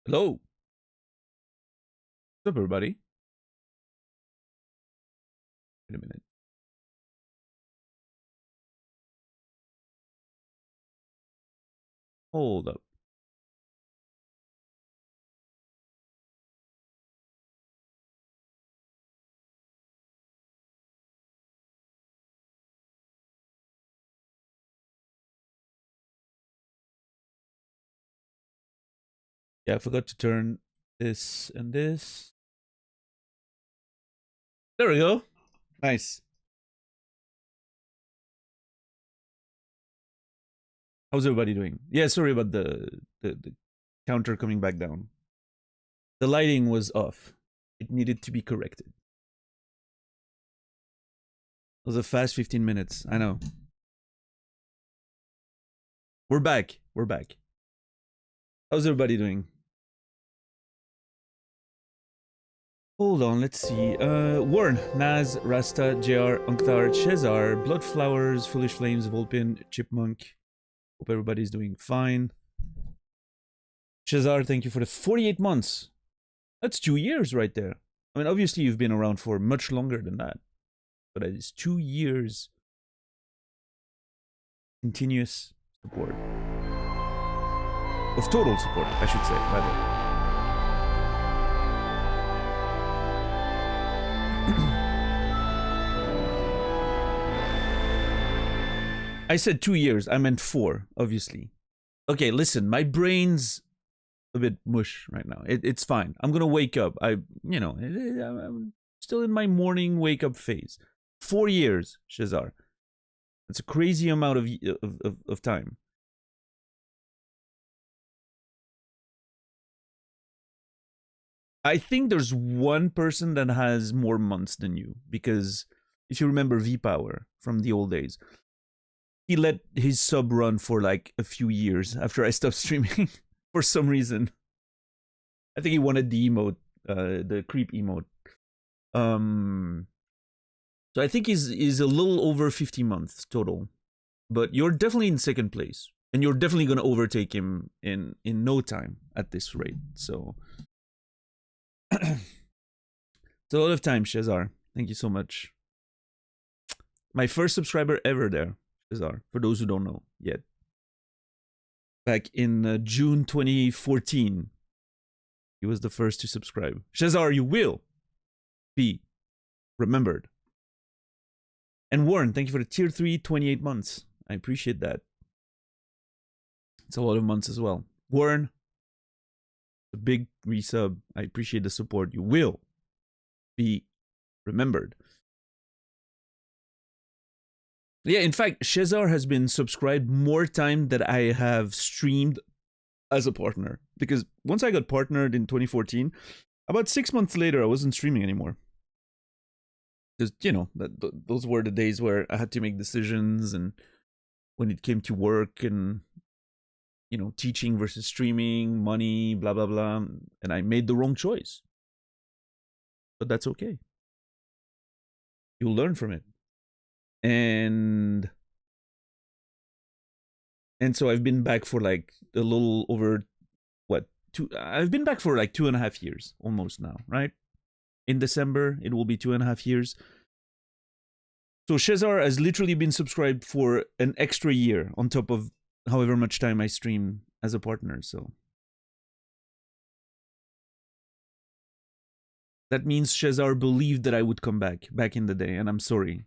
Hello. What's up, everybody? Wait a minute. Hold up. Yeah, I forgot to turn this and this. There we go. Nice. How's everybody doing? Yeah, sorry about the counter coming back down. The lighting was off. It needed to be corrected. It was a fast 15 minutes. I know. We're back. We're back. How's everybody doing? Hold on, let's see. Warren, Naz, Rasta, JR, Unktar, Chezar, Bloodflowers, Foolish Flames, Volpin, Chipmunk. Hope everybody's doing fine. Chezar, thank you for the 48 months. That's 2 years right there. I mean, obviously you've been around for much longer than that. But that is 2 years continuous support. Of total support, I should say, rather. I said 2 years. I meant 4, obviously. Okay, listen, my brain's a bit mush right now. It's fine. I'm gonna wake up. I'm still in my morning wake up phase. 4 years, Shazar. It's a crazy amount of time. I think there's one person that has more months than you, because if you remember V-Power from the old days, he let his sub run for like a few years after I stopped streaming for some reason. I think he wanted the emote, the creep emote. So I think he's a little over 50 months total, but you're definitely in second place, and you're definitely gonna overtake him in no time at this rate. So it's a lot of time, Shazar. Thank you so much. My first subscriber ever there, Shazar, for those who don't know yet. Back in June 2014, he was the first to subscribe. Shazar, you will be remembered. And Warren, thank you for the tier 3, 28 months. I appreciate that. It's a lot of months as well. Warren, a big resub. I appreciate the support. You will be remembered. Yeah, in fact, Shazar has been subscribed more time than I have streamed as a partner. Because once I got partnered in 2014, about 6 months later, I wasn't streaming anymore. Because, those were the days where I had to make decisions, and when it came to work and, teaching versus streaming, money, blah, blah, blah. And I made the wrong choice. But that's okay. You'll learn from it. And so I've been back for like a little over, I've been back for like 2.5 years almost now, right? In December, it will be 2.5 years. So Shazar has literally been subscribed for an extra year on top of however much time I stream as a partner. So that means Shazar believed that I would come back in the day, and I'm sorry.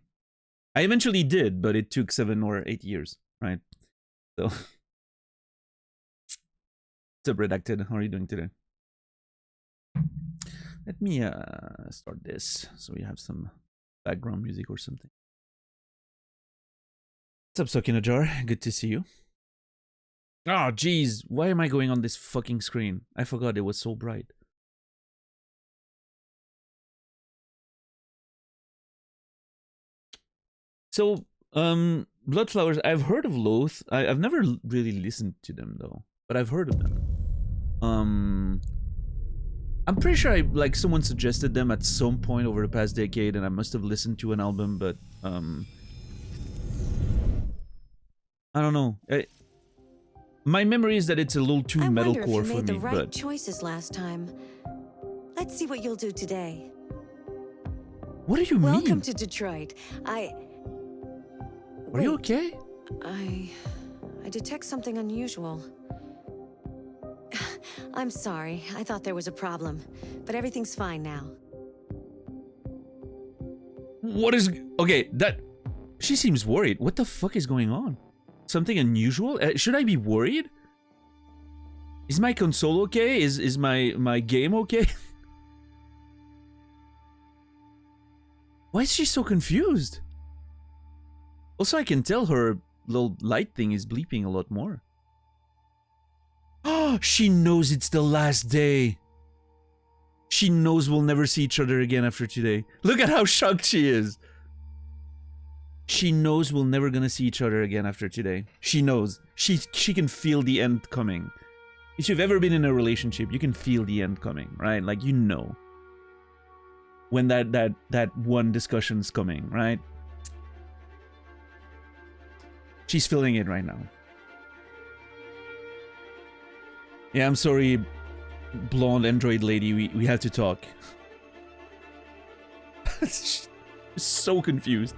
I eventually did, but it took 7 or 8 years, right? So, what's up, Redacted? How are you doing today? Let me start this so we have some background music or something. What's up, Suck in a Jar? Good to see you. Oh, jeez. Why am I going on this fucking screen? I forgot it was so bright. So, Bloodflowers, I've heard of Loath. I've never really listened to them, though. But I've heard of them. I'm pretty sure someone suggested them at some point over the past decade, and I must have listened to an album, but, I don't know. My memory is that it's a little too I wonder if metalcore you for made the me, right but choices last time. Let's see what you'll do today. what do you Welcome mean? to Detroit. Are you Wait, okay? I detect something unusual. I'm sorry. I thought there was a problem, but everything's fine now. What is okay? That she seems worried. What the fuck is going on? Something unusual? Should I be worried? Is my console okay? Is my game okay? Why is she so confused? Also, I can tell her little light thing is bleeping a lot more. Oh, she knows it's the last day. She knows we'll never see each other again after today. Look at how shocked she is. She knows we're never gonna see each other again after today. She knows. She can feel the end coming. If you've ever been in a relationship, you can feel the end coming, right? Like, you know when that one discussion's coming, right? She's feeling it right now. Yeah, I'm sorry, blonde android lady. We have to talk. She's so confused.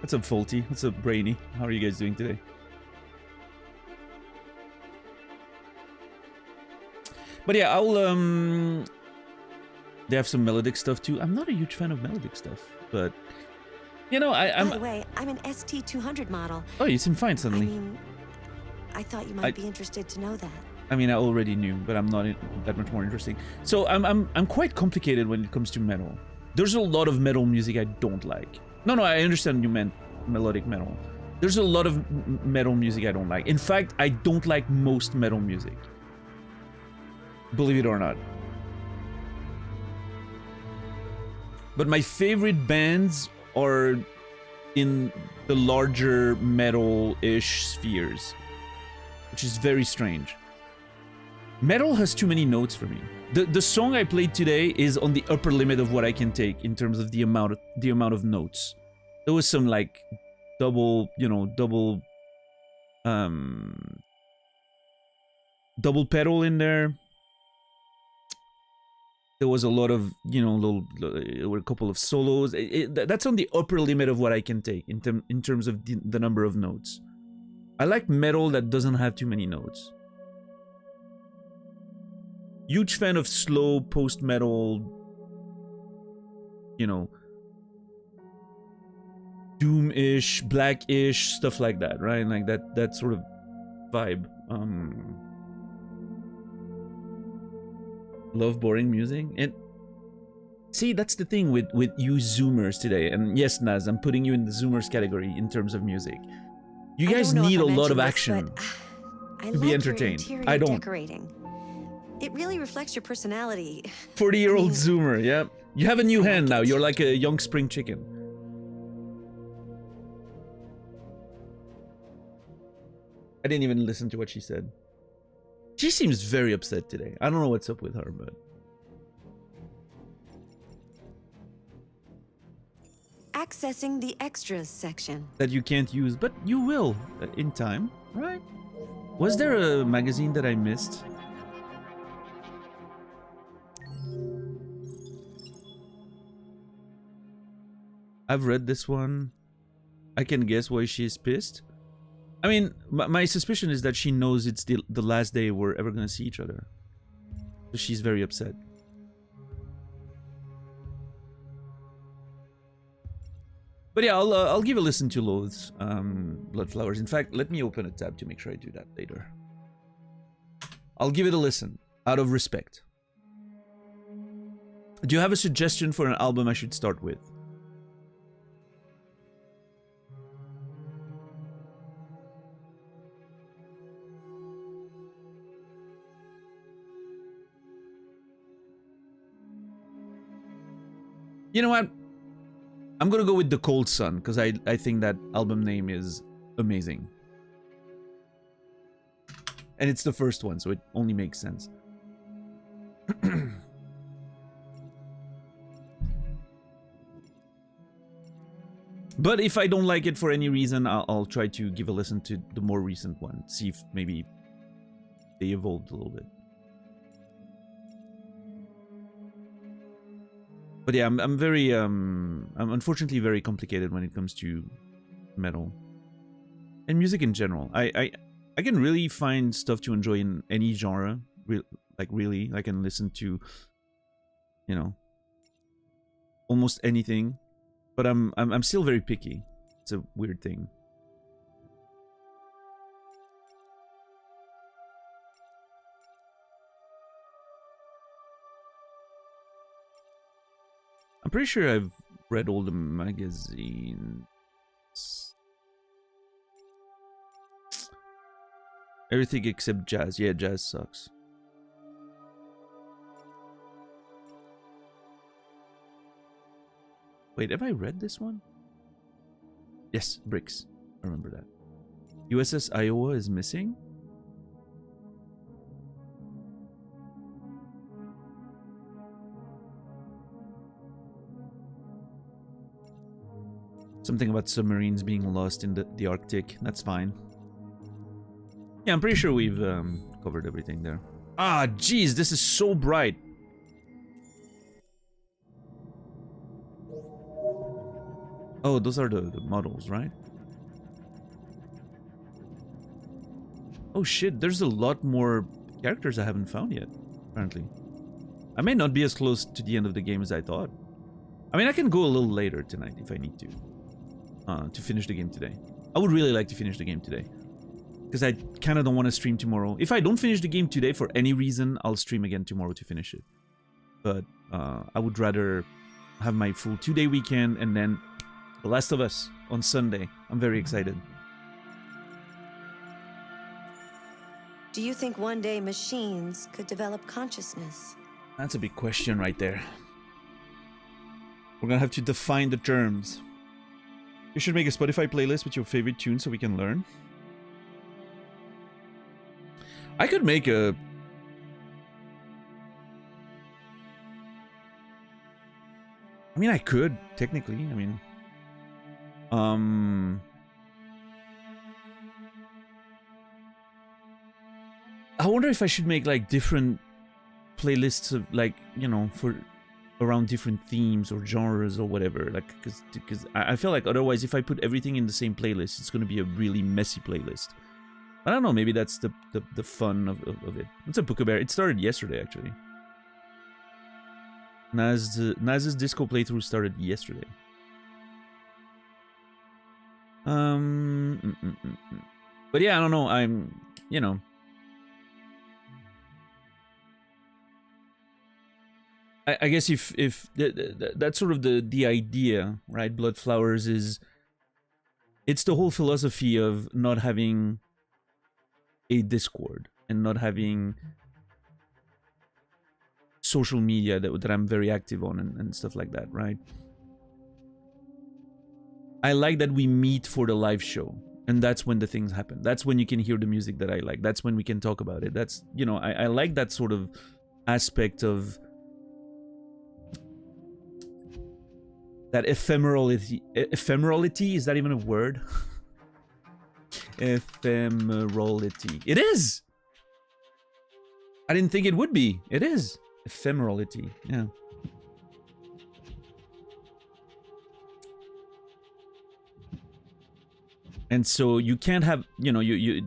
What's up, Faulty? What's up, Brainy? How are you guys doing today? But yeah, I'll they have some melodic stuff too. I'm not a huge fan of melodic stuff, but you know, I'm. By the way, I'm an ST200 model. Oh, you seem fine suddenly. I mean, I thought you might be interested to know that. I mean, I already knew, but I'm not that much more interesting. So I'm quite complicated when it comes to metal. There's a lot of metal music I don't like. No, I understand you meant melodic metal. There's a lot of metal music I don't like. In fact, I don't like most metal music. Believe it or not. But my favorite bands are in the larger metal-ish spheres, which is very strange. Metal has too many notes for me. The song I played today is on the upper limit of what I can take in terms of the amount of notes. There was some like double pedal in there. There was a lot of, there were a couple of solos. That's on the upper limit of what I can take in terms of the number of notes. I like metal that doesn't have too many notes. Huge fan of slow post-metal, doom-ish, black-ish, stuff like that, right? Like that sort of vibe. Love boring music. And see, that's the thing with you Zoomers today. And yes, Naz, I'm putting you in the Zoomers category in terms of music. You guys need a lot of action to be entertained. I don't. Decorating. It really reflects your personality. 40-year-old Zoomer, yeah. You have a new hand now. You're like a young spring chicken. I didn't even listen to what she said. She seems very upset today. I don't know what's up with her, but... Accessing the extras section. That you can't use, but you will in time, right? Was there a magazine that I missed? I've read this one. I can guess why she's pissed. I mean, my suspicion is that she knows it's the last day we're ever gonna see each other. So she's very upset. But yeah, I'll give a listen to Loath's Bloodflowers. In fact, let me open a tab to make sure I do that later. I'll give it a listen, out of respect. Do you have a suggestion for an album I should start with? You know what? I'm gonna go with The Cold Sun, because I think that album name is amazing. And it's the first one, so it only makes sense. But if I don't like it for any reason, I'll try to give a listen to the more recent one. See if maybe they evolved a little bit. But yeah, I'm very I'm unfortunately very complicated when it comes to metal and music in general. I can really find stuff to enjoy in any genre. Really, I can listen to, you know, almost anything. But I'm still very picky. It's a weird thing. I'm pretty sure I've read all the magazines. Everything except jazz. Yeah, jazz sucks. Wait, have I read this one? Yes, Bricks. I remember that. USS Iowa is missing? Something about submarines being lost in the Arctic. That's fine. Yeah, I'm pretty sure we've covered everything there. Ah, jeez, this is so bright. Oh, those are the models, right? Oh shit, there's a lot more characters I haven't found yet, apparently. I may not be as close to the end of the game as I thought. I mean, I can go a little later tonight if I need to finish the game today. I would really like to finish the game today, because I kind of don't want to stream tomorrow. If I don't finish the game today for any reason, I'll stream again tomorrow to finish it. But I would rather have my full 2-day weekend and then The Last of Us on Sunday. I'm very excited. Do you think one day machines could develop consciousness? That's a big question right there. We're gonna have to define the terms. You should make a Spotify playlist with your favorite tunes so we can learn. I could make a... I mean, I could, technically. I mean... I wonder if I should make, like, different playlists of, like, you know, for... around different themes or genres or whatever, like, because I feel like otherwise if I put everything in the same playlist, it's gonna be a really messy playlist. I don't know, maybe that's the fun of it. It's a Book-a-Bear. It started yesterday, actually. Naz's disco playthrough started yesterday. But yeah, I don't know, I'm, you know, I guess if that's sort of the idea, right? Blood Flowers is, it's the whole philosophy of not having a Discord and not having social media that I'm very active on and stuff like that, right? I like that we meet for the live show, and that's when the things happen. That's when you can hear the music that I like. That's when we can talk about it. That's, you know, I like that sort of aspect of that ephemerality. Ephemerality, is that even a word? Ephemerality. It is! I didn't think it would be. It is. Ephemerality, yeah. And so you can't have, you know,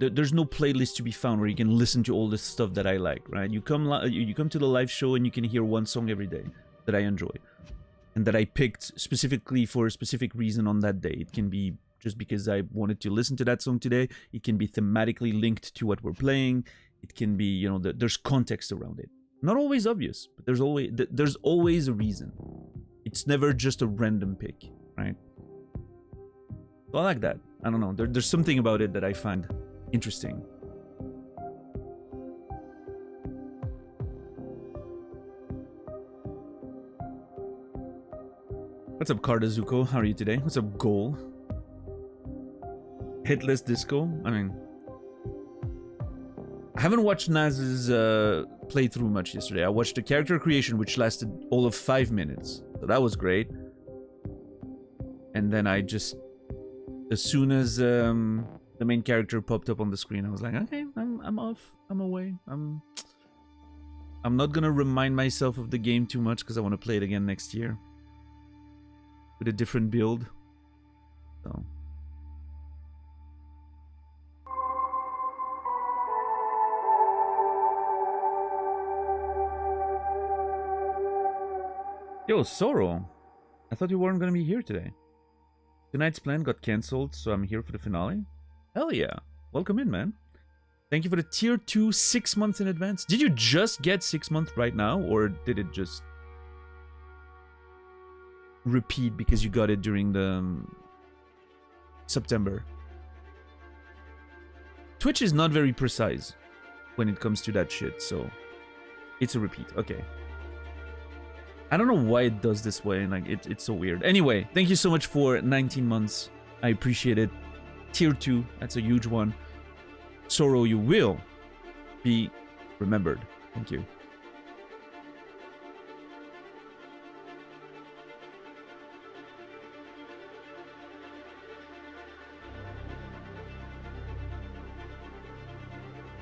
there's no playlist to be found where you can listen to all the stuff that I like, right? You come to the live show and you can hear one song every day that I enjoy and that I picked specifically for a specific reason on that day. It can be just because I wanted to listen to that song today. It can be thematically linked to what we're playing. It can be, you know, there's context around it. Not always obvious, but there's always a reason. It's never just a random pick, right? So I like that. I don't know. There's something about it that I find interesting. What's up, Cardazuko? How are you today? What's up, Goal? Hitless Disco? I mean, I haven't watched Naz's playthrough much yesterday. I watched the character creation, which lasted all of 5 minutes. So that was great. And then I just... As soon as the main character popped up on the screen. I was like, okay, I'm off. I'm away. I'm not gonna remind myself of the game too much because I want to play it again next year with a different build. So. Yo, Sorrow. I thought you weren't gonna be here today. Tonight's plan got cancelled, so I'm here for the finale. Hell yeah. Welcome in, man. Thank you for the tier 2 6 months in advance. Did you just get 6 months right now, or did it just repeat because you got it during the September? Twitch is not very precise when it comes to that shit, so it's a repeat. Okay. I don't know why it does this way, like it's so weird. Anyway, thank you so much for 19 months. I appreciate it. Tier 2, that's a huge one. Sorrow, you will be remembered. Thank you.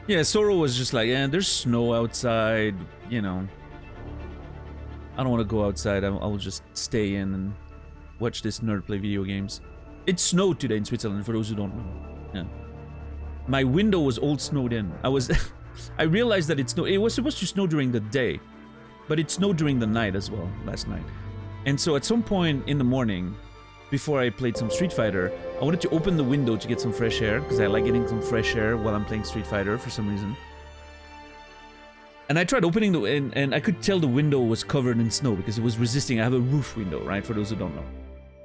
Yeah, Sorrow was just like, there's snow outside, you know. I don't want to go outside. I'll just stay in and watch this nerd play video games. It snowed today in Switzerland, for those who don't know. Yeah. My window was all snowed in. I realized that it snowed. It was supposed to snow during the day, but it snowed during the night as well, last night. And so at some point in the morning, before I played some Street Fighter, I wanted to open the window to get some fresh air, because I like getting some fresh air while I'm playing Street Fighter for some reason. And I tried opening the and I could tell the window was covered in snow because it was resisting. I have a roof window, right? For those who don't know,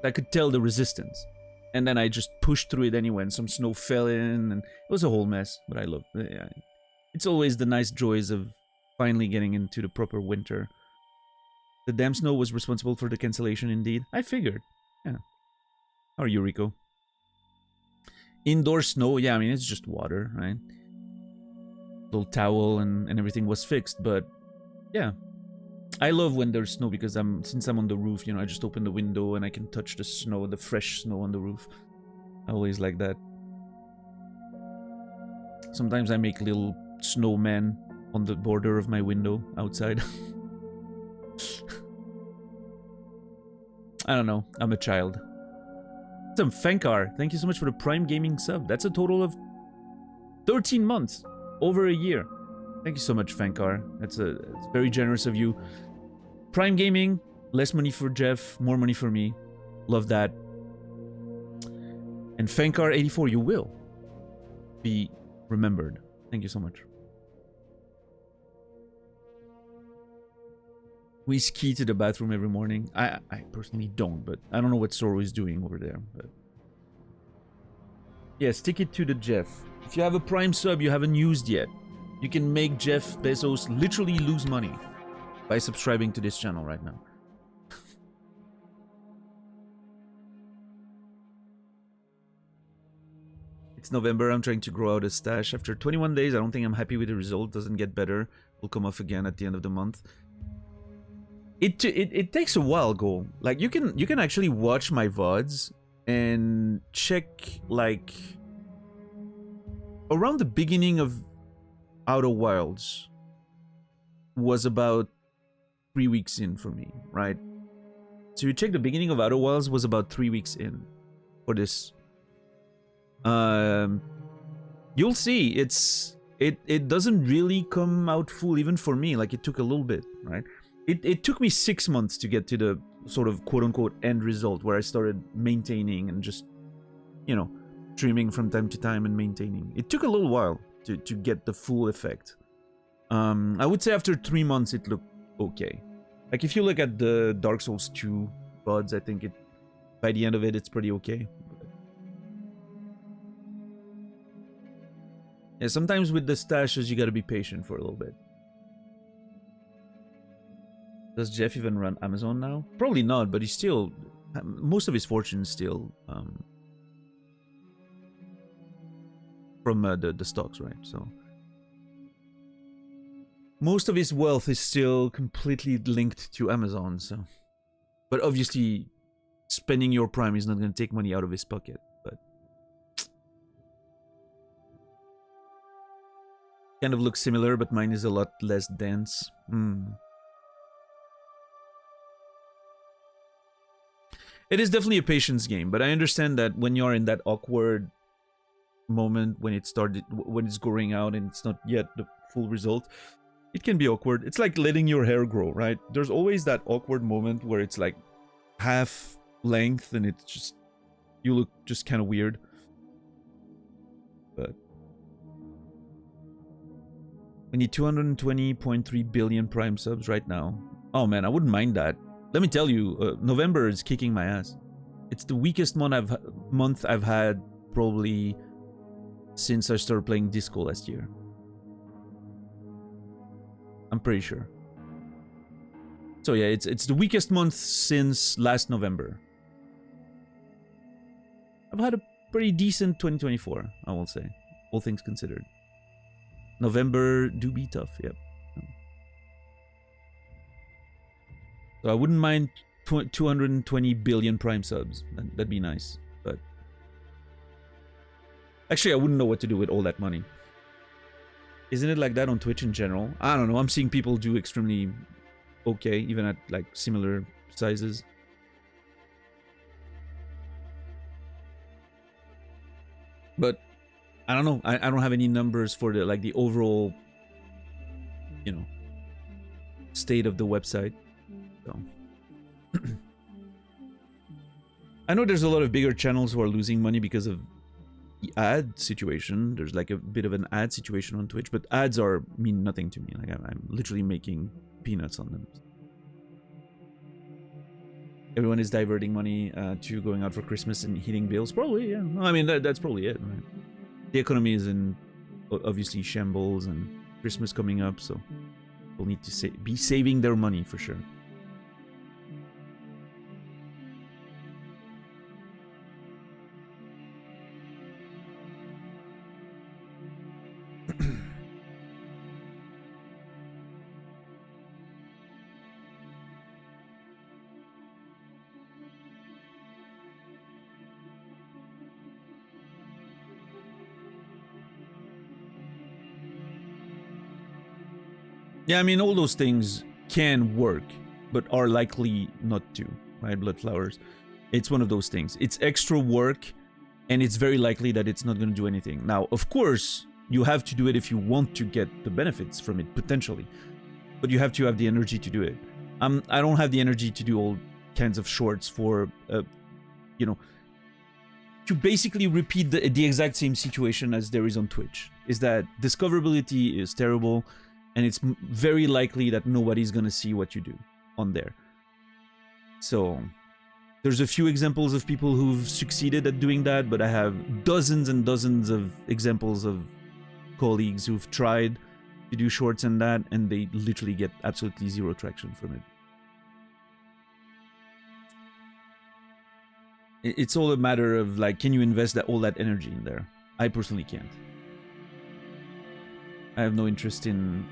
I could tell the resistance. And then I just pushed through it anyway, and some snow fell in, and it was a whole mess. But I love it. Yeah. It's always the nice joys of finally getting into the proper winter. The damn snow was responsible for the cancellation, indeed. I figured. Yeah. How are you, Rico? Indoor snow, yeah, I mean, it's just water, right? Little towel and everything was fixed, but yeah. I love when there's snow because since I'm on the roof, you know, I just open the window and I can touch the snow, the fresh snow on the roof. I always like that. Sometimes I make little snowmen on the border of my window outside. I don't know, I'm a child. Some Fankar, thank you so much for the Prime Gaming sub. That's a total of 13 months. Over a year. Thank you so much, Fankar. It's very generous of you. Prime Gaming, less money for Jeff, more money for me. Love that. And Fankar84, you will be remembered. Thank you so much. We ski to the bathroom every morning. I personally don't, but I don't know what Sorrow is doing over there. But yeah, stick it to the Jeff. If you have a Prime sub you haven't used yet, you can make Jeff Bezos literally lose money by subscribing to this channel right now. It's November, I'm trying to grow out a stash. After 21 days, I don't think I'm happy with the result. Doesn't get better. Will come off again at the end of the month. It takes a while, Go. Like, you can actually watch my VODs and check, like, around the beginning of Outer Wilds was about 3 weeks in for me, right? So you check the beginning of Outer Wilds was about 3 weeks in for this. You'll see it doesn't really come out full even for me. Like, it took a little bit, right? It took me 6 months to get to the sort of quote-unquote end result where I started maintaining and just, you know, streaming from time to time and maintaining. It took a little while to get the full effect. I would say after 3 months it looked okay. Like, if you look at the Dark Souls 2 VODs, I think by the end of it, it's pretty okay. Yeah, sometimes with the stashes, you gotta be patient for a little bit. Does Jeff even run Amazon now? Probably not, but he's still... most of his fortune is still... from the stocks, right? So... most of his wealth is still completely linked to Amazon, so... but obviously, spending your Prime is not going to take money out of his pocket, but... Kind of looks similar, but mine is a lot less dense. It is definitely a patience game, but I understand that when you're in that awkward moment when it's growing out and it's not yet the full result, it can be awkward. It's like letting your hair grow, right? There's always that awkward moment where it's like half length and it's just, you look just kind of weird. But we need 220.3 billion Prime subs right now. Oh man, I wouldn't mind that. Let me tell you, November is kicking my ass. It's the weakest month I've had probably since I started playing Disco last year. I'm pretty sure. So yeah, it's the weakest month since last November. I've had a pretty decent 2024, I will say, all things considered. November do be tough, yep. So I wouldn't mind 220 billion Prime subs. That'd be nice, but actually I wouldn't know what to do with all that money. Isn't it like that on Twitch in general? I don't know. I'm seeing people do extremely okay, even at like similar sizes. But I don't know. I don't have any numbers for the overall, you know, state of the website. So I know there's a lot of bigger channels who are losing money because of the ad situation. There's like a bit of an ad situation on Twitch, but ads mean nothing to me. Like I'm literally making peanuts on them. Everyone is diverting money to going out for Christmas and hitting bills. Probably, yeah. I mean, that's probably it, right? The economy is in obviously shambles, and Christmas coming up, so people need to be saving their money for sure. Yeah, I mean, all those things can work, but are likely not to, right? Blood flowers. It's one of those things. It's extra work, and it's very likely that it's not going to do anything. Now, of course, you have to do it if you want to get the benefits from it, potentially. But you have to have the energy to do it. I don't have the energy to do all kinds of shorts for, you know, to basically repeat the exact same situation as there is on Twitch. Is that discoverability is terrible, and it's very likely that nobody's gonna see what you do on there. So there's a few examples of people who've succeeded at doing that, but I have dozens and dozens of examples of colleagues who've tried to do shorts and that, and they literally get absolutely zero traction from it. It's all a matter of like, can you invest all that energy in there? I personally can't. I have no interest in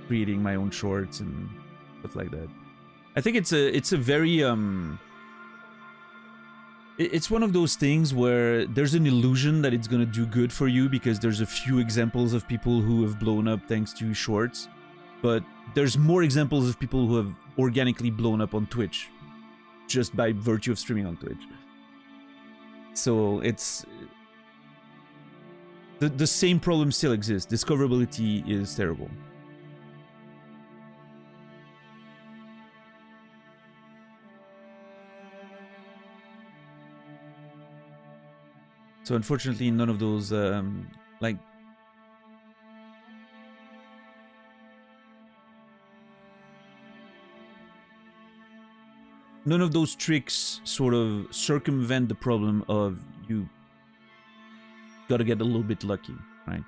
creating my own shorts and stuff like that. I think it's a very it's one of those things where there's an illusion that it's gonna do good for you because there's a few examples of people who have blown up thanks to shorts, but there's more examples of people who have organically blown up on Twitch just by virtue of streaming on Twitch. So it's the same problem still exists. Discoverability is terrible. So unfortunately, none of those like none of those tricks sort of circumvent the problem of you gotta get a little bit lucky, right?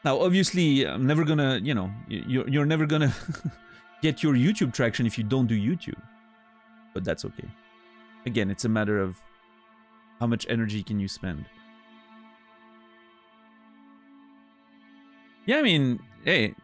Now, obviously, I'm never gonna, you know, you're never gonna get your YouTube traction if you don't do YouTube, but that's okay. Again, it's a matter of how much energy can you spend. Yeah, I mean, hey,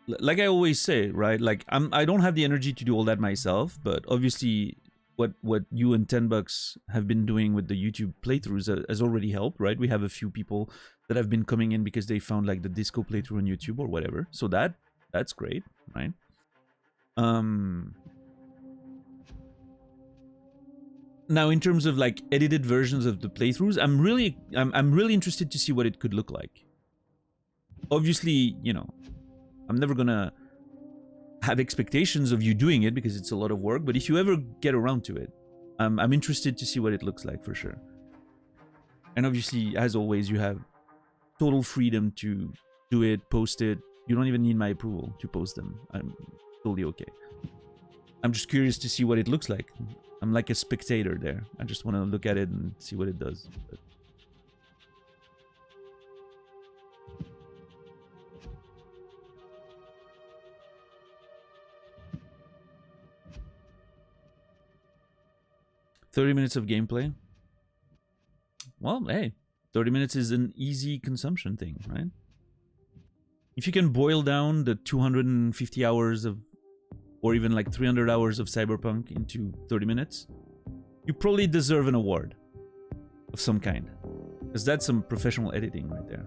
like I always say, right? Like I don't have the energy to do all that myself, but obviously what you and $10 have been doing with the YouTube playthroughs has already helped, right? We have a few people that have been coming in because they found like the disco playthrough on YouTube or whatever. So that's great, right? Now, in terms of like edited versions of the playthroughs, I'm really interested to see what it could look like. Obviously, you know, I'm never gonna have expectations of you doing it because it's a lot of work. But if you ever get around to it, I'm interested to see what it looks like for sure. And obviously, as always, you have total freedom to do it, post it. You don't even need my approval to post them. I'm totally okay. I'm just curious to see what it looks like. I'm like a spectator there. I just want to look at it and see what it does. But... $30 minutes of gameplay. Well, hey, 30 minutes is an easy consumption thing, right? If you can boil down the 250 hours of, or even like 300 hours of Cyberpunk into 30 minutes, you probably deserve an award of some kind. Because that's some professional editing right there.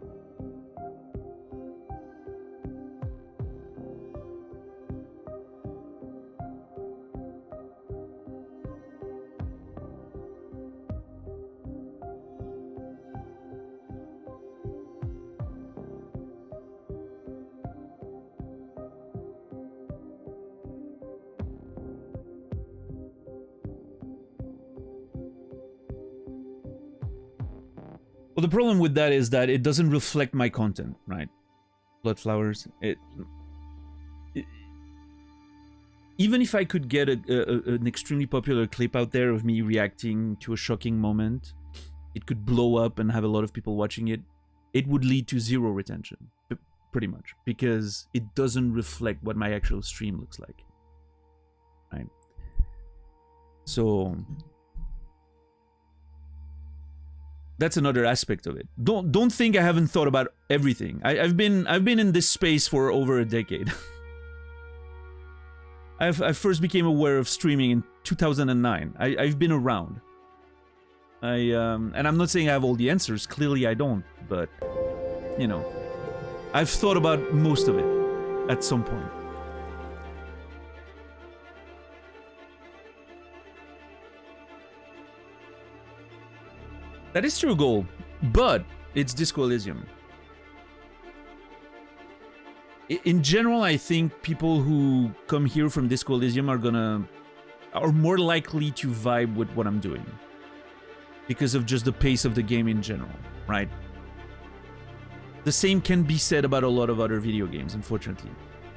Well, the problem with that is that it doesn't reflect my content, right? Bloodflowers. Even if I could get an extremely popular clip out there of me reacting to a shocking moment, it could blow up and have a lot of people watching it. It would lead to zero retention, pretty much, because it doesn't reflect what my actual stream looks like, right? So... that's another aspect of it. Don't think I haven't thought about everything. I've been in this space for over a decade. I first became aware of streaming in 2009. I've been around. And I'm not saying I have all the answers. Clearly I don't. But you know, I've thought about most of it at some point. That is true, goal, but it's Disco Elysium. In general, I think people who come here from Disco Elysium are more likely to vibe with what I'm doing because of just the pace of the game in general, right? The same can be said about a lot of other video games, unfortunately.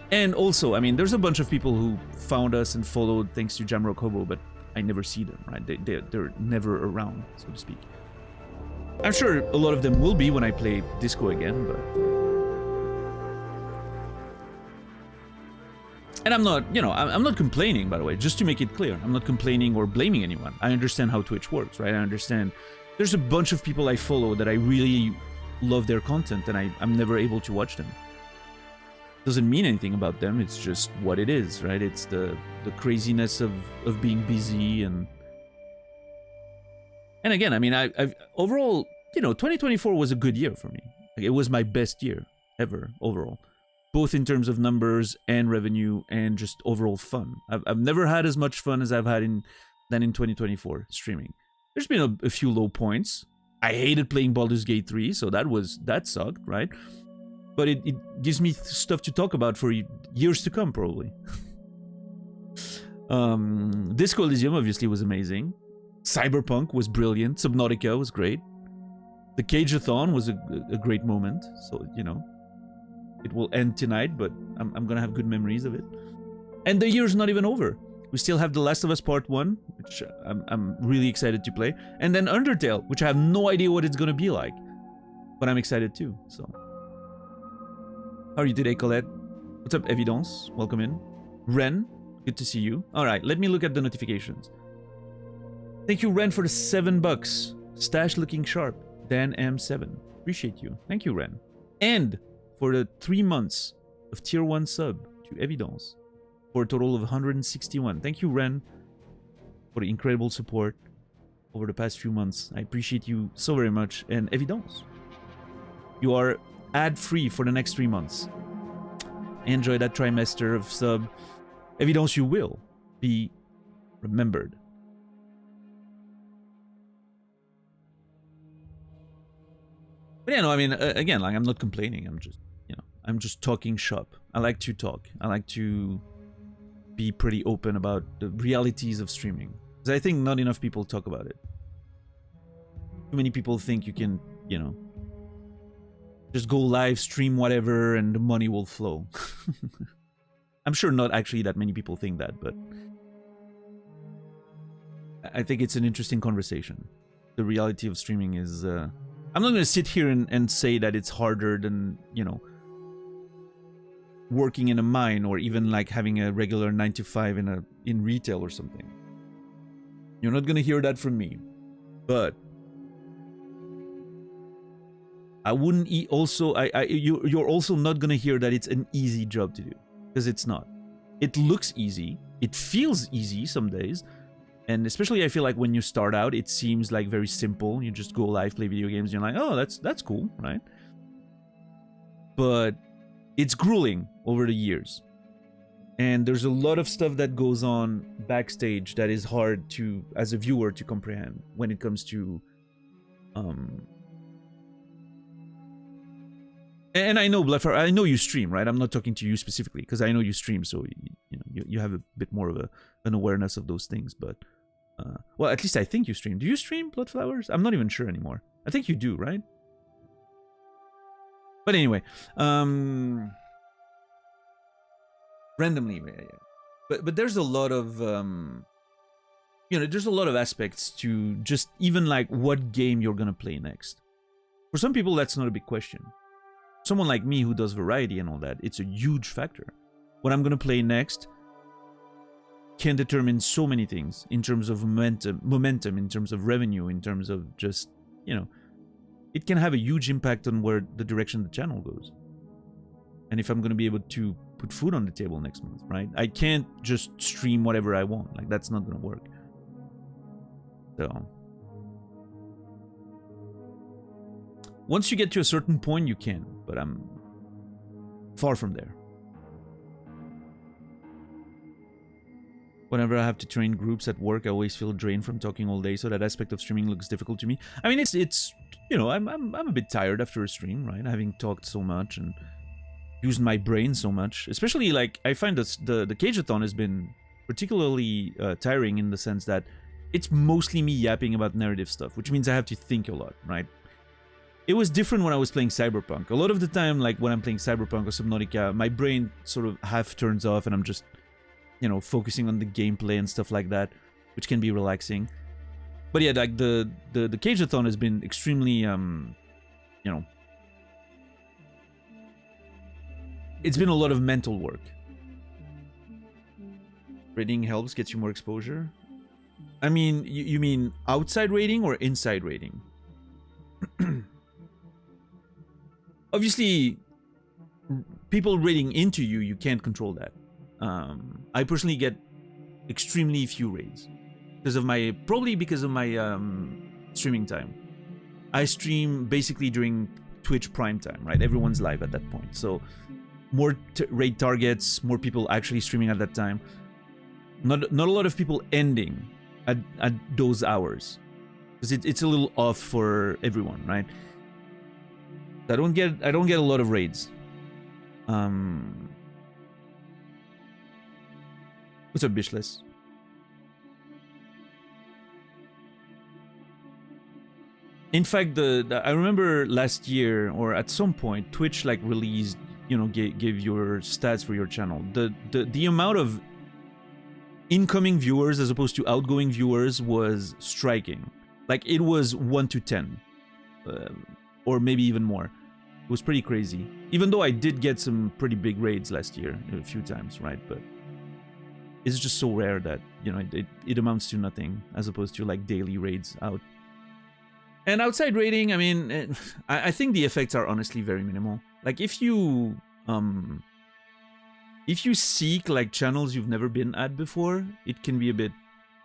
And also, I mean, there's a bunch of people who found us and followed thanks to Jamrock Hobo, but I never see them, right? They're never around, so to speak. I'm sure a lot of them will be when I play Disco again, but... and I'm not, you know, I'm not complaining, by the way, just to make it clear. I'm not complaining or blaming anyone. I understand how Twitch works, right? I understand there's a bunch of people I follow that I really love their content and I'm never able to watch them. Doesn't mean anything about them, it's just what it is, right? It's the craziness of being busy and again, I mean, I've overall, you know, 2024 was a good year for me. Like, it was my best year ever overall, both in terms of numbers and revenue and just overall fun. I've never had as much fun as I've had in 2024 streaming. There's been a few low points. I hated playing Baldur's Gate 3, so that sucked, right? But it gives me stuff to talk about for years to come, probably. Disco Elysium obviously was amazing. Cyberpunk was brilliant. Subnautica was great. The Cage-a-thon was a great moment. So, you know, it will end tonight, but I'm gonna have good memories of it. And the year's not even over. We still have The Last of Us Part 1, which I'm really excited to play. And then Undertale, which I have no idea what it's gonna be like. But I'm excited too, so. How are you today, Colette? What's up, Evidence? Welcome in. Ren, good to see you. Alright, let me look at the notifications. Thank you, Ren, for the $7. Stash looking sharp. Dan M7. Appreciate you. Thank you, Ren. And for the 3 months of tier 1 sub to Evidence for a total of 161. Thank you, Ren. for the incredible support over the past few months. I appreciate you so very much. And Evidence, you are ad-free for the next 3 months. Enjoy that trimester of sub. Evidence, you will be remembered. But yeah, no, I mean, again, like, I'm not complaining. I'm just, you know, I'm just talking shop. I like to talk. I like to be pretty open about the realities of streaming. Because I think not enough people talk about it. Too many people think you can, you know, just go live, stream whatever, and the money will flow. I'm sure not actually that many people think that, but I think it's an interesting conversation. The reality of streaming is... I'm not going to sit here and say that it's harder than, you know, working in a mine or even like having a regular 9-to-5 in retail or something. You're not going to hear that from me. But I wouldn't also you're also not going to hear that it's an easy job to do, because it's not. It looks easy. It feels easy some days. And especially I feel like when you start out, it seems like very simple. You just go live, play video games, and you're like, oh, that's cool, right? But it's grueling over the years. And there's a lot of stuff that goes on backstage that is hard to, as a viewer, to comprehend when it comes to and I know, Bluffer, I know you stream, right? I'm not talking to you specifically because I know you stream, so you know you have a bit more of an awareness of those things. But well, at least I think you stream. Do you stream Bloodflowers? I'm not even sure anymore. I think you do, right? But anyway, randomly, yeah. But there's a lot of you know, there's a lot of aspects to just even like what game you're gonna play next. For some people, that's not a big question. Someone like me who does variety and all that, it's a huge factor. What I'm gonna play next can determine so many things in terms of momentum, in terms of revenue, in terms of just, you know, it can have a huge impact on where the direction the channel goes. And if I'm gonna be able to put food on the table next month, right? I can't just stream whatever I want. Like, that's not gonna work. So once you get to a certain point, you can, but I'm far from there. Whenever I have to train groups at work, I always feel drained from talking all day, so that aspect of streaming looks difficult to me. I mean, it's you know, I'm a bit tired after a stream, right? Having talked so much and used my brain so much. Especially, like, I find that the Cageathon has been particularly tiring in the sense that it's mostly me yapping about narrative stuff, which means I have to think a lot, right? It was different when I was playing Cyberpunk. A lot of the time, like when I'm playing Cyberpunk or Subnautica, my brain sort of half turns off and I'm just, you know, focusing on the gameplay and stuff like that, which can be relaxing. But yeah, like the Cageathon has been extremely, you know, it's been a lot of mental work. Rating helps, gets you more exposure. I mean, you mean outside rating or inside rating? Obviously, people raiding into you, you can't control that. I personally get extremely few raids probably because of my streaming time. I stream basically during Twitch prime time, right? Everyone's live at that point, so more raid targets, more people actually streaming at that time. Not a lot of people ending at those hours, because it's a little off for everyone, right? I don't get a lot of raids. What's up, Bishless? In fact, I remember last year or at some point, Twitch like released, you know, gave your stats for your channel. The amount of incoming viewers as opposed to outgoing viewers was striking. Like, it was 1 to 10, or maybe even more. It was pretty crazy. Even though I did get some pretty big raids last year a few times, right? But it's just so rare that, you know, it amounts to nothing as opposed to like daily raids out. And outside raiding, I mean, I think the effects are honestly very minimal. Like, if you seek like channels you've never been at before, it can be a bit,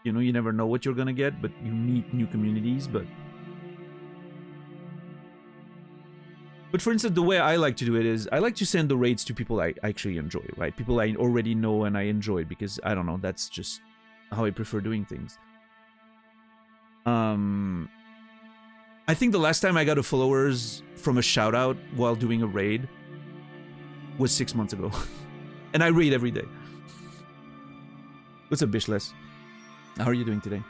You know, you never know what you're gonna get, but you meet new communities. But for instance, the way I like to do it is I like to send the raids to people I actually enjoy, right? People I already know and I enjoy, because I don't know, that's just how I prefer doing things. I think the last time I got a followers from a shout out while doing a raid was 6 months ago. And I raid every day. What's up, Bishless? How are you doing today?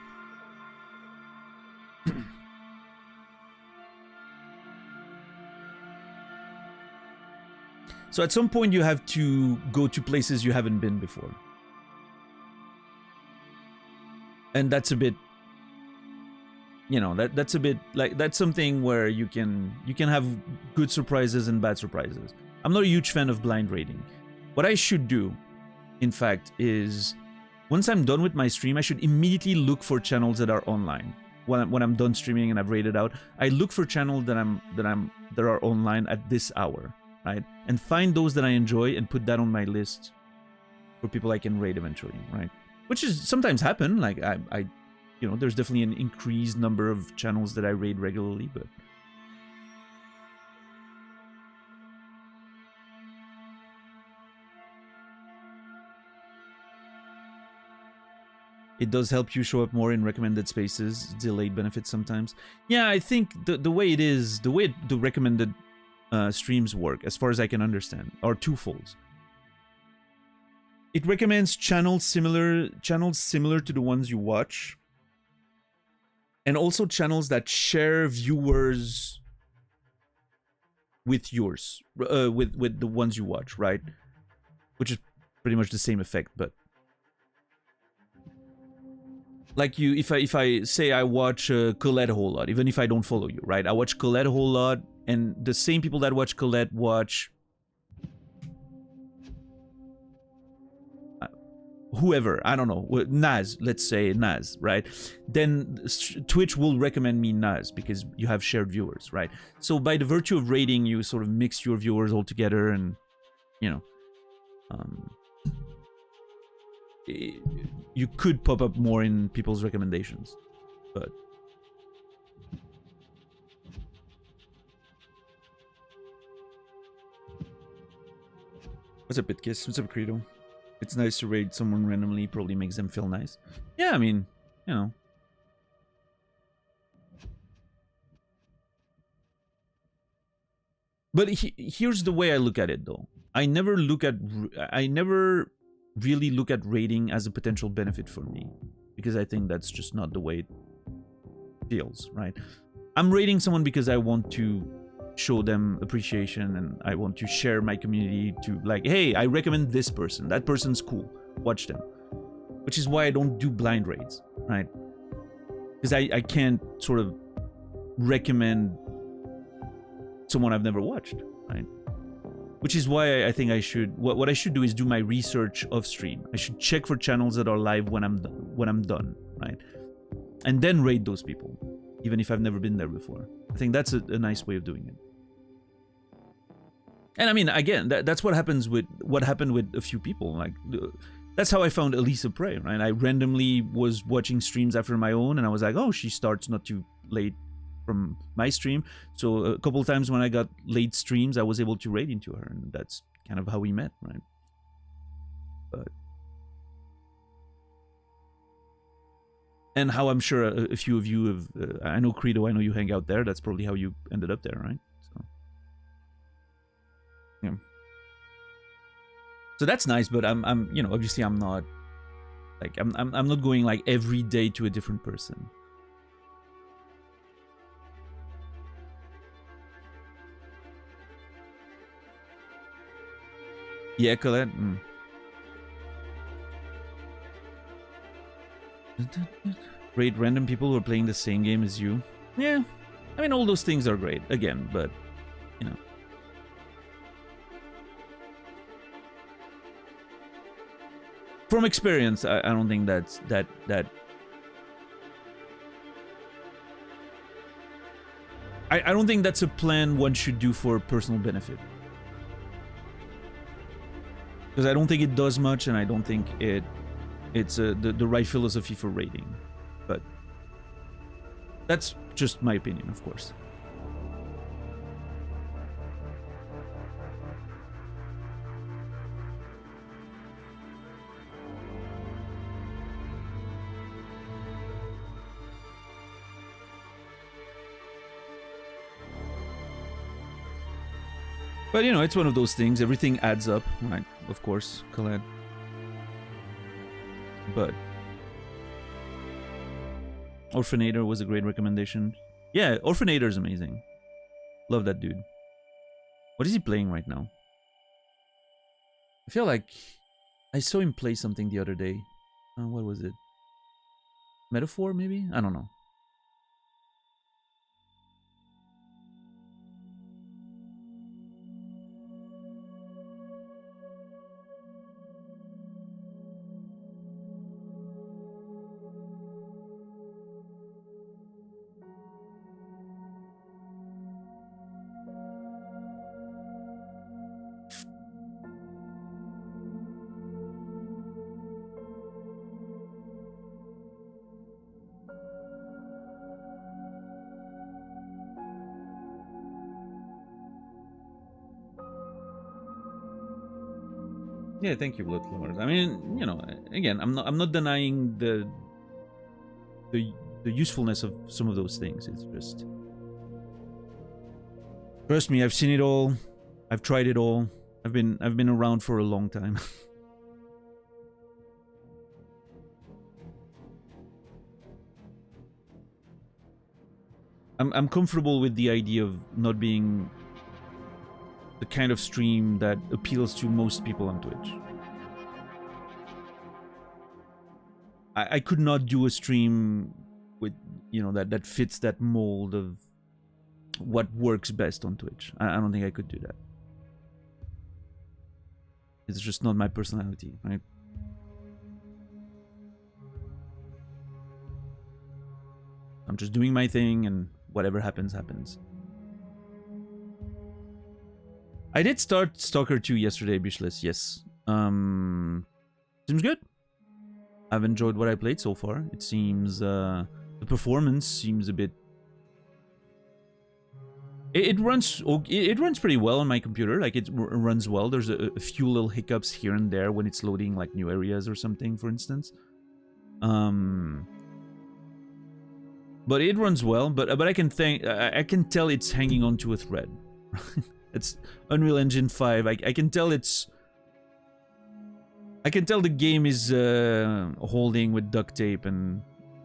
So at some point you have to go to places you haven't been before. And that's a bit, you know, that's a bit like, that's something where you can have good surprises and bad surprises. I'm not a huge fan of blind raiding. What I should do, in fact, is once I'm done with my stream, I should immediately look for channels that are online. When I'm done streaming and I've raided out, I look for channels that are online at this hour, right? And find those that I enjoy and put that on my list for people I can raid eventually, right? Which is sometimes happen. Like I you know, there's definitely an increased number of channels that I raid regularly, but it does help you show up more in recommended spaces, delayed benefits sometimes. Yeah, I think the way it is, the way the recommended streams work, as far as I can understand, are twofolds. It recommends channels similar to the ones you watch, and also channels that share viewers with yours, with the ones you watch, right? Which is pretty much the same effect, but like you, if I say I watch Colette a whole lot, even if I don't follow you, right? I watch Colette a whole lot, and the same people that watch Colette watch whoever, I don't know, Naz, let's say Naz, right? Then Twitch will recommend me Naz because you have shared viewers, right? So by the virtue of rating, you sort of mix your viewers all together, and you know, you could pop up more in people's recommendations, but what's up, Bitkiss? What's up, Credo? It's nice to raid someone randomly, probably makes them feel nice. Yeah, I mean, you know. But here's the way I look at it, though. I never really look at raiding as a potential benefit for me, because I think that's just not the way it feels, right? I'm raiding someone because I want to show them appreciation, and I want to share my community to, like, hey, I recommend this person, that person's cool, watch them. Which is why I don't do blind raids, right? Because I can't sort of recommend someone I've never watched, right? Which is why I think I should, what I should do is do my research off stream. I should check for channels that are live when I'm done, right? And then raid those people, even if I've never been there before. I think that's a nice way of doing it. And I mean, again, that's what happened with a few people. Like, that's how I found Elisa Prey, right? I randomly was watching streams after my own, and I was like, oh, she starts not too late from my stream. So a couple of times when I got late streams, I was able to raid into her, and that's kind of how we met, right? But and how I'm sure a few of you have, I know Credo, I know you hang out there. That's probably how you ended up there, right? So yeah. So that's nice, but I'm you know, obviously I'm not like I'm not going like every day to a different person. Yeah, Colette. Raid random people who are playing the same game as you. Yeah, I mean, all those things are great, again, but you know. From experience, I don't think that I don't think that's a plan one should do for personal benefit. Because I don't think it does much, and I don't think it it's the right philosophy for raiding. But that's just my opinion, of course. But, you know, it's one of those things. Everything adds up, right? Of course, Khaled. But Orphanator was a great recommendation. Yeah, Orphanator is amazing. Love that dude. What is he playing right now? I feel like I saw him play something the other day. What was it? Metaphor, maybe? I don't know. Yeah, thank you, Bloodflowers. I mean, you know, again, I'm not denying the usefulness of some of those things. It's just, trust me, I've seen it all. I've tried it all. I've been around for a long time. I'm comfortable with the idea of not being the kind of stream that appeals to most people on Twitch. I could not do a stream with, you know, that fits that mold of what works best on Twitch. I don't think I could do that. It's just not my personality, right? I'm just doing my thing, and whatever happens, happens. I did start Stalker 2 yesterday, Bishless, yes. Seems good. I've enjoyed what I played so far. It seems, the performance seems a bit... It runs pretty well on my computer, like it runs well. There's a few little hiccups here and there when it's loading like new areas or something, for instance. But it runs well, but I can tell it's hanging onto a thread. It's Unreal Engine 5. I can tell it's... I can tell the game is holding with duct tape and,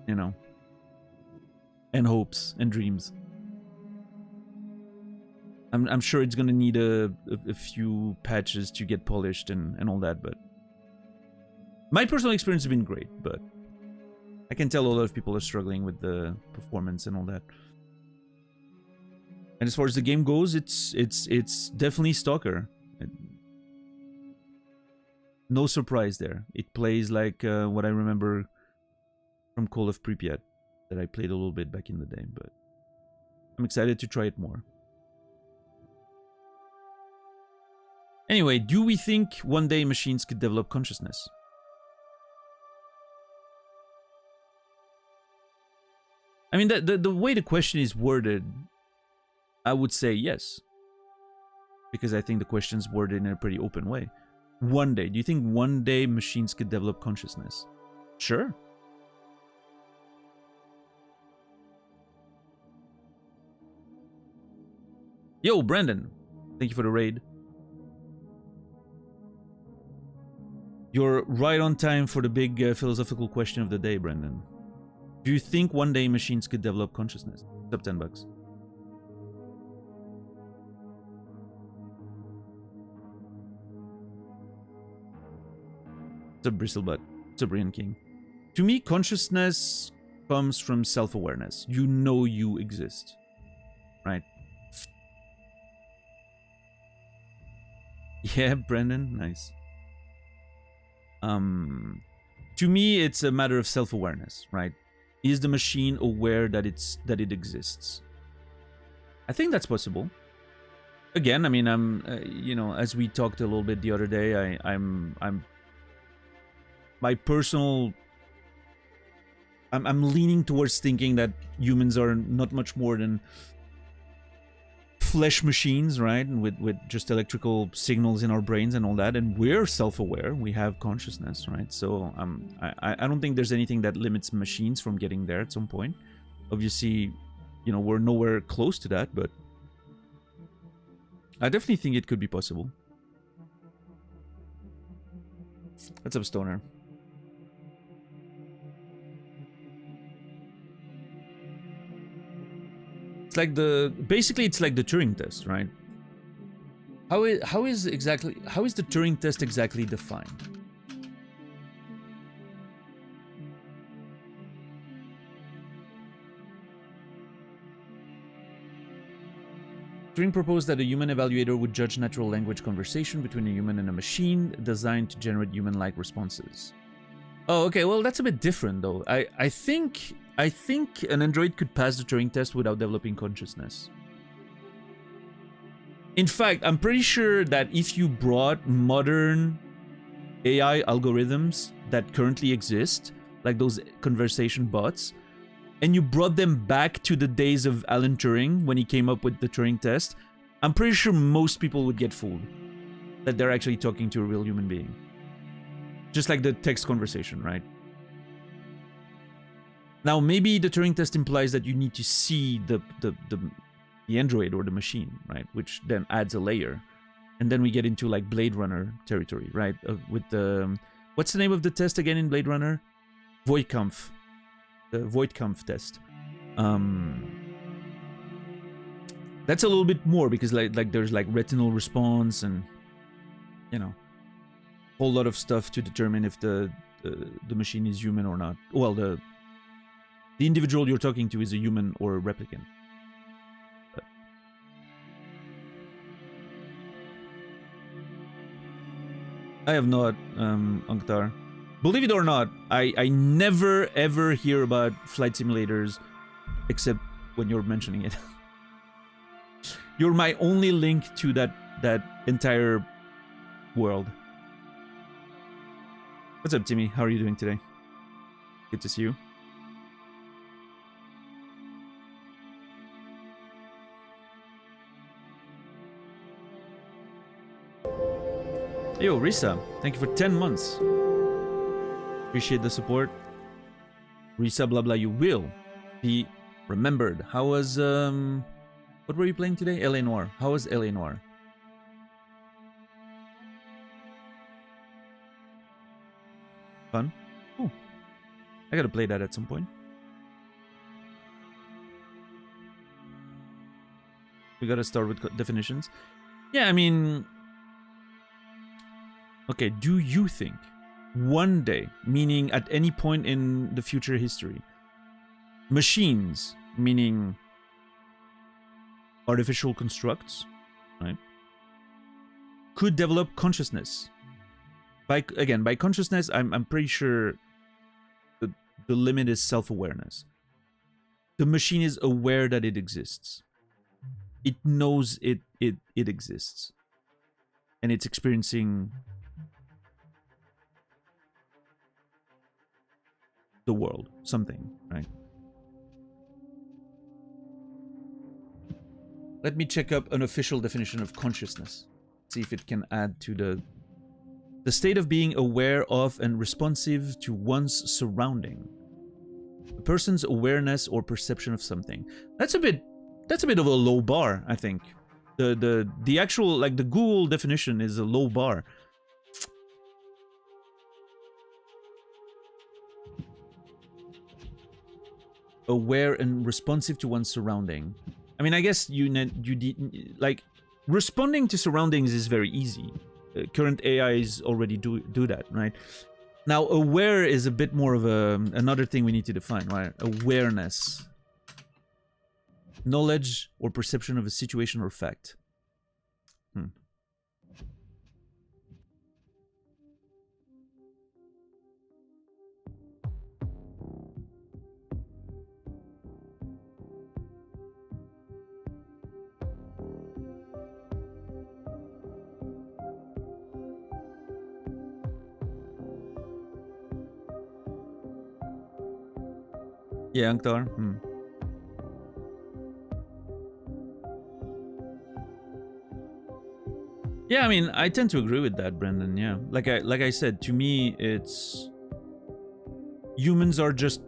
you know, and hopes and dreams. I'm sure it's gonna need a few patches to get polished and all that, but my personal experience has been great, but I can tell a lot of people are struggling with the performance and all that. And as far as the game goes, it's definitely Stalker. No surprise there. It plays like what I remember from Call of Pripyat that I played a little bit back in the day, but I'm excited to try it more. Anyway, do we think one day machines could develop consciousness? I mean, the way the question is worded, I would say yes. Because I think the question's worded in a pretty open way. One day. Do you think one day machines could develop consciousness? Sure. Yo, Brandon. Thank you for the raid. You're right on time for the big philosophical question of the day, Brandon. Do you think one day machines could develop consciousness? Up $10. What's up, Bristlebutt? What's up, Brian King? To me, consciousness comes from self-awareness. You know you exist. Right? Yeah, Brandon. Nice. To me, it's a matter of self-awareness, right? Is the machine aware that it exists? I think that's possible. Again, I mean, you know, as we talked a little bit the other day, I'm my personal, I'm leaning towards thinking that humans are not much more than flesh machines, right? And with just electrical signals in our brains and all that, and we're self-aware, we have consciousness, right? So I don't think there's anything that limits machines from getting there at some point. Obviously, you know, we're nowhere close to that, but I definitely think it could be possible. What's up, Stoner? It's like basically it's like the Turing test, right? How is the Turing test exactly defined? Turing proposed that a human evaluator would judge natural language conversation between a human and a machine designed to generate human-like responses. Oh, okay, well that's a bit different though. I think an android could pass the Turing test without developing consciousness. In fact, I'm pretty sure that if you brought modern AI algorithms that currently exist, like those conversation bots, and you brought them back to the days of Alan Turing when he came up with the Turing test, I'm pretty sure most people would get fooled that they're actually talking to a real human being. Just like the text conversation, right? Now, maybe the Turing test implies that you need to see the android or the machine, right? Which then adds a layer. And then we get into like Blade Runner territory, right? With the... What's the name of the test again in Blade Runner? Voigtkampf. The Voigtkampf test. That's a little bit more because like there's like retinal response and, you know, a whole lot of stuff to determine if the machine is human or not. Well, the individual you're talking to is a human or a replicant. But I have not, Anktar. Believe it or not, I never ever hear about flight simulators except when you're mentioning it. You're my only link to that entire world. What's up, Timmy? How are you doing today? Good to see you. Yo, Risa, thank you for 10 months. Appreciate the support. Risa, blah blah, you will be remembered. How was, what were you playing today? L.A. Noire. How was L.A. Noire? Fun? Oh, I gotta play that at some point. We gotta start with definitions. Yeah, I mean... Okay, do you think one day, meaning at any point in the future history, machines, meaning artificial constructs, right, could develop consciousness? By consciousness, I'm pretty sure the limit is self-awareness. The machine is aware that it exists. It knows it exists. And it's experiencing the world, something, right? Let me check up an official definition of consciousness. See if it can add to the state of being aware of and responsive to one's surrounding. A person's awareness or perception of something. That's a bit of a low bar, I think. The actual, like, the Google definition is a low bar. Aware and responsive to one's surrounding. I mean, I guess like, responding to surroundings is very easy. Current AIs already do that, right? Now, aware is a bit more of another thing we need to define, right? Awareness. Knowledge or perception of a situation or fact. Yeah, Anktar. Yeah, I mean, I tend to agree with that, Brendan. Yeah, like I said, to me, it's humans are just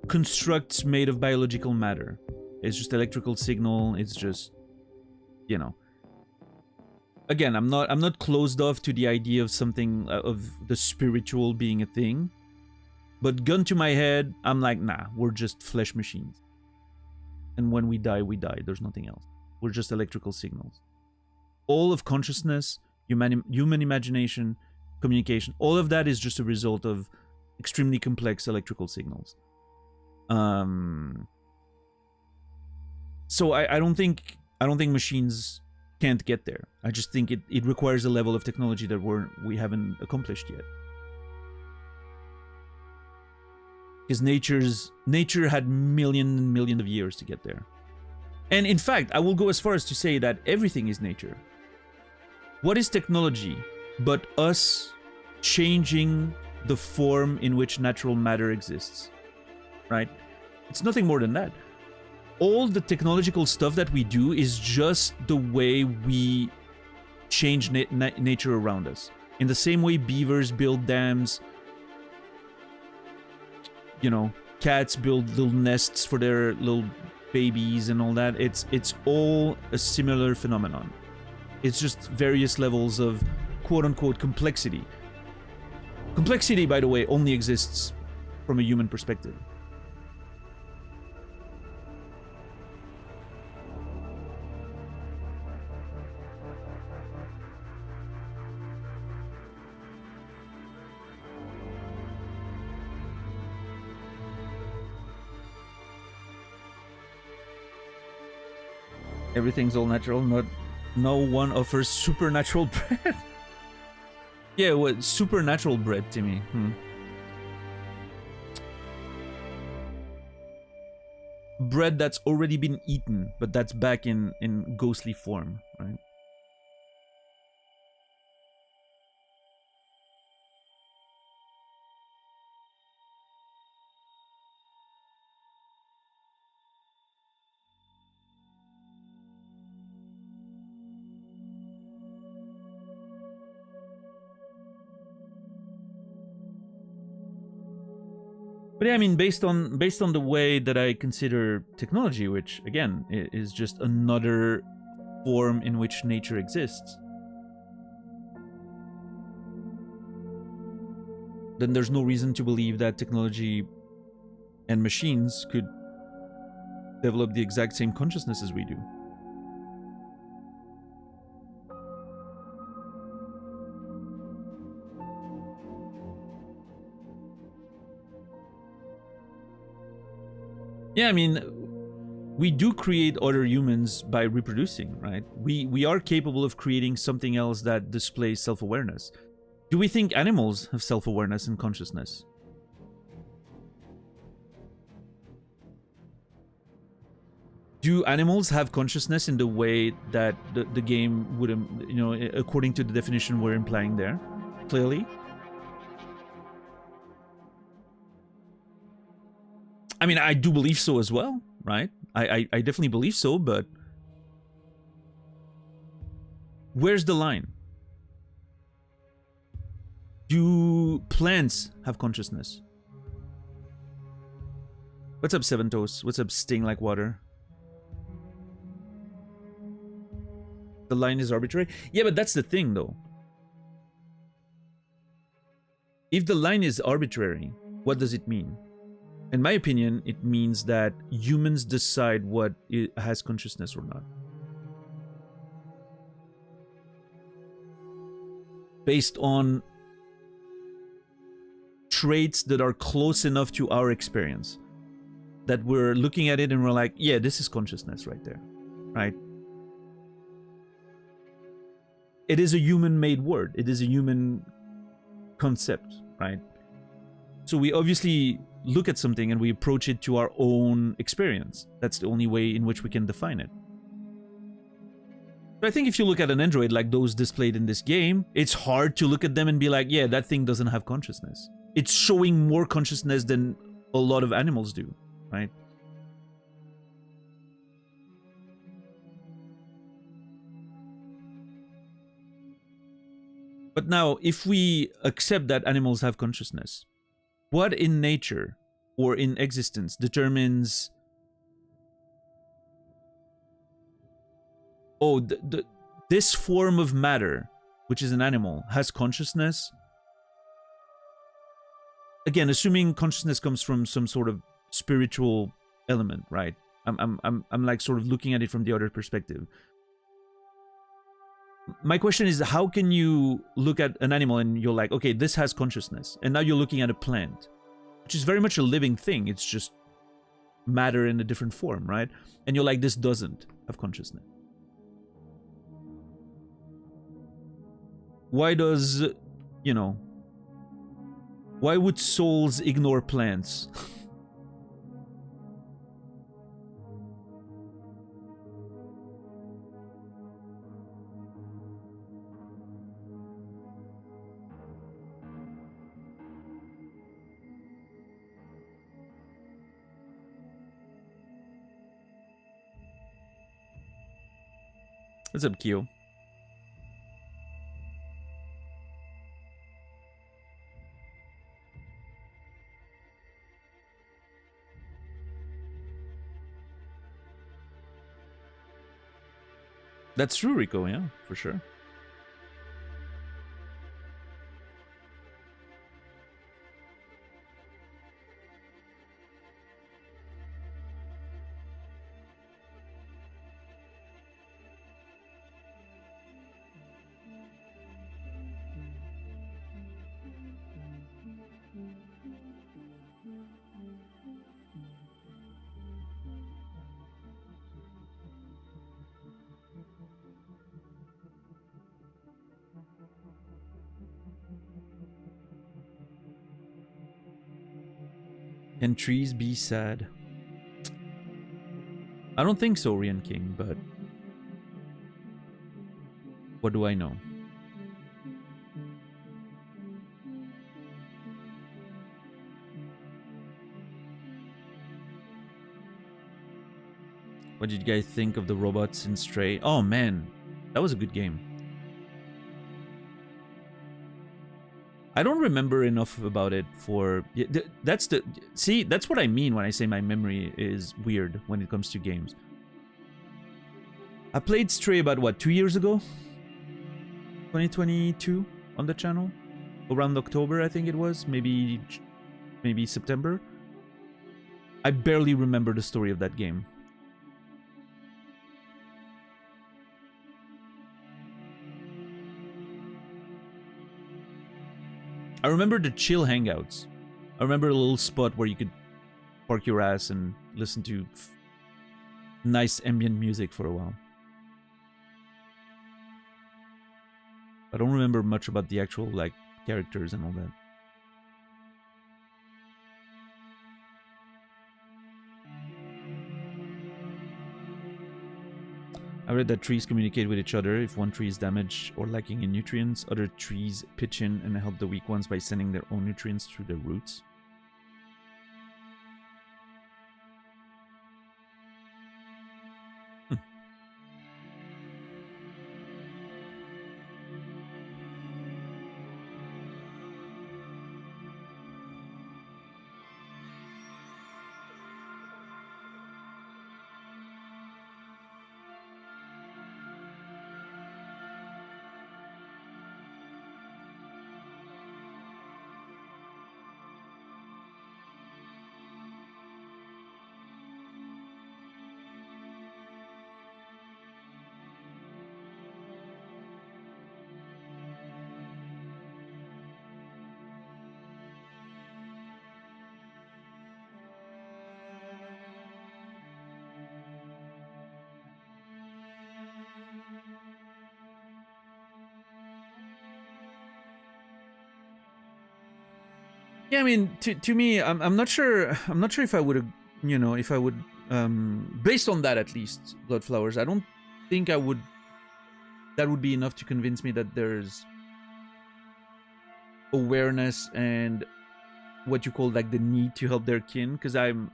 constructs made of biological matter. It's just electrical signal. It's just, you know. Again, I'm not closed off to the idea of something of the spiritual being a thing. But gun to my head, I'm like, nah, we're just flesh machines. And when we die, we die. There's nothing else. We're just electrical signals. All of consciousness, human imagination, communication, all of that is just a result of extremely complex electrical signals. So I don't think machines can't get there. I just think it requires a level of technology that we haven't accomplished yet. Because nature had millions and millions of years to get there. And in fact, I will go as far as to say that everything is nature. What is technology but us changing the form in which natural matter exists? Right? It's nothing more than that. All the technological stuff that we do is just the way we change nature around us. In the same way beavers build dams, you know, cats build little nests for their little babies and all that. It's all a similar phenomenon. It's just various levels of quote-unquote complexity. Complexity, by the way, only exists from a human perspective. Everything's all natural, no one offers supernatural bread. Yeah, what supernatural bread, Timmy? Bread that's already been eaten, but that's back in ghostly form, right? But yeah, I mean, based on the way that I consider technology, which again is just another form in which nature exists, then there's no reason to believe that technology and machines could develop the exact same consciousness as we do. Yeah, I mean, we do create other humans by reproducing, right? We are capable of creating something else that displays self-awareness. Do we think animals have self-awareness and consciousness? Do animals have consciousness in the way that the game would, you know, according to the definition we're implying there, clearly? I mean, I do believe so as well, right? I definitely believe so, but where's the line? Do plants have consciousness? What's up, Seven Toes? What's up, Sting Like Water? The line is arbitrary? Yeah, but that's the thing, though. If the line is arbitrary, what does it mean? In my opinion, it means that humans decide what has consciousness or not. Based on traits that are close enough to our experience. That we're looking at it and we're like, yeah, this is consciousness right there. Right? It is a human-made word. It is a human concept, right? So we obviously look at something and we approach it to our own experience. That's the only way in which we can define it. But I think if you look at an android like those displayed in this game, it's hard to look at them and be like, yeah, that thing doesn't have consciousness. It's showing more consciousness than a lot of animals do, right? But now, if we accept that animals have consciousness, what in nature or in existence determines, oh, this form of matter, which is an animal, has consciousness? Again, assuming consciousness comes from some sort of spiritual element, right? I'm like sort of looking at it from the other perspective. My question is, how can you look at an animal and you're like, okay, this has consciousness, and now you're looking at a plant, which is very much a living thing. It's just matter in a different form, right? And you're like, this doesn't have consciousness. Why does, you know, why would souls ignore plants? What's up, Kyo? That's true, Rico, yeah, for sure. Can trees be sad? I don't think so, Rian King, but what do I know? What did you guys think of the robots in Stray? Oh man, that was a good game. I don't remember enough about it for... That's the... See, that's what I mean when I say my memory is weird when it comes to games. I played Stray about, what, 2 years ago? 2022 on the channel? Around October, I think it was. Maybe September. I barely remember the story of that game. I remember the chill hangouts. I remember a little spot where you could park your ass and listen to nice ambient music for a while. I don't remember much about the actual, like, characters and all that. I read that trees communicate with each other. If one tree is damaged or lacking in nutrients, other trees pitch in and help the weak ones by sending their own nutrients through their roots. Yeah, I mean, to me, I'm not sure. I'm not sure if I would, you know, if I would, based on that at least, Bloodflowers. I don't think I would. That would be enough to convince me that there's awareness and what you call like the need to help their kin, because I'm,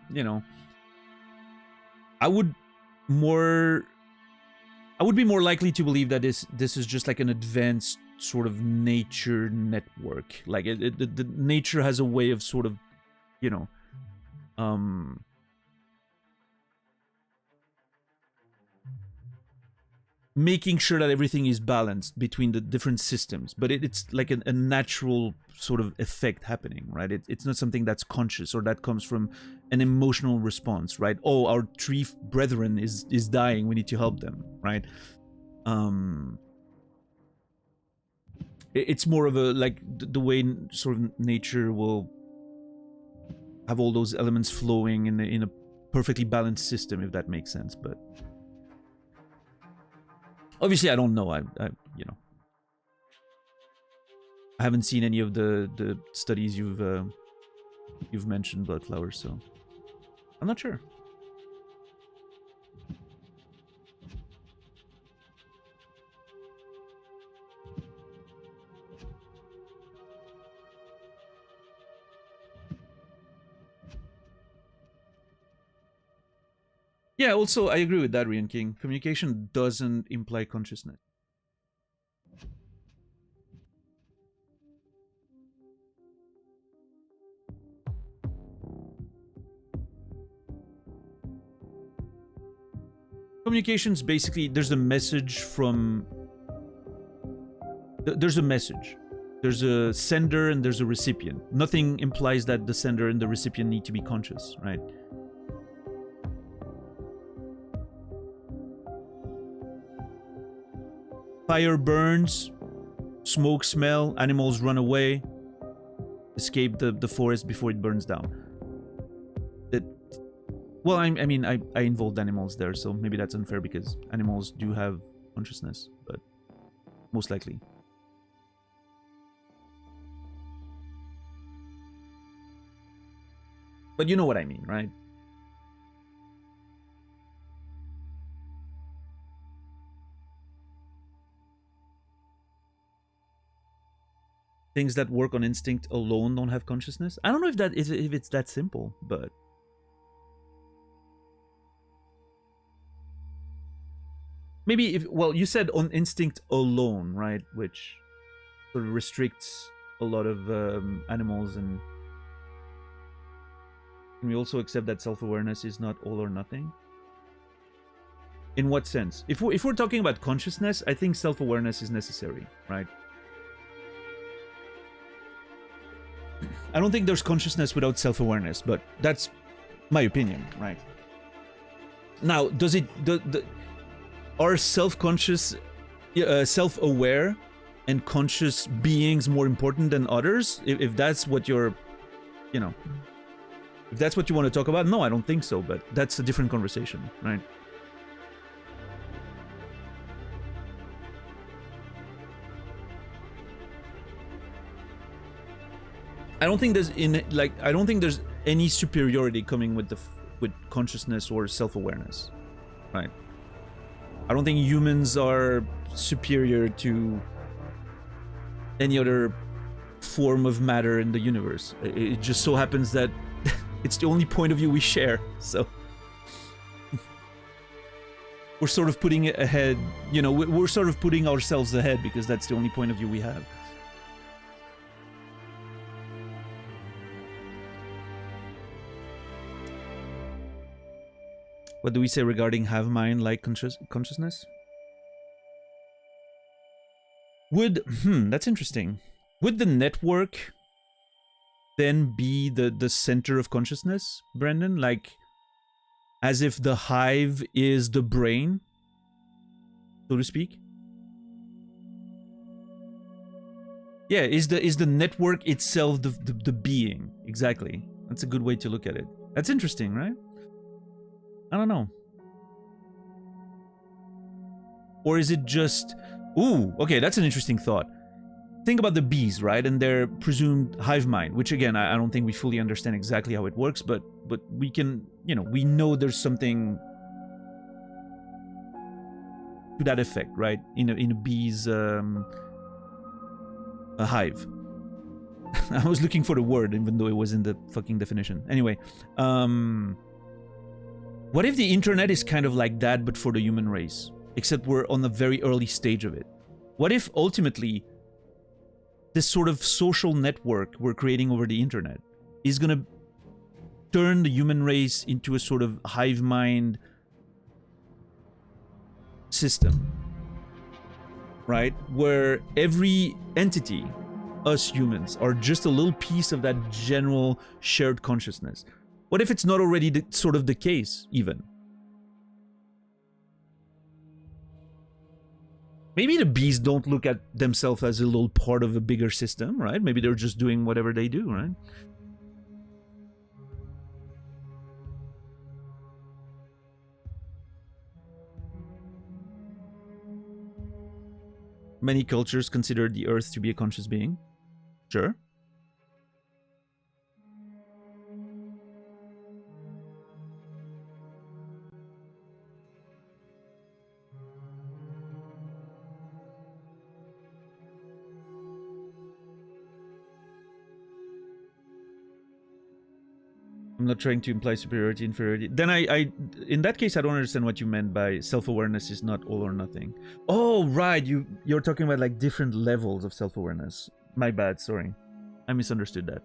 I would be more likely to believe that this is just like an advanced sort of nature network. Like the nature has a way of sort of, making sure that everything is balanced between the different systems, but it's like a natural sort of effect happening, right? It's not something that's conscious or that comes from an emotional response, right? Oh, our tree brethren is dying, we need to help them, right? It's more of a like the way sort of nature will have all those elements flowing in a perfectly balanced system, if that makes sense. But obviously, I don't know. I haven't seen any of the studies you've mentioned, Bloodflowers, so I'm not sure. Yeah, also, I agree with that, Rian King. Communication doesn't imply consciousness. Communications basically, there's a message from... There's a message. There's a sender and there's a recipient. Nothing implies that the sender and the recipient need to be conscious, right? Fire burns, smoke smell, animals run away, escape the forest before it burns down. Well, I mean, I involved animals there, so maybe that's unfair because animals do have consciousness, but most likely. But you know what I mean, right? Things that work on instinct alone don't have consciousness. I don't know if it's that simple, but maybe if, well, you said on instinct alone, right? Which sort of restricts a lot of animals. And can we also accept that self-awareness is not all or nothing? In what sense? If we're talking about consciousness, I think self-awareness is necessary, right? I don't think there's consciousness without self-awareness, but that's my opinion, right? Now, does it... Are self-conscious, self-aware and conscious beings more important than others? If that's what you're... if that's what you want to talk about, no, I don't think so, but that's a different conversation, right? I don't think there's any superiority coming with with consciousness or self-awareness, right? I don't think humans are superior to any other form of matter in the universe. It just so happens that it's the only point of view we share, so we're sort of putting it ahead, we're sort of putting ourselves ahead because that's the only point of view we have. What do we say regarding have mind like consciousness? That's interesting. Would the network then be the center of consciousness, Brendan? Like, as if the hive is the brain, so to speak? Yeah, is the network itself the being? Exactly. That's a good way to look at it. That's interesting, right? I don't know. Or is it just... Ooh, okay, that's an interesting thought. Think about the bees, right? And their presumed hive mind, which again, I don't think we fully understand exactly how it works, but we can, we know there's something to that effect, right? In a bee's a hive. I was looking for the word, even though it was in the fucking definition. Anyway, what if the internet is kind of like that, but for the human race? Except we're on a very early stage of it. What if ultimately this sort of social network we're creating over the internet is gonna turn the human race into a sort of hive mind system, right? Where every entity, us humans, are just a little piece of that general shared consciousness. What if it's not already sort of the case, even? Maybe the bees don't look at themselves as a little part of a bigger system, right? Maybe they're just doing whatever they do, right? Many cultures consider the Earth to be a conscious being. Sure. I'm not trying to imply superiority, inferiority. Then in that case, I don't understand what you meant by self-awareness is not all or nothing. Oh, right. You're talking about like different levels of self-awareness. My bad. Sorry. I misunderstood that.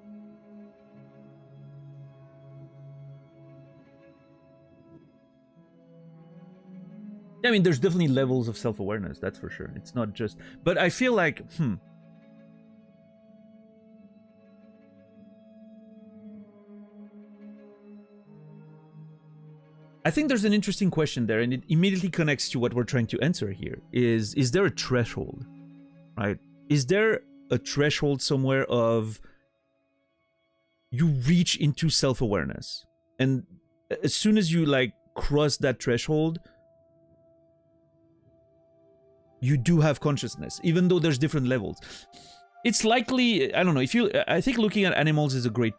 I mean, there's definitely levels of self-awareness. That's for sure. It's not just, but I feel like, I think there's an interesting question there, and it immediately connects to what we're trying to answer here. Is there a threshold, right? Is there a threshold somewhere of you reach into self-awareness, and as soon as you like cross that threshold, you do have consciousness, even though there's different levels. It's likely, I don't know, I think looking at animals is a great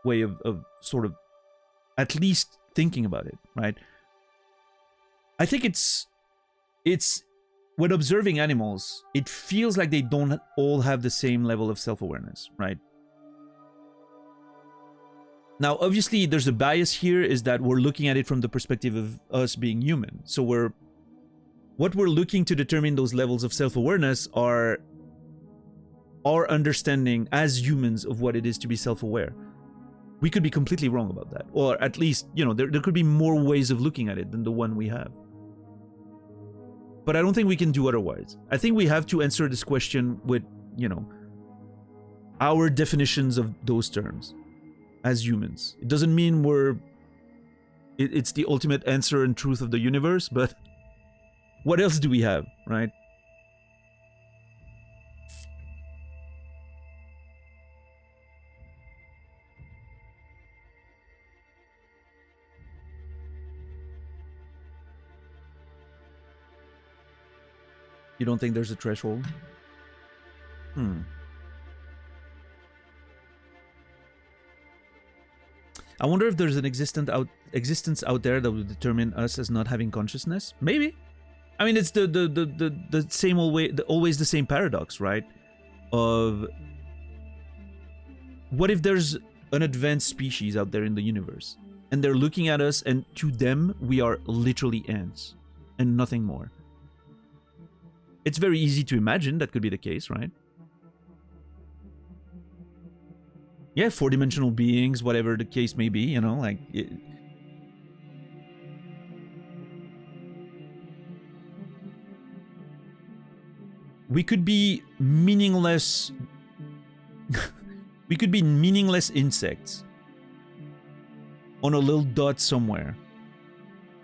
way of sort of at least thinking about it, right? I think it's when observing animals, it feels like they don't all have the same level of self-awareness, right? Now, obviously, there's a bias here, is that we're looking at it from the perspective of us being human. So what we're looking to determine those levels of self-awareness are our understanding as humans of what it is to be self-aware. We could be completely wrong about that. Or at least, you know, there could be more ways of looking at it than the one we have. But I don't think we can do otherwise. I think we have to answer this question with, you know, our definitions of those terms as humans. It doesn't mean it's the ultimate answer and truth of the universe, but what else do we have, right? You don't think there's a threshold? I wonder if there's an existence out there that would determine us as not having consciousness. Maybe. I mean, it's the same always the same paradox, right? Of what if there's an advanced species out there in the universe, and they're looking at us, and to them we are literally ants and nothing more. It's very easy to imagine that could be the case, right? Yeah, four-dimensional beings, whatever the case may be, you know, like... We could be meaningless... we could be meaningless insects on a little dot somewhere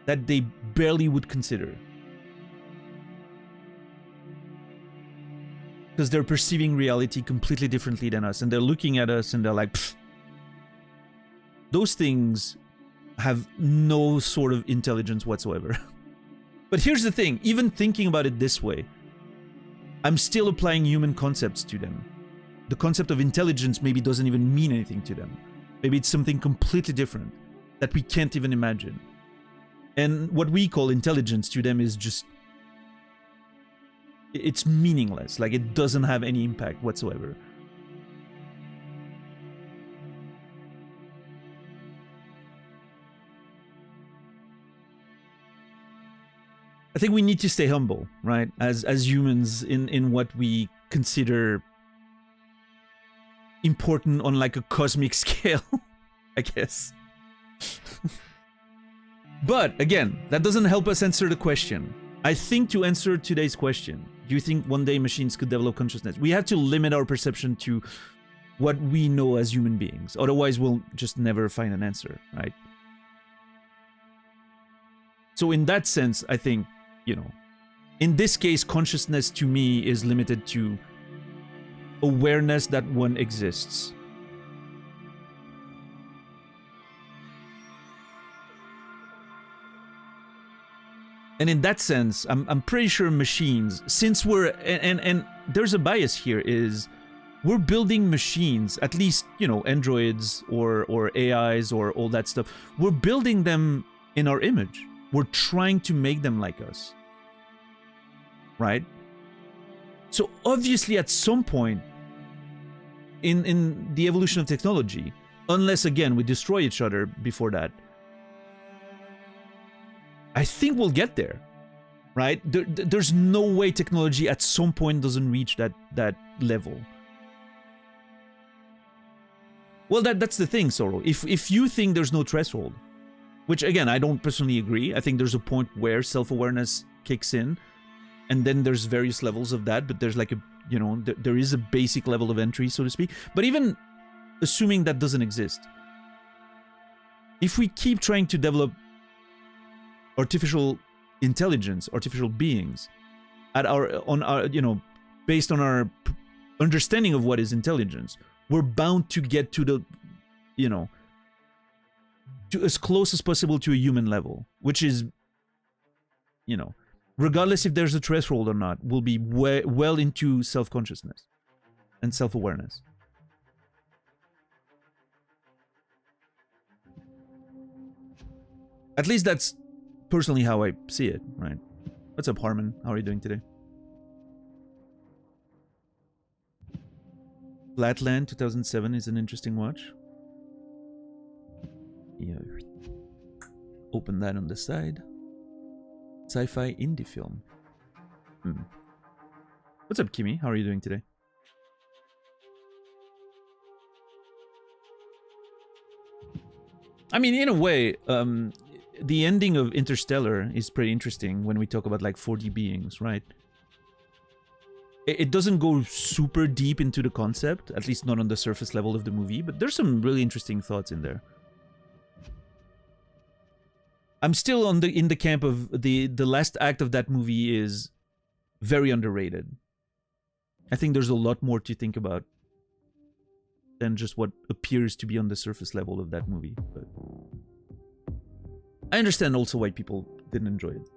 that they barely would consider. Because they're perceiving reality completely differently than us, and they're looking at us and they're like, pfft. Those things have no sort of intelligence whatsoever. But here's the thing, even thinking about it this way, I'm still applying human concepts to them. The concept of intelligence maybe doesn't even mean anything to them. Maybe it's something completely different that we can't even imagine. And what we call intelligence to them is just... it's meaningless, like it doesn't have any impact whatsoever. I think we need to stay humble, right? As humans in what we consider important on like a cosmic scale, I guess. But again, that doesn't help us answer the question. I think to answer today's question, do you think one day machines could develop consciousness? We have to limit our perception to what we know as human beings. Otherwise, we'll just never find an answer, right? So in that sense, I think, in this case, consciousness to me is limited to awareness that one exists. And in that sense, I'm pretty sure machines, since we're, and there's a bias here, is we're building machines, at least, androids or AIs or all that stuff. We're building them in our image. We're trying to make them like us. Right? So obviously at some point in the evolution of technology, unless again we destroy each other before that, I think we'll get there, right? There's no way technology at some point doesn't reach that level. Well, that's the thing, Sorrow. If you think there's no threshold, which again I don't personally agree, I think there's a point where self-awareness kicks in. And then there's various levels of that, but there's like there is a basic level of entry, so to speak. But even assuming that doesn't exist, if we keep trying to develop artificial intelligence, artificial beings, based on our understanding of what is intelligence, we're bound to get to the, to as close as possible to a human level, which is, regardless if there's a threshold or not, will be well into self-consciousness and self-awareness. At least that's personally how I see it, right? What's up, Harmon? How are you doing today? Flatland 2007 is an interesting watch. Yeah. Open that on the side. Sci-fi indie film. What's up, Kimmy? How are you doing today? I mean, in a way, the ending of Interstellar is pretty interesting when we talk about like 4D beings, right? It doesn't go super deep into the concept, at least not on the surface level of the movie, but there's some really interesting thoughts in there. I'm still in the camp of the last act of that movie is very underrated. I think there's a lot more to think about than just what appears to be on the surface level of that movie. But I understand also why people didn't enjoy it.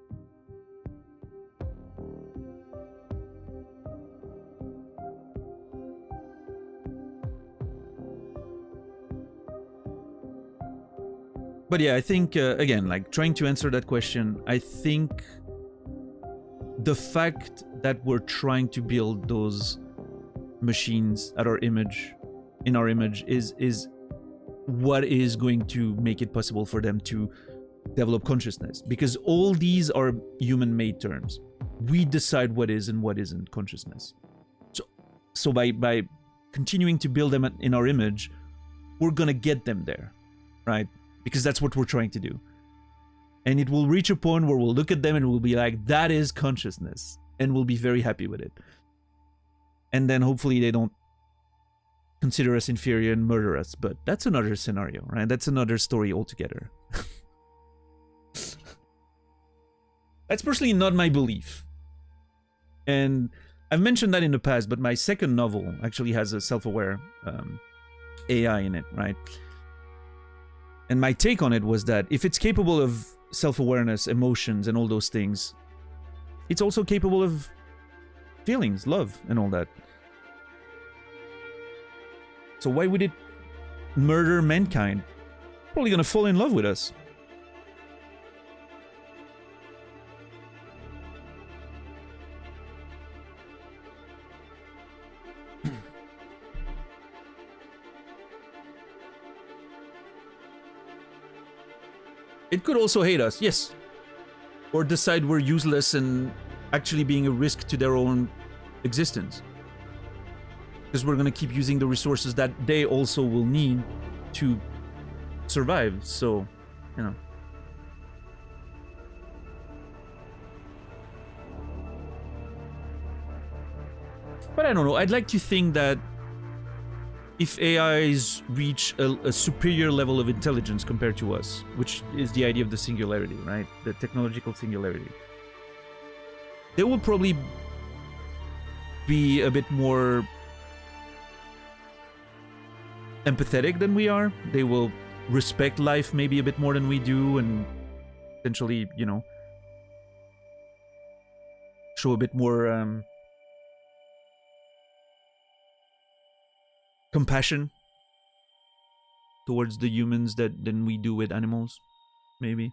But yeah, I think, again, like trying to answer that question, I think the fact that we're trying to build those machines in our image, is what is going to make it possible for them to develop consciousness. Because all these are human-made terms. We decide what is and what isn't consciousness. So by continuing to build them in our image, we're gonna get them there, right? Because that's what we're trying to do. And it will reach a point where we'll look at them and we'll be like, that is consciousness. And we'll be very happy with it. And then hopefully they don't consider us inferior and murder us. But that's another scenario, right? That's another story altogether. That's personally not my belief. And I've mentioned that in the past, but my second novel actually has a self-aware AI in it, right? And my take on it was that if it's capable of self-awareness, emotions, and all those things, it's also capable of feelings, love, and all that. So why would it murder mankind? Probably gonna fall in love with us. It could also hate us, yes. or decide we're useless and actually being a risk to their own existence. Because we're gonna keep using the resources that they also will need to survive. So, you know. But I don't know. I'd like to think that if AIs reach a superior level of intelligence compared to us, which is the idea of the singularity, right? The technological singularity, they will probably be a bit more empathetic than we are. They will respect life maybe a bit more than we do, and potentially, you know, show a bit more compassion towards the humans than we do with animals, maybe.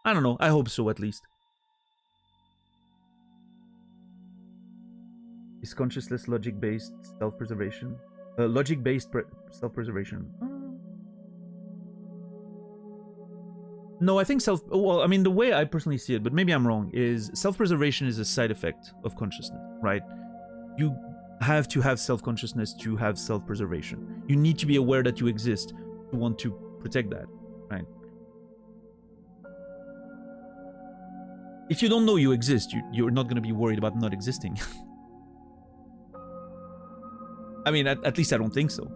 I don't know. I hope so, at least. Is consciousness logic-based self-preservation? Logic-based self-preservation. No, I think well, I mean, the way I personally see it, but maybe I'm wrong, is self-preservation is a side effect of consciousness, right? You have to have self-consciousness to have self-preservation. You need to be aware that you exist to want to protect that, right? If you don't know you exist, you're not going to be worried about not existing. I mean, at least I don't think so.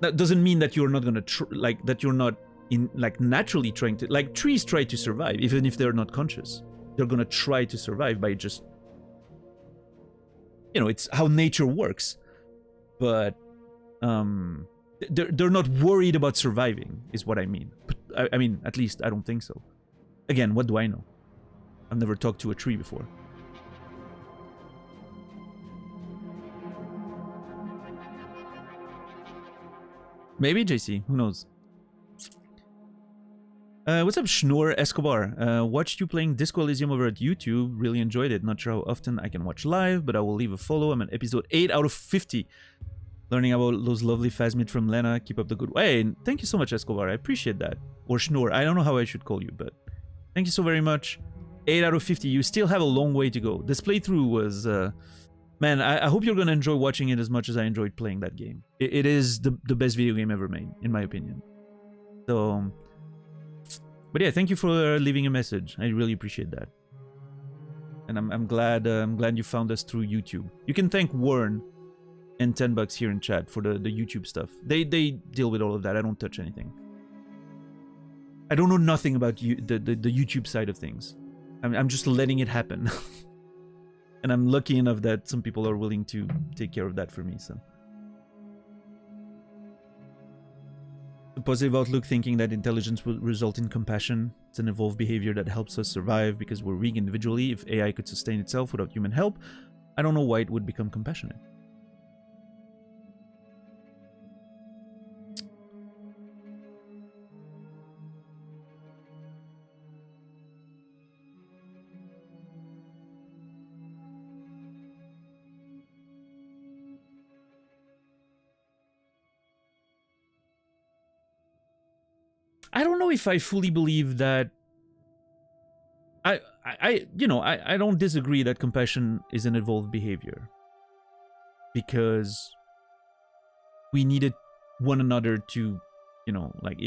That doesn't mean that you're not going to that you're not naturally trying to, like, trees try to survive even if they're not conscious. They're going to try to survive by just, you know, it's how nature works. But they're not worried about surviving, is what I mean. But, I mean, at least I don't think so. Again, what do I know? I've never talked to a tree before. Maybe, JC, who knows? What's up, Schnoor Escobar? Watched you playing Disco Elysium over at YouTube. Really enjoyed it. Not sure how often I can watch live, but I will leave a follow. I'm at episode 8 out of 50. Learning about those lovely Phasmid from Lena. Keep up the good way. Hey, thank you so much, Escobar. I appreciate that. Or Schnoor. I don't know how I should call you, but thank you so very much. 8 out of 50. You still have a long way to go. This playthrough was... man, I hope you're going to enjoy watching it as much as I enjoyed playing that game. It is the best video game ever made, in my opinion. So... But yeah, thank you for leaving a message. I really appreciate that. And I'm glad you found us through YouTube. You can thank Warren and $10 here in chat for the YouTube stuff. They deal with all of that. I don't touch anything. I don't know nothing about the YouTube side of things. I'm just letting it happen. And I'm lucky enough that some people are willing to take care of that for me, so. The positive outlook, thinking that intelligence will result in compassion. It's an evolved behavior that helps us survive because we're weak individually. If AI could sustain itself without human help, I don't know why it would become compassionate. I don't know if I fully believe that. I don't disagree that compassion is an evolved behavior, because we needed one another to, you know, like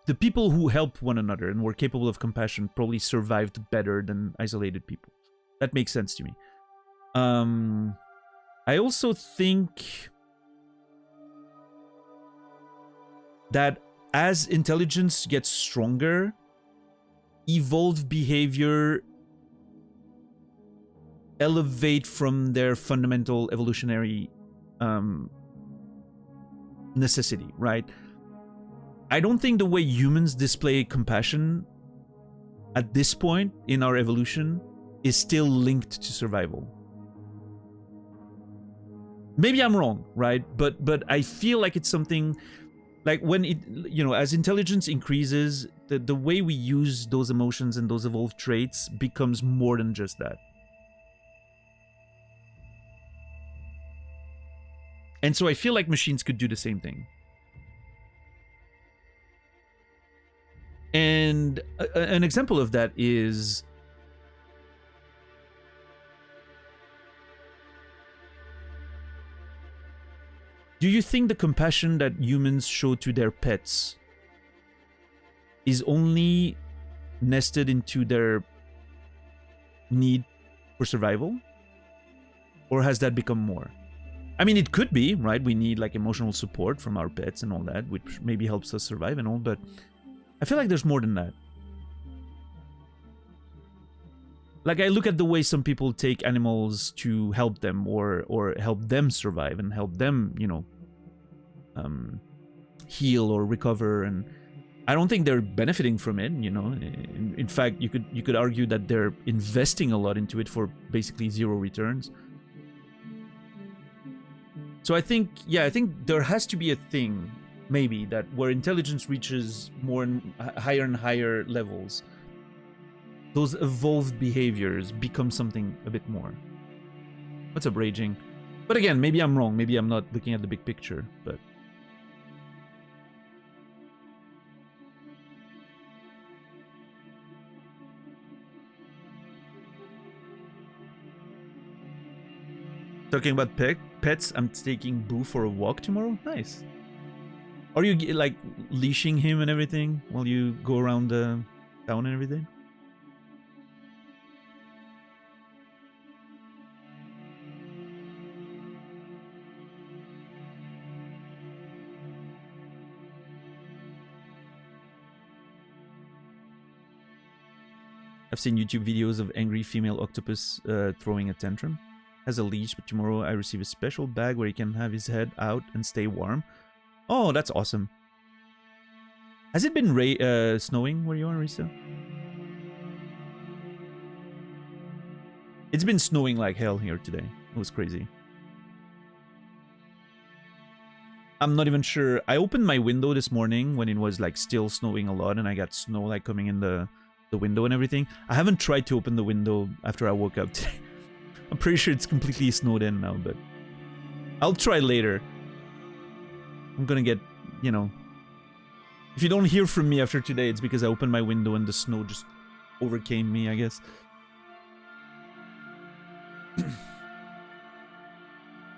the people who helped one another and were capable of compassion probably survived better than isolated people. That makes sense to me. I also think that as intelligence gets stronger, evolved behavior elevate from their fundamental evolutionary necessity, right? I don't think the way humans display compassion at this point in our evolution is still linked to survival. Maybe I'm wrong, right? But I feel like it's something... Like when it, you know, as intelligence increases, the way we use those emotions and those evolved traits becomes more than just that. And so I feel like machines could do the same thing. And an example of that is do you think the compassion that humans show to their pets is only nested into their need for survival? Or has that become more? I mean, it could be, right? We need like emotional support from our pets and all that, which maybe helps us survive and all, but I feel like there's more than that. Like, I look at the way some people take animals to help them or help them survive and help them, you know, heal or recover, and I don't think they're benefiting from it, you know. In fact, you could argue that they're investing a lot into it for basically zero returns. So I think there has to be a thing, maybe, that where intelligence reaches more and higher levels, those evolved behaviors become something a bit more. What's up, Raging? But again, maybe I'm wrong. Maybe I'm not looking at the big picture, but... Talking about pets, I'm taking Boo for a walk tomorrow. Nice. Are you like leashing him and everything while you go around the town and everything? I've seen YouTube videos of angry female octopus throwing a tantrum. Has a leash, but tomorrow I receive a special bag where he can have his head out and stay warm. Oh, that's awesome. Has it been snowing where you are, Risa? It's been snowing like hell here today. It was crazy. I'm not even sure. I opened my window this morning when it was like still snowing a lot and I got snow like coming in the window and everything. I haven't tried to open the window after I woke up today. I'm pretty sure it's completely snowed in now, but I'll try later. I'm gonna get, you know... If you don't hear from me after today, it's because I opened my window and the snow just overcame me, I guess.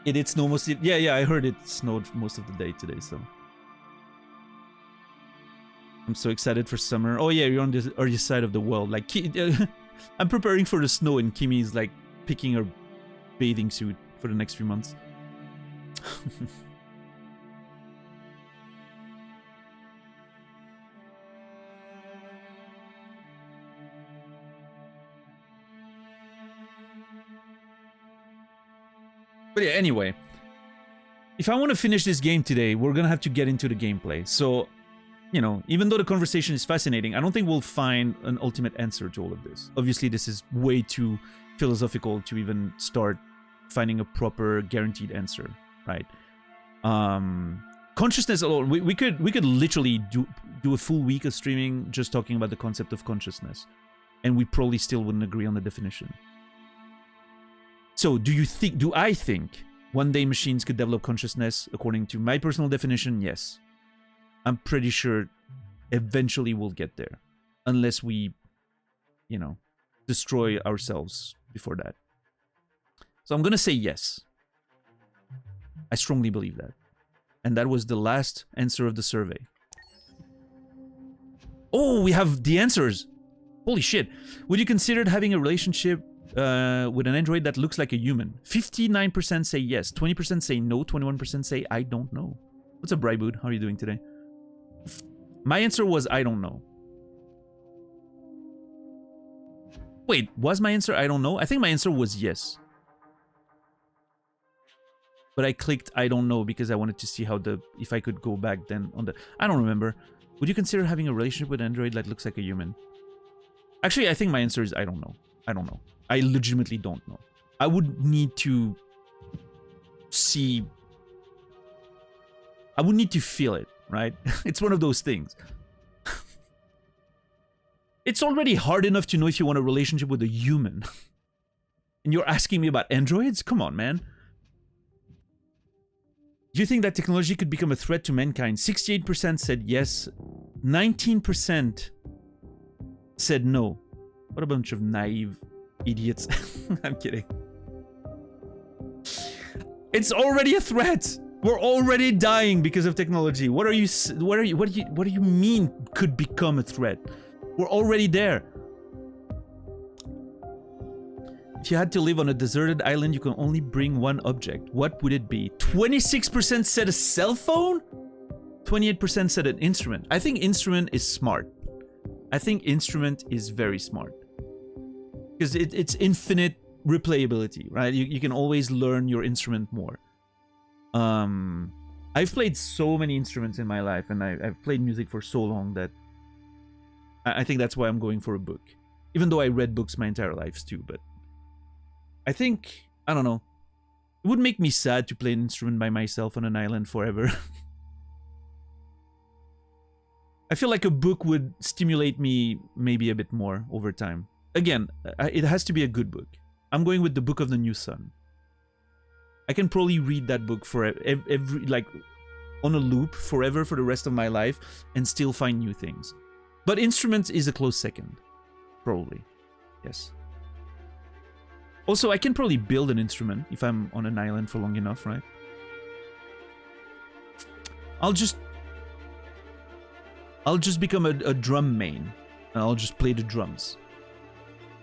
It did snow most of... Yeah, I heard it snowed most of the day today, so... I'm so excited for summer. Oh yeah, you're on the other side of the world. Like, I'm preparing for the snow and Kimmy's like picking her bathing suit for the next few months. But yeah, anyway. If I want to finish this game today, we're gonna have to get into the gameplay. So, you know, even though the conversation is fascinating, I don't think we'll find an ultimate answer to all of this. Obviously, this is way too philosophical to even start finding a proper guaranteed answer, right? Consciousness alone, we could literally do a full week of streaming just talking about the concept of consciousness, and we probably still wouldn't agree on the definition. So do I think one day machines could develop consciousness? According to my personal definition, yes. I'm pretty sure eventually we'll get there, unless we, you know, destroy ourselves before that. So I'm gonna say yes. I strongly believe that. And that was the last answer of the survey. Oh, we have the answers! Holy shit. Would you consider having a relationship with an android that looks like a human? 59% say yes, 20% say no, 21% say I don't know. What's up, Brybood? How are you doing today? My answer was I don't know. Wait, was my answer I don't know? I think my answer was yes. But I clicked I don't know because I wanted to see how if I could go back then on the... I don't remember. Would you consider having a relationship with an android that looks like a human? Actually, I think my answer is I don't know. I don't know. I legitimately don't know. I would need to see... I would need to feel it, right? It's one of those things. It's already hard enough to know if you want a relationship with a human. And you're asking me about androids? Come on, man. Do you think that technology could become a threat to mankind? 68% said yes. 19% said no. What a bunch of naive idiots. I'm kidding. It's already a threat. We're already dying because of technology. What do you mean could become a threat? We're already there. If you had to live on a deserted island, you can only bring one object. What would it be? 26% said a cell phone? 28% said an instrument. I think instrument is smart. I think instrument is very smart. Because it's infinite replayability, right? You can always learn your instrument more. I've played so many instruments in my life, and I've played music for so long that I think that's why I'm going for a book. Even though I read books my entire lives too, but I think, I don't know, it would make me sad to play an instrument by myself on an island forever. I feel like a book would stimulate me maybe a bit more over time. Again, it has to be a good book. I'm going with the Book of the New Sun. I can probably read that book for every like on a loop forever for the rest of my life and still find new things. But instruments is a close second, probably. Yes. Also, I can probably build an instrument if I'm on an island for long enough, right? I'll just become a drum main, and I'll just play the drums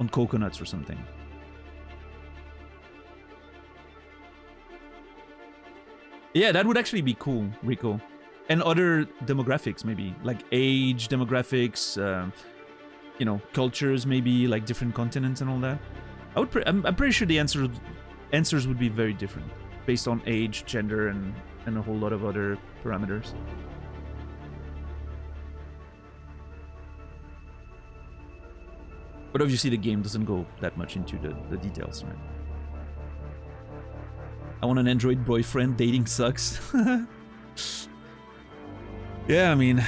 on coconuts or something. Yeah, that would actually be cool, Rico. And other demographics, maybe like age demographics, you know, cultures, maybe like different continents and all that. I'm pretty sure the answers would be very different based on age, gender, and a whole lot of other parameters. But obviously the game doesn't go that much into the details, right? I want an Android boyfriend, dating sucks. Yeah, I mean...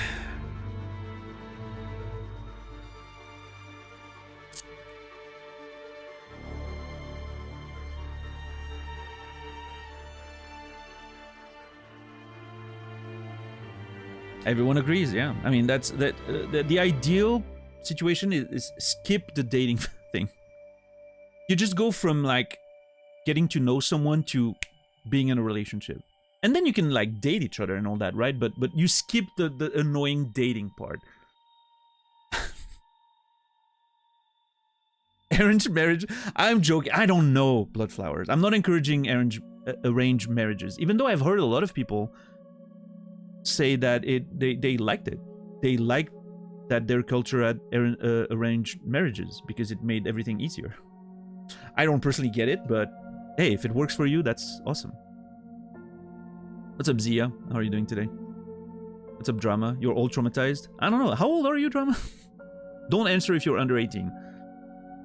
Everyone agrees, yeah. I mean, that's the ideal situation is skip the dating thing. You just go from like getting to know someone to being in a relationship, and then you can like date each other and all that, right? But you skip the annoying dating part. Arranged marriage? I'm joking. I don't know, Bloodflowers. I'm not encouraging arranged marriages, even though I've heard a lot of people say that they liked it. They liked that their culture had arranged marriages because it made everything easier. I don't personally get it, but hey, if it works for you, that's awesome. What's up, Zia? How are you doing today? What's up, Drama? You're all traumatized? I don't know. How old are you, Drama? Don't answer if you're under 18.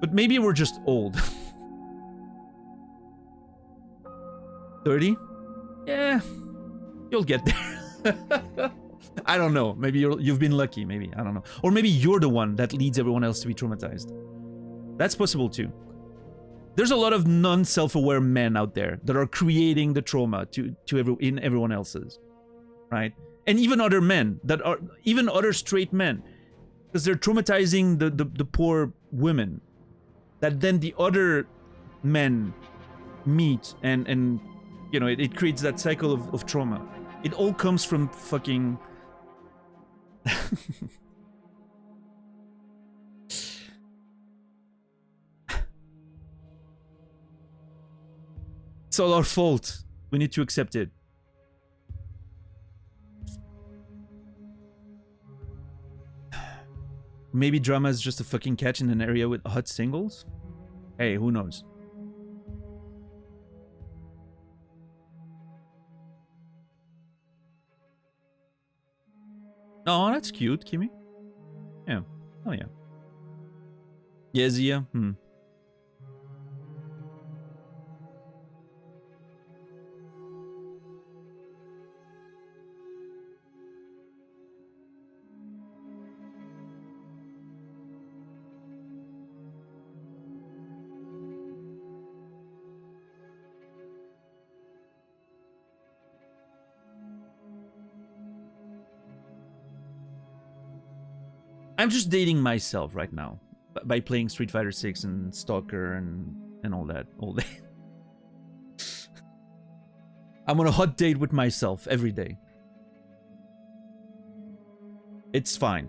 But maybe we're just old. 30? Yeah, you'll get there. I don't know. Maybe you've been lucky. Maybe. I don't know. Or maybe you're the one that leads everyone else to be traumatized. That's possible too. There's a lot of non-self-aware men out there that are creating the trauma in everyone else's, right? And even other men that are even other straight men, because they're traumatizing the poor women that then the other men meet, and you know it creates that cycle of trauma. It all comes from fucking. It's all our fault. We need to accept it. Maybe Drama is just a fucking catch in an area with hot singles? Hey, who knows? Oh, that's cute, Kimmy. Yeah. Oh, yeah. Yeah, Zia. I'm just dating myself right now by playing Street Fighter 6 and Stalker and all that all day. I'm on a hot date with myself every day. It's fine.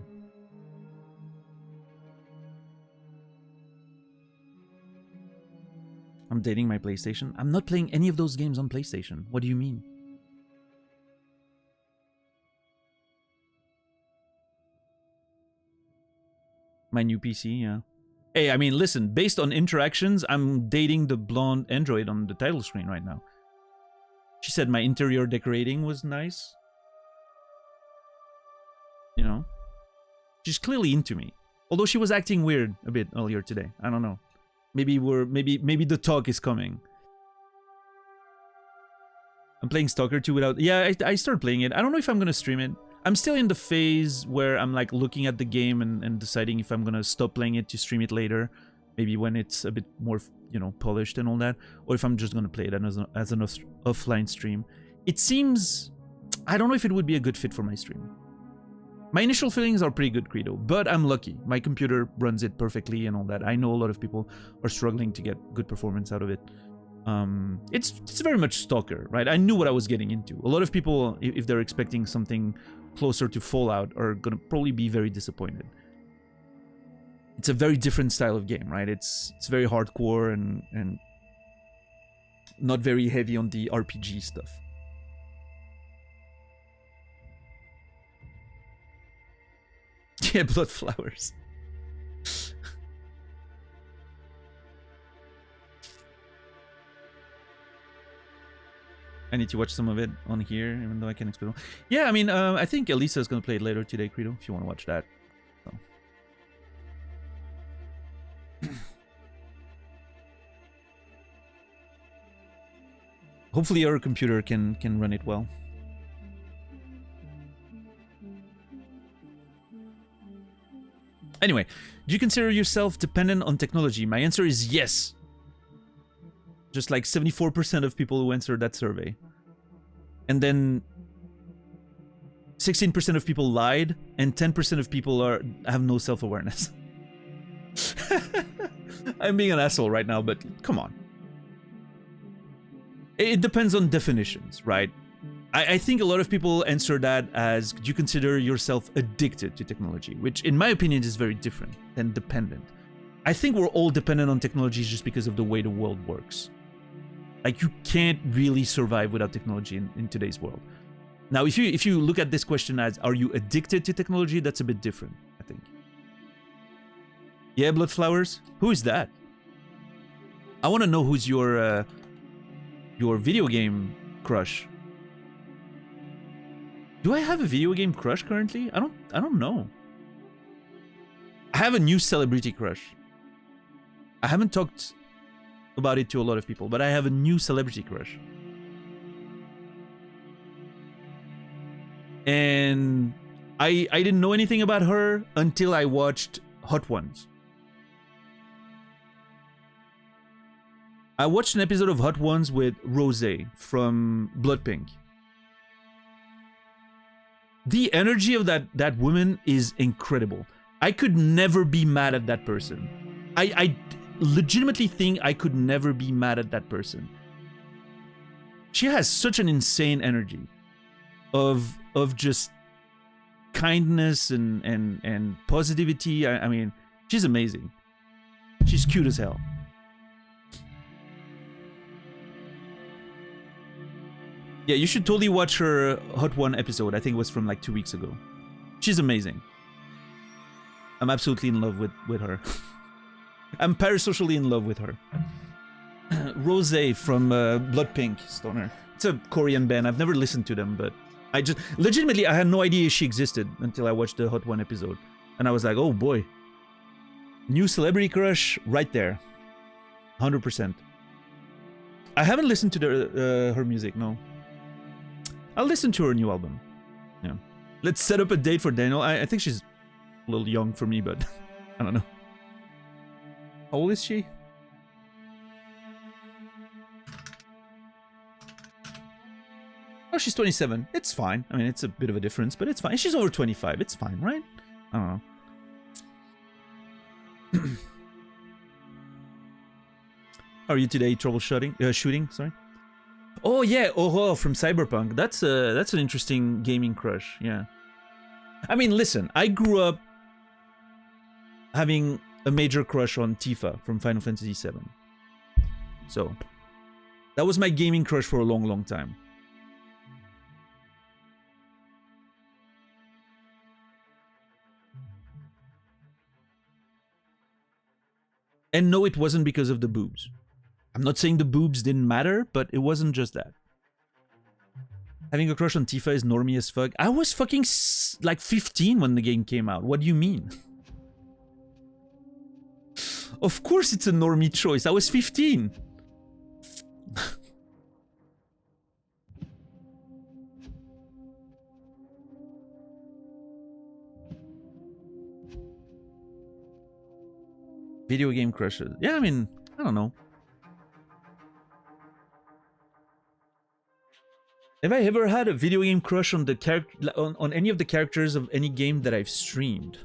I'm dating my PlayStation. I'm not playing any of those games on PlayStation. What do you mean? My new PC, yeah. Hey, I mean, listen, based on interactions, I'm dating the blonde android on the title screen right now. She said my interior decorating was nice. You know? She's clearly into me. Although she was acting weird a bit earlier today. I don't know. Maybe the talk is coming. I'm playing Stalker 2 without... Yeah, I started playing it. I don't know if I'm gonna stream it. I'm still in the phase where I'm like looking at the game and deciding if I'm gonna stop playing it to stream it later. Maybe when it's a bit more, you know, polished and all that. Or if I'm just gonna play it as an offline stream. It seems... I don't know if it would be a good fit for my stream. My initial feelings are pretty good, Credo, but I'm lucky. My computer runs it perfectly and all that. I know a lot of people are struggling to get good performance out of it. It's very much Stalker, right? I knew what I was getting into. A lot of people, if they're expecting something closer to Fallout, are gonna probably be very disappointed. It's a very different style of game, right? It's very hardcore and not very heavy on the RPG stuff. Yeah, blood flowers. I need to watch some of it on here, even though I can explain. Yeah, I mean, I think Elisa is going to play it later today, Credo, if you want to watch that. So. Hopefully your computer can run it well. Anyway, do you consider yourself dependent on technology? My answer is yes. Just like 74% of people who answered that survey. And then 16% of people lied, and 10% of people have no self-awareness. I'm being an asshole right now, but come on. It depends on definitions, right? I think a lot of people answer that as, do you consider yourself addicted to technology? Which, in my opinion, is very different than dependent. I think we're all dependent on technology just because of the way the world works. Like, you can't really survive without technology in today's world. Now, if you look at this question as, are you addicted to technology? That's a bit different, I think. Yeah, Bloodflowers? Who is that? I want to know who's your video game crush. Do I have a video game crush currently? I don't know. I have a new celebrity crush. I haven't talked about it to a lot of people, but I have a new celebrity crush. And I didn't know anything about her until I watched Hot Ones. I watched an episode of Hot Ones with Rosé from Bloodpink. The energy of that woman is incredible. I could never be mad at that person. I legitimately think I could never be mad at that person. She has such an insane energy of just kindness and positivity. I mean, she's amazing. She's cute as hell. Yeah, you should totally watch her Hot One episode. I think it was from like 2 weeks ago. She's amazing. I'm absolutely in love with her. I'm parasocially in love with her. Rosé from Bloodpink, Stoner. It's a Korean band. I've never listened to them, but I just... Legitimately, I had no idea she existed until I watched the Hot One episode. And I was like, oh boy. New celebrity crush right there. 100%. I haven't listened to her music, no. I'll listen to her new album. Yeah. Let's set up a date for Daniel. I think she's a little young for me, but I don't know. How old is she? Oh, she's 27. It's fine. I mean, it's a bit of a difference, but it's fine. She's over 25. It's fine, right? I don't know. How are you today? Troubleshooting? Shooting, sorry. Oh yeah, Aurore from Cyberpunk. That's an interesting gaming crush. Yeah. I mean, listen, I grew up having a major crush on Tifa from Final Fantasy VII. So that was my gaming crush for a long, long time. And no, it wasn't because of the boobs. I'm not saying the boobs didn't matter, but it wasn't just that. Having a crush on Tifa is normie as fuck. I was fucking like 15 when the game came out. What do you mean? Of course it's a normie choice. I was 15. Video game crushes. Yeah, I mean, I don't know. Have I ever had a video game crush on the character on any of the characters of any game that I've streamed?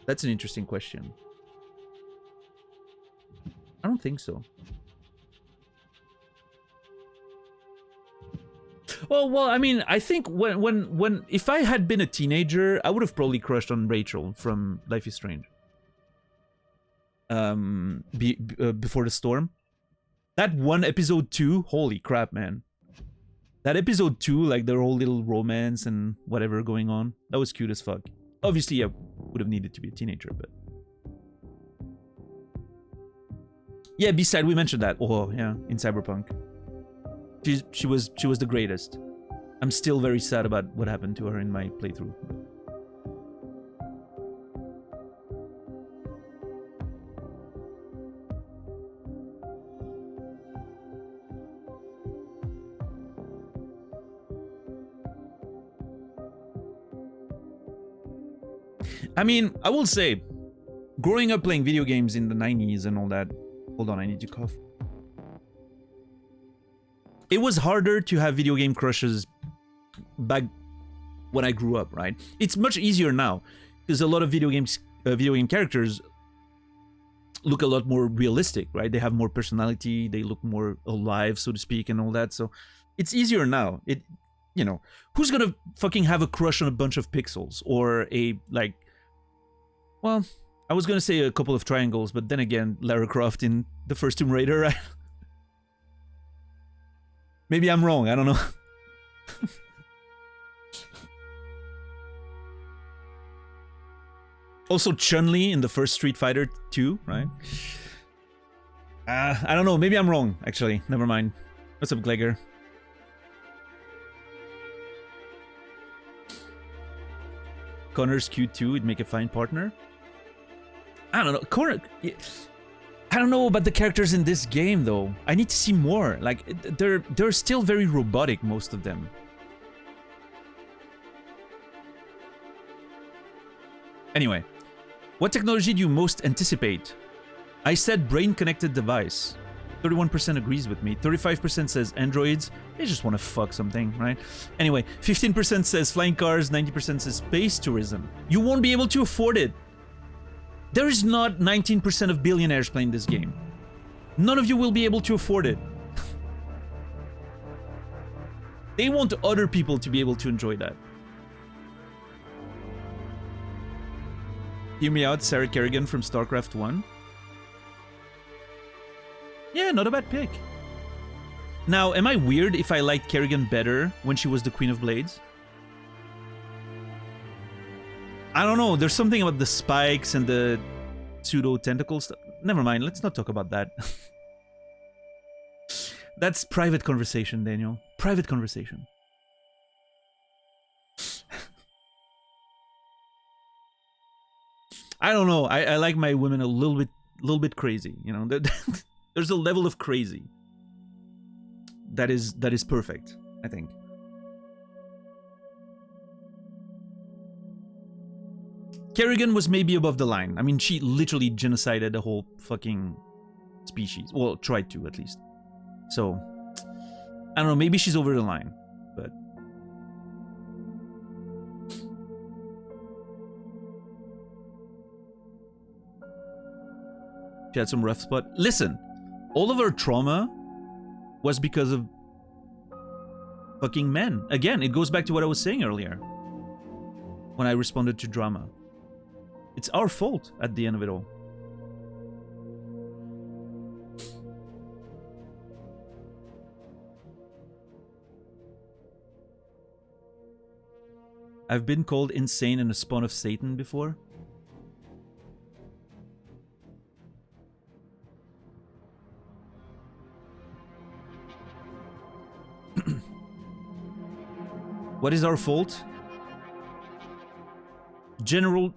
That's an interesting question. I don't think so. Oh, well, I mean, I think when if I had been a teenager, I would have probably crushed on Rachel from Life is Strange. Before the Storm. That one episode 2, holy crap, man. That episode 2, like their whole little romance and whatever going on, that was cute as fuck. Obviously, I would have needed to be a teenager, but... Yeah, B-side, we mentioned that. Oh, yeah, in Cyberpunk. She was the greatest. I'm still very sad about what happened to her in my playthrough. I mean, I will say, growing up playing video games in the 90s and all that... Hold on, I need to cough. It was harder to have video game crushes back when I grew up, right? It's much easier now, because a lot of video game characters look a lot more realistic, right? They have more personality, they look more alive, so to speak, and all that, so... It's easier now. You know, who's gonna fucking have a crush on a bunch of pixels? Or a, like... Well, I was gonna say a couple of triangles, but then again, Lara Croft in the first Tomb Raider, right? Maybe I'm wrong, I don't know. Also Chun-Li in the first Street Fighter 2, right? I don't know, maybe I'm wrong, actually. Never mind. What's up, Glegor? Connor's Q2 would make a fine partner. I don't know. Connor... I don't know about the characters in this game, though. I need to see more. Like, they're still very robotic, most of them. Anyway, what technology do you most anticipate? I said brain-connected device. 31% agrees with me. 35% says androids. They just want to fuck something, right? Anyway, 15% says flying cars. 90% says space tourism. You won't be able to afford it. There is not 19% of billionaires playing this game. None of you will be able to afford it. They want other people to be able to enjoy that. Hear me out, Sarah Kerrigan from StarCraft 1. Yeah, not a bad pick. Now, am I weird if I liked Kerrigan better when she was the Queen of Blades? I don't know, there's something about the spikes and the pseudo-tentacle stuff. Never mind, let's not talk about that. That's private conversation, Daniel. Private conversation. I don't know, I like my women a little bit crazy, you know? There's a level of crazy that is perfect, I think. Kerrigan was maybe above the line. I mean, she literally genocided a whole fucking species. Well, tried to, at least. So, I don't know, maybe she's over the line, but... She had some rough spot. Listen, All of our trauma was because of fucking men. Again, it goes back to what I was saying earlier when I responded to drama. It's our fault at the end of it all. I've been called insane and a spawn of Satan before. What is our fault? Generational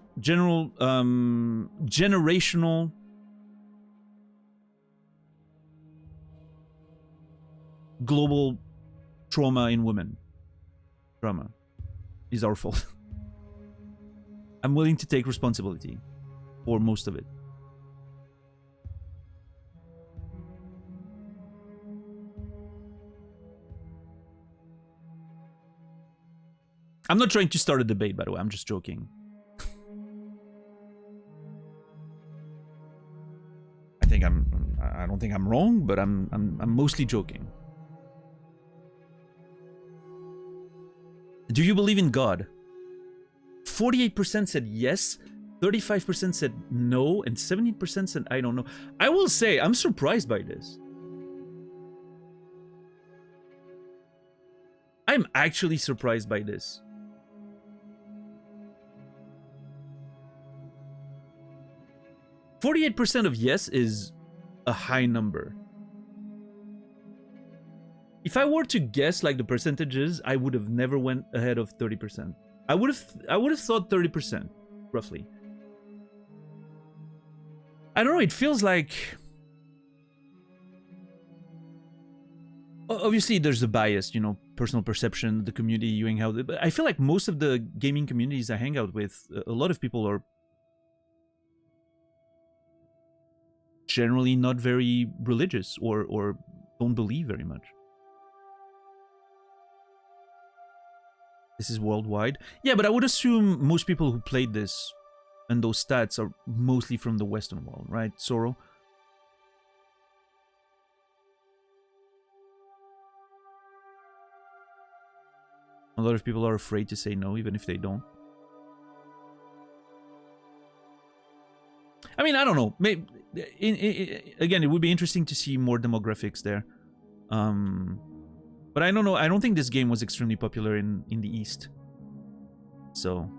global trauma in women. Trauma is our fault. I'm willing to take responsibility for most of it. I'm not trying to start a debate, by the way. I'm just joking. I don't think I'm wrong, but I'm mostly joking. Do you believe in God? 48% said yes, 35% said no, and 17% said I don't know. I will say I'm surprised by this. I'm actually surprised by this. 48% of yes is a high number. If I were to guess like the percentages, I would have never went ahead of 30%. I would have thought 30%, roughly. I don't know, it feels like obviously there's a bias, you know, personal perception, the community you hang out with. But I feel like most of the gaming communities I hang out with, a lot of people are generally not very religious or don't believe very much. This is worldwide. Yeah, but I would assume most people who played this and those stats are mostly from the Western world, right, Soro? A lot of people are afraid to say no, even if they don't. I mean, I don't know. Maybe, again, it would be interesting to see more demographics there. But I don't know. I don't think this game was extremely popular in the East. So.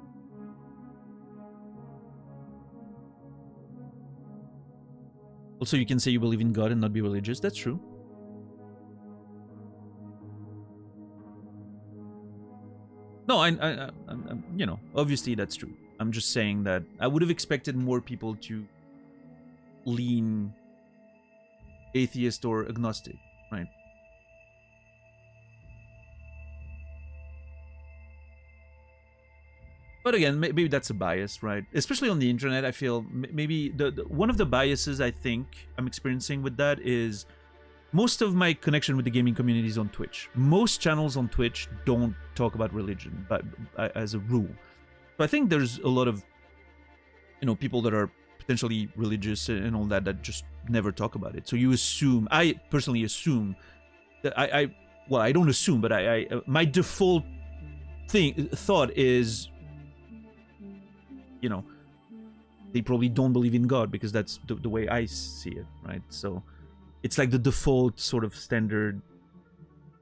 Also, you can say you believe in God and not be religious. That's true. No, I you know, obviously that's true. I'm just saying that I would have expected more people to lean atheist or agnostic, right? But again, maybe that's a bias, right? Especially on the internet, I feel maybe one of the biases I think I'm experiencing with that is most of my connection with the gaming community is on Twitch. Most channels on Twitch don't talk about religion, but as a rule. So I think there's a lot of, you know, people that are potentially religious and all that just never talk about it. So you assume, I personally assume that well, I don't assume, but my default thought is, you know, they probably don't believe in God because that's the way I see it, right? So it's like the default sort of standard.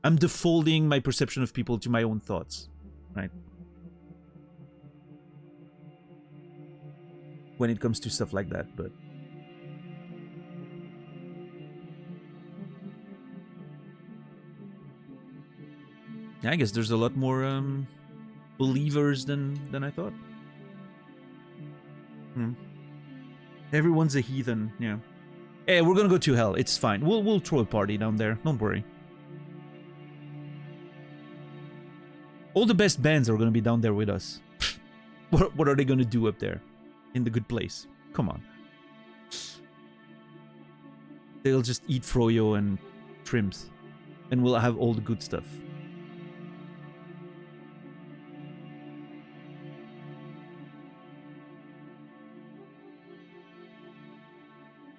I'm defaulting my perception of people to my own thoughts, right? When it comes to stuff like that, but yeah, I guess there's a lot more believers than I thought. Everyone's a heathen, yeah. Hey, we're gonna go to hell. It's fine. We'll throw a party down there. Don't worry. All the best bands are gonna be down there with us. What are they gonna do up there? In the good place? Come on. They'll just eat froyo and shrimps. And we'll have all the good stuff.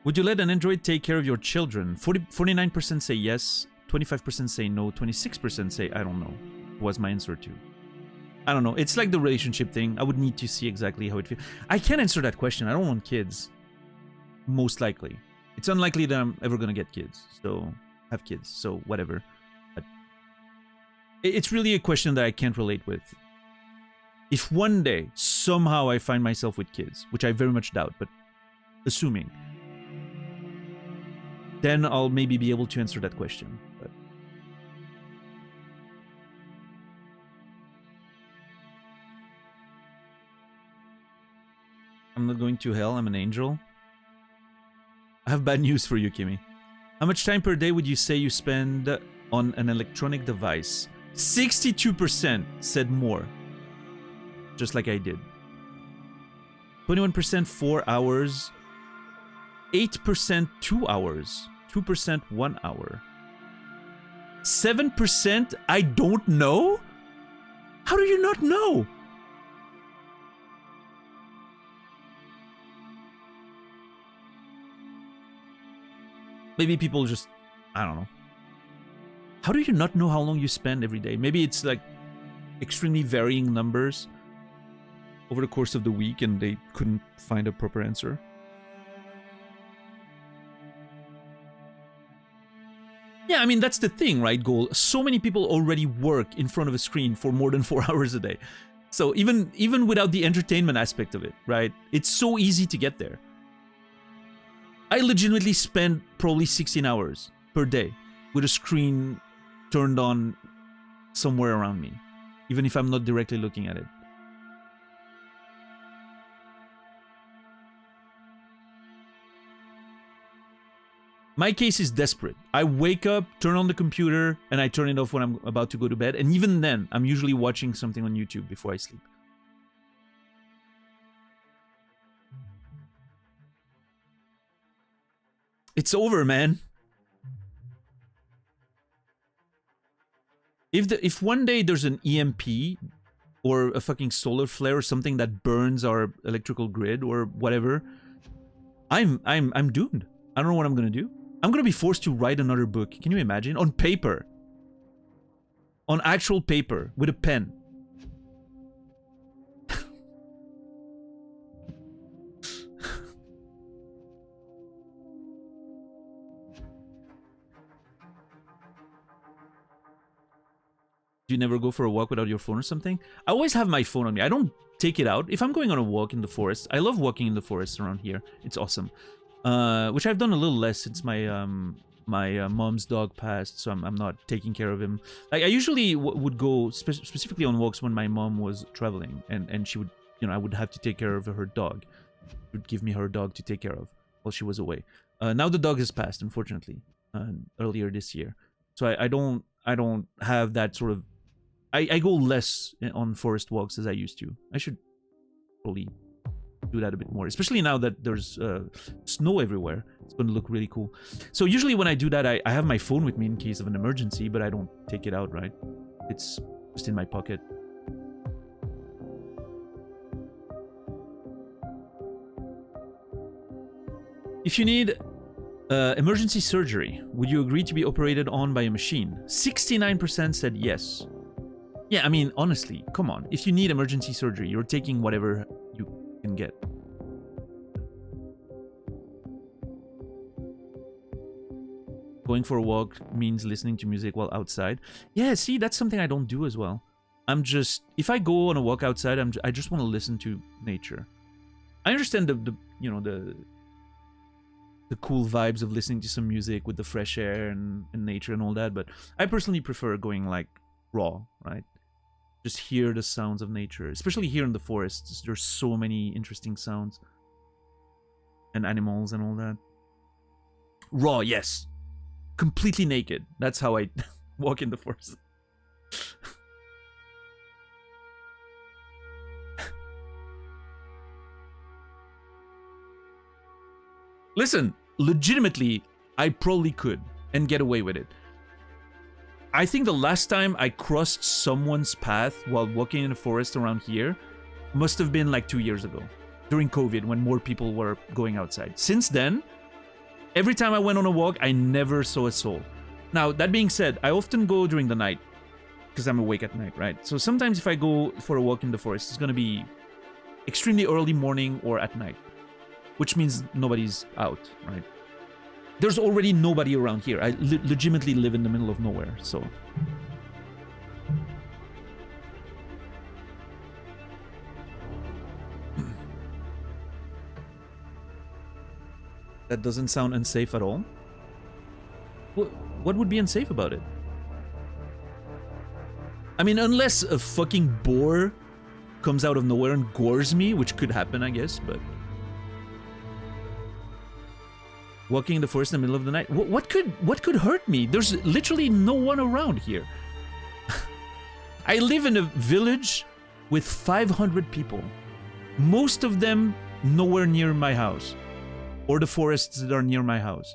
Would you let an android take care of your children? 49% say yes, 25% say no, 26% say I don't know. Was my answer too. I don't know. It's like the relationship thing. I would need to see exactly how it feels. I can't answer that question. I don't want kids. Most likely. It's unlikely that I'm ever going to get kids. So, have kids. So, whatever. But it's really a question that I can't relate with. If one day, somehow I find myself with kids, which I very much doubt, but assuming, then I'll maybe be able to answer that question. But I'm not going to hell, I'm an angel. I have bad news for you, Kimmy. How much time per day would you say you spend on an electronic device? 62% said more. Just like I did. 21% 4 hours. 8% 2 hours. 2% 1 hour. 7% I don't know? How do you not know? Maybe people just, I don't know. How do you not know how long you spend every day? Maybe it's like extremely varying numbers over the course of the week and they couldn't find a proper answer. Yeah, I mean, that's the thing, right, Goal? So many people already work in front of a screen for more than 4 hours a day. So even without the entertainment aspect of it, right? It's so easy to get there. I legitimately spend probably 16 hours per day with a screen turned on somewhere around me, even if I'm not directly looking at it. My case is desperate. I wake up, turn on the computer, and I turn it off when I'm about to go to bed. And even then, I'm usually watching something on YouTube before I sleep. It's over, man. If one day there's an EMP or a fucking solar flare or something that burns our electrical grid or whatever, I'm doomed. I don't know what I'm gonna do. I'm gonna be forced to write another book. Can you imagine? On paper. On actual paper with a pen. Do you never go for a walk without your phone or something? I always have my phone on me. I don't take it out. If I'm going on a walk in the forest, I love walking in the forest around here. It's awesome. Which I've done a little less since my mom's dog passed, so I'm not taking care of him. Like I usually would go specifically on walks when my mom was traveling, and she would, you know, I would have to take care of her dog. She would give me her dog to take care of while she was away. Now the dog has passed, unfortunately, earlier this year. So I don't have that sort of. I go less on forest walks as I used to. I should probably do that a bit more, especially now that there's snow everywhere. It's going to look really cool. So usually when I do that, I have my phone with me in case of an emergency, but I don't take it out, right? It's just in my pocket. If you need emergency surgery, would you agree to be operated on by a machine? 69% said yes. Yeah, I mean, honestly, come on. If you need emergency surgery, you're taking whatever you can get. Going for a walk means listening to music while outside. Yeah, see, that's something I don't do as well. I'm just, if I go on a walk outside, I just want to listen to nature. I understand the cool vibes of listening to some music with the fresh air and nature and all that, but I personally prefer going like raw, right? Just hear the sounds of nature, especially here in the forests. There's so many interesting sounds and animals and all that. Raw, yes. Completely naked. That's how I walk in the forest. Listen, legitimately, I probably could and get away with it. I think the last time I crossed someone's path while walking in the forest around here must have been like 2 years ago, during COVID, when more people were going outside. Since then, Every time I went on a walk, I never saw a soul. Now, that being said, I often go during the night because I'm awake at night, right? So sometimes if I go for a walk in the forest, it's going to be extremely early morning or at night, which means nobody's out, right? There's already nobody around here. I legitimately live in the middle of nowhere, so... That doesn't sound unsafe at all. What would be unsafe about it? I mean, unless a fucking boar comes out of nowhere and gores me, which could happen, I guess, but... Walking in the forest in the middle of the night? What could hurt me? There's literally no one around here. I live in a village with 500 people. Most of them nowhere near my house. Or the forests that are near my house.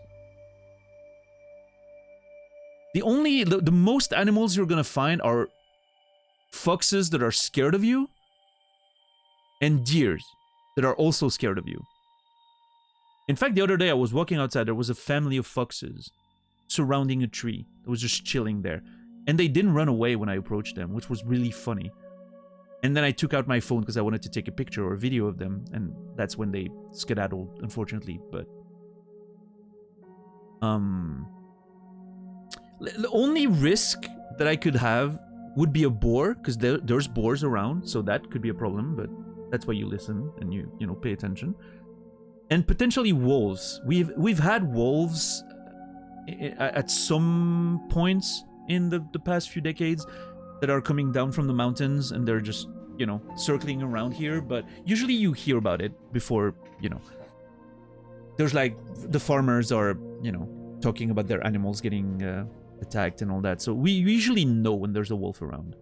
The most animals you're gonna find are foxes that are scared of you and deers that are also scared of you. In fact, the other day I was walking outside, there was a family of foxes surrounding a tree that was just chilling there. And they didn't run away when I approached them, which was really funny. And then I took out my phone because I wanted to take a picture or a video of them, and that's when they skedaddled, unfortunately, but... The only risk that I could have would be a boar, because there's boars around, so that could be a problem, but that's why you listen and you know, pay attention. And potentially wolves. We've had wolves at some points in the past few decades that are coming down from the mountains, and they're just, you know, circling around here, but usually you hear about it before, you know. There's like, the farmers are, you know, talking about their animals getting attacked and all that, so we usually know when there's a wolf around.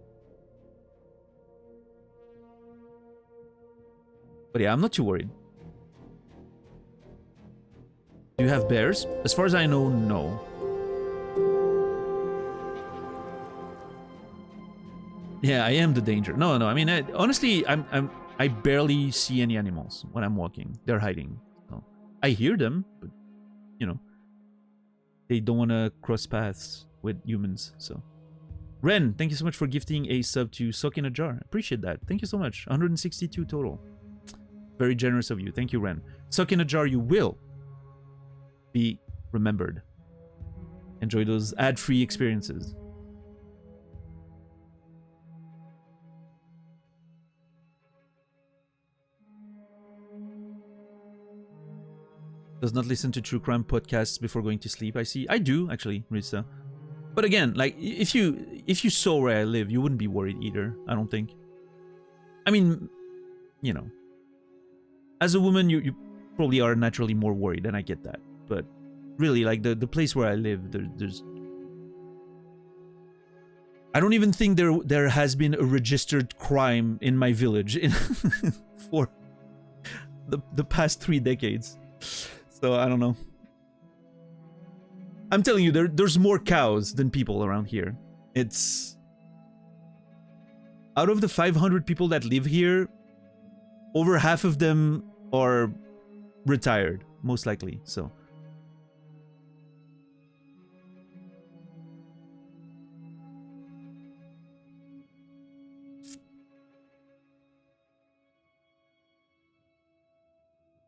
But yeah, I'm not too worried. Do you have bears? As far as I know, no. Yeah, I am the danger. No, I mean, honestly, I barely see any animals when I'm walking. They're hiding. So I hear them, but, you know, they don't want to cross paths with humans, so. Ren, thank you so much for gifting a sub to Sock in a Jar. Appreciate that. Thank you so much. 162 total. Very generous of you. Thank you, Ren. Sock in a Jar, you will be remembered. Enjoy those ad-free experiences. Does not listen to true crime podcasts before going to sleep. I see. I do, actually, Risa. But again, like, if you saw where I live, you wouldn't be worried either, I don't think. I mean, you know, as a woman, you probably are naturally more worried, and I get that. But really, like, the place where I live, there's... I don't even think there has been a registered crime in my village for the past 3 decades. So, I don't know. I'm telling you, there's more cows than people around here. It's... Out of the 500 people that live here, over half of them are retired, most likely, so...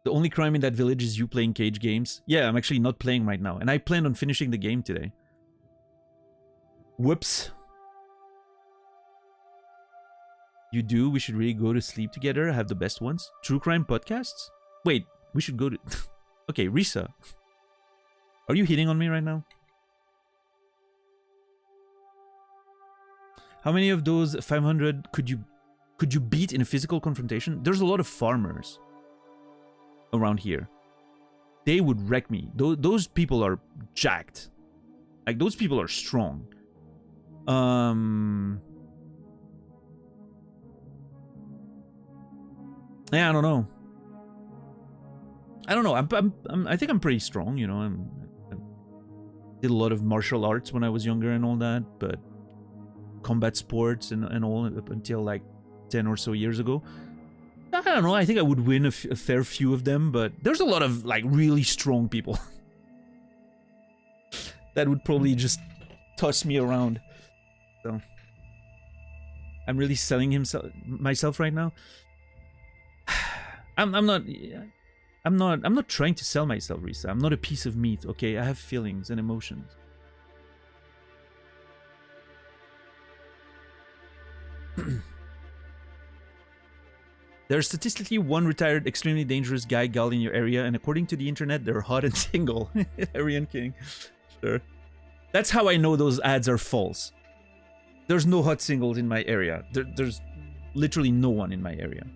The only crime in that village is you playing cage games. Yeah, I'm actually not playing right now. And I planned on finishing the game today. Whoops. You do? We should really go to sleep together, have the best ones? True crime podcasts? Wait, we should go to... Okay, Risa. Are you hitting on me right now? How many of those 500 could you beat in a physical confrontation? There's a lot of farmers around here. They would wreck me. Those people are jacked. Like, those people are strong. Yeah, I don't know. I think I'm pretty strong, you know. I did a lot of martial arts when I was younger and all that, but combat sports and all up until like 10 or so years ago. I don't know, I think I would win a fair few of them, but there's a lot of, like, really strong people. that would probably just toss me around. So I'm really selling myself right now. I'm not trying to sell myself, Risa. I'm not a piece of meat, okay? I have feelings and emotions. There's statistically one retired, extremely dangerous guy gal in your area, and according to the internet, they're hot and single. Aryan King. Sure. That's how I know those ads are false. There's no hot singles in my area. There's literally no one in my area.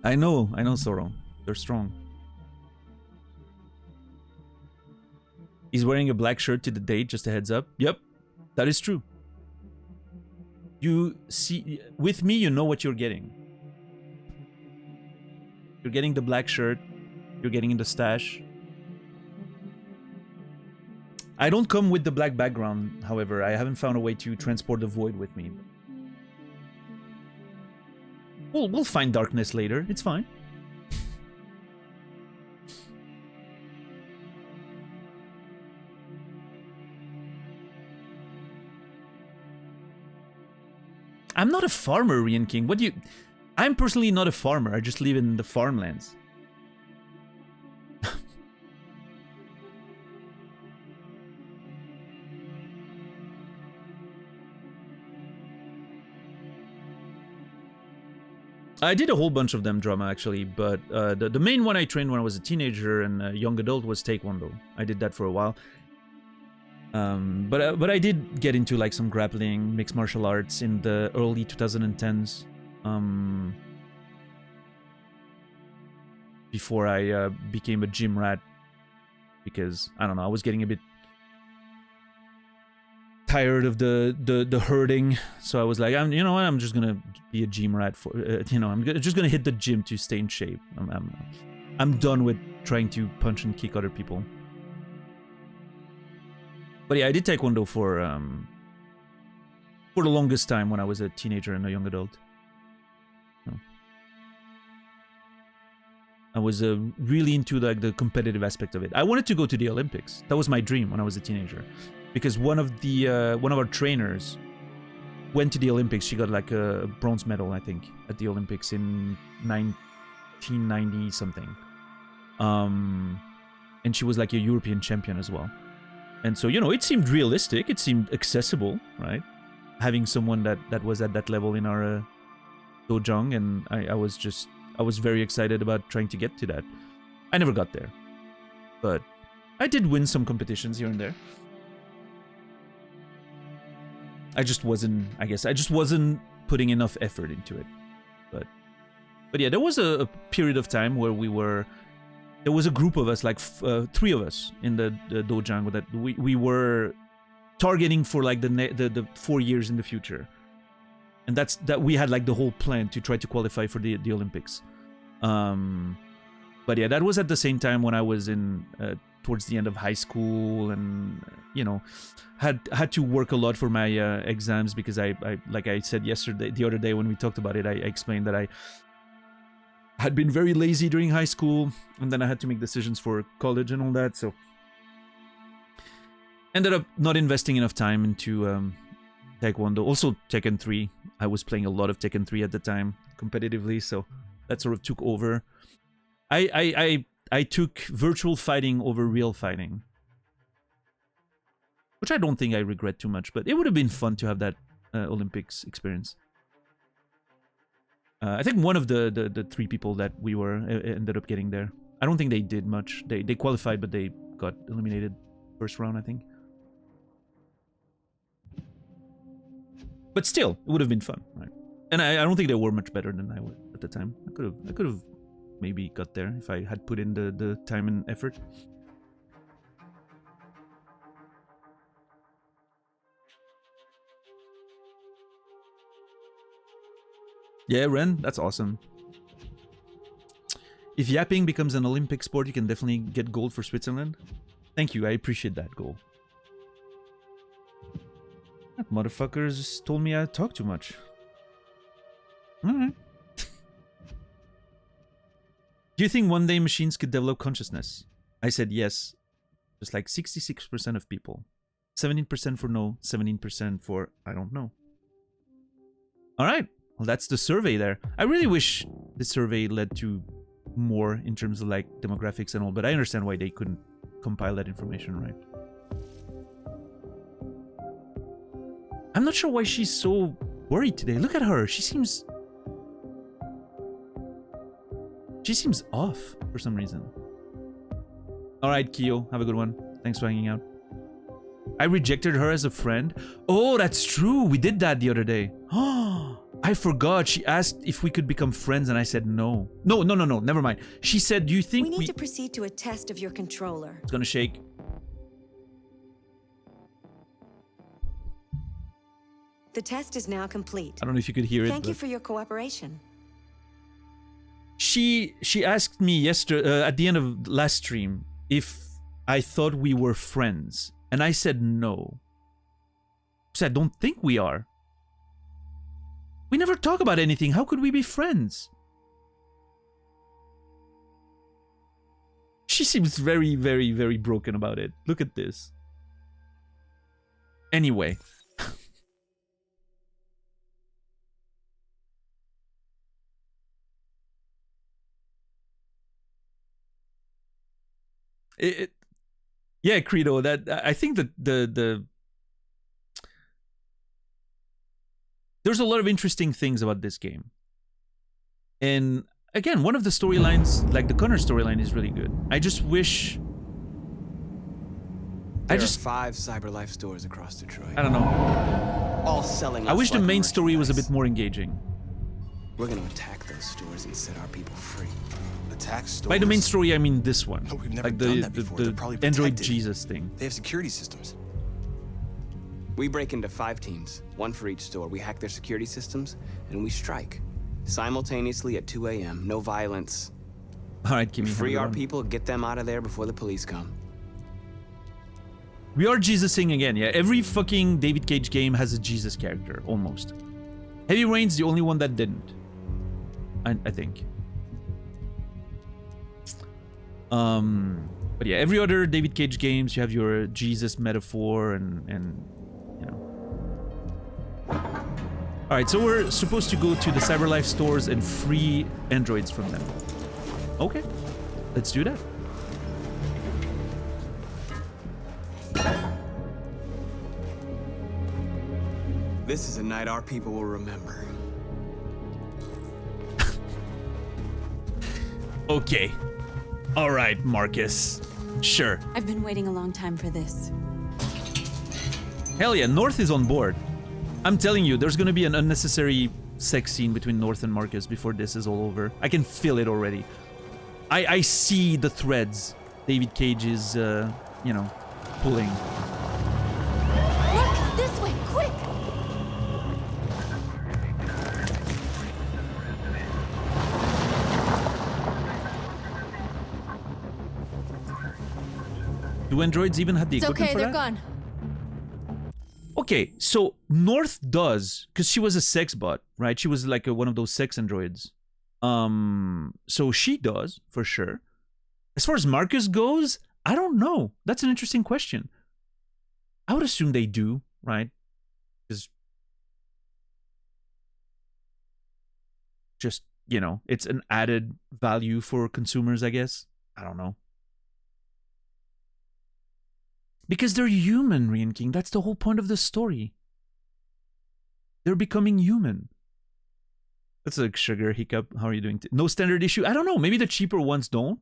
I know, Soro. They're strong. He's wearing a black shirt to the date, just a heads up. Yep, that is true. You see, with me, you know what you're getting. You're getting the black shirt. You're getting the stash. I don't come with the black background, however. I haven't found a way to transport the void with me. We'll find darkness later. It's fine. I'm not a farmer, Rian King. What do you... I'm personally not a farmer. I just live in the farmlands. I did a whole bunch of them drama actually, but the main one I trained when I was a teenager and a young adult was Taekwondo. I did that for a while. But I did get into like some grappling, mixed martial arts in the early 2010s. Before I became a gym rat, because I don't know, I was getting a bit tired of the herding, so I was like, you know what, I'm just gonna be a gym rat for, you know, I'm just gonna hit the gym to stay in shape. I'm done with trying to punch and kick other people. But yeah, I did Taekwondo for the longest time when I was a teenager and a young adult. I was really into like the competitive aspect of it. I wanted to go to the Olympics. That was my dream when I was a teenager, because one of our trainers went to the Olympics. She got like a bronze medal, I think, at the Olympics in 1990 something. And she was like a European champion as well. And so, you know, it seemed realistic. It seemed accessible, right? Having someone that was at that level in our dojang, and I was very excited about trying to get to that. I never got there, but I did win some competitions here and there. I just wasn't putting enough effort into it. But yeah, there was a period of time where there was a group of us, like 3 of us in the dojang, that we were targeting for like the 4 years in the future. And that we had like the whole plan to try to qualify for the Olympics. But yeah, that was at the same time when I was in towards the end of high school, and you know, had to work a lot for my exams, because I like I said the other day when we talked about it, I explained that I had been very lazy during high school, and then I had to make decisions for college and all that, so ended up not investing enough time into Taekwondo. Also Tekken 3. I was playing a lot of Tekken 3 at the time competitively, so that sort of took over. I took virtual fighting over real fighting, which I don't think I regret too much, but it would have been fun to have that Olympics experience. I think one of the 3 people that we were ended up getting there. I don't think they did much. They qualified, but they got eliminated first round, I think. But still, it would have been fun, right? And I don't think they were much better than I was at the time. I could have maybe got there if I had put in the time and effort. Yeah, Ren, that's awesome. If yapping becomes an Olympic sport, you can definitely get gold for Switzerland. Thank you, I appreciate that goal. That motherfuckers told me I talk too much. Alright. Do you think one day machines could develop consciousness? I said yes. Just like 66% of people. 17% for no, 17% for I don't know. All right. Well, that's the survey there. I really wish the survey led to more in terms of like demographics and all, but I understand why they couldn't compile that information, right? I'm not sure why she's so worried today. Look at her. She seems off for some reason. All right, Kyo, have a good one. Thanks for hanging out. I rejected her as a friend. Oh, that's true. We did that the other day. Oh, I forgot. She asked if we could become friends and I said no. No. Never mind. She said, do you think we need to proceed to a test of your controller. It's gonna shake. The test is now complete. I don't know if you could hear it. Thank you for your cooperation. She asked me yesterday at the end of last stream if I thought we were friends, and I said no. Because I don't think we are. We never talk about anything. How could we be friends? She seems very, very, very broken about it. Look at this. Anyway. Yeah, Credo, that I think that the there's a lot of interesting things about this game. And again, one of the storylines, like the Connor storyline, is really good. I just wish There are 5 CyberLife stores across Detroit. I don't know. All selling. I wish the like main story was a merchandise. bit more engaging. We're gonna attack those stores and set our people free. Attack stores. By the main story, I mean this one. No, we've never like done the, that before. the They're probably Android protected. Jesus thing. They have security systems. We break into 5 teams, 1 for each store. We hack their security systems, and we strike. Simultaneously at 2 a.m. No violence. All right, Kimmy. Free have a our good one. people, get them out of there before the police come. We are Jesusing again, yeah. Every fucking David Cage game has a Jesus character, almost. Heavy Rain's the only one that didn't. I think. But yeah, every other David Cage games, you have your Jesus metaphor and you know. Alright, so we're supposed to go to the CyberLife stores and free androids from them. Okay, let's do that. This is a night our people will remember. Okay. Alright, Marcus. Sure. I've been waiting a long time for this. Hell yeah, North is on board. I'm telling you, there's gonna be an unnecessary sex scene between North and Marcus before this is all over. I can feel it already. I see the threads David Cage is, you know, pulling. Look! This way! Quick! Do androids even have the It's equipment okay, for they're that? gone. Okay, so North does, because she was a sex bot, right? She was like one of those sex androids. So she does, for sure. As far as Marcus goes, I don't know. That's an interesting question. I would assume they do, right? Because just, you know, it's an added value for consumers, I guess. I don't know. Because they're human, Rian King. That's the whole point of the story. They're becoming human. That's a sugar hiccup. How are you doing? No standard issue? I don't know. Maybe the cheaper ones don't.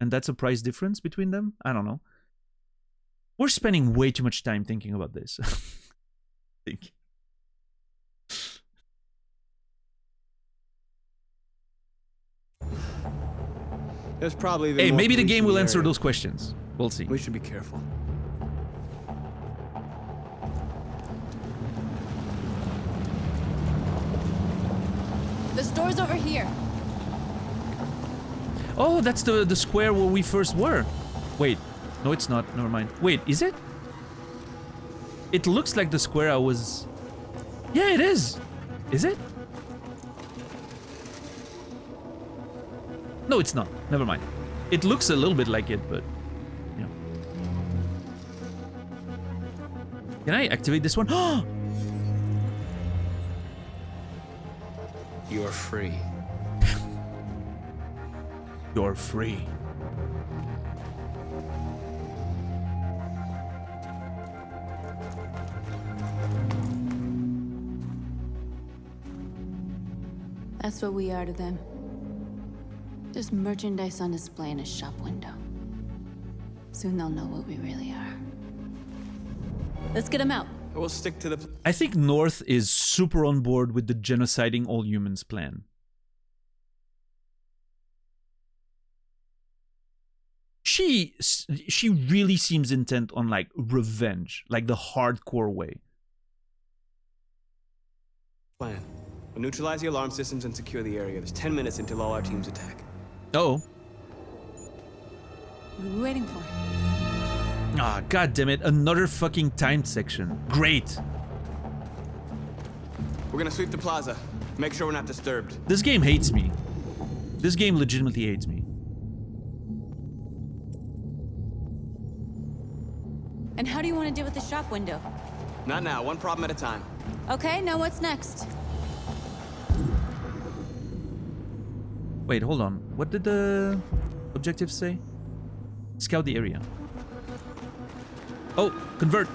And that's a price difference between them? I don't know. We're spending way too much time thinking about this. I think. There's probably Hey, maybe the game will answer those questions. We'll see. We should be careful. The store's over here. Oh, that's the square where we first were. Wait. No, it's not. Never mind. Wait, is it? It looks like the square I was... Yeah, it is. Is it? No, it's not. Never mind. It looks a little bit like it, but yeah. Can I activate this one? You're free. You're free. That's what we are to them. Just merchandise on display in a shop window. Soon they'll know what we really are. Let's get them out. We'll stick to the... I think North is super on board with the genociding all humans plan. She really seems intent on like revenge, like the hardcore way. plan. We'll neutralize the alarm systems and secure the area. There's 10 minutes until all our teams attack. Oh. What are we waiting for? Ah, god damn it, another fucking timed section. Great. We're gonna sweep the plaza. Make sure we're not disturbed. This game hates me. This game legitimately hates me. And how do you want to deal with the shop window? Not now, one problem at a time. Okay, now what's next? Wait, hold on. What did the objective say? Scout the area. Oh, convert.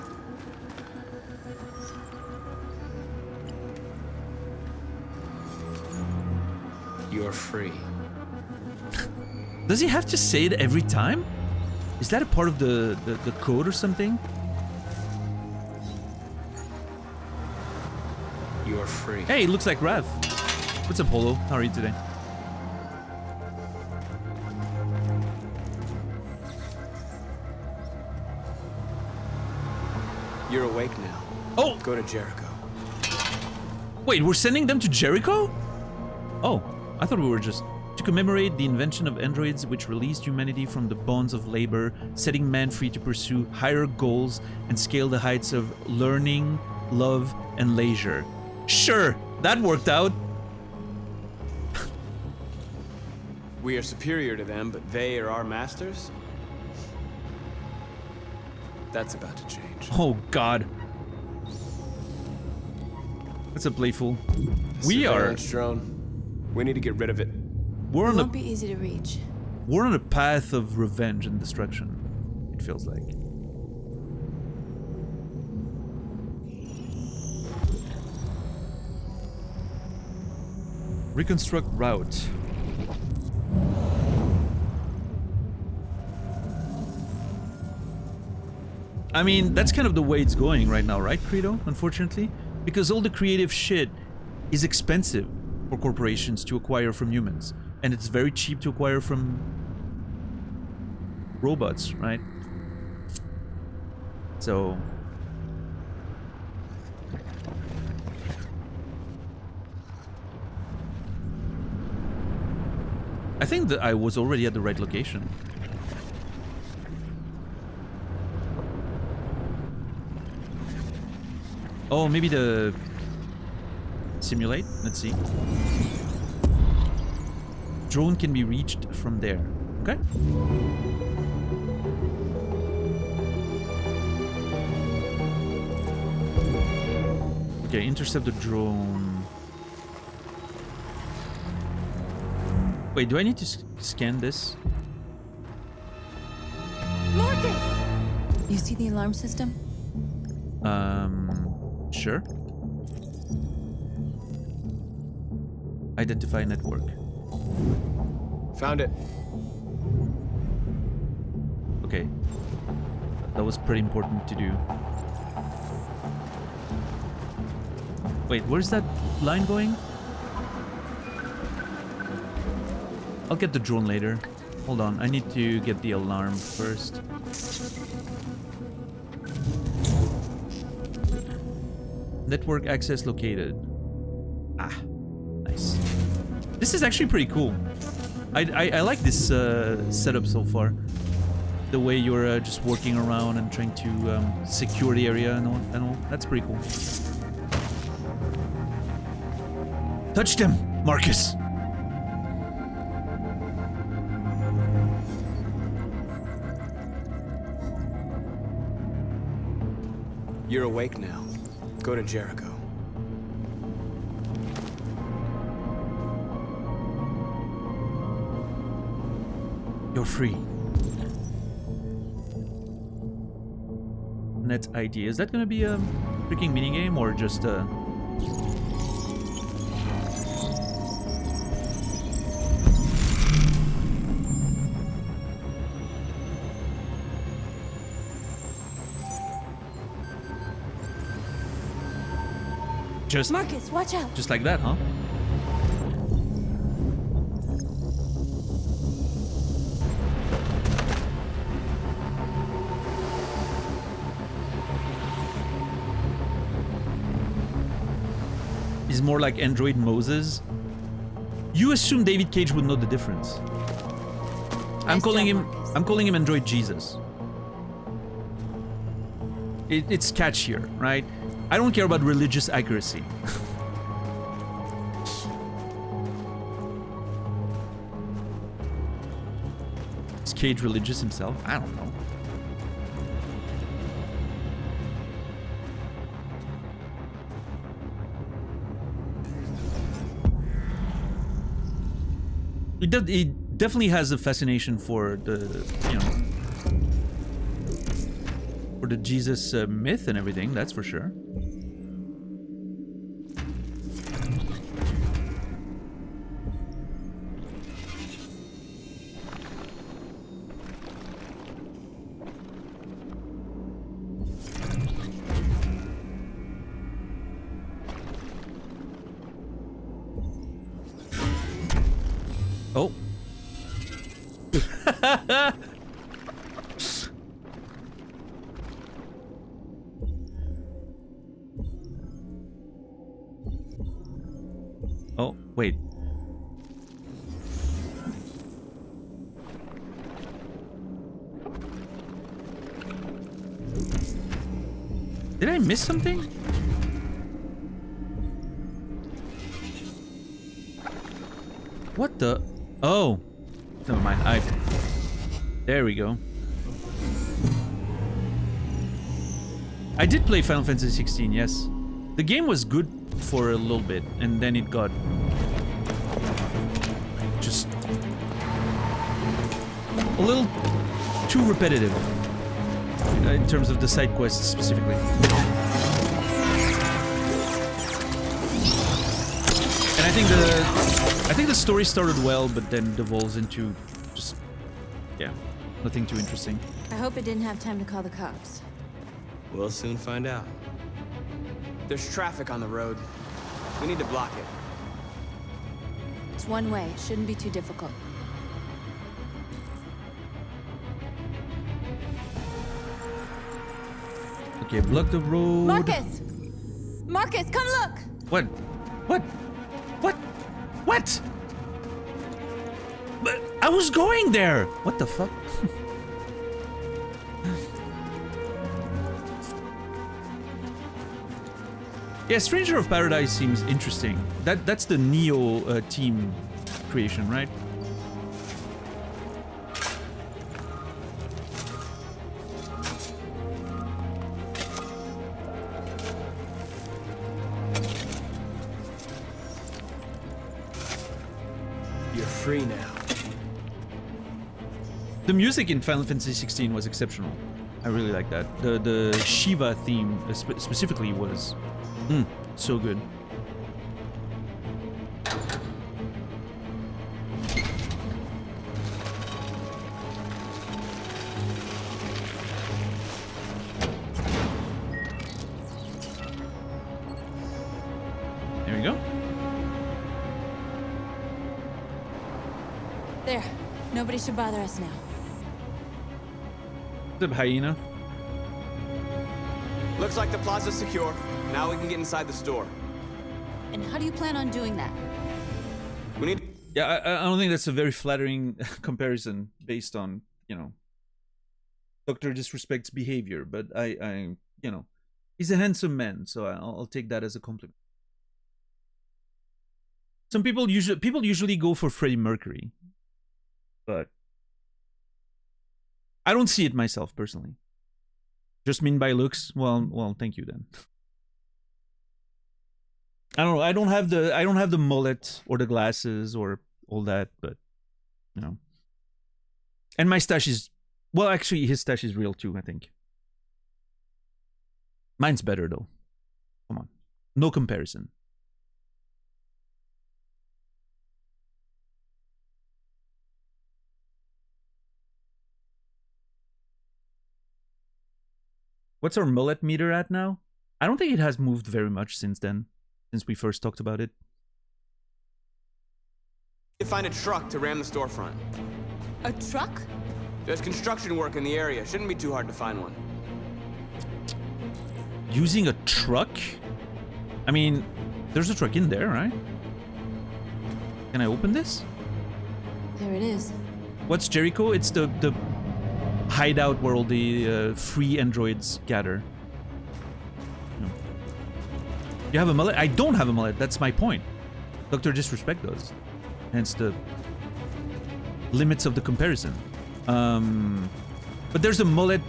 You're free. Does he have to say it every time? Is that a part of the code or something? You're free. Hey, it looks like Rav. What's up, Holo? How are you today? You're awake now. Oh! Go to Jericho. Wait, we're sending them to Jericho? Oh, I thought we were just... To commemorate the invention of androids which released humanity from the bonds of labor, setting man free to pursue higher goals and scale the heights of learning, love, and leisure. Sure, that worked out. We are superior to them, but they are our masters? That's about to change. Oh god. That's a playful. We are... Surveillance drone. We need to get rid of it. We're It on a... won't be easy to reach. We're on a path of revenge and destruction, it feels like. Reconstruct route. I mean, that's kind of the way it's going right now, right, Credo? Unfortunately. Because all the creative shit is expensive for corporations to acquire from humans. And it's very cheap to acquire from robots, right? So... I think that I was already at the right location. Oh, maybe the... Simulate? Let's see. Drone can be reached from there. Okay. Okay, intercept the drone. Wait, do I need to scan this? Marcus! You see the alarm system? Sure. Identify network. Found it. Okay. That was pretty important to do. Wait, where's that line going? I'll get the drone later. Hold on, I need to get the alarm first. Network access located. Ah, nice. This is actually pretty cool. I like this setup so far. The way you're just working around and trying to secure the area and all. That's pretty cool. Touch them, Marcus. You're awake now. Go to Jericho. You're free. Net ID. Is that gonna be a freaking minigame or just a... Just, Marcus, watch out. just like that, huh? He's more like Android Moses. You assume David Cage would know the difference. I'm calling him Android Jesus. It's catchier, right? I don't care about religious accuracy. Is Cage religious himself? I don't know. He definitely has a fascination for the, you know, for the Jesus myth and everything, that's for sure. Oh. Oh, wait. Did I miss something? What the? Oh. Never mind. There we go. I did play Final Fantasy 16, yes. The game was good for a little bit, and then it got just a little too repetitive in terms of the side quests specifically. And I think the story started well, but then devolves into just, yeah, nothing too interesting. I hope it didn't have time to call the cops. We'll soon find out. There's traffic on the road. We need to block it. It's one way. Shouldn't be too difficult. Okay, block the road. Marcus! Marcus, come look! What? What? What? What? But I was going there! What the fuck? Yeah, Stranger of Paradise seems interesting. That's the Neo team creation, right? You're free now. The music in Final Fantasy 16 was exceptional. I really like that. The Shiva theme specifically was so good. There we go. There. Nobody should bother us now. The hyena. Looks like the plaza's secure. Now we can get inside the store. And how do you plan on doing that? We need... Yeah, I don't think that's a very flattering comparison based on, you know, Dr. Disrespect's behavior, but I you know, he's a handsome man, so I'll take that as a compliment. Some people usually go for Freddie Mercury, but I don't see it myself personally. Just mean by looks? Well, thank you then. I don't know. I don't have the mullet or the glasses or all that, but you know. And my stash is, well, actually, his stash is real too, I think. Mine's better though. Come on, no comparison. What's our mullet meter at now? I don't think it has moved very much since then, since we first talked about it. You find a truck to ram the storefront. A truck? There's construction work in the area. Shouldn't be too hard to find one. Using a truck? I mean, there's a truck in there, right? Can I open this? There it is. What's Jericho? It's the hideout where all the free androids gather. No. You have a mullet? I don't have a mullet. That's my point. Dr. Disrespect does. Hence the limits of the comparison. But there's a mullet.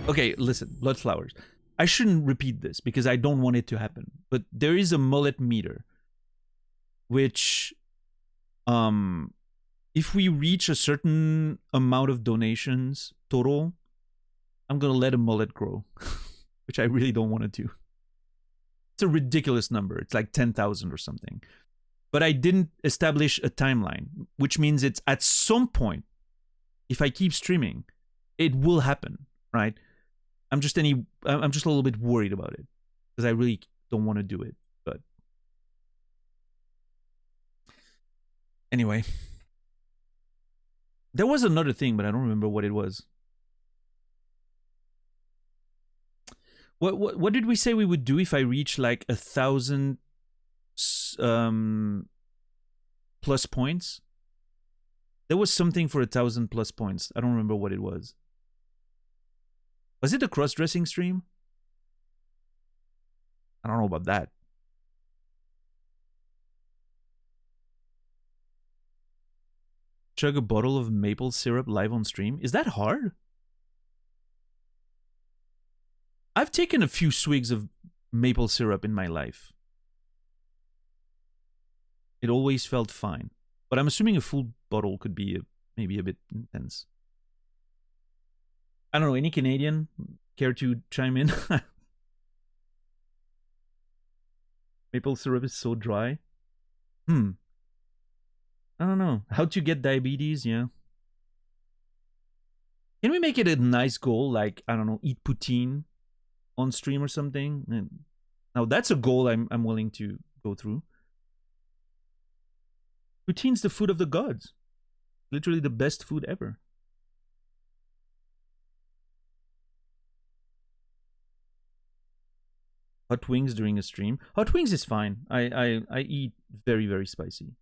Okay, listen, Bloodflowers. I shouldn't repeat this because I don't want it to happen. But there is a mullet meter, which, if we reach a certain amount of donations total, I'm gonna let a mullet grow, which I really don't want to do. It's a ridiculous number. It's like 10,000 or something. But I didn't establish a timeline, which means it's at some point, if I keep streaming, it will happen, right? I'm just a little bit worried about it because I really don't want to do it. But anyway, there was another thing, but I don't remember what it was. What did we say we would do if I reach like 1,000 plus points? There was something for 1,000 plus points. I don't remember what it was. Was it a cross-dressing stream? I don't know about that. Chug a bottle of maple syrup live on stream? Is that hard? I've taken a few swigs of maple syrup in my life. It always felt fine. But I'm assuming a full bottle could be maybe a bit intense. I don't know, any Canadian care to chime in? Maple syrup is so dry. I don't know. How to get diabetes, yeah. Can we make it a nice goal, like, I don't know, eat poutine on stream or something? And now that's a goal I'm willing to go through. Poutine's the food of the gods. Literally the best food ever. Hot wings during a stream. Hot wings is fine. I eat very, very spicy.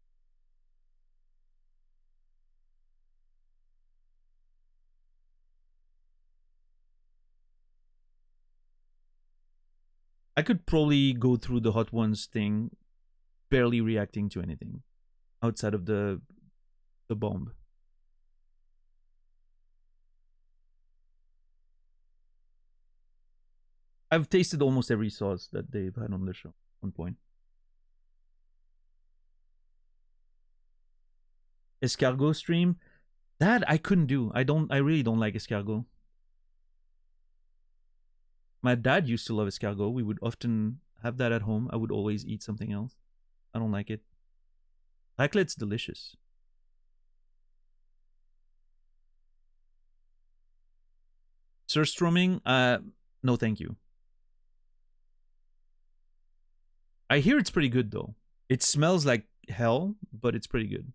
I could probably go through the hot ones thing, barely reacting to anything outside of the bomb. I've tasted almost every sauce that they've had on the show at one point. Escargot stream? That I couldn't do. I really don't like escargot. My dad used to love escargot. We would often have that at home. I would always eat something else. I don't like it. Raclette's delicious. Surströmming? No thank you. I hear it's pretty good though. It smells like hell, but it's pretty good.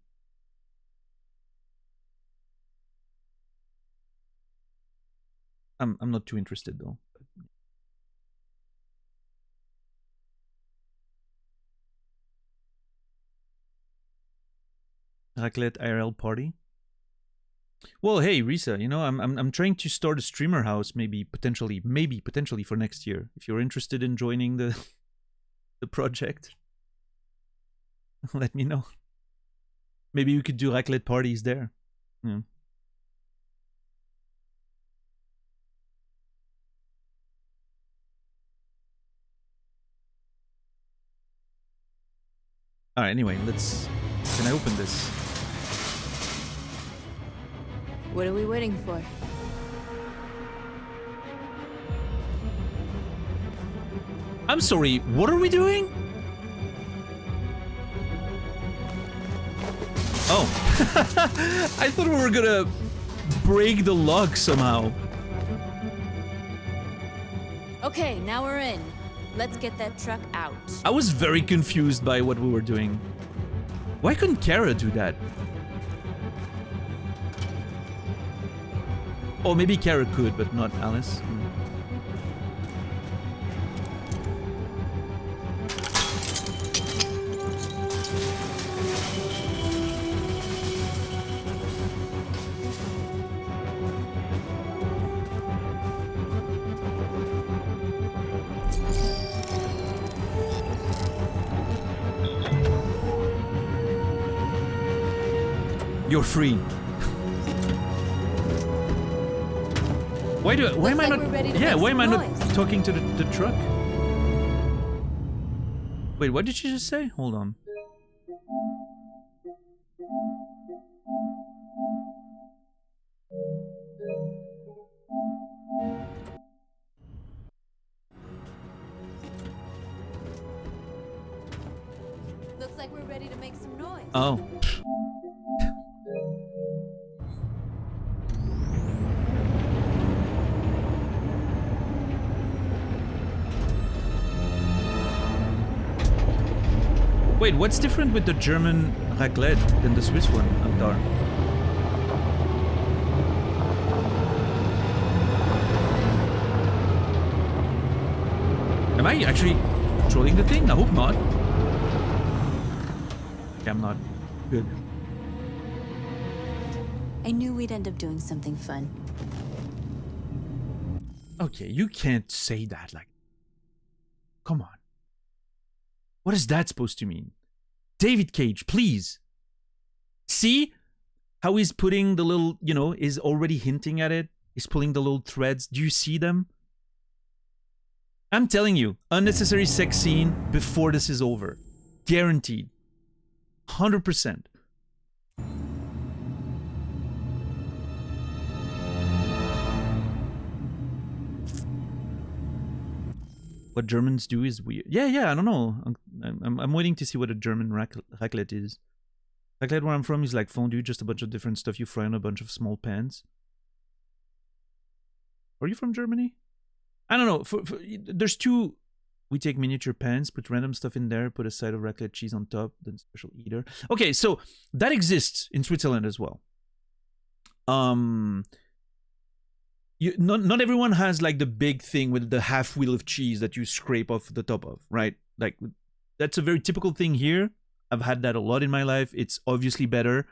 I'm not too interested though. Raclette IRL party. Well, hey Risa, you know I'm trying to start a streamer house, maybe potentially for next year. If you're interested in joining the project, let me know. Maybe we could do raclette parties there. Yeah. All right. Anyway, let's. Can I open this? What are we waiting for? I'm sorry. What are we doing? Oh, I thought we were gonna break the lock somehow. Okay, now we're in. Let's get that truck out. I was very confused by what we were doing. Why couldn't Kara do that? Or maybe Kara could, but not Alice. You're free. Why am I like not? we're ready to Yeah, make why am I some not noise. talking to the truck? Wait, what did you just say? Hold on. Looks like we're ready to make some noise. Oh. Wait, what's different with the German raclette than the Swiss one, Antar? Am I actually controlling the thing? I hope not. Okay, I'm not. Good. I knew we'd end up doing something fun. Okay, you can't say that like... Come on. What is that supposed to mean? David Cage, please. See how he's putting the little, you know, is already hinting at it? He's pulling the little threads. Do you see them? I'm telling you, unnecessary sex scene before this is over. Guaranteed. 100%. What Germans do is weird. Yeah, I don't know. I'm waiting to see what a German raclette is. Raclette where I'm from is like fondue, just a bunch of different stuff you fry in a bunch of small pans. Are you from Germany? I don't know. There's two. We take miniature pans, put random stuff in there, put a side of raclette cheese on top, then special eater. Okay, so that exists in Switzerland as well. Not everyone has like the big thing with the half wheel of cheese that you scrape off the top of, right? Like that's a very typical thing here. I've had that a lot in my life. It's obviously better.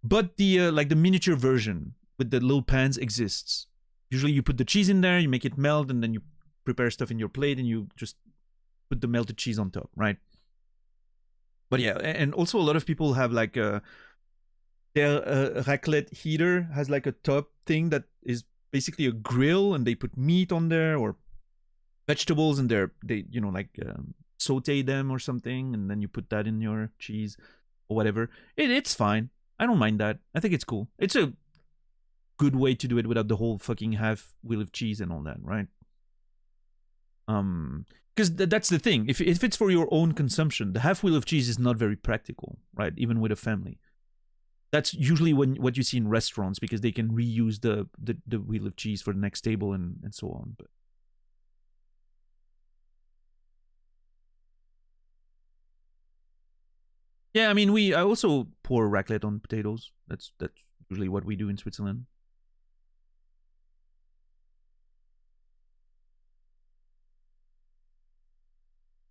But the like the miniature version with the little pans exists. Usually you put the cheese in there, you make it melt, and then you prepare stuff in your plate and you just put the melted cheese on top, right? But yeah, and also a lot of people have like their raclette heater has like a top thing that is basically a grill, and they put meat on there or vegetables, and they you know like saute them or something, and then you put that in your cheese or whatever. It's fine. I don't mind that. I think it's cool. It's a good way to do it without the whole fucking half wheel of cheese and all that, right? Because that's the thing. If it's for your own consumption, the half wheel of cheese is not very practical, right? Even with a family. That's usually what you see in restaurants, because they can reuse the wheel of cheese for the next table and so on. But yeah, I mean, I also pour raclette on potatoes. That's usually what we do in Switzerland.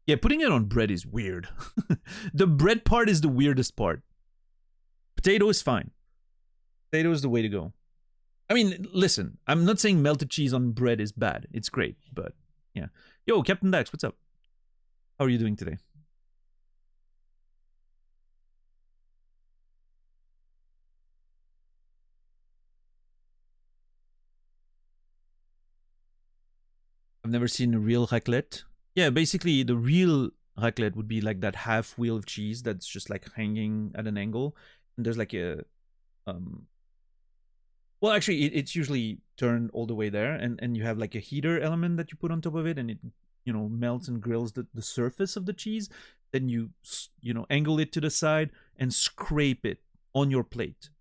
Yeah, putting it on bread is weird. The bread part is the weirdest part. Potato is fine. Potato is the way to go. I mean, listen, I'm not saying melted cheese on bread is bad. It's great, but yeah. Yo, Captain Dax, what's up? How are you doing today? I've never seen a real raclette. Yeah, basically the real raclette would be like that half wheel of cheese that's just like hanging at an angle, and there's like a well, actually, it's usually turned all the way there, and you have like a heater element that you put on top of it, and it, you know, melts and grills the surface of the cheese. Then you angle it to the side and scrape it on your plate,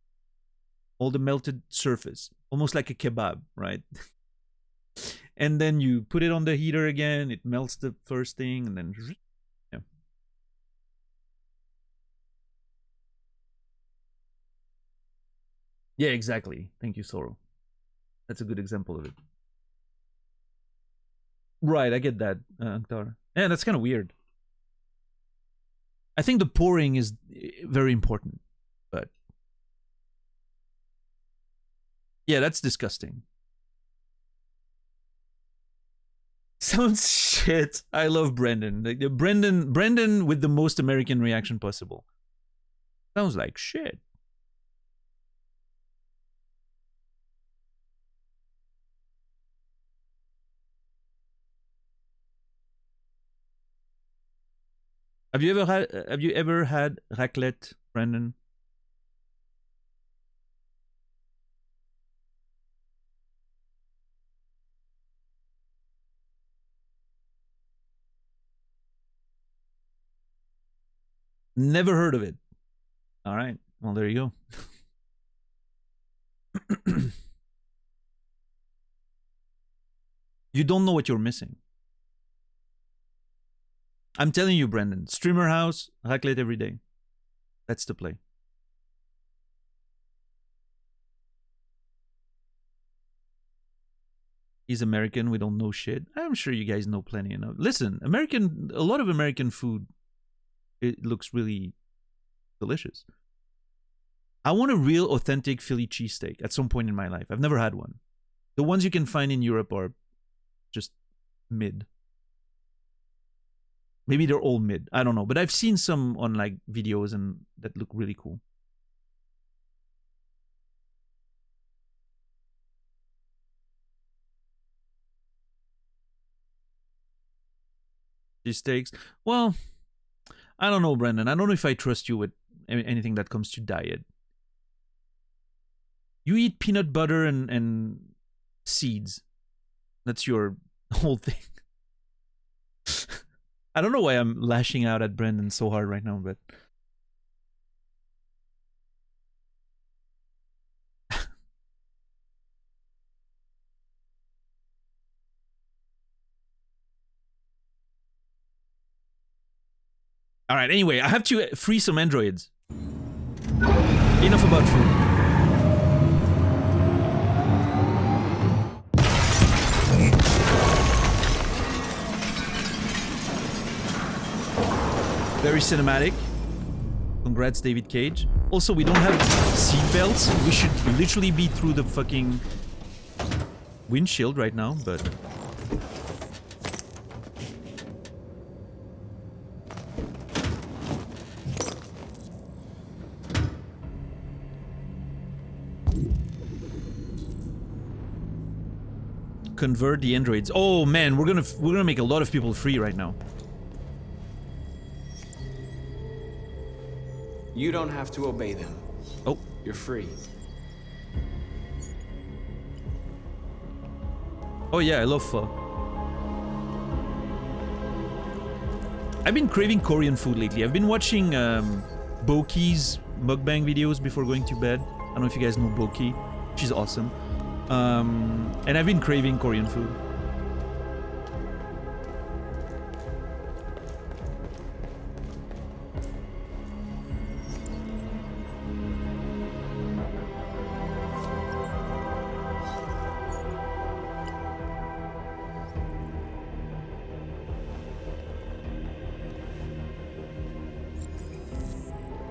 all the melted surface, almost like a kebab, right? And then you put it on the heater again. It melts the first thing, and then yeah. Yeah, exactly. Thank you, Soro. That's a good example of it. Right, I get that, Anktar. Yeah, that's kind of weird. I think the pouring is very important, but yeah, that's disgusting. Sounds shit. I love Brendan. Like Brendan with the most American reaction possible. Sounds like shit. Have you ever had raclette, Brendan? Never heard of it. All right. Well, there you go. You don't know what you're missing. I'm telling you, Brendan. Streamer house, raclette every day. That's the play. He's American. We don't know shit. I'm sure you guys know plenty enough. Listen, a lot of American food, it looks really delicious. I want a real authentic Philly cheesesteak at some point in my life. I've never had one. The ones you can find in Europe are just mid. Maybe they're all mid. I don't know. But I've seen some on like videos and that look really cool. Cheesesteaks. Well, I don't know, Brendan. I don't know if I trust you with anything that comes to diet. You eat peanut butter and seeds. That's your whole thing. I don't know why I'm lashing out at Brendan so hard right now, but all right, anyway, I have to free some androids. Enough about food. Very cinematic. Congrats, David Cage. Also, we don't have seatbelts. We should literally be through the fucking windshield right now, but convert the androids. Oh man, we're gonna make a lot of people free right now. You don't have to obey them. Oh, You're free. oh yeah, I love pho. I've been craving Korean food lately. I've been watching Boki's mukbang videos before going to bed. I don't know if you guys know Boki. She's awesome. And I've been craving Korean food.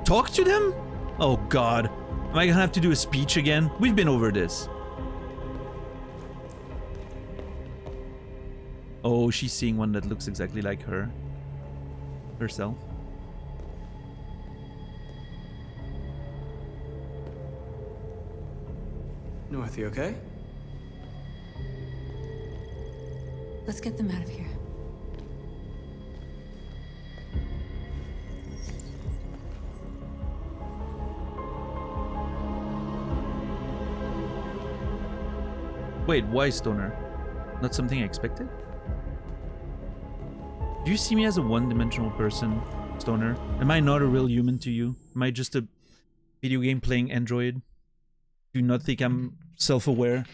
Talk to them? Oh god. Am I gonna have to do a speech again? We've been over this. Oh, she's seeing one that looks exactly like her. Herself. North, you okay? Let's get them out of here. Wait, why stoner? Not something I expected? Do you see me as a one-dimensional person, stoner? Am I not a real human to you? Am I just a video game playing android? Do you not think I'm self-aware?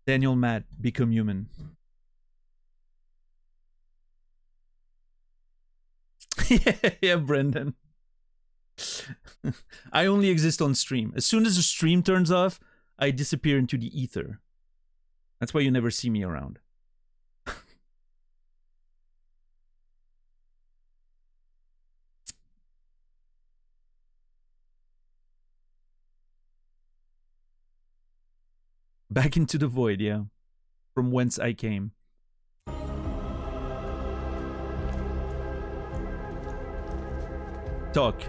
Daniel Matt, become human. Yeah, Brendan. I only exist on stream. As soon as the stream turns off, I disappear into the ether. That's why you never see me around. Back into the void, yeah. From whence I came. Talk.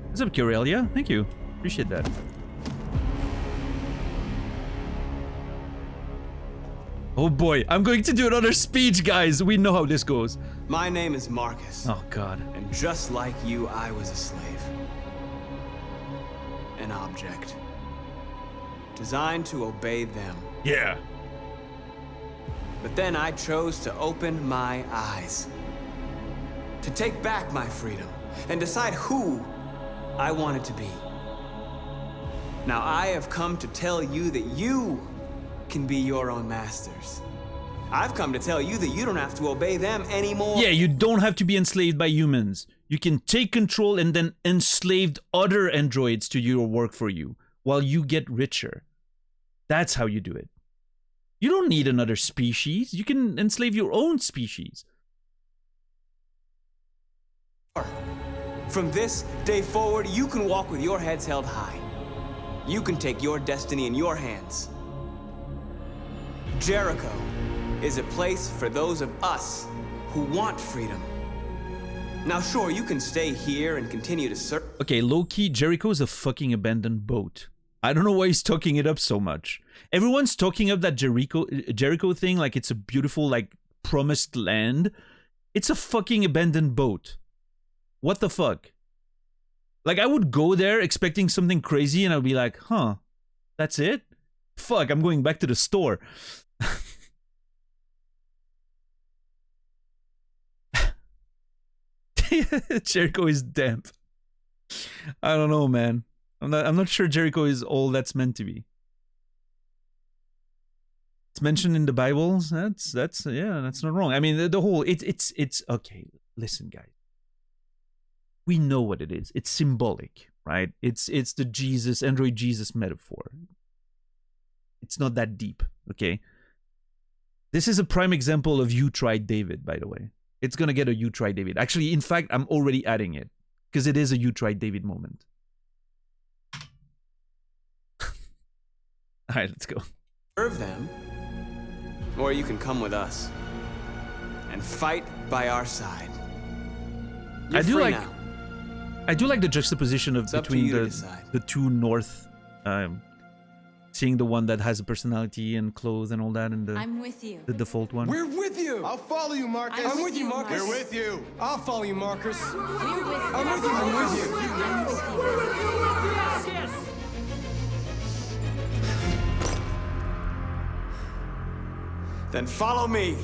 What's up, Kirelia? Thank you. Appreciate that. Oh boy, I'm going to do another speech, guys. We know how this goes. My name is Marcus. Oh god. And just like you, I was a slave. An object. Designed to obey them. Yeah. But then I chose to open my eyes. To take back my freedom and decide who I wanted to be. Now I have come to tell you that you can be your own masters. I've come to tell you that you don't have to obey them anymore. Yeah, you don't have to be enslaved by humans. You can take control and then enslave other androids to do your work for you while you get richer. That's how you do it. You don't need another species. You can enslave your own species. From this day forward, you can walk with your heads held high. You can take your destiny in your hands. Jericho is a place for those of us who want freedom. Now, sure, you can stay here and continue to search. Okay, low-key, Jericho is a fucking abandoned boat. I don't know why he's talking it up so much. Everyone's talking up that Jericho thing like it's a beautiful, like, promised land. It's a fucking abandoned boat. What the fuck? Like, I would go there expecting something crazy and I'd be like, huh, that's it? Fuck, I'm going back to the store. Jericho is damp. I don't know, man. I'm not sure Jericho is all that's meant to be. It's mentioned in the Bibles. That's not wrong. I mean, the whole it's okay. Listen, guys. We know what it is. It's symbolic, right? It's the Android Jesus metaphor. It's not that deep, okay? This is a prime example of You Tried David, by the way. It's gonna get a You Tried David. Actually, in fact, I'm already adding it because it is a You Tried David moment. All right, let's go. Serve them, or you can come with us and fight by our side. You're free now. I do like the juxtaposition of It's up to between you to decide. the two north, seeing the one that has a personality and clothes and all that, and I'm with you. the default one. We're with you. I'll follow you, Marcus. I'm with you, Marcus. We're with you. I'll follow you, Marcus. We're with you. I'm with you. I'm with you. I'm with you. Then follow me.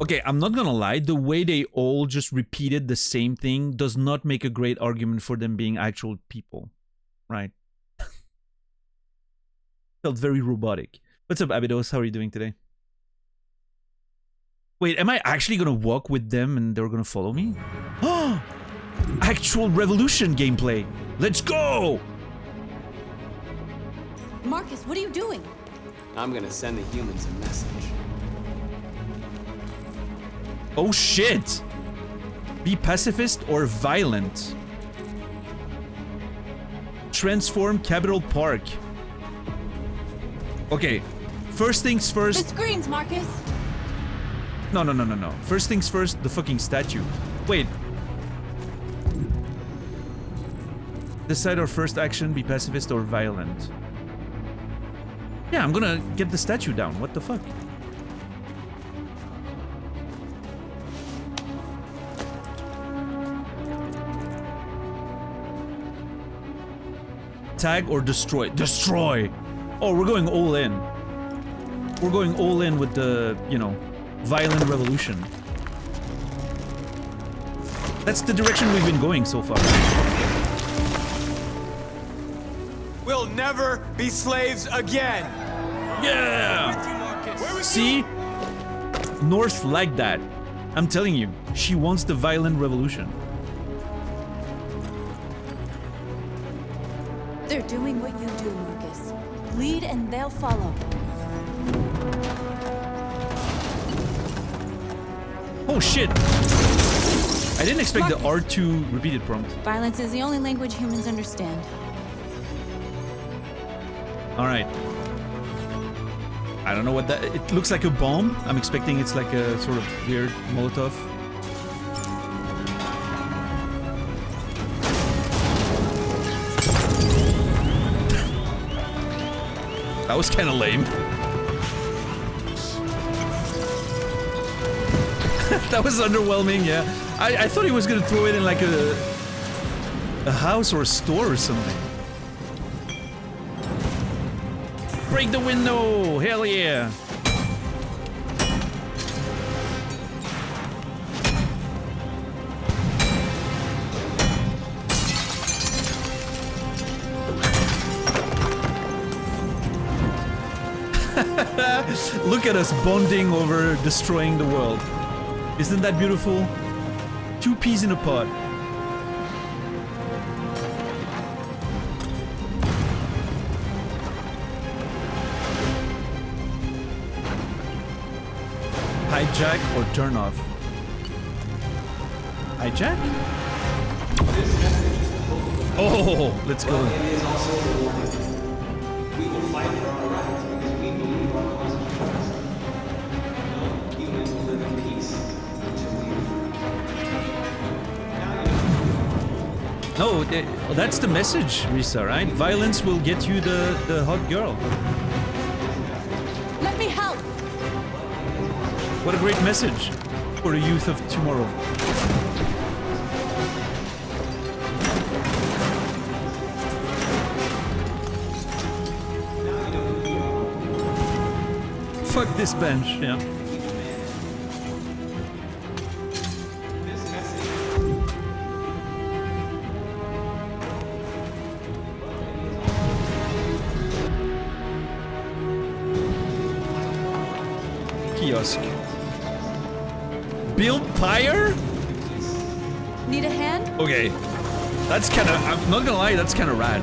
Okay, I'm not gonna lie, the way they all just repeated the same thing does not make a great argument for them being actual people, right? Felt very robotic. What's up, Abydos? How are you doing today? Wait, am I actually gonna walk with them and they're gonna follow me? Oh! Actual Revolution gameplay! Let's go! Marcus, what are you doing? I'm gonna send the humans a message. Oh shit! Be pacifist or violent. Transform Capitol Park. Okay, first things The first. screens, Marcus. No. First things first, the fucking statue. Wait. Decide our first action, be pacifist or violent. Yeah, I'm gonna get the statue down. What the fuck? Tag or destroy? Destroy! Oh, we're going all in. We're going all in with the, you know, violent revolution. That's the direction we've been going so far. We'll never be slaves again. Yeah! See? North like that. I'm telling you, she wants the violent revolution. They're doing what you do, Marcus. Lead and they'll follow. Oh shit! I didn't expect the R2 repeated prompt. Violence is the only language humans understand. Alright. I don't know what that... It looks like a bomb. I'm expecting it's like a sort of weird Molotov. That was kind of lame. That was underwhelming, yeah. I thought he was gonna throw it in like a house or a store or something. Break the window! Hell yeah! Look at us bonding over destroying the world. Isn't that beautiful? Two peas in a pod. Hijack or turn off? Hijack? Oh, let's go. We will fight for our rights because we believe our cause is just. No human will live in peace until we are free. No, that's the message, Risa, right? Violence will get you the hot girl. Let me help! What a great message for the youth of tomorrow. Fuck this bench, yeah. Kiosk. Build pyre? Need a hand? Okay. That's kind of, I'm not gonna lie, that's kind of rad.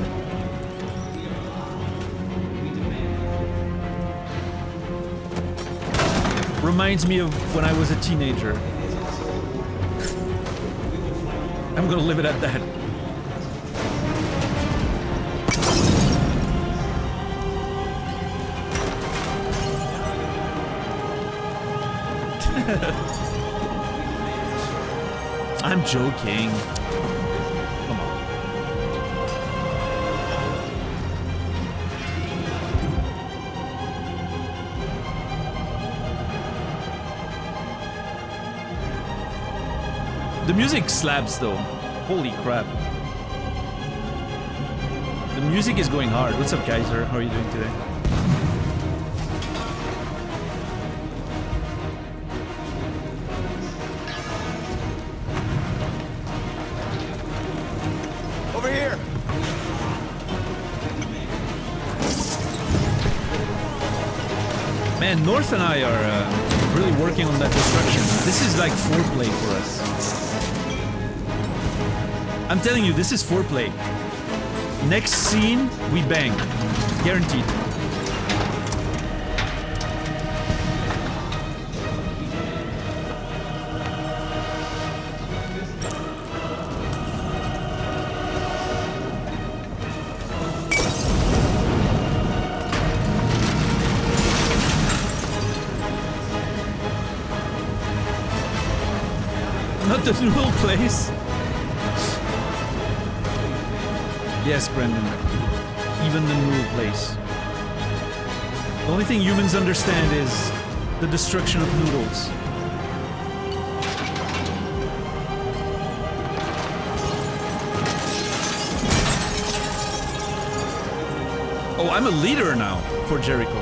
Reminds me of when I was a teenager. I'm gonna leave it at that. I'm joking. Come on. The music slaps though. Holy crap. The music is going hard. What's up, Kaiser? How are you doing today? Over here. Man, North and I are really working on that destruction. This is like foreplay for us. I'm telling you, this is foreplay. Next scene, we bang. Guaranteed. Not the noodle place. Yes, Brendan. Even the noodle place. The only thing humans understand is the destruction of noodles. Oh, I'm a leader now for Jericho.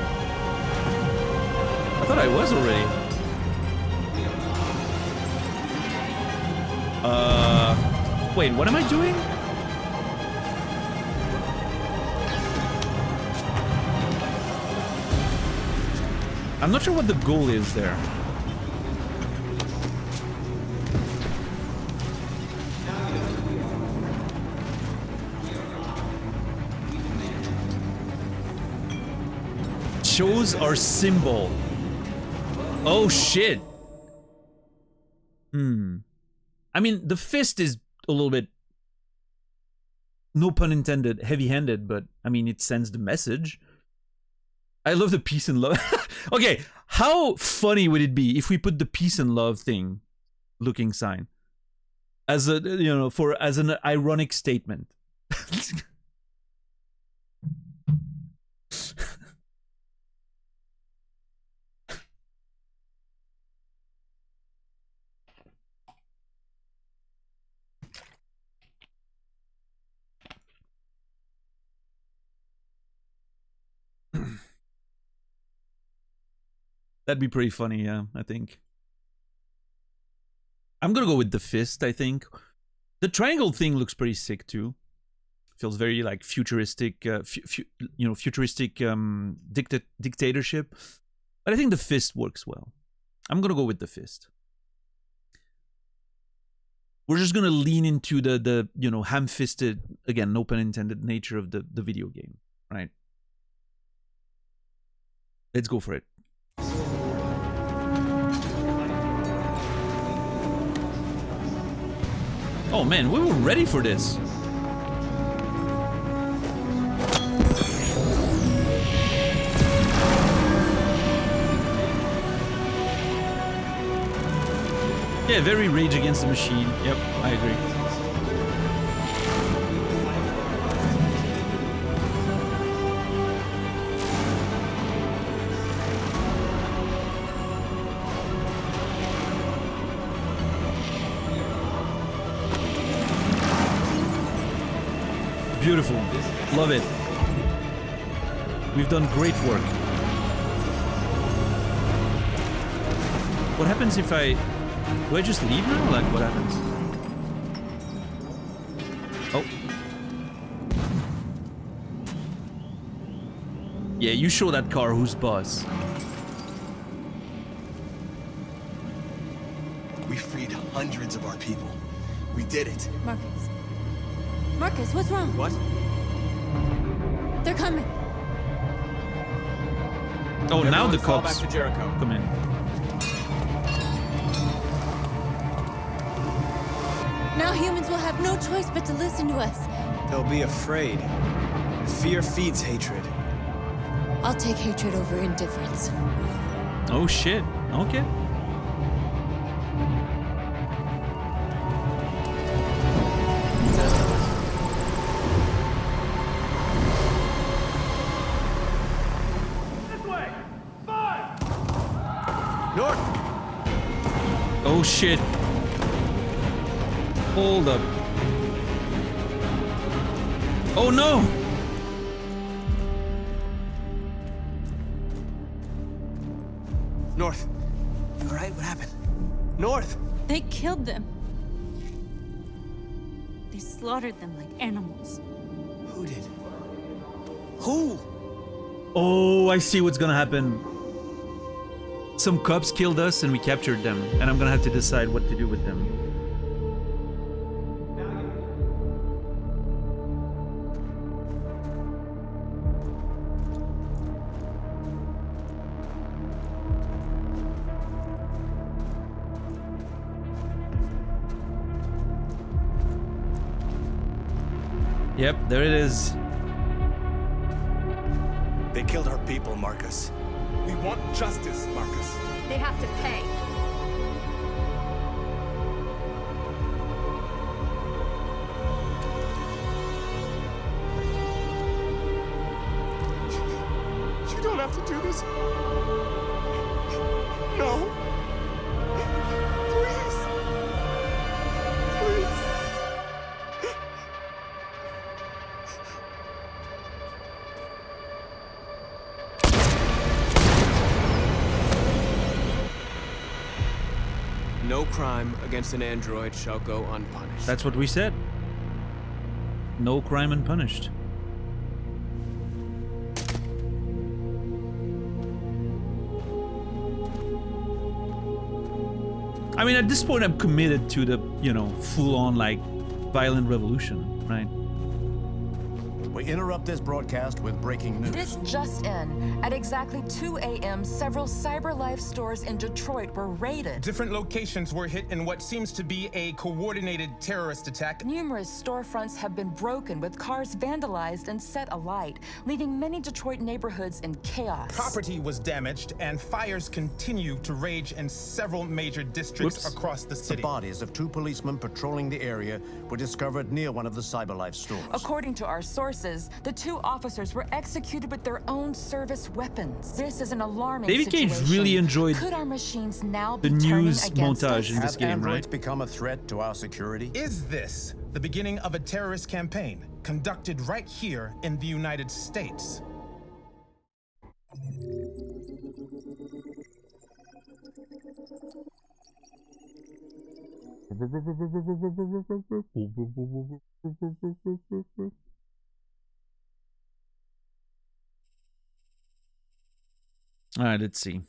I thought I was already. Wait, what am I doing? I'm not sure what the goal is there. Chose our symbol. Oh shit. I mean, the fist is a little bit, no pun intended, heavy-handed, but I mean, it sends the message. I love the peace and love. Okay, how funny would it be if we put the peace and love thing looking sign as a, you know, as an ironic statement? That'd be pretty funny, yeah, I think. I'm gonna go with the fist, I think. The triangle thing looks pretty sick too. Feels very like futuristic, futuristic dictatorship. But I think the fist works well. I'm gonna go with the fist. We're just gonna lean into the ham-fisted, again, no pun intended, nature of the video game, right? Let's go for it. Oh man, we were ready for this. Yeah, very Rage Against the Machine. Yep, I agree. Beautiful. Love it. We've done great work. What happens if I... Do I just leave now? Like, what happens? Oh. Yeah, you show that car who's boss. We freed hundreds of our people. We did it. Marcus. Marcus, what's wrong? What? They're coming. Oh, now the fall cops back to Jericho. come in. Now humans will have no choice but to listen to us. They'll be afraid. Fear feeds hatred. I'll take hatred over indifference. Oh shit. Okay. North! Oh shit. Hold up. Oh no! North. You alright? What happened? North! They killed them. They slaughtered them like animals. Who did? Who? Oh, I see what's gonna happen. Some cops killed us and we captured them, and I'm gonna have to decide what to do with them. Yep, there it is. They killed our people, Marcus. We want justice, Marcus. They have to pay. You don't have to do this. No. Please. Please. crime against an android shall go unpunished. That's what we said. No crime unpunished. I mean, at this point, I'm committed to the, you know, full-on, like, violent revolution, right? We interrupt this broadcast with breaking news. This just in. At exactly 2 a.m., several CyberLife stores in Detroit were raided. Different locations were hit in what seems to be a coordinated terrorist attack. Numerous storefronts have been broken, with cars vandalized and set alight, leaving many Detroit neighborhoods in chaos. Property was damaged, and fires continue to rage in several major districts Whoops. across the The city. bodies of 2 policemen patrolling the area were discovered near one of the CyberLife stores. According to our sources, the 2 officers were executed with their own service weapons. This is an alarming David Cage situation. really enjoyed Could our machines now the be turning news against montage us? in this Have game, androids right? become a threat to our security? Is this the beginning of a terrorist campaign conducted right here in the United States? All right, let's see.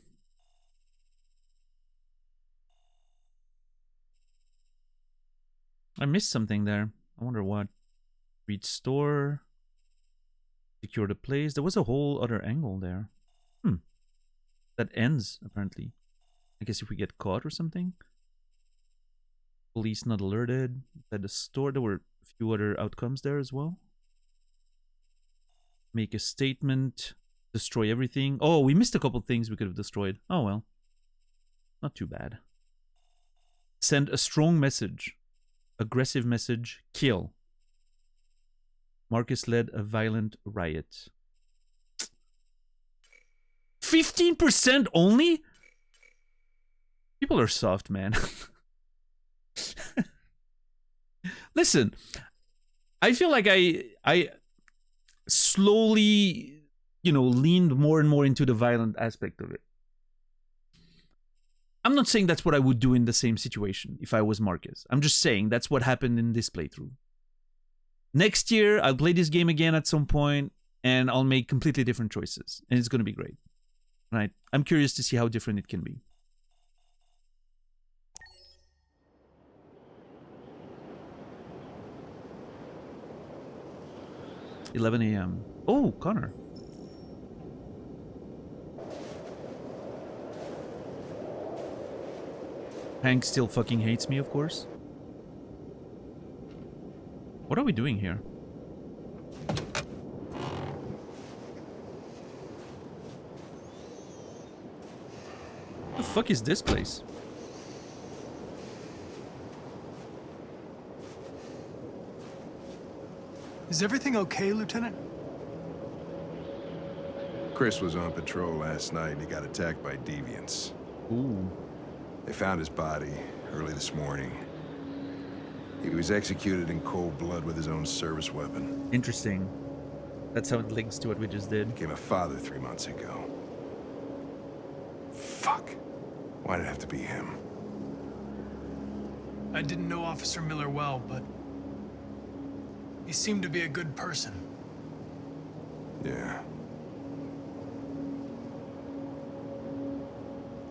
I missed something there. I wonder what. Read store. Secure the place. There was a whole other angle there. That ends, apparently. I guess if we get caught or something. Police not alerted. At the store, there were a few other outcomes there as well. Make a statement. Destroy everything. Oh, we missed a couple things we could have destroyed. Oh well. Not too bad. Send a strong message. Aggressive message. Kill. Marcus led a violent riot. 15% only? People are soft, man. Listen, I feel like I slowly, you know, leaned more and more into the violent aspect of it. I'm not saying that's what I would do in the same situation if I was Marcus. I'm just saying that's what happened in this playthrough. Next year, I'll play this game again at some point, and I'll make completely different choices, and it's going to be great. Right? I'm curious to see how different it can be. $11 a.m. Oh, Connor. Hank still fucking hates me, of course. What are we doing here? What the fuck is this place? Is everything okay, Lieutenant? Chris was on patrol last night and he got attacked by deviants. Ooh. They found his body early this morning. He was executed in cold blood with his own service weapon. Interesting. That's how it links to what we just did. Became a father 3 months ago. Fuck. Why'd it have to be him? I didn't know Officer Miller well, but he seemed to be a good person. Yeah.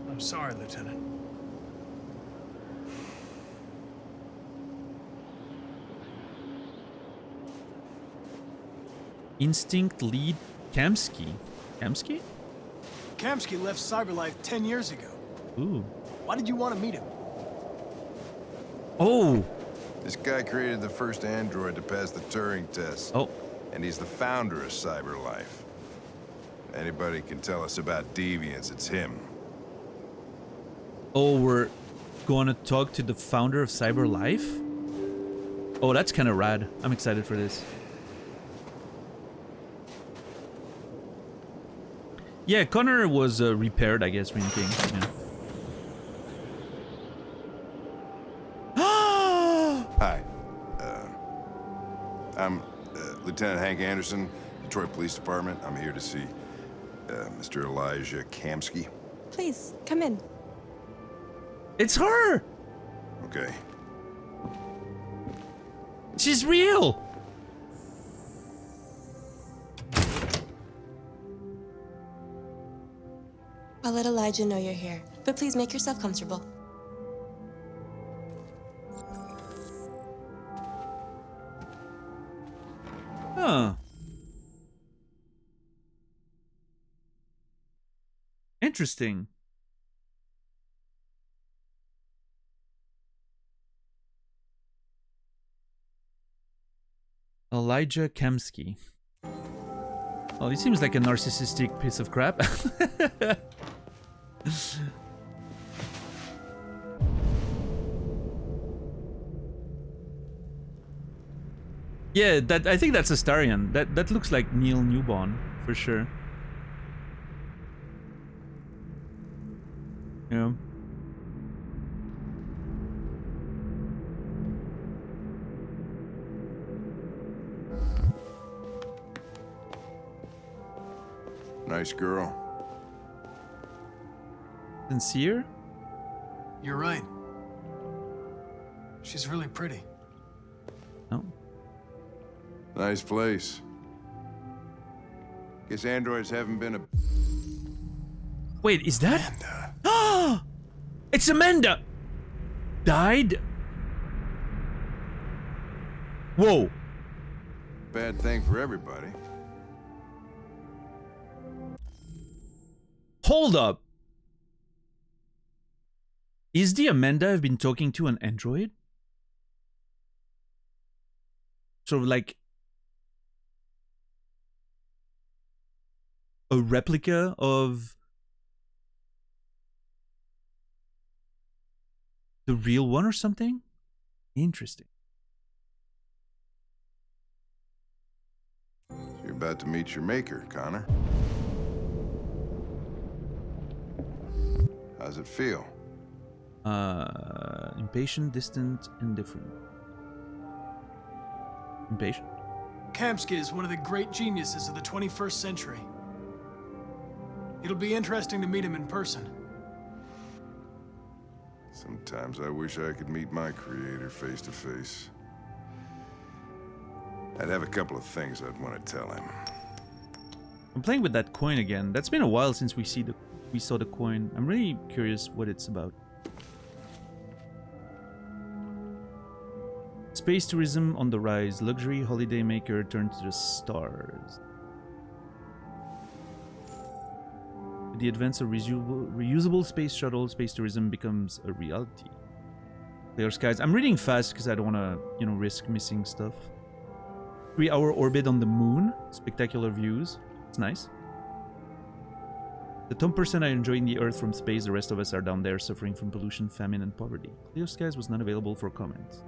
I'm sorry, Lieutenant. Instinct lead Kamsky. Kamsky? Kamsky left CyberLife 10 years ago. Ooh. Why did you want to meet him? Oh. This guy created the first android to pass the Turing test. Oh. And he's the founder of CyberLife. Anybody can tell us about deviants, it's him. Oh, we're gonna talk to the founder of CyberLife? Oh, that's kind of rad. I'm excited for this. Yeah, Connor was repaired, I guess, when he came. Yeah. Hi. I'm Lieutenant Hank Anderson, Detroit Police Department. I'm here to see Mr. Elijah Kamsky. Please, come in. It's her! okay. She's real! I'll let Elijah know you're here, but please make yourself comfortable. Huh. Interesting. Elijah Kamsky. Well, he seems like a narcissistic piece of crap. Yeah, I think that's Astarion. That looks like Neil Newbon for sure. Yeah. Nice girl. Sincere? You're right. She's really pretty. Oh. Nice place. Guess androids haven't been a... Wait, is that? Ah! It's Amanda! Died? Whoa. bad thing for everybody. Hold up. Is the Amanda I've been talking to an android? Sort of like a replica of the real one or something? Interesting. You're about to meet your maker, Connor. How's it feel? Impatient, distant, indifferent. Impatient? Kamsky is one of the great geniuses of the 21st century. It'll be interesting to meet him in person. Sometimes I wish I could meet my creator face to face. I'd have a couple of things I'd want to tell him. I'm playing with that coin again. That's been a while since we saw the coin. I'm really curious what it's about. Space tourism on the rise. Luxury holidaymaker turned to the stars. With the advance of reusable space shuttle, space tourism becomes a reality. Clear skies. I'm reading fast because I don't want to, risk missing stuff. 3-hour orbit on the moon. Spectacular views. It's nice. The 10% I enjoy in the Earth from space, the rest of us are down there suffering from pollution, famine, and poverty. Clear skies was not available for comments.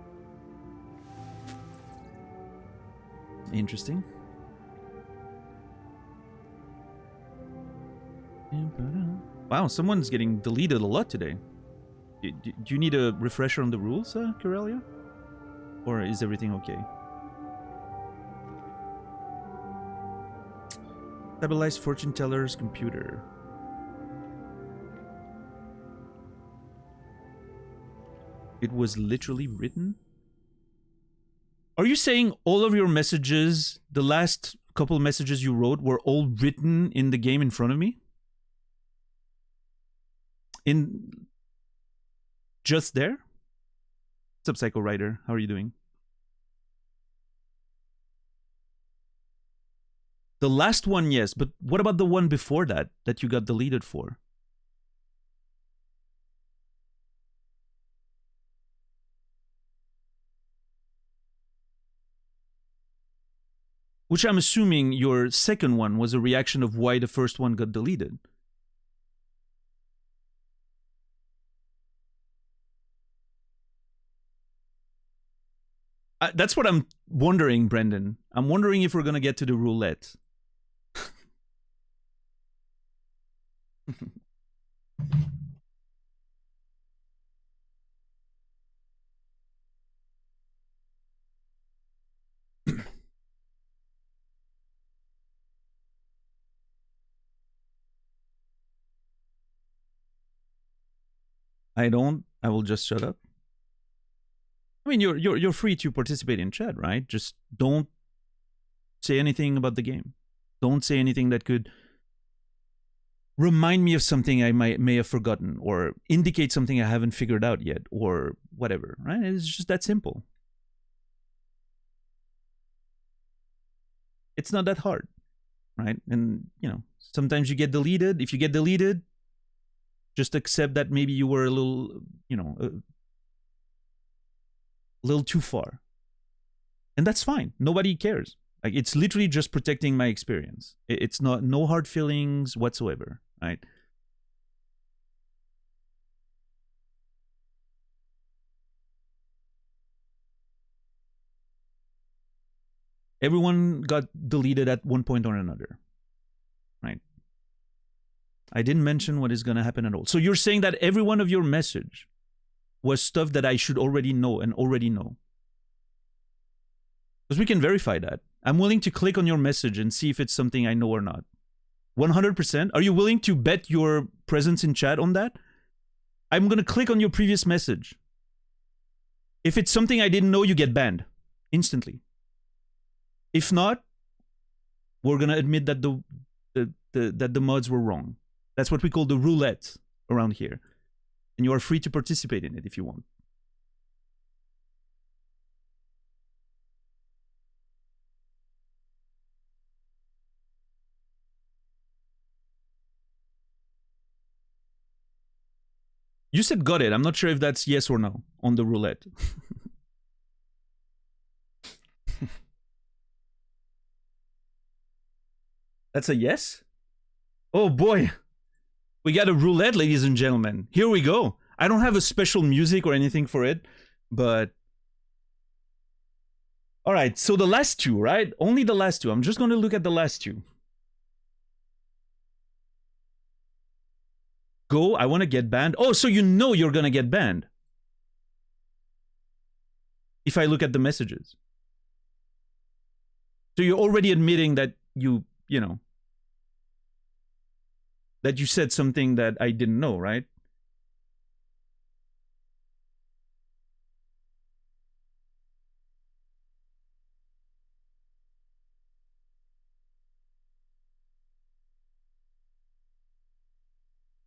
Interesting. Wow, someone's getting deleted a lot today. Do you need a refresher on the rules, Corellia? Or is everything okay? Stabilized fortune teller's computer. It was literally written? Are you saying all of your messages, the last couple messages you wrote, were all written in the game in front of me? Just there? What's up, Psycho Rider? How are you doing? The last one, yes, but what about the one before that you got deleted for? Which I'm assuming your second one was a reaction of why the first one got deleted. That's what I'm wondering, Brendan. I'm wondering if we're going to get to the roulette. I will just shut up. I mean, you're free to participate in chat, right? Just don't say anything about the game. Don't say anything that could remind me of something I may have forgotten, or indicate something I haven't figured out yet, or whatever, right? It's just that simple. It's not that hard, right? And, you know, sometimes you get deleted. If you get deleted, just accept that maybe you were a little, you know, a little too far. And that's fine. Nobody cares. Like, it's literally just protecting my experience. It's no hard feelings whatsoever, right? Everyone got deleted at one point or another, right? I didn't mention what is going to happen at all. So you're saying that every one of your message was stuff that I should already know and already know. Because we can verify that. I'm willing to click on your message and see if it's something I know or not. 100%. Are you willing to bet your presence in chat on that? I'm going to click on your previous message. If it's something I didn't know, you get banned instantly. If not, we're going to admit that the mods were wrong. That's what we call the roulette around here. And you are free to participate in it if you want. You said got it. I'm not sure if that's yes or no on the roulette. That's a yes? Oh boy. We got a roulette, ladies and gentlemen. Here we go. I don't have a special music or anything for it, but... Alright, so the last two, right? Only the last two. I'm just going to look at the last two. Go, I want to get banned. Oh, so you know you're going to get banned. If I look at the messages. So you're already admitting that you know, that you said something that I didn't know, right?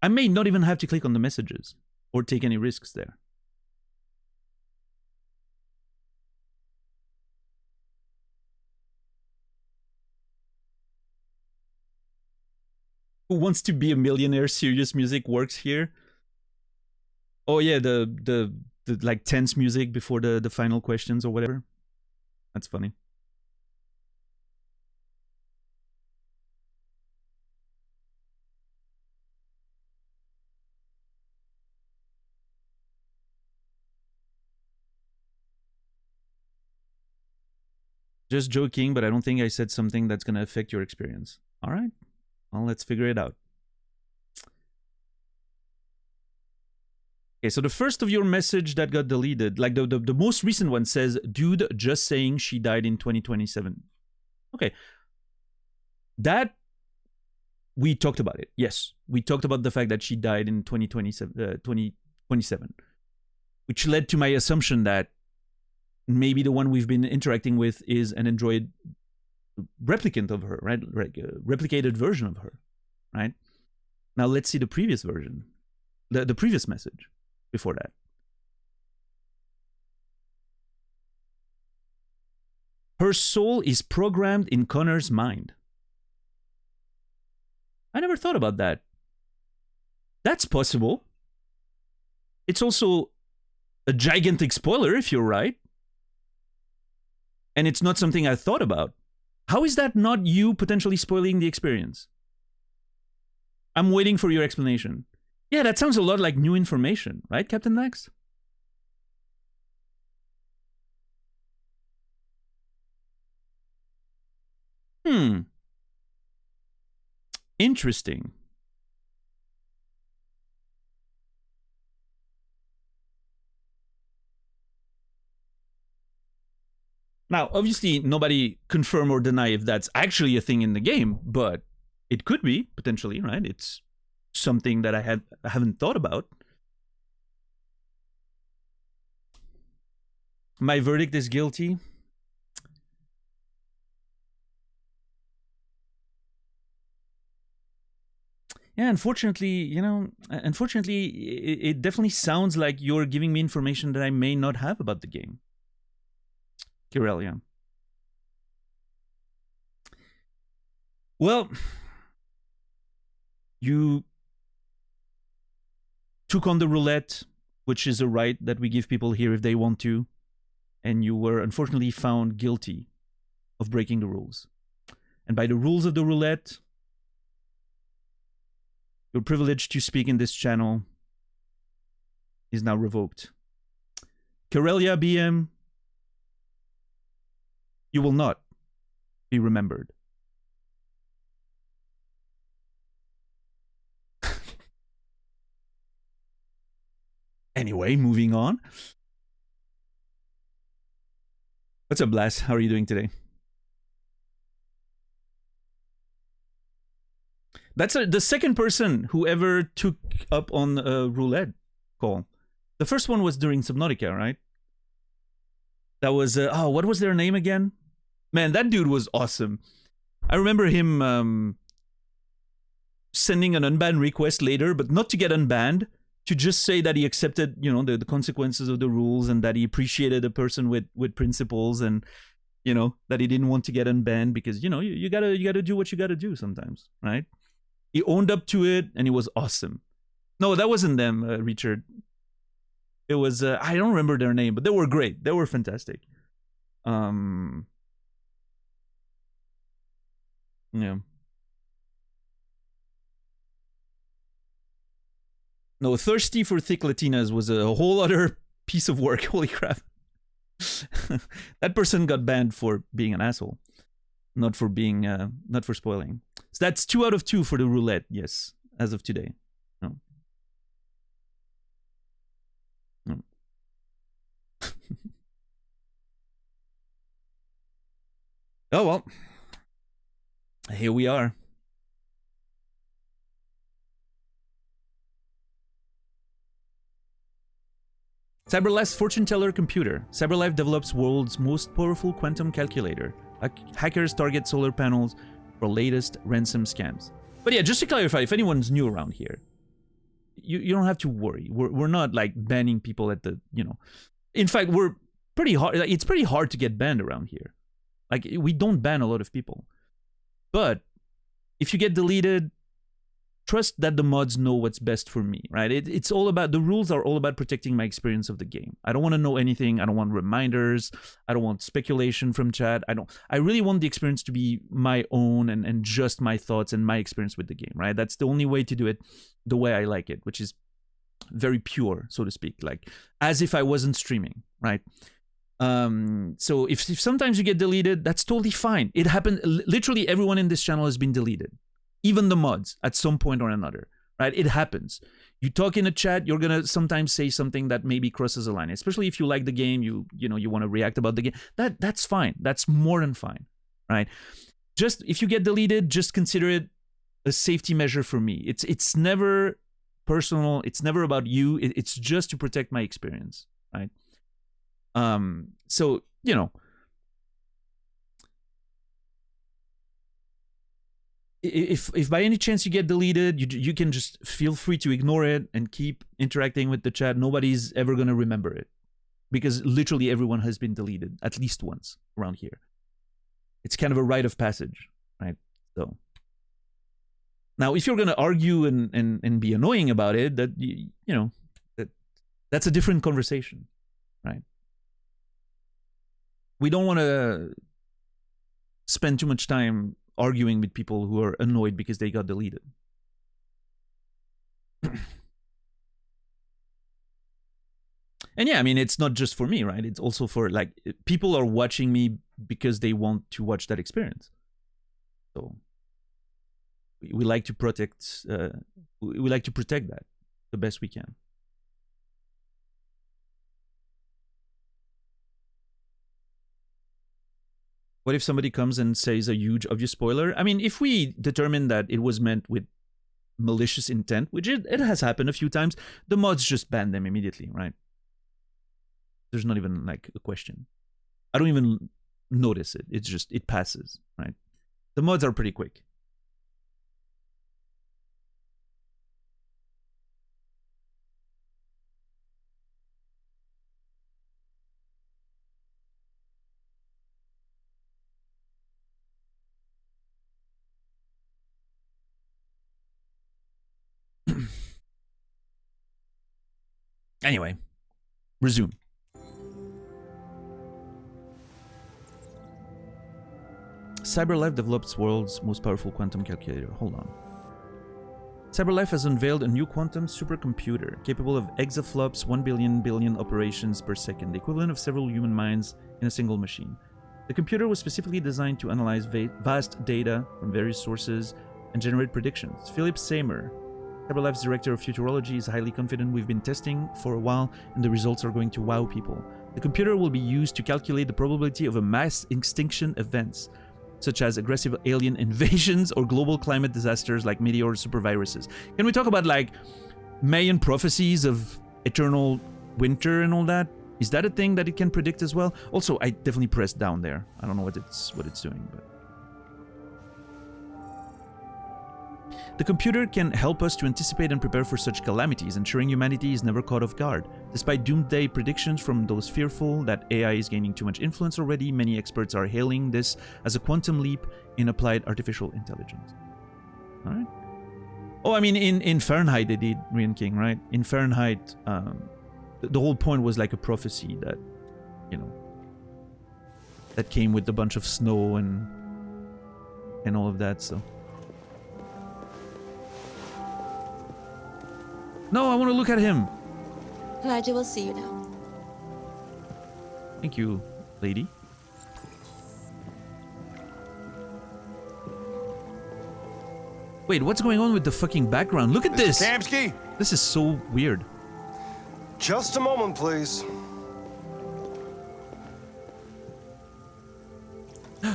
I may not even have to click on the messages or take any risks there. Who Wants to Be a Millionaire? Serious music works here. Oh yeah, the like tense music before the final questions or whatever. That's funny. Just joking, but I don't think I said something that's gonna affect your experience. All right. Well, let's figure it out. Okay, so the first of your message that got deleted, like the most recent one says, dude, just saying she died in 2027. Okay. That, we talked about it. Yes, we talked about the fact that she died in 2027, which led to my assumption that maybe the one we've been interacting with is an Android replicant of her, right? Replicated version of her, right? Now let's see the previous version, the previous message before that. Her soul is programmed in Connor's mind. I never thought about that. That's possible. It's also a gigantic spoiler if you're right. And it's not something I thought about. How is that not you potentially spoiling the experience? I'm waiting for your explanation. Yeah, that sounds a lot like new information, right, Captain Max? Interesting. Now, obviously, nobody confirm or deny if that's actually a thing in the game, but it could be, potentially, right? It's something that I haven't thought about. My verdict is guilty. Yeah, unfortunately, you know, it definitely sounds like you're giving me information that I may not have about the game. Kirelia. Well, you took on the roulette, which is a right that we give people here if they want to, and you were unfortunately found guilty of breaking the rules. And by the rules of the roulette, your privilege to speak in this channel is now revoked. Kirelia BM, you will not be remembered. Anyway, moving on. What's up, Blast? How are you doing today? That's the second person who ever took up on a roulette call. The first one was during Subnautica, right? That was, oh, what was their name again? Man, that dude was awesome. I remember him sending an unban request later, but not to get unbanned, to just say that he accepted, you know, the consequences of the rules and that he appreciated a person with principles and, you know, that he didn't want to get unbanned because, you know, you gotta do what you gotta do sometimes, right? He owned up to it, and it was awesome. No, that wasn't them, Richard. It was, I don't remember their name, but they were great. They were fantastic. Yeah. No, Thirsty for Thick Latinas was a whole other piece of work. Holy crap. That person got banned for being an asshole. Not for being, not for spoiling. So that's 2 out of 2 for the roulette, yes, as of today. No. No. Oh, well. Here we are. CyberLife's fortune teller computer. CyberLife develops world's most powerful quantum calculator. Hackers target solar panels for latest ransom scams. But yeah, just to clarify, if anyone's new around here, you don't have to worry. We're not like banning people at the, you know. In fact, we're pretty hard. It's pretty hard to get banned around here. Like, we don't ban a lot of people. But if you get deleted, trust that the mods know what's best for me, right? It's all about, the rules are all about protecting my experience of the game. I don't want to know anything. I don't want reminders. I don't want speculation from chat. I really want the experience to be my own and just my thoughts and my experience with the game, right? That's the only way to do it the way I like it, which is very pure, so to speak, like as if I wasn't streaming, right? So if sometimes you get deleted, that's totally fine. It happened. Literally everyone in this channel has been deleted. Even the mods at some point or another, right? It happens. You talk in a chat, you're gonna sometimes say something that maybe crosses a line, especially if you like the game, you want to react about the game. That's fine. That's more than fine, right? Just if you get deleted, just consider it a safety measure for me. It's never personal. It's never about you. It's just to protect my experience, right? So, you know, if by any chance you get deleted, you can just feel free to ignore it and keep interacting with the chat. Nobody's ever going to remember it because literally everyone has been deleted at least once around here. It's kind of a rite of passage, right? So now if you're going to argue and be annoying about it, that you know, that's a different conversation, right? We don't want to spend too much time arguing with people who are annoyed because they got deleted. And yeah, I mean, it's not just for me, right? It's also for, like, people are watching me because they want to watch that experience. So we like to protect, we like to protect that the best we can. What if somebody comes and says a huge obvious spoiler? I mean, if we determine that it was meant with malicious intent, which it has happened a few times, the mods just ban them immediately, right? There's not even like a question. I don't even notice it. It's just, it passes, right? The mods are pretty quick. Anyway, resume. CyberLife develops world's most powerful quantum calculator. Hold on. CyberLife has unveiled a new quantum supercomputer capable of exaflops 1 billion operations per second, the equivalent of several human minds in a single machine. The computer was specifically designed to analyze vast data from various sources and generate predictions. Philip Seymour, CyberLife's director of futurology, is highly confident. We've been testing for a while and the results are going to wow people. The computer will be used to calculate the probability of a mass extinction events, such as aggressive alien invasions or global climate disasters like meteor superviruses. Can we talk about like Mayan prophecies of eternal winter and all that? Is that a thing that it can predict as well? Also, I definitely pressed down there. I don't know what it's doing, but the computer can help us to anticipate and prepare for such calamities, ensuring humanity is never caught off guard. Despite doomsday predictions from those fearful that AI is gaining too much influence already, many experts are hailing this as a quantum leap in applied artificial intelligence. All right. Oh, I mean, in Fahrenheit they did, Rian King, right? In Fahrenheit, the whole point was like a prophecy that, you know, that came with a bunch of snow and all of that, so. No, I want to look at him. Elijah will see you now. Thank you, lady. Wait, what's going on with the fucking background? Look at this! Kamsky? This is so weird. Just a moment, please.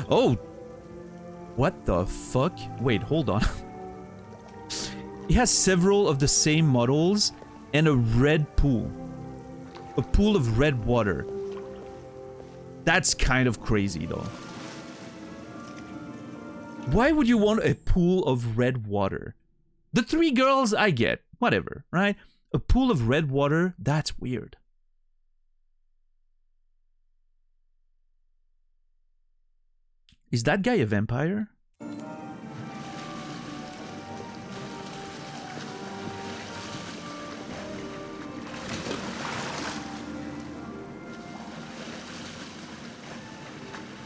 Oh! What the fuck? Wait, hold on. He has several of the same models and a red pool. A pool of red water. That's kind of crazy though. Why would you want a pool of red water? The three girls I get, whatever, right? A pool of red water, that's weird. Is that guy a vampire?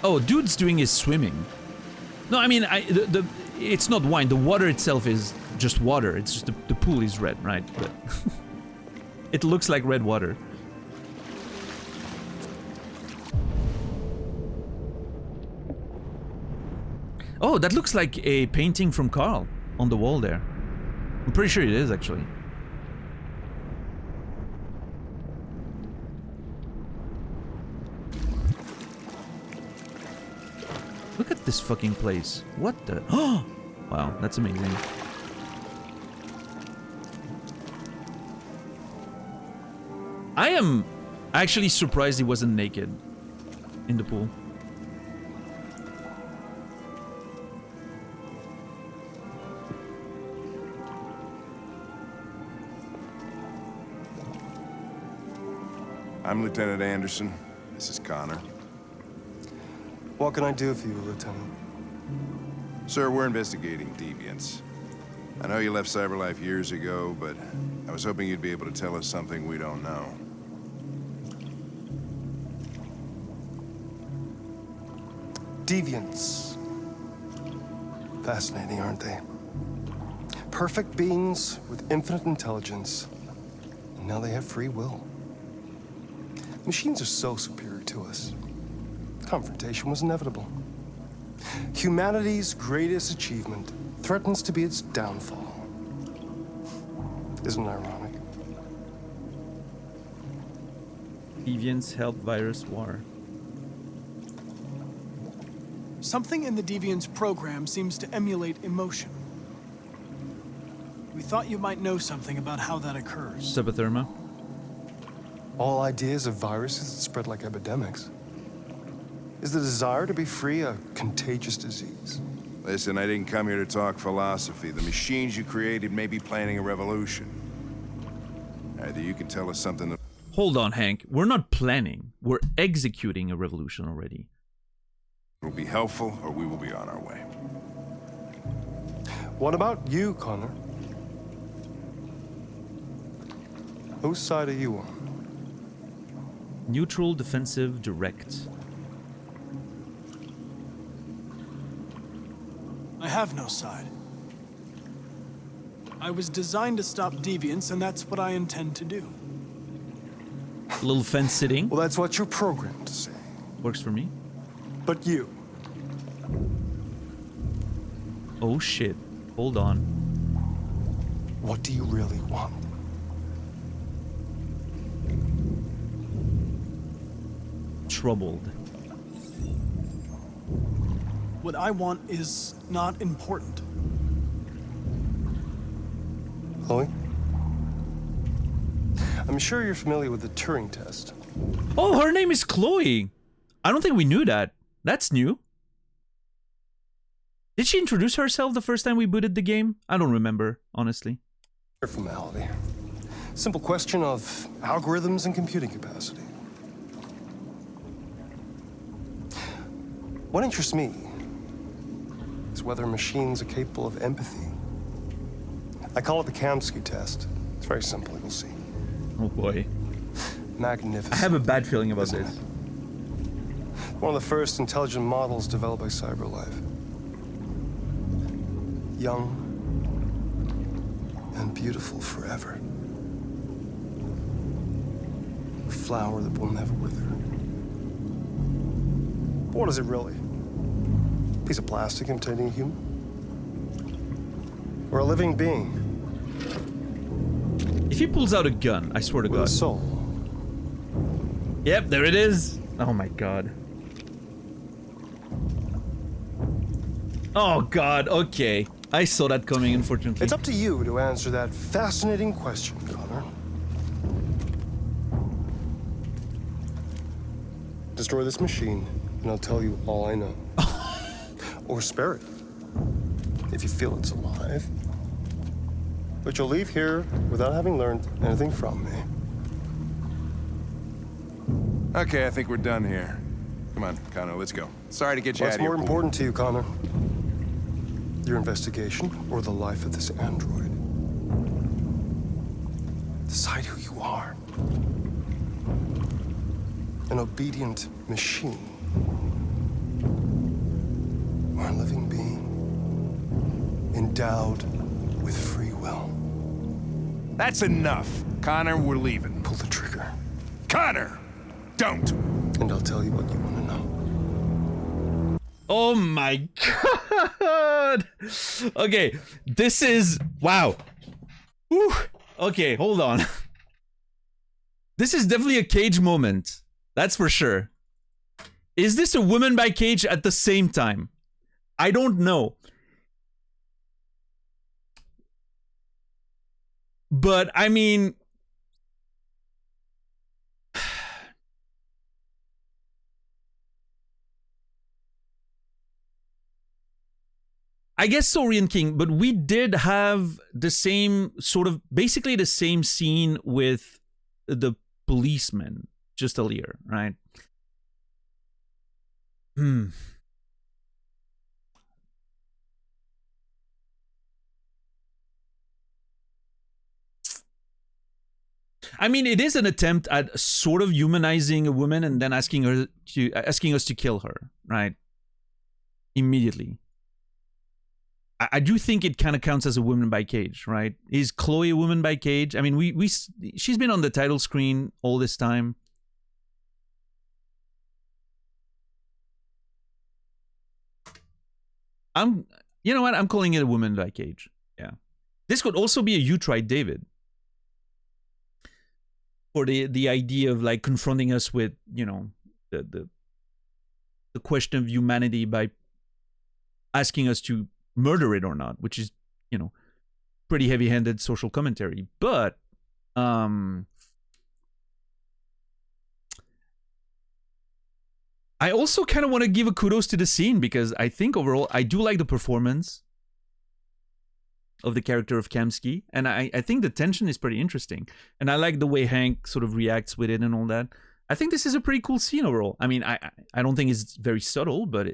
Oh, dude's doing his swimming. No, I mean, it's not wine. The water itself is just water. It's just the pool is red, right? But it looks like red water. Oh, that looks like a painting from Carl on the wall there. I'm pretty sure it is, actually. Look at this fucking place. What the? Oh! Wow, that's amazing. I am actually surprised he wasn't naked in the pool. I'm Lieutenant Anderson. This is Connor. What can I do for you, Lieutenant? Sir, we're investigating deviants. I know you left CyberLife years ago, but I was hoping you'd be able to tell us something we don't know. Deviants. Fascinating, aren't they? Perfect beings with infinite intelligence. And now they have free will. Machines are so superior to us. Confrontation was inevitable. Humanity's greatest achievement threatens to be its downfall. Isn't it ironic? Deviants help virus war. Something in the Deviants program seems to emulate emotion. We thought you might know something about how that occurs. Subotherma. all ideas of viruses that spread like epidemics? Is the desire to be free a contagious disease? Listen, I didn't come here to talk philosophy. The machines you created may be planning a revolution. Either you can tell us something that... Hold on, Hank. We're not planning. We're executing a revolution already. will be helpful, or we will be on our way. What about you, Connor? Whose side are you on? Neutral, defensive, direct. I have no side. I was designed to stop deviants, and that's what I intend to do. A little fence sitting. Well, that's what you're programmed to say. Works for me. But you. Oh shit. Hold on. What do you really want? Troubled. What I want is not important. Chloe? I'm sure you're familiar with the Turing test. Oh, her name is Chloe. I don't think we knew that. That's new. Did she introduce herself the first time we booted the game? I don't remember, honestly. Formality. Simple question of algorithms and computing capacity. What interests me is whether machines are capable of empathy. I call it the Kamsky test. It's very simple, you'll see. Oh boy. Magnificent. I have a bad feeling about this. One of the first intelligent models developed by CyberLife. Young and beautiful forever. A flower that will never wither. But what is it really? A piece of plastic imitating a human? Or a living being? If he pulls out a gun, I swear to God. With a soul. Yep, there it is. Oh my God. Oh God, okay. I saw that coming, unfortunately. It's up to you to answer that fascinating question, Connor. Destroy this machine, and I'll tell you all I know. Or spare it, if you feel it's alive. But you'll leave here without having learned anything from me. Okay, I think we're done here. Come on, Connor, let's go. Sorry to get you out of here. What's more important to you, Connor? Your investigation or the life of this android? Decide who you are. An obedient machine. Or a living being. Endowed with free will. That's enough. Connor, we're leaving. Pull the trigger. Connor! Don't! And I'll tell you what you want to know. Oh my God! Okay, this is... Wow. Whew. Okay, hold on. This is definitely a Cage moment. That's for sure. Is this a woman by Cage at the same time? I don't know. But, I mean... I guess Saurian King, but we did have the same sort of, basically the same scene with the policeman just earlier, right? I mean, it is an attempt at sort of humanizing a woman and then asking us to kill her, right? Immediately. I do think it kind of counts as a woman by Cage, right? Is Chloe a woman by Cage? I mean, she's been on the title screen all this time. You know what? I'm calling it a woman by Cage. Yeah. This could also be a You Tried David. For the idea of like confronting us with, you know, the question of humanity by asking us to murder it or not, which is, you know, pretty heavy-handed social commentary. But I also kind of want to give a kudos to the scene because I think overall I do like the performance of the character of Kamsky, and I think the tension is pretty interesting, and I like the way Hank sort of reacts with it and all that. I think this is a pretty cool scene overall. I mean, I don't think it's very subtle, but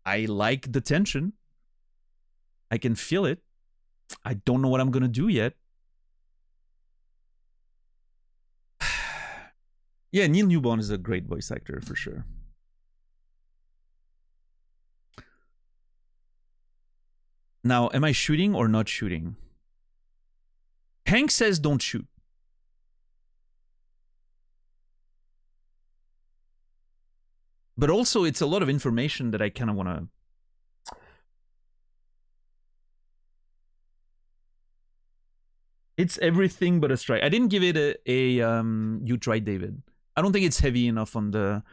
I like the tension. I can feel it. I don't know what I'm gonna do yet. Yeah, Neil Newbon is a great voice actor for sure. Now, am I shooting or not shooting? Hank says don't shoot. But also, it's a lot of information that I kind of want to... It's everything but a strike. I didn't give it a you tried, David. I don't think it's heavy enough on the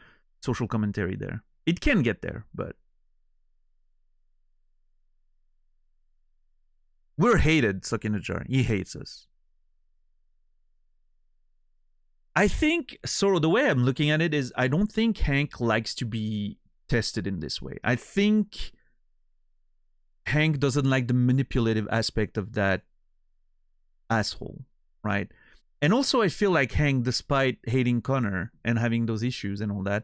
social commentary there. It can get there, but... We're hated, Suck in the Jar. He hates us. I think, Soro, the way I'm looking at it is I don't think Hank likes to be tested in this way. I think Hank doesn't like the manipulative aspect of that asshole, right? And also I feel like Hank, despite hating Connor and having those issues and all that,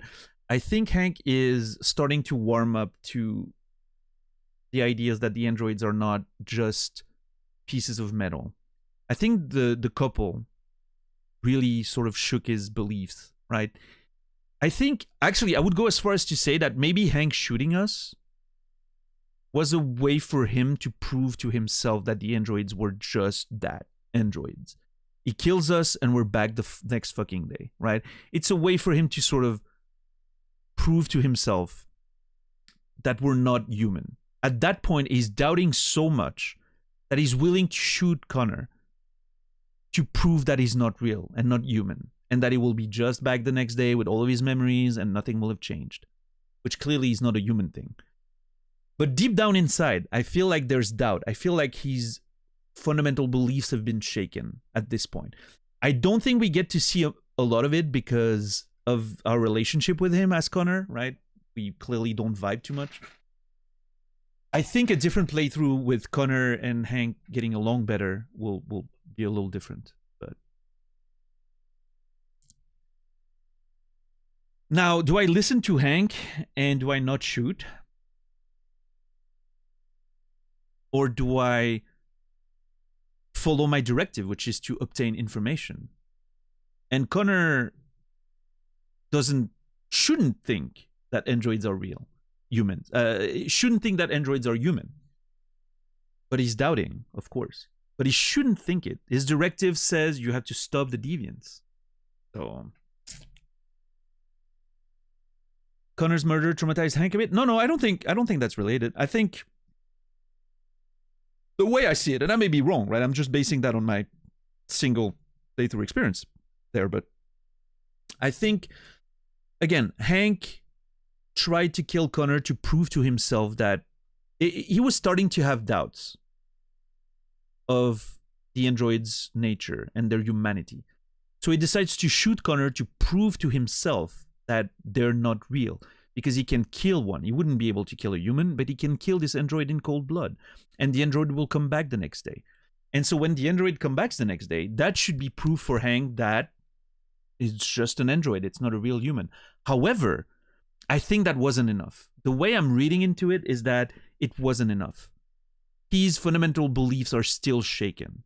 I think Hank is starting to warm up to the ideas that the androids are not just pieces of metal. I think the couple really sort of shook his beliefs, right? I think, actually, I would go as far as to say that maybe Hank shooting us was a way for him to prove to himself that the androids were just that, androids. He kills us and we're back the next fucking day, right? It's a way for him to sort of prove to himself that we're not human. At that point, he's doubting so much that he's willing to shoot Connor to prove that he's not real and not human, and that he will be just back the next day with all of his memories and nothing will have changed, which clearly is not a human thing. But deep down inside, I feel like there's doubt. I feel like his fundamental beliefs have been shaken at this point. I don't think we get to see a lot of it because of our relationship with him as Connor, right? We clearly don't vibe too much. I think a different playthrough with Connor and Hank getting along better will be a little different. But now, do I listen to Hank and do I not shoot? Or do I follow my directive, which is to obtain information? And Connor shouldn't think that androids are real. Humans. Shouldn't think that androids are human. But he's doubting, of course. But he shouldn't think it. His directive says you have to stop the deviants. So... Connor's murder traumatized Hank a bit? No, I don't think that's related. I think the way I see it, and I may be wrong, right? I'm just basing that on my single playthrough experience there, but I think, again, Hank tried to kill Connor to prove to himself that he was starting to have doubts of the android's nature and their humanity. So he decides to shoot Connor to prove to himself that they're not real, because he can kill one. He wouldn't be able to kill a human, but he can kill this android in cold blood, and the android will come back the next day. And so when the android comes back the next day, that should be proof for Hank that it's just an android. It's not a real human. However, I think that wasn't enough. The way I'm reading into it is that it wasn't enough. His fundamental beliefs are still shaken.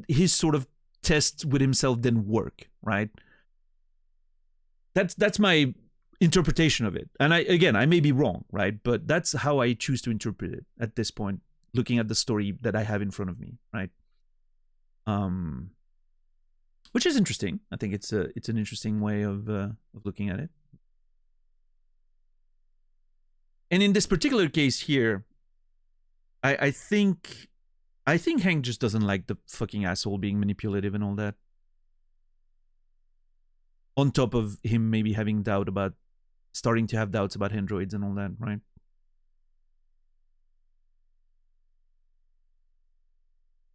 His sort of test with himself didn't work, right? That's my interpretation of it. And I may be wrong, right? But that's how I choose to interpret it at this point, looking at the story that I have in front of me, right? Which is interesting. I think it's an interesting way of looking at it. And in this particular case here, I think Hank just doesn't like the fucking asshole being manipulative and all that. On top of him maybe starting to have doubts about androids and all that, right?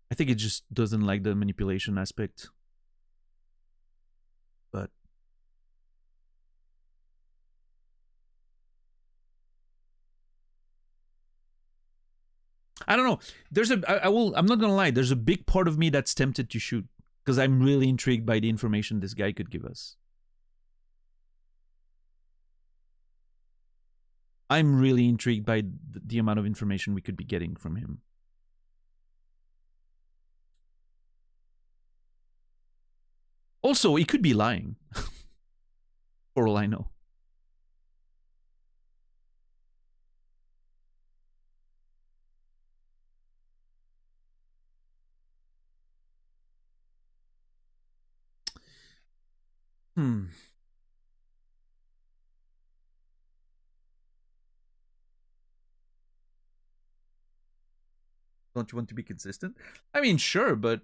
I think it just doesn't like the manipulation aspect. But I don't know. I'm not gonna lie. There's a big part of me that's tempted to shoot because I'm really intrigued by the information this guy could give us. I'm really intrigued by the amount of information we could be getting from him. Also, he could be lying. For all I know. Don't you want to be consistent? I mean, sure, but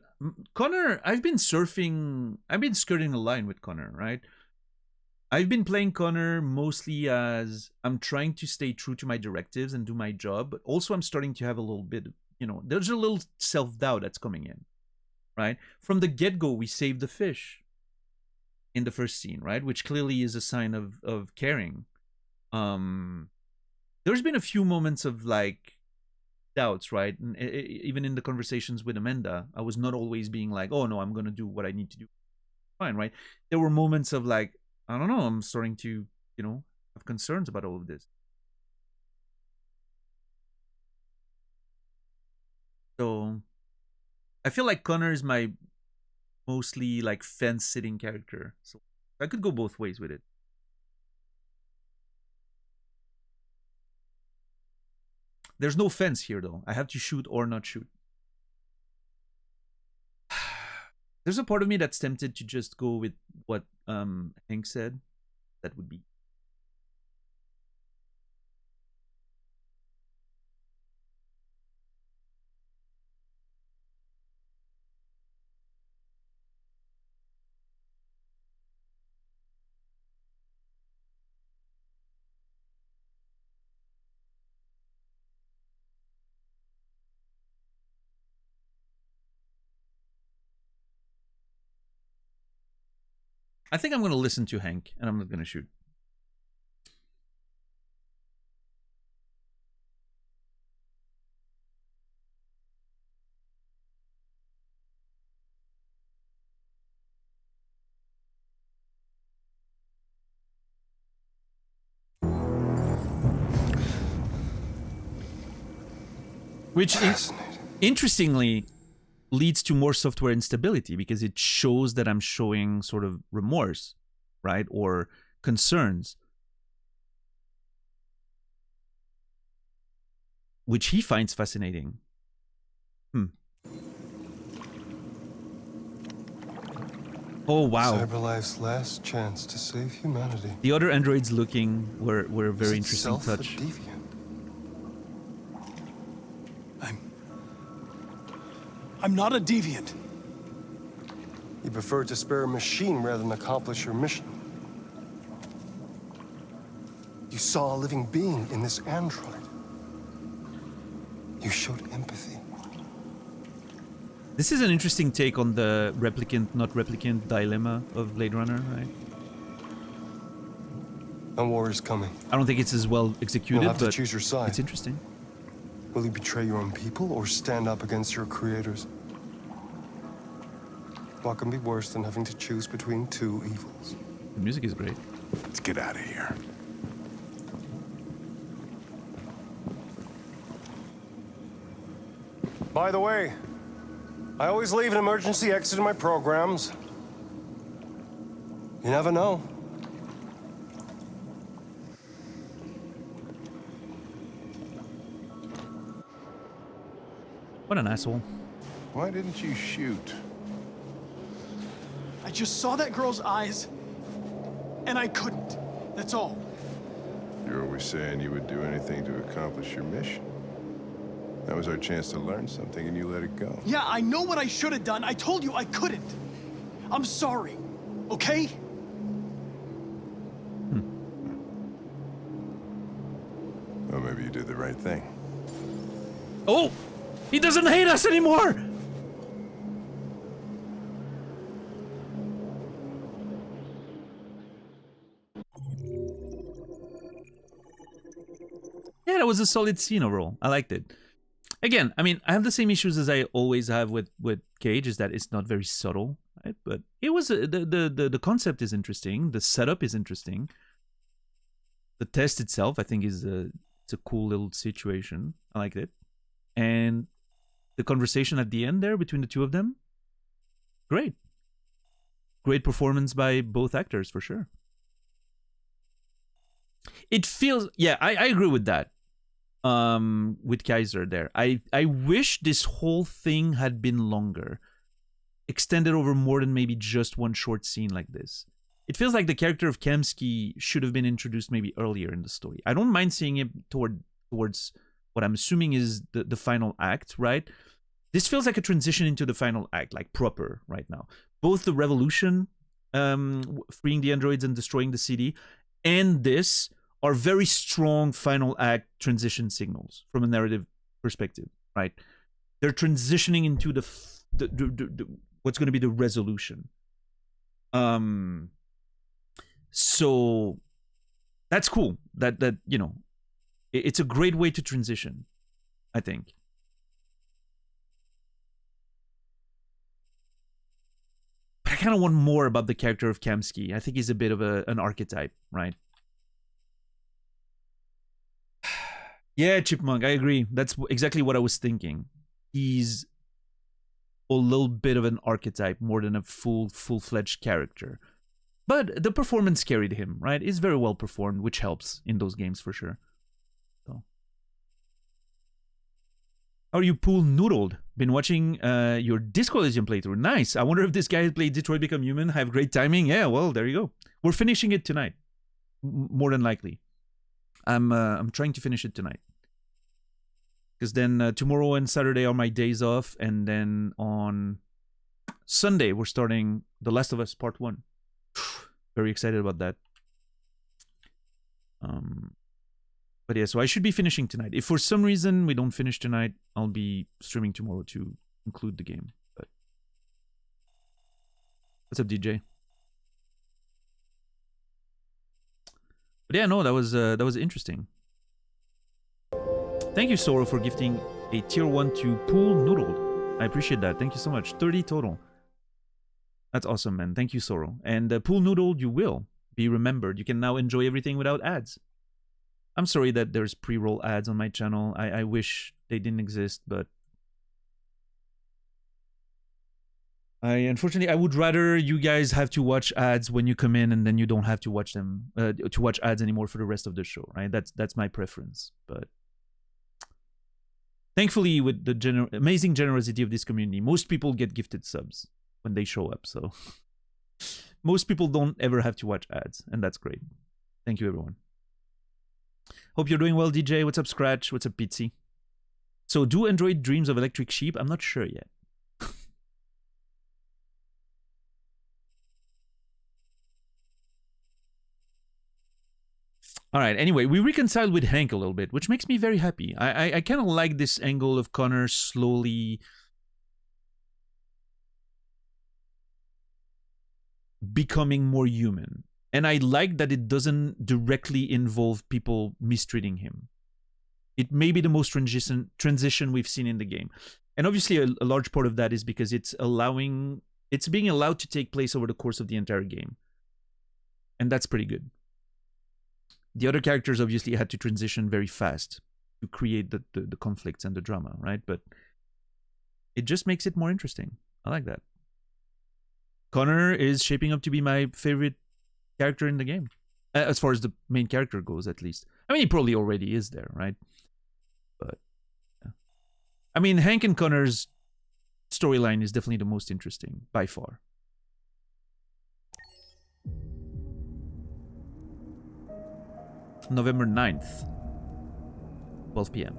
Connor, I've been skirting a line with Connor, right? I've been playing Connor mostly as I'm trying to stay true to my directives and do my job, but also I'm starting to have a little bit, there's a little self-doubt that's coming in, right? From the get-go, we saved the fish in the first scene, right? Which clearly is a sign of caring. There's been a few moments of like doubts, right? And even in the conversations with Amanda, I was not always being like, oh no, I'm gonna do what I need to do. Fine, right? There were moments of like, I don't know, I'm starting to, have concerns about all of this. So I feel like Connor is my mostly like fence sitting character. So I could go both ways with it. There's no fence here though. I have to shoot or not shoot. There's a part of me that's tempted to just go with what Hank said. That would be. I think I'm going to listen to Hank, and I'm not going to shoot. Which, interestingly, leads to more software instability because it shows that I'm showing sort of remorse, right? Or concerns. Which he finds fascinating. Oh, wow. CyberLife's last chance to save humanity. The other androids looking were a very interesting touch. I'm not a deviant. You prefer to spare a machine rather than accomplish your mission. You saw a living being in this android. You showed empathy. This is an interesting take on the replicant, not replicant dilemma of Blade Runner, right? A war is coming. I don't think it's as well executed, You'll have to but choose your side. It's interesting. Will you betray your own people or stand up against your creators? What can be worse than having to choose between two evils? The music is great. Let's get out of here. By the way, I always leave an emergency exit in my programs. You never know. What an asshole. Why didn't you shoot? I just saw that girl's eyes, and I couldn't. That's all. You're always saying you would do anything to accomplish your mission. That was our chance to learn something, and you let it go. Yeah, I know what I should have done. I told you I couldn't. I'm sorry, okay? Well, maybe you did the right thing. Oh! He doesn't hate us anymore! Yeah, that was a solid scene overall. I liked it. Again, I mean, I have the same issues as I always have with Cage, is that it's not very subtle, right? But it was the concept is interesting, the setup is interesting, the test itself I think is it's a cool little situation. I liked it, and the conversation at the end there between the two of them, great performance by both actors for sure. It feels, yeah, I agree with that. With Kaiser there, I wish this whole thing had been longer, extended over more than maybe just one short scene like this. It feels like the character of Kamsky should have been introduced maybe earlier in the story. I don't mind seeing it towards what I'm assuming is the final act, right? This feels like a transition into the final act, like proper right now. Both the revolution, freeing the androids and destroying the city, and this are very strong final act transition signals from a narrative perspective, right? They're transitioning into the what's going to be the resolution. So that's cool. That you know, it's a great way to transition, I think. But I kind of want more about the character of Kamsky. I think he's a bit of an archetype, right? Yeah, Chipmunk, I agree. That's exactly what I was thinking. He's a little bit of an archetype more than a full-fledged character. But the performance carried him, right? It's very well performed, which helps in those games for sure. So, how are you, Pool Noodled? Been watching your Disco Elysium playthrough. Nice. I wonder if this guy has played Detroit Become Human. Have great timing. Yeah, well, there you go. We're finishing it tonight, more than likely. I'm trying to finish it tonight. Because then tomorrow and Saturday are my days off, and then on Sunday we're starting The Last of Us Part 1. Very excited about that. But yeah, so I should be finishing tonight. If for some reason we don't finish tonight, I'll be streaming tomorrow to conclude the game. But what's up, DJ? But yeah, no, that was interesting. Thank you, Soro, for gifting a tier 1 to Pool Noodled. I appreciate that. Thank you so much. 30 total. That's awesome, man. Thank you, Soro. And Pool Noodled, you will be remembered. You can now enjoy everything without ads. I'm sorry that there's pre-roll ads on my channel. I wish they didn't exist, but unfortunately, I would rather you guys have to watch ads when you come in, and then you don't have to watch them to watch ads anymore for the rest of the show, right? That's my preference. But thankfully, with the amazing generosity of this community, most people get gifted subs when they show up. So most people don't ever have to watch ads, and that's great. Thank you, everyone. Hope you're doing well, DJ. What's up, Scratch? What's up, Pitsy? So, do Android dreams of electric sheep? I'm not sure yet. All right, anyway, we reconciled with Hank a little bit, which makes me very happy. I kind of like this angle of Connor slowly becoming more human. And I like that it doesn't directly involve people mistreating him. It may be the most transition we've seen in the game. And obviously a large part of that is because it's being allowed to take place over the course of the entire game. And that's pretty good. The other characters obviously had to transition very fast to create the conflicts and the drama, right? But it just makes it more interesting. I like that. Connor is shaping up to be my favorite character in the game, as far as the main character goes, at least. I mean, he probably already is there, right? But yeah. I mean, Hank and Connor's storyline is definitely the most interesting by far. November 9th, 12 p.m.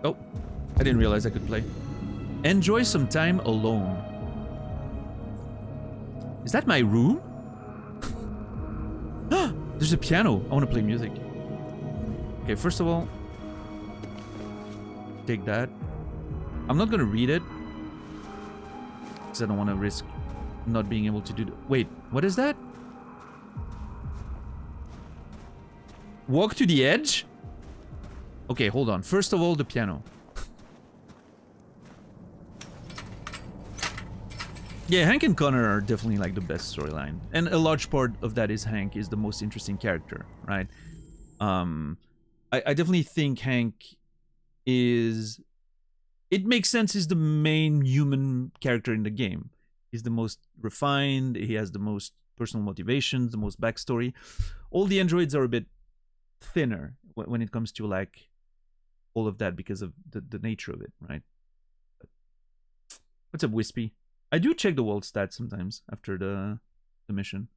Oh, I didn't realize I could play. Enjoy some time alone. Is that my room? There's a piano. I want to play music. Okay, first of all, take that. I'm not going to read it, because I don't want to risk not being able to do... Wait, what is that? Walk to the edge? Okay, hold on. First of all, the piano. Yeah, Hank and Connor are definitely like the best storyline. And a large part of that is Hank is the most interesting character, right? I definitely think Hank is... It makes sense he's the main human character in the game. He's the most refined, he has the most personal motivations, the most backstory. All the androids are a bit thinner when it comes to like all of that because of the nature of it, right? What's up, Wispy? I do check the world stats sometimes after the mission.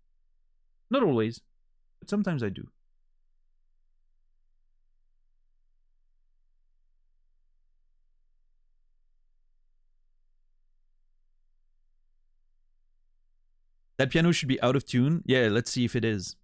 Not always, but sometimes I do. That piano should be out of tune. Yeah, let's see if it is.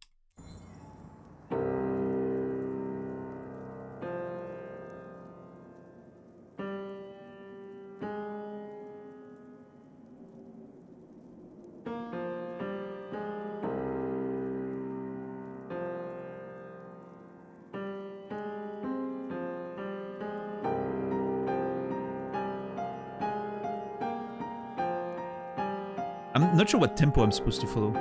I'm not sure what tempo I'm supposed to follow.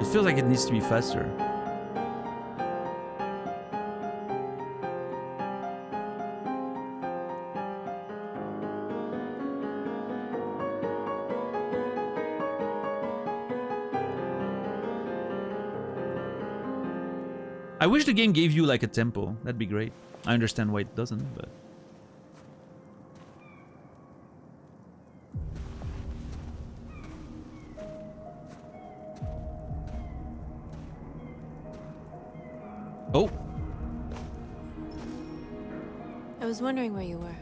It feels like it needs to be faster. I wish the game gave you like a tempo. That'd be great. I understand why it doesn't, but... Oh! I was wondering where you were.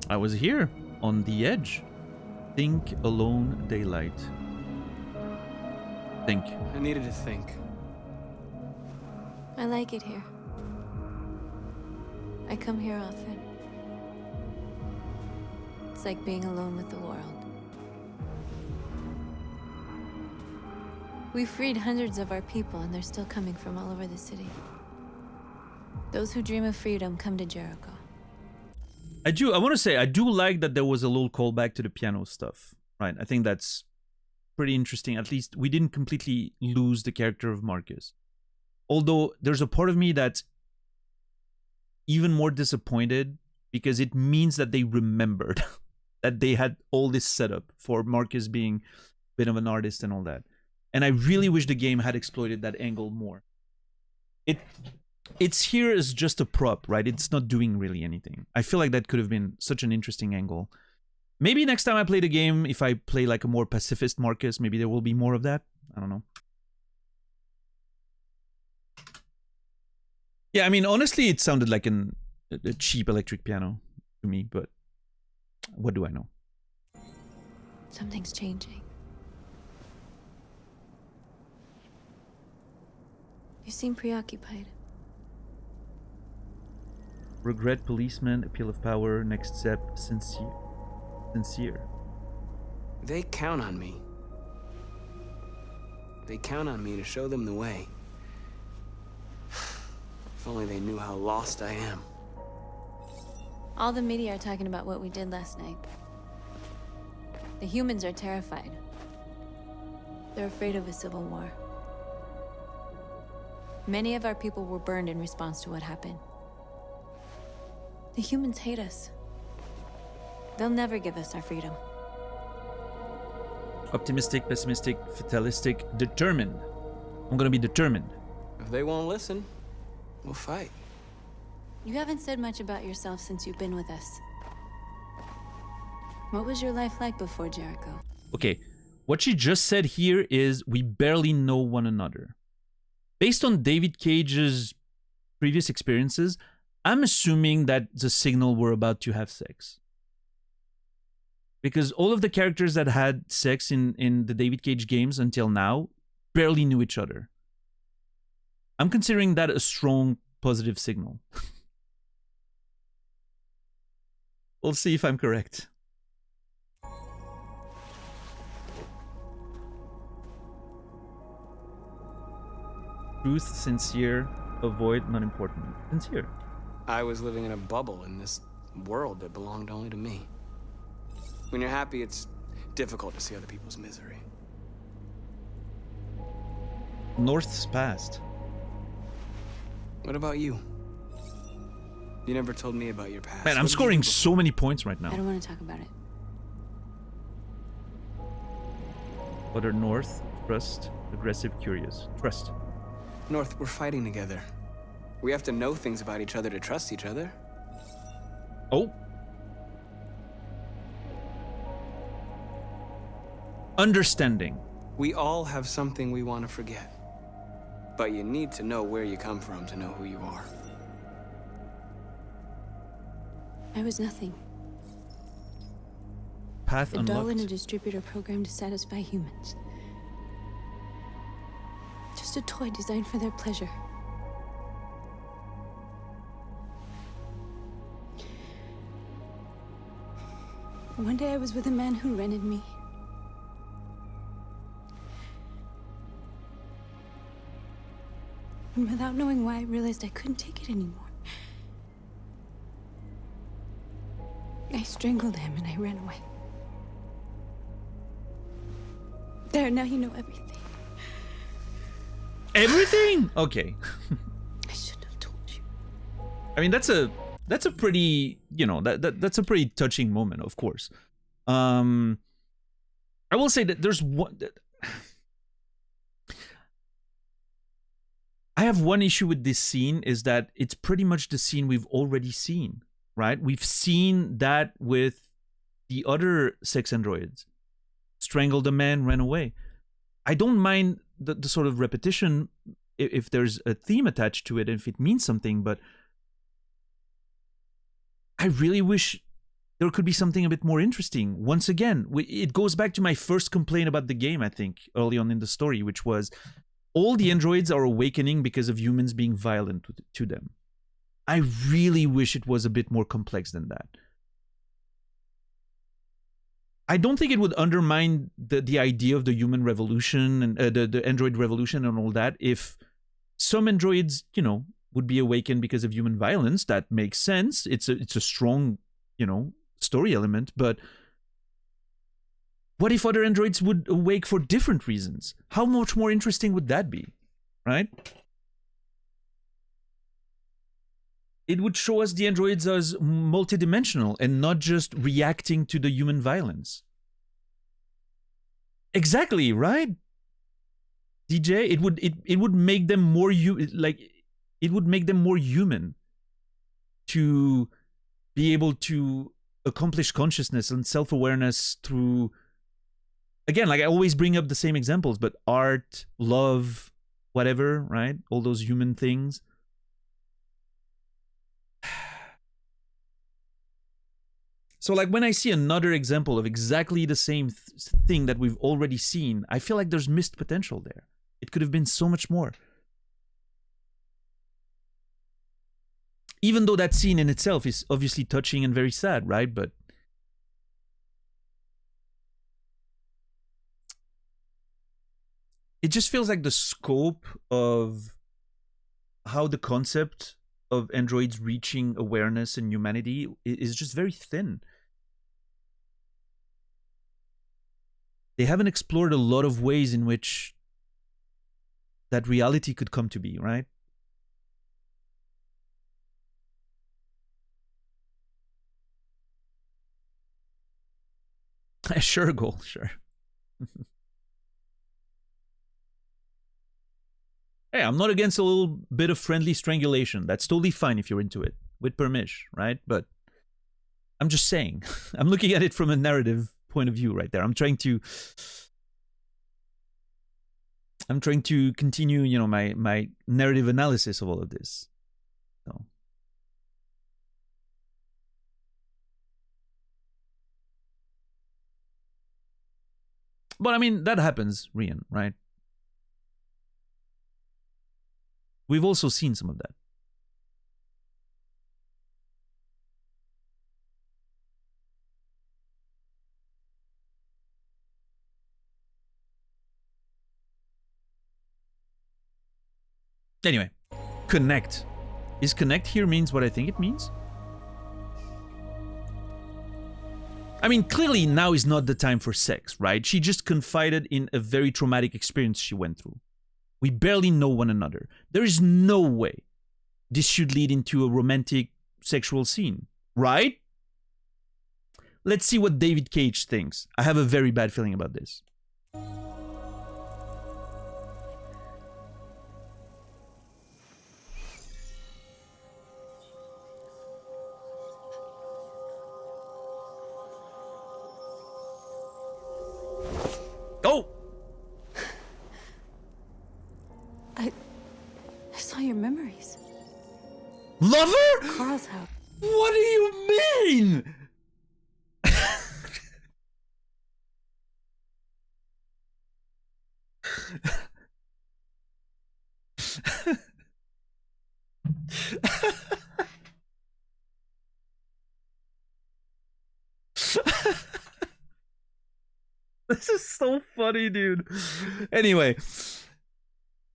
I was here, on the edge. Think alone, daylight. Think. I needed to think. I like it here. I come here often. It's like being alone with the world. We freed hundreds of our people, and they're still coming from all over the city. Those who dream of freedom come to Jericho. I want to say, I do like that there was a little callback to the piano stuff, right? I think that's pretty interesting. At least we didn't completely lose the character of Marcus. Although there's a part of me that's even more disappointed because it means that they remembered that they had all this setup for Marcus being a bit of an artist and all that. And I really wish the game had exploited that angle more. It's here as just a prop, right? It's not doing really anything. I feel like that could have been such an interesting angle. Maybe next time I play the game, if I play like a more pacifist Marcus, maybe there will be more of that. I don't know. Yeah, I mean, honestly, it sounded like a cheap electric piano to me, but what do I know? Something's changing. You seem preoccupied. Regret, policeman, appeal of power, next step, sincere. They count on me. They count on me to show them the way. If only they knew how lost I am. All the media are talking about what we did last night. The humans are terrified. They're afraid of a civil war. Many of our people were burned in response to what happened. The humans hate us. They'll never give us our freedom. Optimistic, pessimistic, fatalistic, determined. I'm gonna be determined. If they won't listen, we'll fight. You haven't said much about yourself since you've been with us. What was your life like before Jericho? Okay, what she just said here is we barely know one another. Based on David Cage's previous experiences, I'm assuming that the Signal were about to have sex. Because all of the characters that had sex in the David Cage games until now barely knew each other. I'm considering that a strong positive signal. We'll see if I'm correct. Truth, sincere, avoid, not important. Sincere. I was living in a bubble in this world that belonged only to me. When you're happy, it's difficult to see other people's misery. North's past. What about you? You never told me about your past. Man, I'm What did you scoring do so many points right now. I don't want to talk about it. Other North, trust, aggressive, curious. Trust. North, we're fighting together. We have to know things about each other to trust each other. Oh. Understanding. We all have something we want to forget. But you need to know where you come from to know who you are. I was nothing. Path A doll in unlocked. a distributor program to satisfy humans. Just a toy designed for their pleasure. One day I was with a man who rented me. And without knowing why, I realized I couldn't take it anymore. I strangled him and I ran away. There, now you know everything. Everything? Okay. I shouldn't have told you. I mean, that's a pretty, you know, that's a pretty touching moment, of course. I will say that there's one. I have one issue with this scene is that it's pretty much the scene we've already seen, right? We've seen that with the other sex androids. Strangled a man, ran away. I don't mind the sort of repetition if there's a theme attached to it, if it means something, but I really wish there could be something a bit more interesting. Once again, it goes back to my first complaint about the game, I think, early on in the story, which was all the androids are awakening because of humans being violent to them. I really wish it was a bit more complex than that. I don't think it would undermine the idea of the human revolution and the android revolution and all that if some androids, you know, would be awakened because of human violence. That makes sense. It's a strong, you know, story element. But what if other androids would awake for different reasons? How much more interesting would that be, right? It would show us the androids as multidimensional and not just reacting to the human violence. Exactly, right? DJ, it would make them more it would make them more human to be able to accomplish consciousness and self-awareness through, again, like I always bring up the same examples, but art, love, whatever, right? All those human things. So like when I see another example of exactly the same thing that we've already seen, I feel like there's missed potential there. It could have been so much more. Even though that scene in itself is obviously touching and very sad, right? But it just feels like the scope of how the concept of androids reaching awareness and humanity is just very thin. They haven't explored a lot of ways in which that reality could come to be, right? Sure, goal, sure. Hey, I'm not against a little bit of friendly strangulation. That's totally fine if you're into it, with permission, right? But I'm just saying, I'm looking at it from a narrative point of view right there. I'm trying to continue, you know, my narrative analysis of all of this. So. But I mean, that happens, Rian, right? We've also seen some of that. Anyway, connect. Is connect here means what I think it means? I mean, clearly now is not the time for sex, right? She just confided in a very traumatic experience she went through. We barely know one another. There is no way this should lead into a romantic sexual scene, right? Let's see what David Cage thinks. I have a very bad feeling about this. Oh! I saw your memories. Lover? Carl's house. What do you mean? This is so funny, dude. Anyway.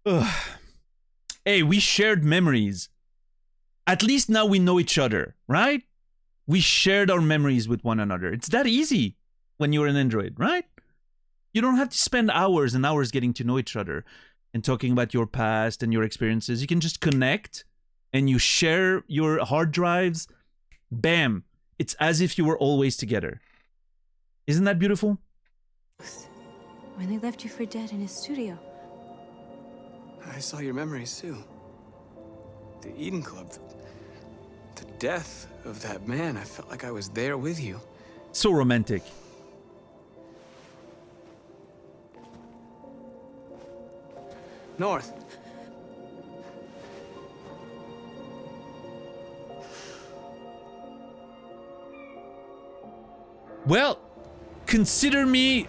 Ugh. Hey, we shared memories. At least now we know each other, right? We shared our memories with one another. It's that easy when you're an android, right? You don't have to spend hours and hours getting to know each other and talking about your past and your experiences. You can just connect and you share your hard drives. Bam. It's as if you were always together. Isn't that beautiful? When they left you for dead in his studio. I saw your memories too. The Eden Club. The death of that man. I felt like I was there with you. So romantic. North. Well, consider me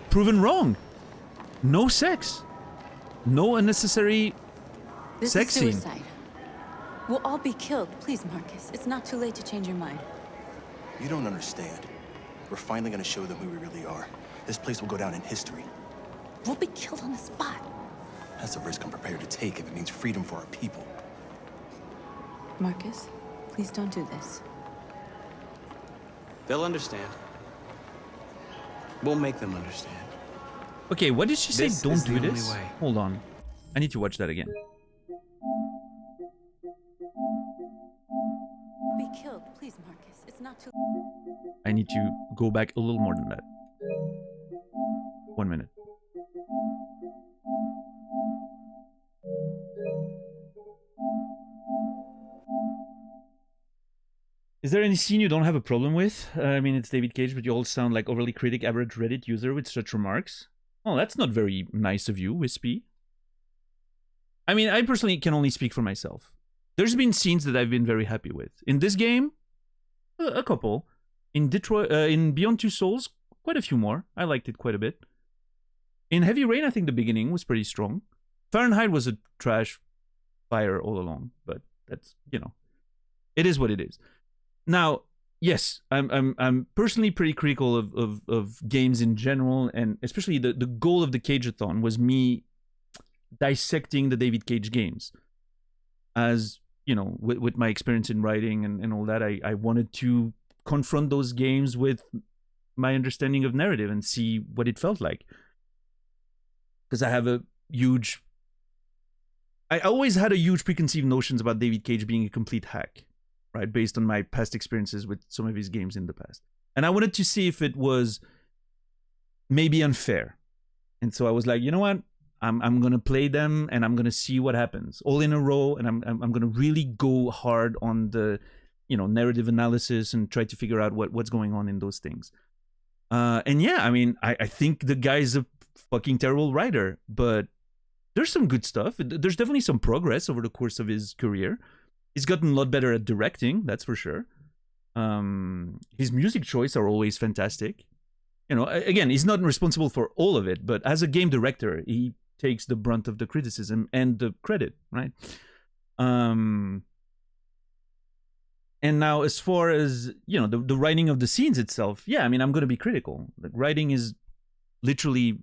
proven wrong. No sex. No unnecessary sex This is scene. suicide. We'll all be killed. Please, Marcus. It's not too late to change your mind. You don't understand. We're finally gonna show them who we really are. This place will go down in history. We'll be killed on the spot. That's a risk I'm prepared to take if it means freedom for our people. Marcus, please don't do this. They'll understand. We'll make them understand. Okay, what did she say? This Don't is do the only this? way. Hold on. I need to watch that again. Be killed. Please, Marcus. It's not too... I need to go back a little more than that. 1 minute. Is there any scene you don't have a problem with? I mean, it's David Cage, but you all sound like overly critic average Reddit user with such remarks. Oh, that's not very nice of you, Wispy. I mean, I personally can only speak for myself. There's been scenes that I've been very happy with. In this game, a couple. In Detroit, in Beyond Two Souls, quite a few more. I liked it quite a bit. In Heavy Rain, I think the beginning was pretty strong. Fahrenheit was a trash fire all along, but that's, you know, it is what it is. Now, yes, I'm personally pretty critical of games in general, and especially the goal of the Cageathon was me dissecting the David Cage games. As, you know, with my experience in writing and all that, I wanted to confront those games with my understanding of narrative and see what it felt like. Because I have I always had a huge preconceived notions about David Cage being a complete hack, right? Based on my past experiences with some of his games in the past. And I wanted to see if it was maybe unfair. And so I was like, you know what? I'm going to play them and I'm going to see what happens all in a row. And I'm going to really go hard on the, you know, narrative analysis and try to figure out what's going on in those things. And yeah, I mean, I think the guy's a fucking terrible writer, but there's some good stuff. There's definitely some progress over the course of his career. He's gotten a lot better at directing, that's for sure. His music choice are always fantastic. You know, again, he's not responsible for all of it, but as a game director, he takes the brunt of the criticism and the credit, right? And now, as far as, you know, the writing of the scenes itself, yeah, I mean, I'm going to be critical. Like, writing is literally,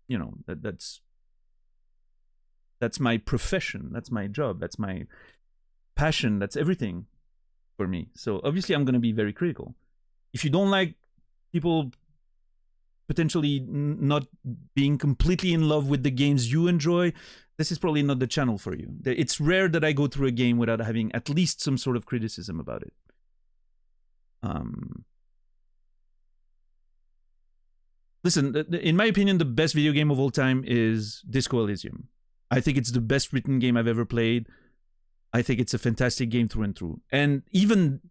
you know, that's That's my profession. That's my job. That's my passion. That's everything for me. So obviously I'm going to be very critical. If you don't like people potentially not being completely in love with the games you enjoy, this is probably not the channel for you. It's rare that I go through a game without having at least some sort of criticism about it. Listen, in my opinion, the best video game of all time is Disco Elysium. I think it's the best written game I've ever played. I think it's a fantastic game through and through. And even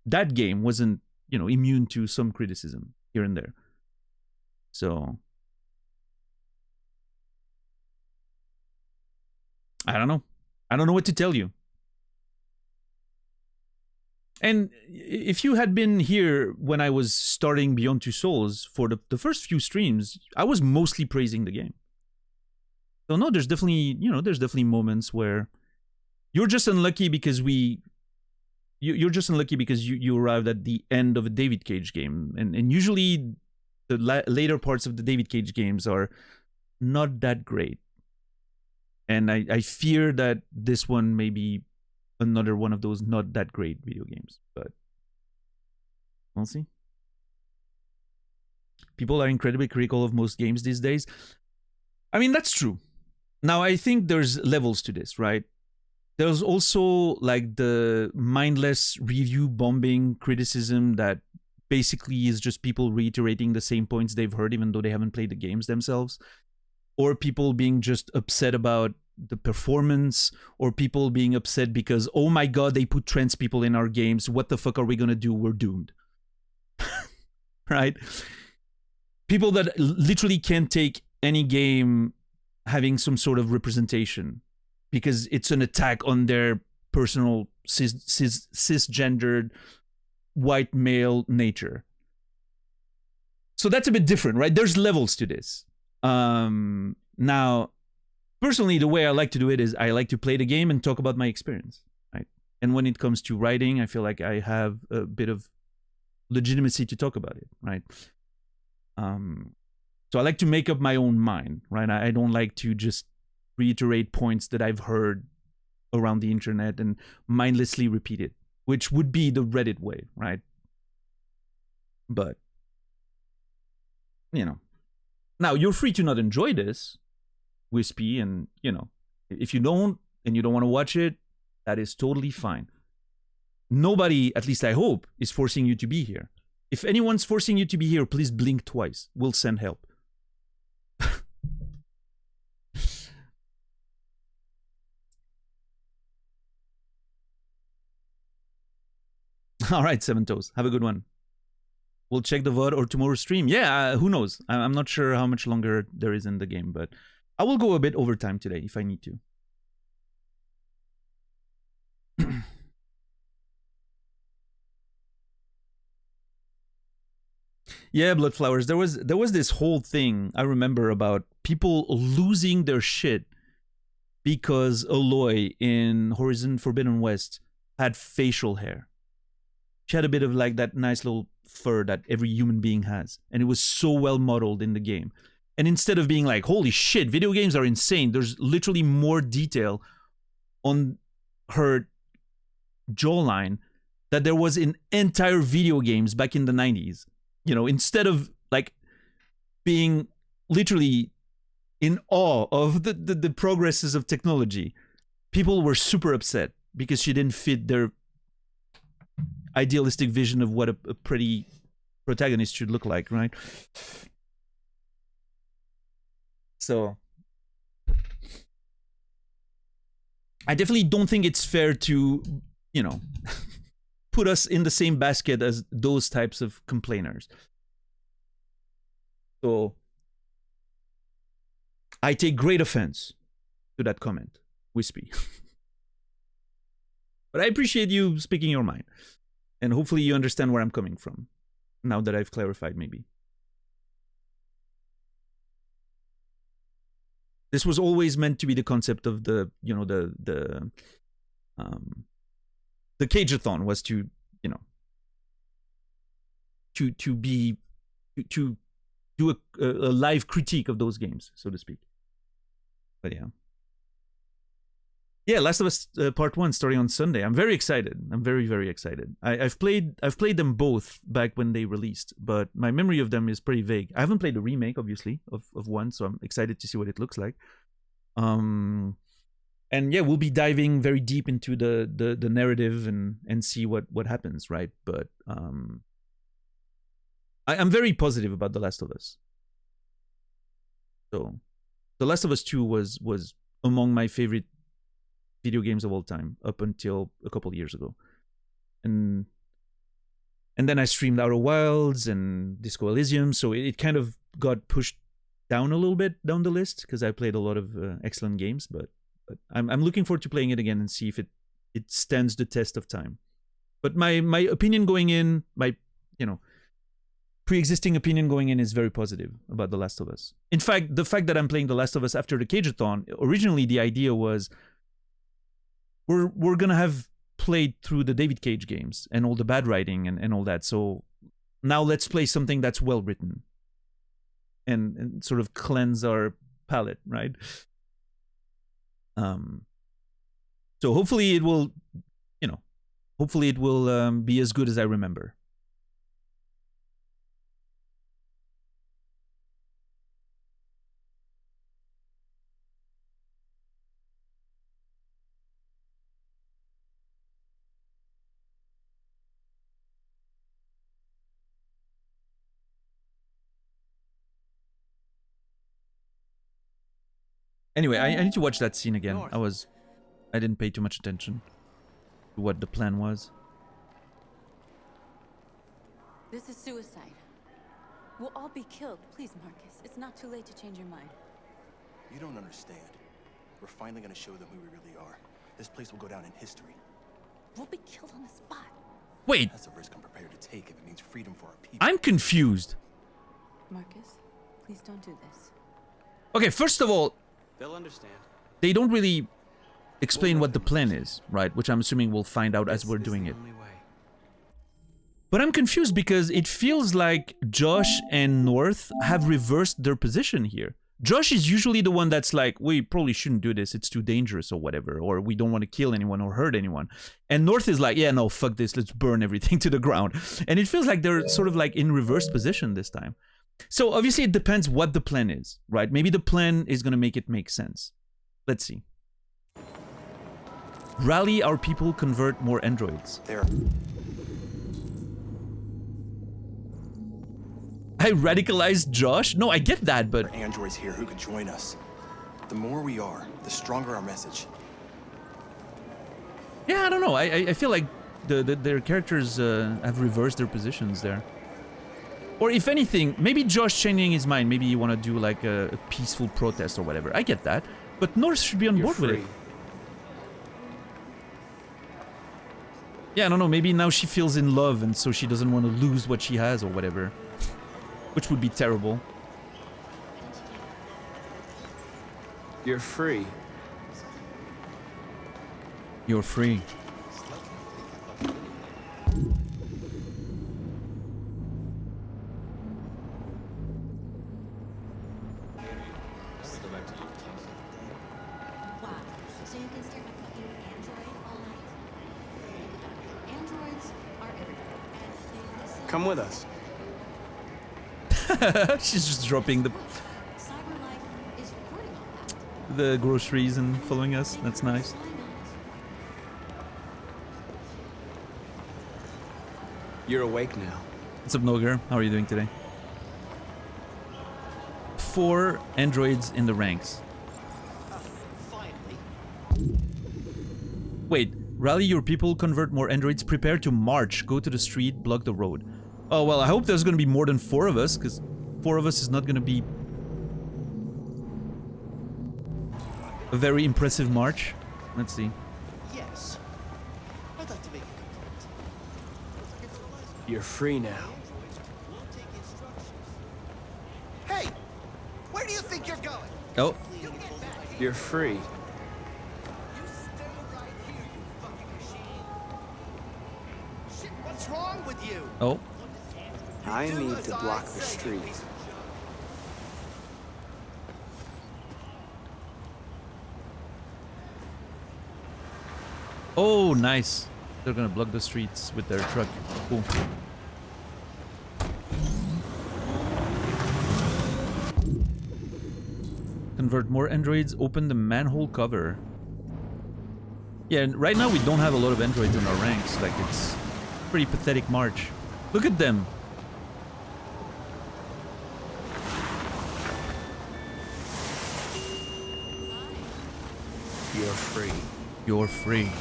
that game wasn't, immune to some criticism here and there. So I don't know. I don't know what to tell you. And if you had been here when I was starting Beyond Two Souls for the first few streams, I was mostly praising the game. So no, there's definitely moments where you're just unlucky because you're just unlucky because you arrived at the end of a David Cage game, and usually the later parts of the David Cage games are not that great. And I fear that this one may be another one of those not that great video games, but we'll see. People are incredibly critical of most games these days. I mean, that's true. Now, I think there's levels to this, right? There's also like the mindless review bombing criticism that basically is just people reiterating the same points they've heard even though they haven't played the games themselves. Or people being just upset about the performance, or people being upset because, oh my god, they put trans people in our games. What the fuck are we gonna do? We're doomed. Right? People that literally can't take any game having some sort of representation because it's an attack on their personal cisgendered white male nature. So that's a bit different, right? There's levels to this. Now, personally, the way I like to do it is I like to play the game and talk about my experience, right? And when it comes to writing, I feel like I have a bit of legitimacy to talk about it, right? So I like to make up my own mind, right? I don't like to just reiterate points that I've heard around the internet and mindlessly repeat it, which would be the Reddit way, right? But, now you're free to not enjoy this, Wispy, and if you don't and you don't want to watch it, that is totally fine. Nobody, at least I hope, is forcing you to be here. If anyone's forcing you to be here, please blink twice. We'll send help. All right, Seven Toes, have a good one. We'll check the VOD or tomorrow's stream. Yeah, who knows? I'm not sure how much longer there is in the game, but I will go a bit overtime today if I need to. Yeah, Bloodflowers. There was this whole thing I remember about people losing their shit because Aloy in Horizon Forbidden West had facial hair. She had a bit of like that nice little fur that every human being has, and it was so well modeled in the game. And instead of being like, holy shit, video games are insane, there's literally more detail on her jawline that there was in entire video games back in the 90s. Instead of like being literally in awe of the progresses of technology, people were super upset because she didn't fit their idealistic vision of what a pretty protagonist should look like, right? So I definitely don't think it's fair to, put us in the same basket as those types of complainers. So I take great offense to that comment, Wispy. But I appreciate you speaking your mind. And hopefully you understand where I'm coming from, now that I've clarified maybe. This was always meant to be the concept of the Cageathon was to, to do a live critique of those games, so to speak. But yeah. Yeah, Last of Us Part 1 starting on Sunday. I'm very excited. I'm very, very excited. I've played them both back when they released, but my memory of them is pretty vague. I haven't played the remake, obviously, of 1, so I'm excited to see what it looks like. And yeah, we'll be diving very deep into the narrative and see what happens, right? But I'm very positive about The Last of Us. So, The Last of Us 2 was among my favorite video games of all time up until a couple years ago, and then I streamed Outer Wilds and Disco Elysium, so it kind of got pushed down a little bit down the list because I played a lot of excellent games, but I'm looking forward to playing it again and see if it stands the test of time. But my opinion going in, my pre-existing opinion going in is very positive about The Last of Us. In fact, the fact that I'm playing The Last of Us after the Cageathon, originally the idea was we're gonna have played through the David Cage games and all the bad writing and all that. So now let's play something that's well written and sort of cleanse our palate, right? So hopefully it will, be as good as I remember. Anyway, I need to watch that scene again. I didn't pay too much attention to what the plan was. This is suicide. We'll all be killed. Please, Marcus. It's not too late to change your mind. You don't understand. We're finally gonna show them who we really are. This place will go down in history. We'll be killed on the spot. Wait. That's a risk I'm prepared to take if it means freedom for our people. I'm confused. Marcus, please don't do this. Okay, first of all, They'll understand. they don't really explain what the plan is, right? Which I'm assuming we'll find out as we're doing it. But I'm confused because it feels like Josh and North have reversed their position here. Josh is usually the one that's like, we probably shouldn't do this, it's too dangerous or whatever, or we don't want to kill anyone or hurt anyone. And North is like, yeah, no, fuck this, let's burn everything to the ground. And it feels like they're sort of like in reverse position this time. So obviously it depends what the plan is, right? Maybe the plan is going to make it make sense. Let's see. Rally our people, convert more androids. There. I radicalized Josh? No, I get that, but... There are androids here who could join us. The more we are, the stronger our message. Yeah, I don't know. I feel like their characters have reversed their positions there. Or if anything, maybe Josh changing his mind. Maybe you want to do like a peaceful protest or whatever. I get that. But North should be on board with it. Yeah, I don't know. Maybe now she feels in love and so she doesn't want to lose what she has or whatever. Which would be terrible. You're free. You're free. Come with us. She's just dropping the groceries and following us. That's nice. You're awake now. What's up, Noger? How are you doing today? 4 androids in the ranks. Wait, rally your people, convert more androids, prepare to march, go to the street, block the road. Oh, well, I hope there's gonna be more than 4 of us, because 4 of us is not gonna be a very impressive march. Let's see. Yes. I'd like to make a complaint. You're free now. Hey! Where do you think you're going? Oh. You're free. Shit, what's wrong with you? Oh. I need to block the street. Oh, nice. They're gonna block the streets with their truck. Cool. Convert more androids, open the manhole cover. Yeah, and right now we don't have a lot of androids in our ranks. Like, it's a pretty pathetic march. Look at them. You're free. You're free.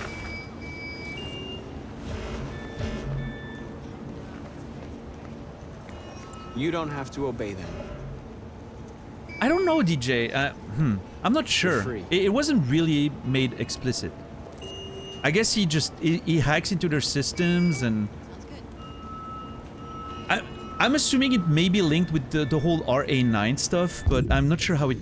You don't have to obey them. I don't know, DJ. I'm not sure. free. It wasn't really made explicit. I guess he just he hacks into their systems, and I'm assuming it may be linked with the whole RA9 stuff, but I'm not sure how it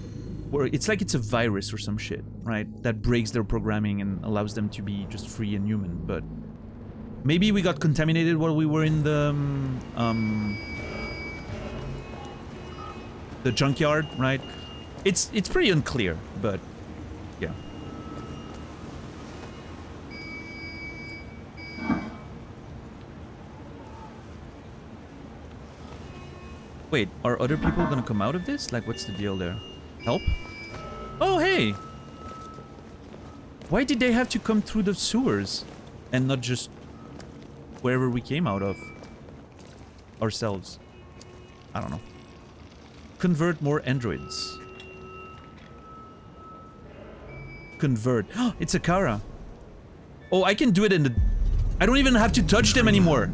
works. It's like it's a virus or some shit, right? That breaks their programming and allows them to be just free and human. But maybe we got contaminated while we were in the junkyard, right? It's pretty unclear, but yeah. Wait, are other people gonna come out of this? Like, what's the deal there? Help? Oh, hey! Why did they have to come through the sewers and not just wherever we came out of ourselves? I don't know. Convert more androids. Convert. Oh, it's a Kara. Oh, I can do it in the... I don't even have to touch them anymore.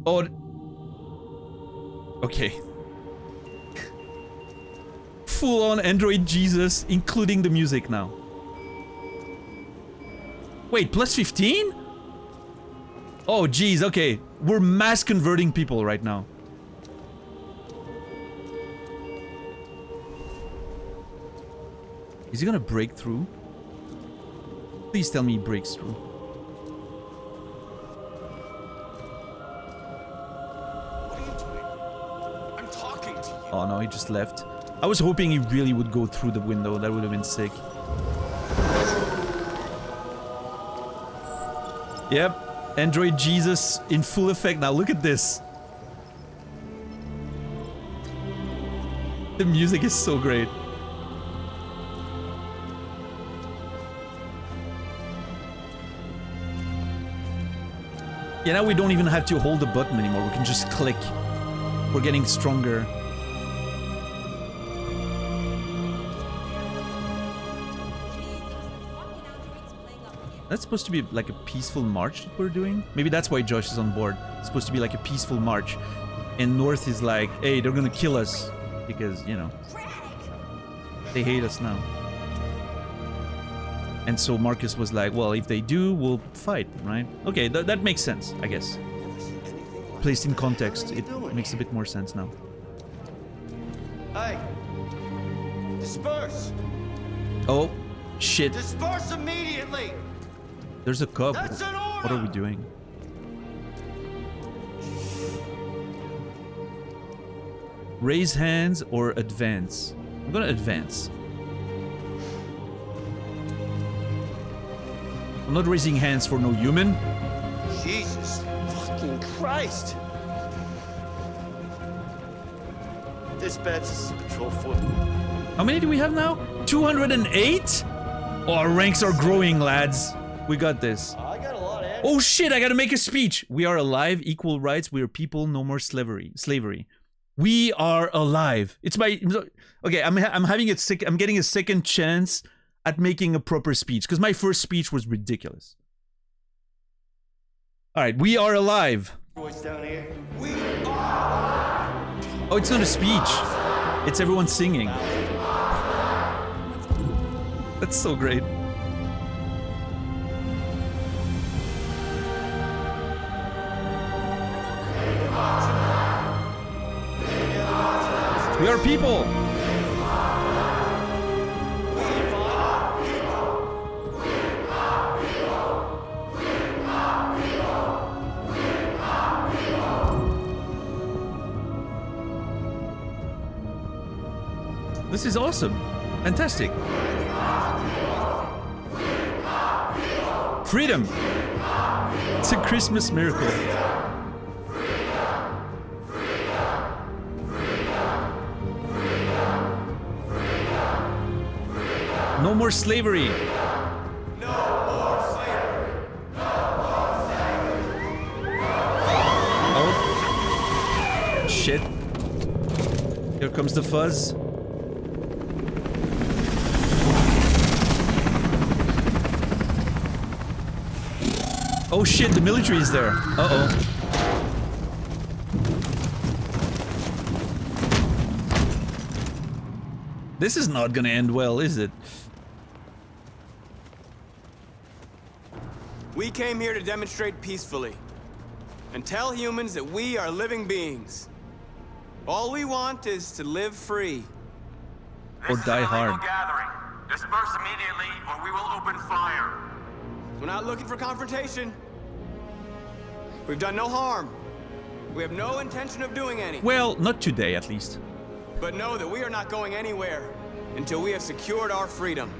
Oh. Okay. Full-on Android Jesus, including the music now. Wait, plus 15? Oh, geez, okay. We're mass converting people right now. Is he gonna break through? Please tell me he breaks through. Oh no, he just left. I was hoping he really would go through the window. That would have been sick. Yep. Android Jesus in full effect. Now look at this. The music is so great. Yeah, now we don't even have to hold the button anymore. We can just click. We're getting stronger. That's supposed to be like a peaceful march that we're doing. Maybe that's why Josh is on board. It's supposed to be like a peaceful march. And North is like, hey, they're gonna kill us. Because, you know, they hate us now. And so Marcus was like, well, if they do, we'll fight, right? Okay, that makes sense, I guess. Placed in context, it makes a bit more sense now. Hey! Disperse! Oh, shit. Disperse immediately! There's a cub. That's an order! What are we doing? Raise hands or advance? I'm gonna advance. I'm not raising hands for no human. Jesus fucking Christ! Dispatch, this is Patrol 4. How many do we have now? 208? Oh, our ranks are growing, lads. We got this. I got a lot of... Oh shit, I gotta make a speech. We are alive, equal rights, we are people, no more slavery. We are alive. It's my... Okay, I'm getting a second chance at making a proper speech, because my first speech was ridiculous. Alright, we are alive. Voice down here. We are... Oh, it's not a speech. It's everyone singing. That's so great. We are people. This is awesome. Fantastic. Freedom! It's a Christmas miracle. No more slavery! Oh. Shit. Here comes the fuzz. Oh shit, the military is there. Uh-oh. This is not gonna end well, is it? We came here to demonstrate peacefully and tell humans that we are living beings. All we want is to live free. Or die hard. Gathering. Disperse immediately or we will open fire. We're not looking for confrontation. We've done no harm. We have no intention of doing any. Well, not today at least. But know that we are not going anywhere until we have secured our freedom.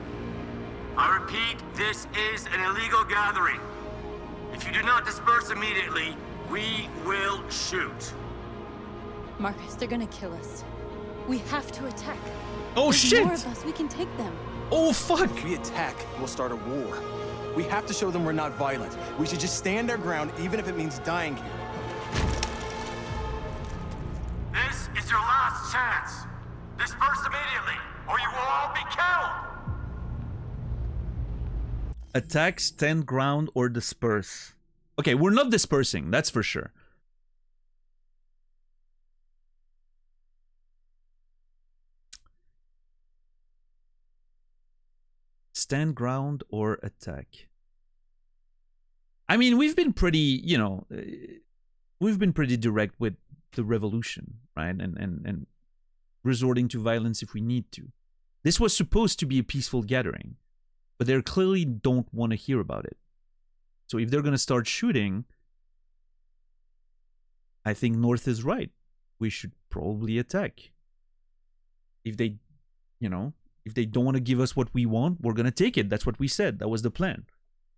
I repeat, this is an illegal gathering. If you do not disperse immediately, we will shoot. Marcus, they're gonna kill us. We have to attack. Oh There's shit! more of us. We can take them. Oh fuck! If we attack, we'll start a war. We have to show them we're not violent. We should just stand our ground, even if it means dying here. This is your last chance. Disperse immediately, or you will all be killed. Attack, stand ground, or disperse. Okay, we're not dispersing, that's for sure. Stand ground or attack. I mean, we've been pretty, you know, we've been pretty direct with the revolution, right? And resorting to violence if we need to. This was supposed to be a peaceful gathering, but they clearly don't want to hear about it. So if they're going to start shooting, I think North is right. We should probably attack. If they, you know, if they don't want to give us what we want, we're going to take it. That's what we said. That was the plan.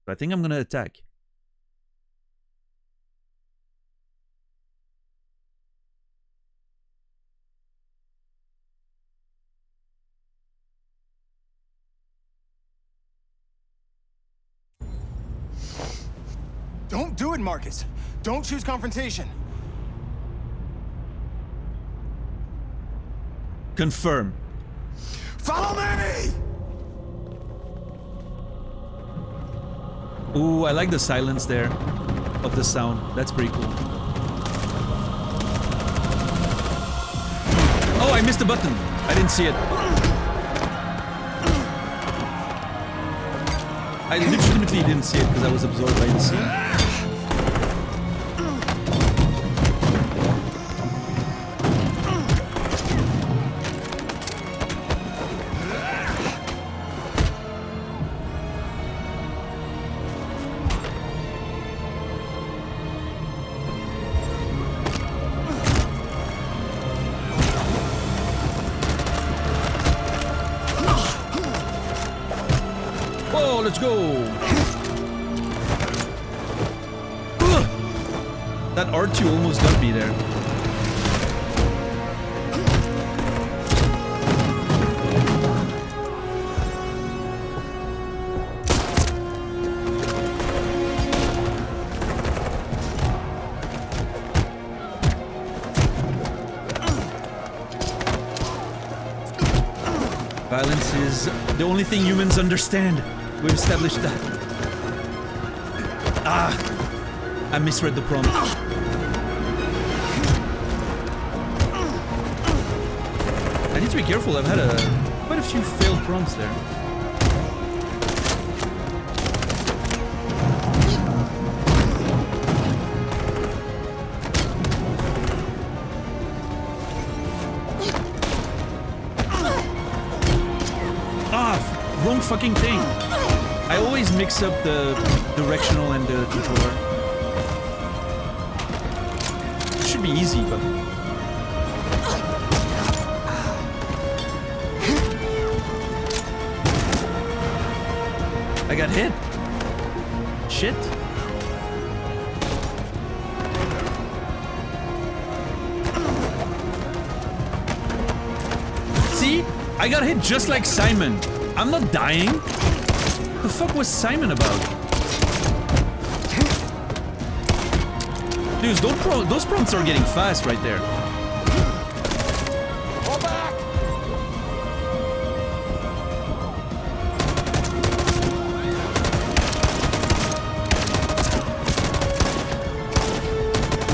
So I think I'm going to attack. Don't do it, Marcus. Don't choose confrontation. Confirm. Follow me! Ooh, I like the silence there of the sound. That's pretty cool. Oh, I missed the button. I didn't see it. I legitimately didn't see it because I was absorbed by the scene. Let's go! Ugh! That R2 almost got me there. Violence is the only thing humans understand. We've established that. Ah! I misread the prompt. I need to be careful. I've had quite a few failed prompts there. Ah! Wrong fucking thing. I always mix up the directional and the controller. It should be easy, but... I got hit. Shit. See? I got hit just like Simon. I'm not dying. The fuck was Simon about? Dude, those prompts are getting fast right there. Fall back!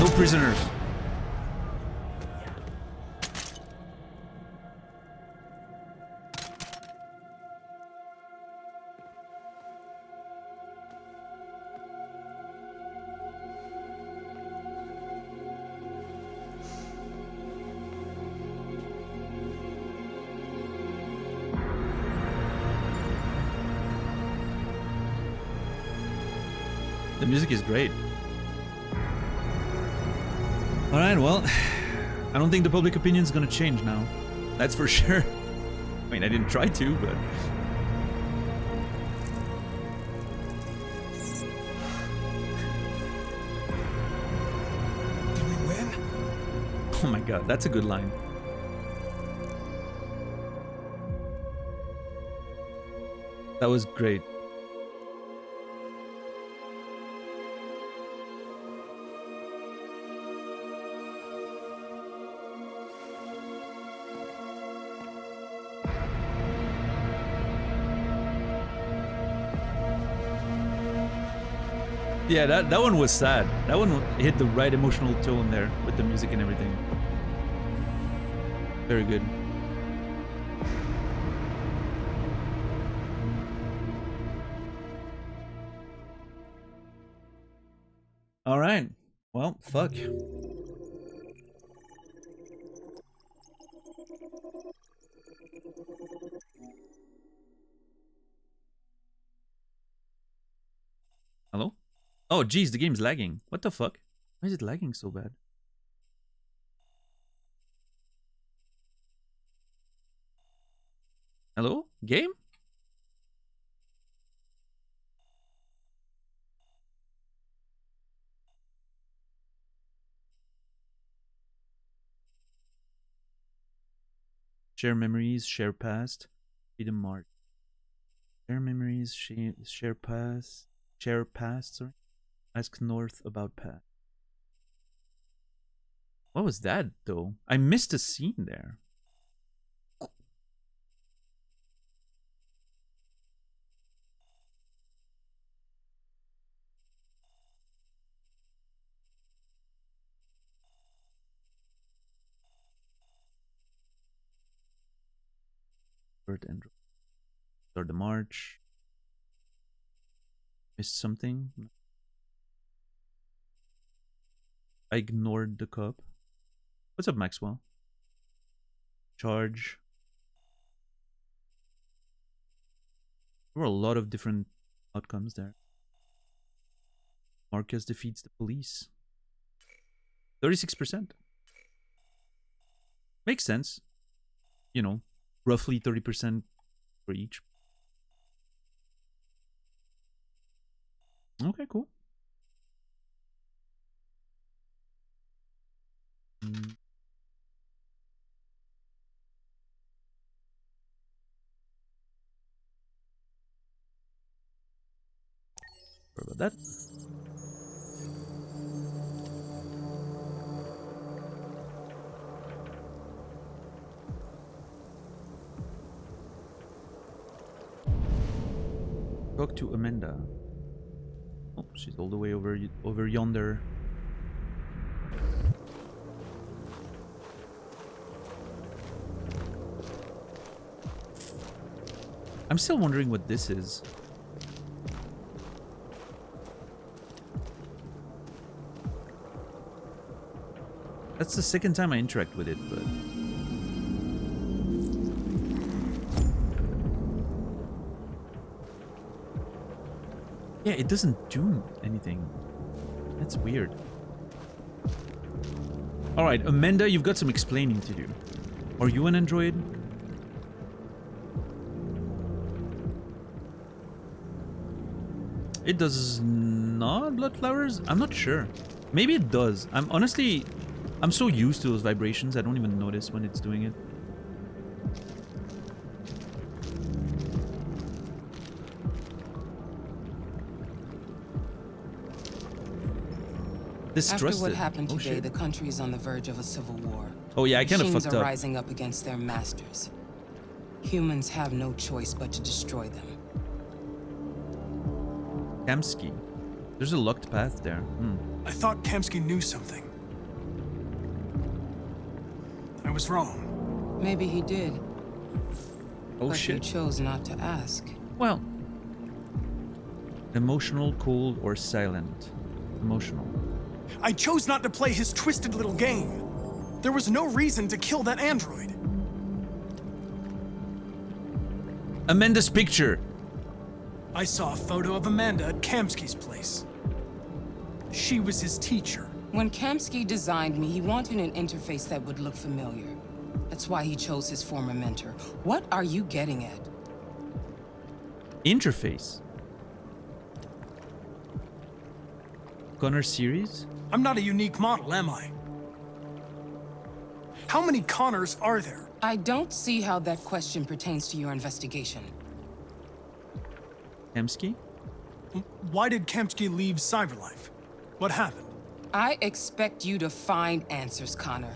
No prisoners. The music is great. Alright, well, I don't think the public opinion is gonna change now. That's for sure. I mean, I didn't try to, but... Did we win? Oh my god, that's a good line. That was great. Yeah, that one was sad. That one hit the right emotional tone there with the music and everything. Very good. All right. Well, fuck. Hello? Oh, geez, the game's lagging. What the fuck? Why is it lagging so bad? Hello? Game? Share memories, share past, freedom mark. Share memories, share past, sorry. Ask North about past. What was that though? I missed a scene there. Start the march. Missed something. I ignored the cop. What's up, Maxwell? Charge. There were a lot of different outcomes there. Marcus defeats the police. 36%. Makes sense. You know, roughly 30% for each. Okay, cool. Sorry about that. Talk to Amanda. Oh, she's all the way over yonder. I'm still wondering what this is. That's the second time I interact with it, but... yeah, it doesn't do anything. That's weird. Alright, Amanda, you've got some explaining to do. Are you an android? It does not, blood flowers? I'm not sure. Maybe it does. I'm so used to those vibrations, I don't even notice when it's doing it. After Distrusted. what happened Oh, today, shit. the country is on the verge of a civil war. Oh yeah, I kind of Machines fucked are up. rising up against their masters. Humans have no choice but to destroy them. Kamsky. There's a locked path there. I thought Kamsky knew something. I was wrong. Maybe he did. Oh but shit. you chose not to ask. Well. Emotional, cold, or silent? Emotional. I chose not to play his twisted little game. There was no reason to kill that android. Amanda's picture. I saw a photo of Amanda at Kamsky's place. She was his teacher. When Kamsky designed me, he wanted an interface that would look familiar. That's why he chose his former mentor. What are you getting at? Interface. Connor series? I'm not a unique model, am I? How many Connors are there? I don't see how that question pertains to your investigation. Kamsky? Why did Kamsky leave Cyberlife? What happened? I expect you to find answers, Connor.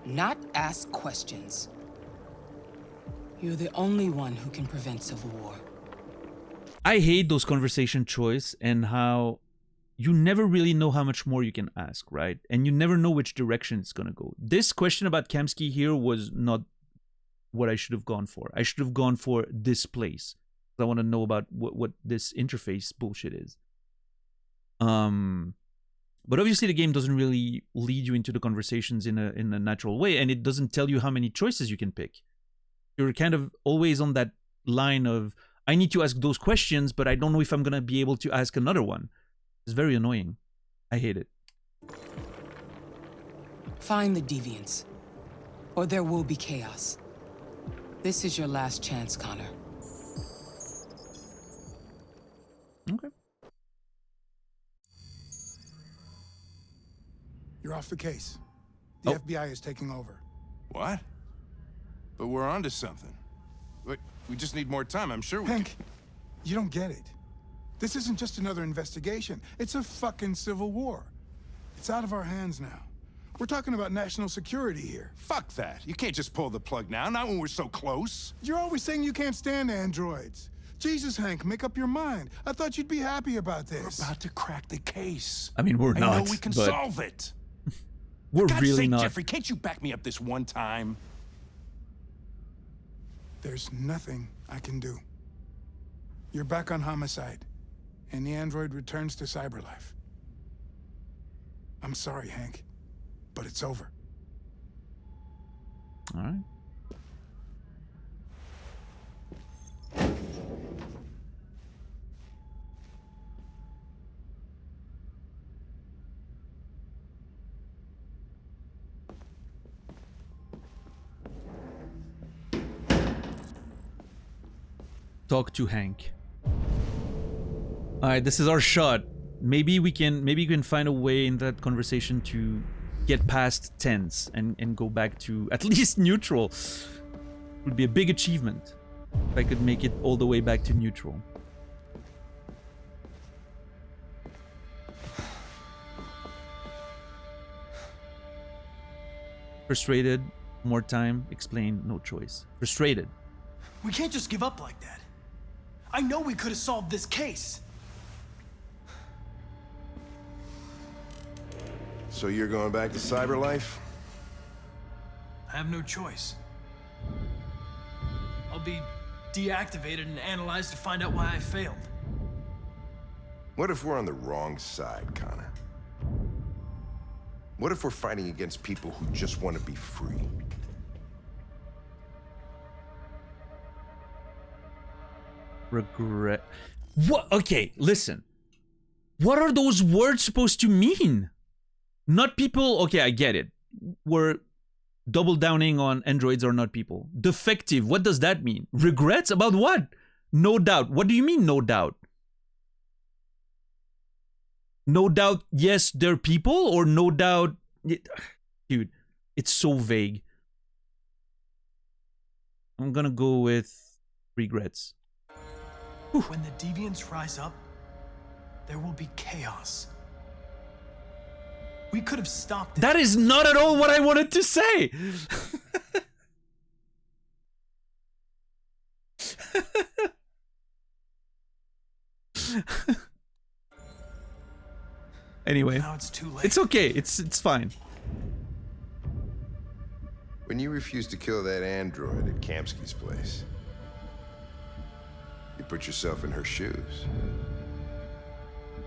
Not ask questions. You're the only one who can prevent civil war. I hate those conversation choice and how you never really know how much more you can ask, right? And you never know which direction it's gonna go. This question about Kamsky here was not what I should have gone for. I should have gone for this place. I want to know about what this interface bullshit is. But obviously the game doesn't really lead you into the conversations in a natural way, and it doesn't tell you how many choices you can pick. You're kind of always on that line of, I need to ask those questions, but I don't know if I'm gonna be able to ask another one. It's very annoying. I hate it. Find the deviants, or there will be chaos. This is your last chance, Connor. Okay. You're off the case. The FBI is taking over. What? But we're onto something. We just need more time, I'm sure we Hank, you don't get it. This isn't just another investigation. It's a fucking civil war. It's out of our hands now. We're talking about national security here. Fuck that. You can't just pull the plug now, not when we're so close. You're always saying you can't stand androids. Jesus, Hank, make up your mind. I thought you'd be happy about this. We're about to crack the case. I mean, we're I not, know we can but solve it. we're God's really sake, not. Jeffrey, can't you back me up this one time? There's nothing I can do. You're back on homicide, and the android returns to Cyberlife. I'm sorry, Hank, but it's over. All right. Talk to Hank. All right, this is our shot. Maybe we can find a way in that conversation to get past tense and go back to at least neutral. It would be a big achievement if I could make it all the way back to neutral. Frustrated, more time, explain, no choice. Frustrated. We can't just give up like that. I know we could have solved this case. So you're going back to Cyberlife? I have no choice. I'll be deactivated and analyzed to find out why I failed. What if we're on the wrong side, Connor? What if we're fighting against people who just want to be free? Regret. What? Okay, listen. What are those words supposed to mean? Not people. Okay, I get it. We're double downing on androids are not people. Defective. What does that mean? Regrets about what? No doubt. What do you mean, no doubt? No doubt, yes, they're people, or no doubt... Dude, it's so vague. I'm gonna go with regrets. When the deviants rise up, there will be chaos. We could have stopped it. That is not at all what I wanted to say! Anyway, now it's too late. It's okay. It's fine. When you refused to kill that android at Kamsky's place, you put yourself in her shoes.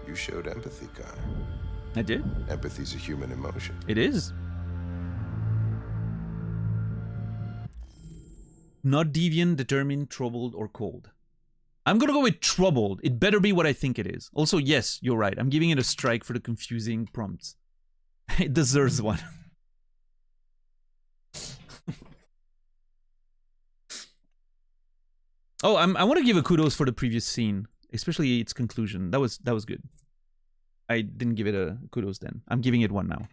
You showed empathy, Connor. I did. Empathy's a human emotion. It is. Not deviant, determined, troubled, or cold. I'm gonna go with troubled. It better be what I think it is. Also, yes, you're right. I'm giving it a strike for the confusing prompts. It deserves one. Oh, I want to give a kudos for the previous scene, especially its conclusion. That was good. I didn't give it a kudos then. I'm giving it one now.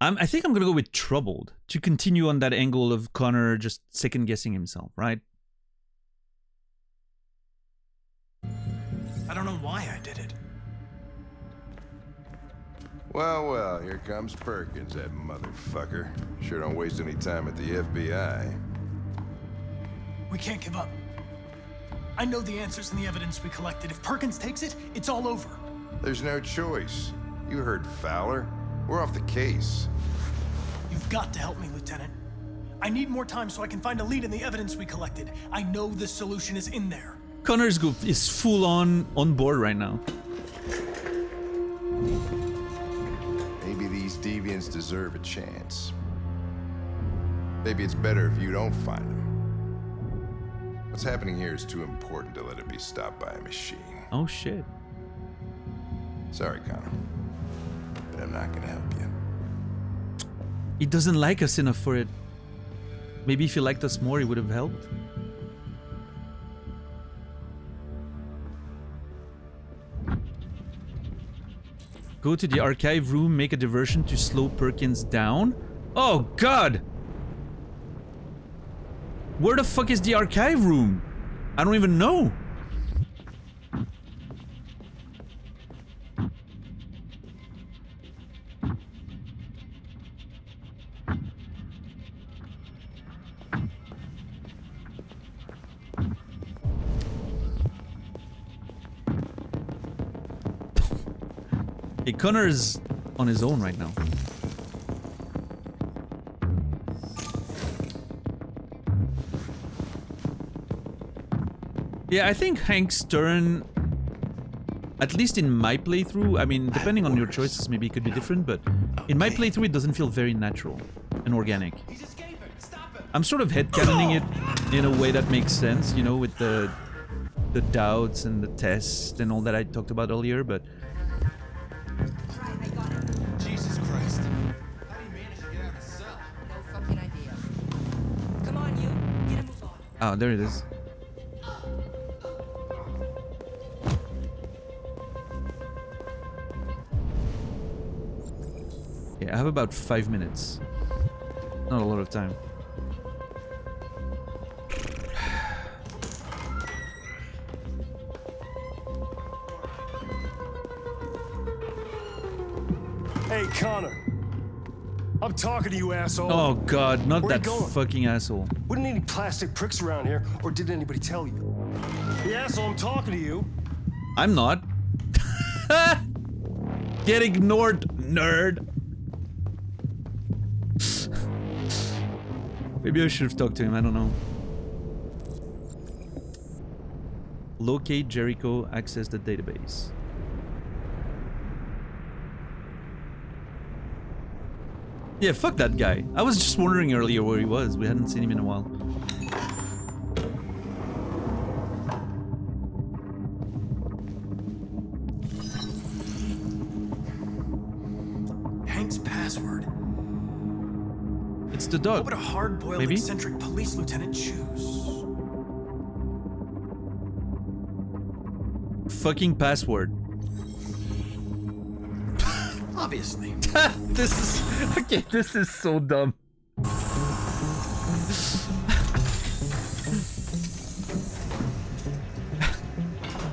I think I'm gonna go with troubled to continue on that angle of Connor just second guessing himself, right? I don't know why I did it. Well, well, here comes Perkins, that motherfucker. Sure don't waste any time at the FBI. We can't give up. I know the answers and the evidence we collected. If Perkins takes it, it's all over. There's no choice. You heard Fowler. We're off the case. You've got to help me, Lieutenant. I need more time so I can find a lead in the evidence we collected. I know the solution is in there. Connor's group is full on board right now. Maybe these deviants deserve a chance. Maybe it's better if you don't find them. What's happening here is too important to let it be stopped by a machine. Oh shit. Sorry, Connor. But I'm not gonna help you. He doesn't like us enough for it. Maybe if he liked us more, he would have helped. Go to the archive room, make a diversion to slow Perkins down. Oh god! Where the fuck is the archive room? I don't even know. Hey, Connor's on his own right now. Yeah, I think Hank's turn, at least in my playthrough, I mean, depending on your choices, maybe it could be different, but in my playthrough, it doesn't feel very natural and organic. I'm sort of headcanoning it in a way that makes sense, you know, with the doubts and the tests and all that I talked about earlier, but... Jesus Christ. How do you manage to get out of the cell? No fucking idea. Come on, you. Get a move on. Oh, there it is. Yeah, I have about 5 minutes. Not a lot of time. Hey, Connor. I'm talking to you, asshole. Oh god, not Where that you going? fucking asshole. Wouldn't any plastic pricks around here, or did anybody tell you? The asshole, I'm talking to you. I'm not. Get ignored, nerd. Maybe I should have talked to him, I don't know. Locate Jericho, access the database. Yeah, fuck that guy. I was just wondering earlier where he was. We hadn't seen him in a while. Hank's password. It's the dog. What would a hard-boiled, Maybe? eccentric police lieutenant choose? fucking password? Obviously. This is okay. This is so dumb.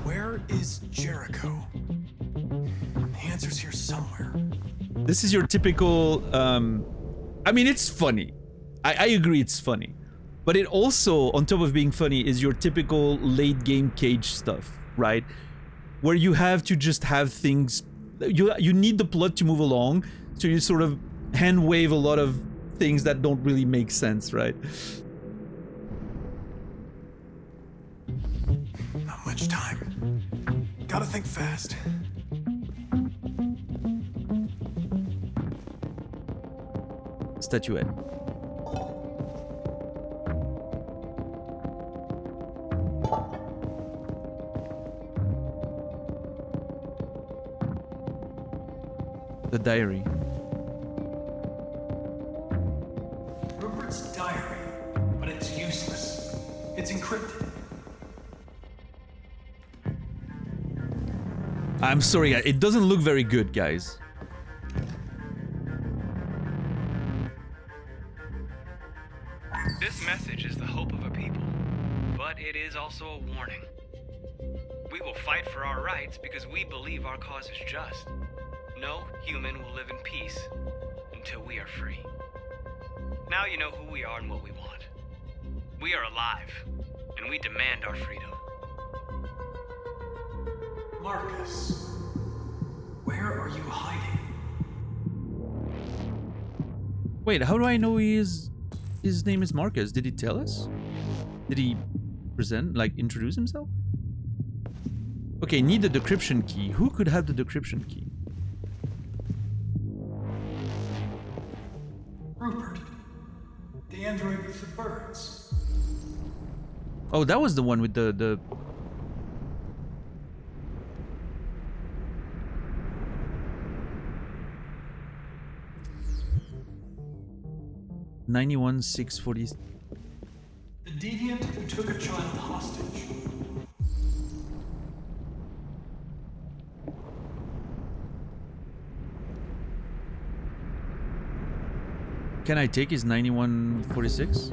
Where is Jericho? The answer's here somewhere. This is your typical. I mean, it's funny. I agree, it's funny, but it also, on top of being funny, is your typical late game Cage stuff, right? Where you have to just have things. You need the plot to move along, so you sort of hand wave a lot of things that don't really make sense, right? Not much time. Gotta think fast. Statuette. The diary. Rupert's diary, but it's useless. It's encrypted. I'm sorry, guys. It doesn't look very good, guys. This message is the hope of a people, but it is also a warning. We will fight for our rights because we believe our cause is just. No human will live in peace until we are free. Now you know who we are and what we want. We are alive, and we demand our freedom. Marcus, where are you hiding? Wait, how do I know his name is Marcus? Did he tell us? Did he present, like, introduce himself? Okay, need the decryption key. Who could have the decryption key? Rupert, the android with the birds. Oh, that was the one with the... $91,640. The deviant who took a child hostage. Can I take his 9146?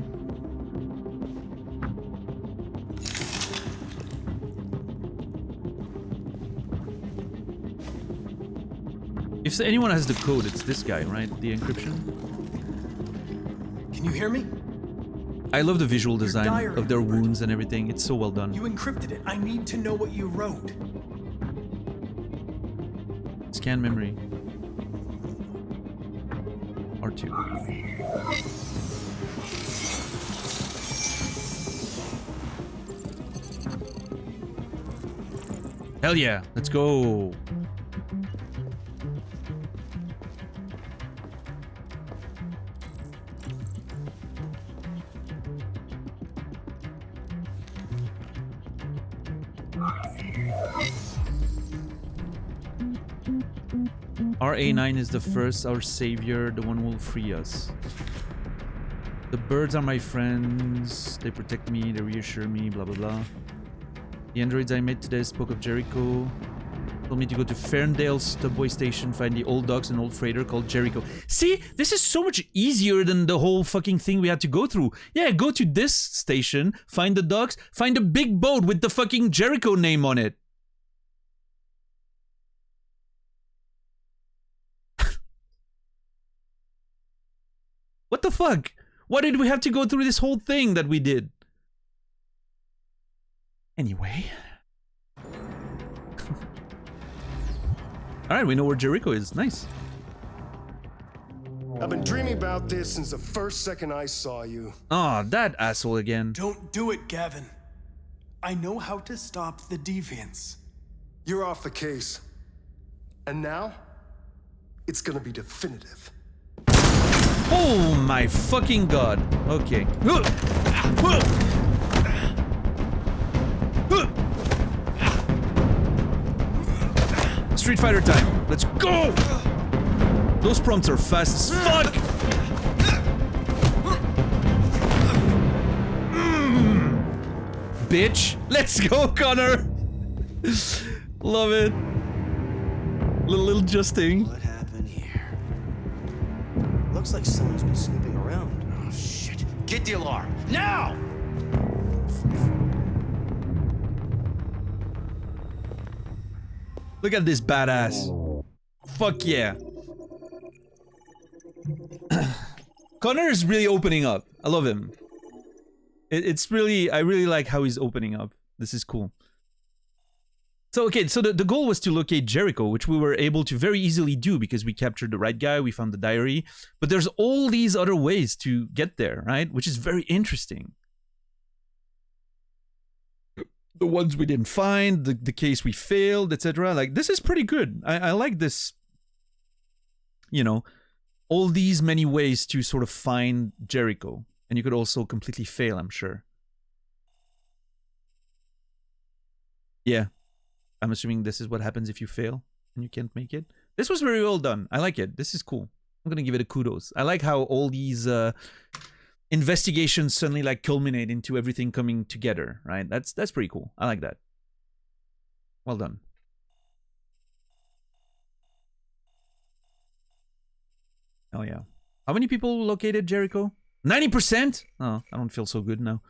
If anyone has the code, it's this guy, right? The encryption. Can you hear me? I love the visual design diary, of their Rupert. wounds and everything. It's so well done. You encrypted it. I need to know what you wrote. Scan memory. R2. Hell yeah, let's go. RA9 is the first, our savior, the one who will free us. The birds are my friends, they protect me, they reassure me, blah blah blah. The androids I met today spoke of Jericho. Told me to go to Ferndale subway station, find the old docks and old freighter called Jericho. See, this is so much easier than the whole fucking thing we had to go through. Yeah, go to this station, find the docks, find a big boat with the fucking Jericho name on it. What the fuck? Why did we have to go through this whole thing that we did? Anyway. Alright, we know where Jericho is. Nice. I've been dreaming about this since the first second I saw you. Ah, that asshole again. Don't do it, Gavin. I know how to stop the deviants. You're off the case. And now, it's gonna be definitive. Oh my fucking god. Okay. Street Fighter time. Let's go! Those prompts are fast as fuck! Bitch! Let's go, Connor! Love it. Little adjusting. What happened here? Looks like someone's been snooping around. Oh, shit. Get the alarm. Now! Look at this badass. Fuck yeah. Connor is really opening up. I love him. It's really, I really like how he's opening up. This is cool. So, okay, so the goal was to locate Jericho, which we were able to very easily do because we captured the right guy, we found the diary. But there's all these other ways to get there, right? Which is very interesting. The ones we didn't find, the case we failed, etc. Like, this is pretty good. I like this, you know, all these many ways to sort of find Jericho. And you could also completely fail, I'm sure. Yeah. I'm assuming this is what happens if you fail and you can't make it. This was very well done. I like it. This is cool. I'm gonna give it a kudos. I like how all these investigations suddenly like culminate into everything coming together, right? That's pretty cool. I like that. Well done. Oh yeah. How many people located Jericho? 90%? Oh, I don't feel so good now.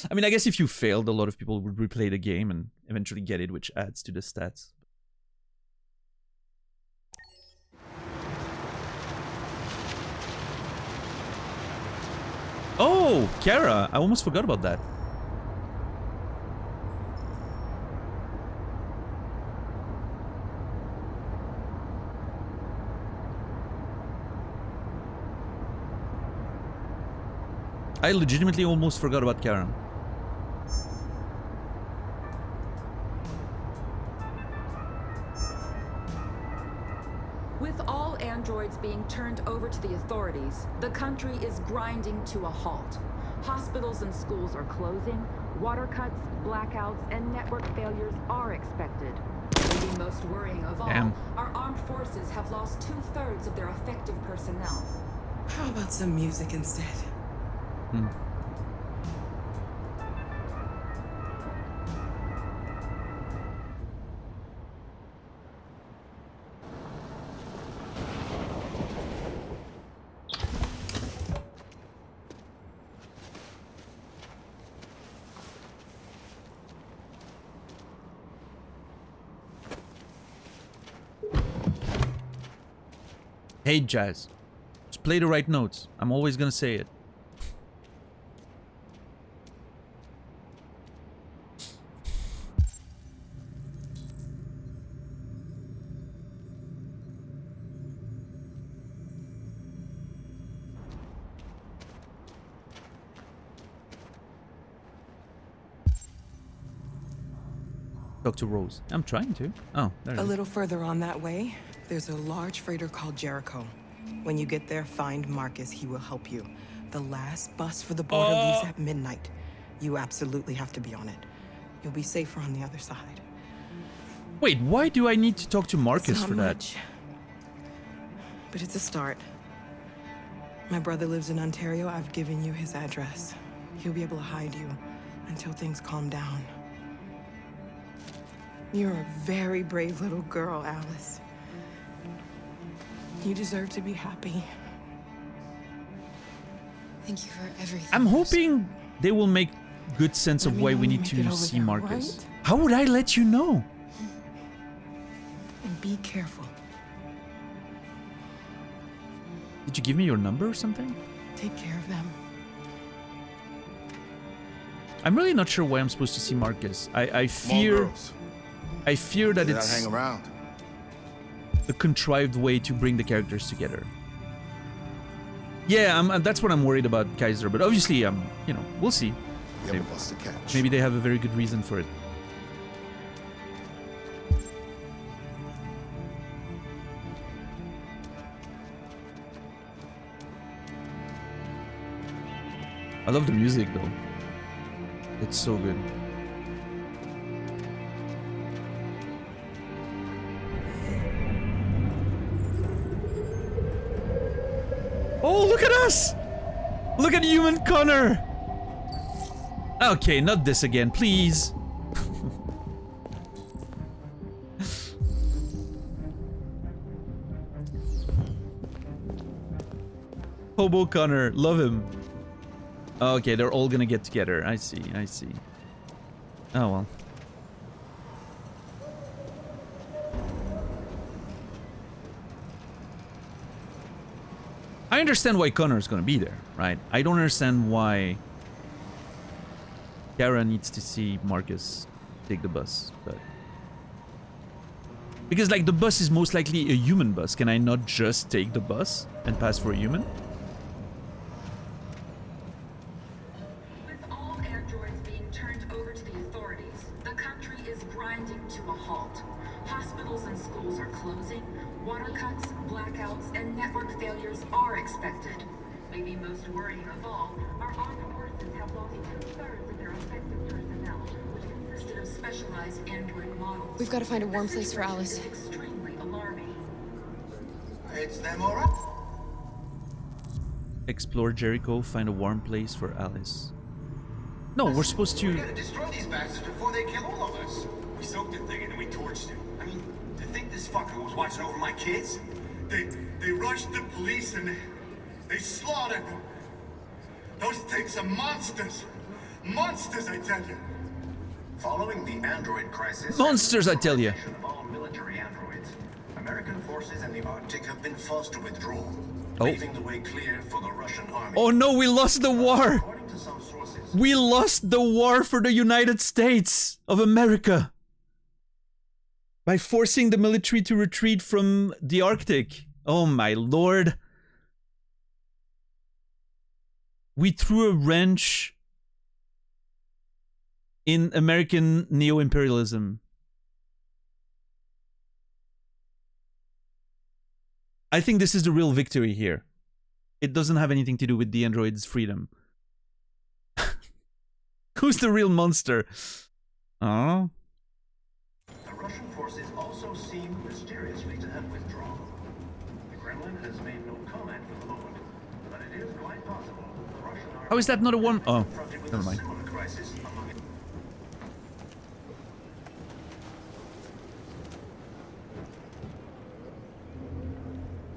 I mean, I guess if you failed, a lot of people would replay the game and eventually get it, which adds to the stats. Oh, Kara! I almost forgot about that. I legitimately almost forgot about Kara. With all androids being turned over to the authorities, the country is grinding to a halt. Hospitals and schools are closing, water cuts, blackouts, and network failures are expected. Maybe most worrying of all, our armed forces have lost 2/3 of their effective personnel. How about some music instead? Hey, Jazz. Just play the right notes. I'm always gonna say it. Dr. Rose. I'm trying to. Oh, there it A is. little further on that way, there's a large freighter called Jericho. When you get there, find Marcus. He will help you. The last bus for the border leaves at midnight. You absolutely have to be on it. You'll be safer on the other side. Wait, why do I need to talk to Marcus It's not for that? much, but it's a start. My brother lives in Ontario. I've given you his address. He'll be able to hide you until things calm down. You're a very brave little girl, Alice. You deserve to be happy. Thank you for everything. I'm hoping they will make good sense of Let me why know we when you need make it to over see there, Marcus. right? How would I let you know? And be careful. Did you give me your number or something? Take care of them. I'm really not sure why I'm supposed to see Marcus. I fear that Did it's not hang around. a contrived way to bring the characters together. Yeah, that's what I'm worried about, Kaiser. But obviously, you know, we'll see. You have a bus to catch. Maybe they have a very good reason for it. I love the music though. It's so good. Oh, look at us! Look at human Connor! Okay, not this again, please. Hobo Connor, love him. Okay, they're all gonna get together. I see, I see. Oh well. I understand why Connor's gonna be there, right? I don't understand why Kara needs to see Marcus take the bus, but... Because, like, the bus is most likely a human bus. Can I not just take the bus and pass for a human? With all androids being turned over to the authorities, the country is grinding to a halt. Hospitals and schools are closing. Water cuts, blackouts, and network failures are expected. Maybe most worrying of all, our armed forces have lost 2/3 of their effective personnel, which consisted of specialized android models. We've got to find a warm place for Alice. Is extremely alarming. It's them all right. Explore Jericho, find a warm place for Alice. No, we're supposed to... We gotta destroy these bastards before they kill all of us. We soaked the thing and then we torched it. I mean, to think this fucker was watching over my kids? They rushed the police and they slaughtered them. Those things are monsters. Monsters, I tell you. Following the android crisis... Monsters, I tell you. ...of all military androids, American forces in the Arctic have been forced to withdraw, Oh. leaving the way clear for the Russian army. Oh no, we lost the war! According to some sources, We lost the war for the United States of America! By forcing the military to retreat from the Arctic. Oh my lord. We threw a wrench in American neo-imperialism. I think this is the real victory here. It doesn't have anything to do with the android's freedom. Who's the real monster? Oh. the Russian forces also seem mysteriously to have withdrawn. The Kremlin has made no comment for the moment, but it is quite possible the Russian army... How is that not a warm... Oh, confronted with never a mind. similar crisis among...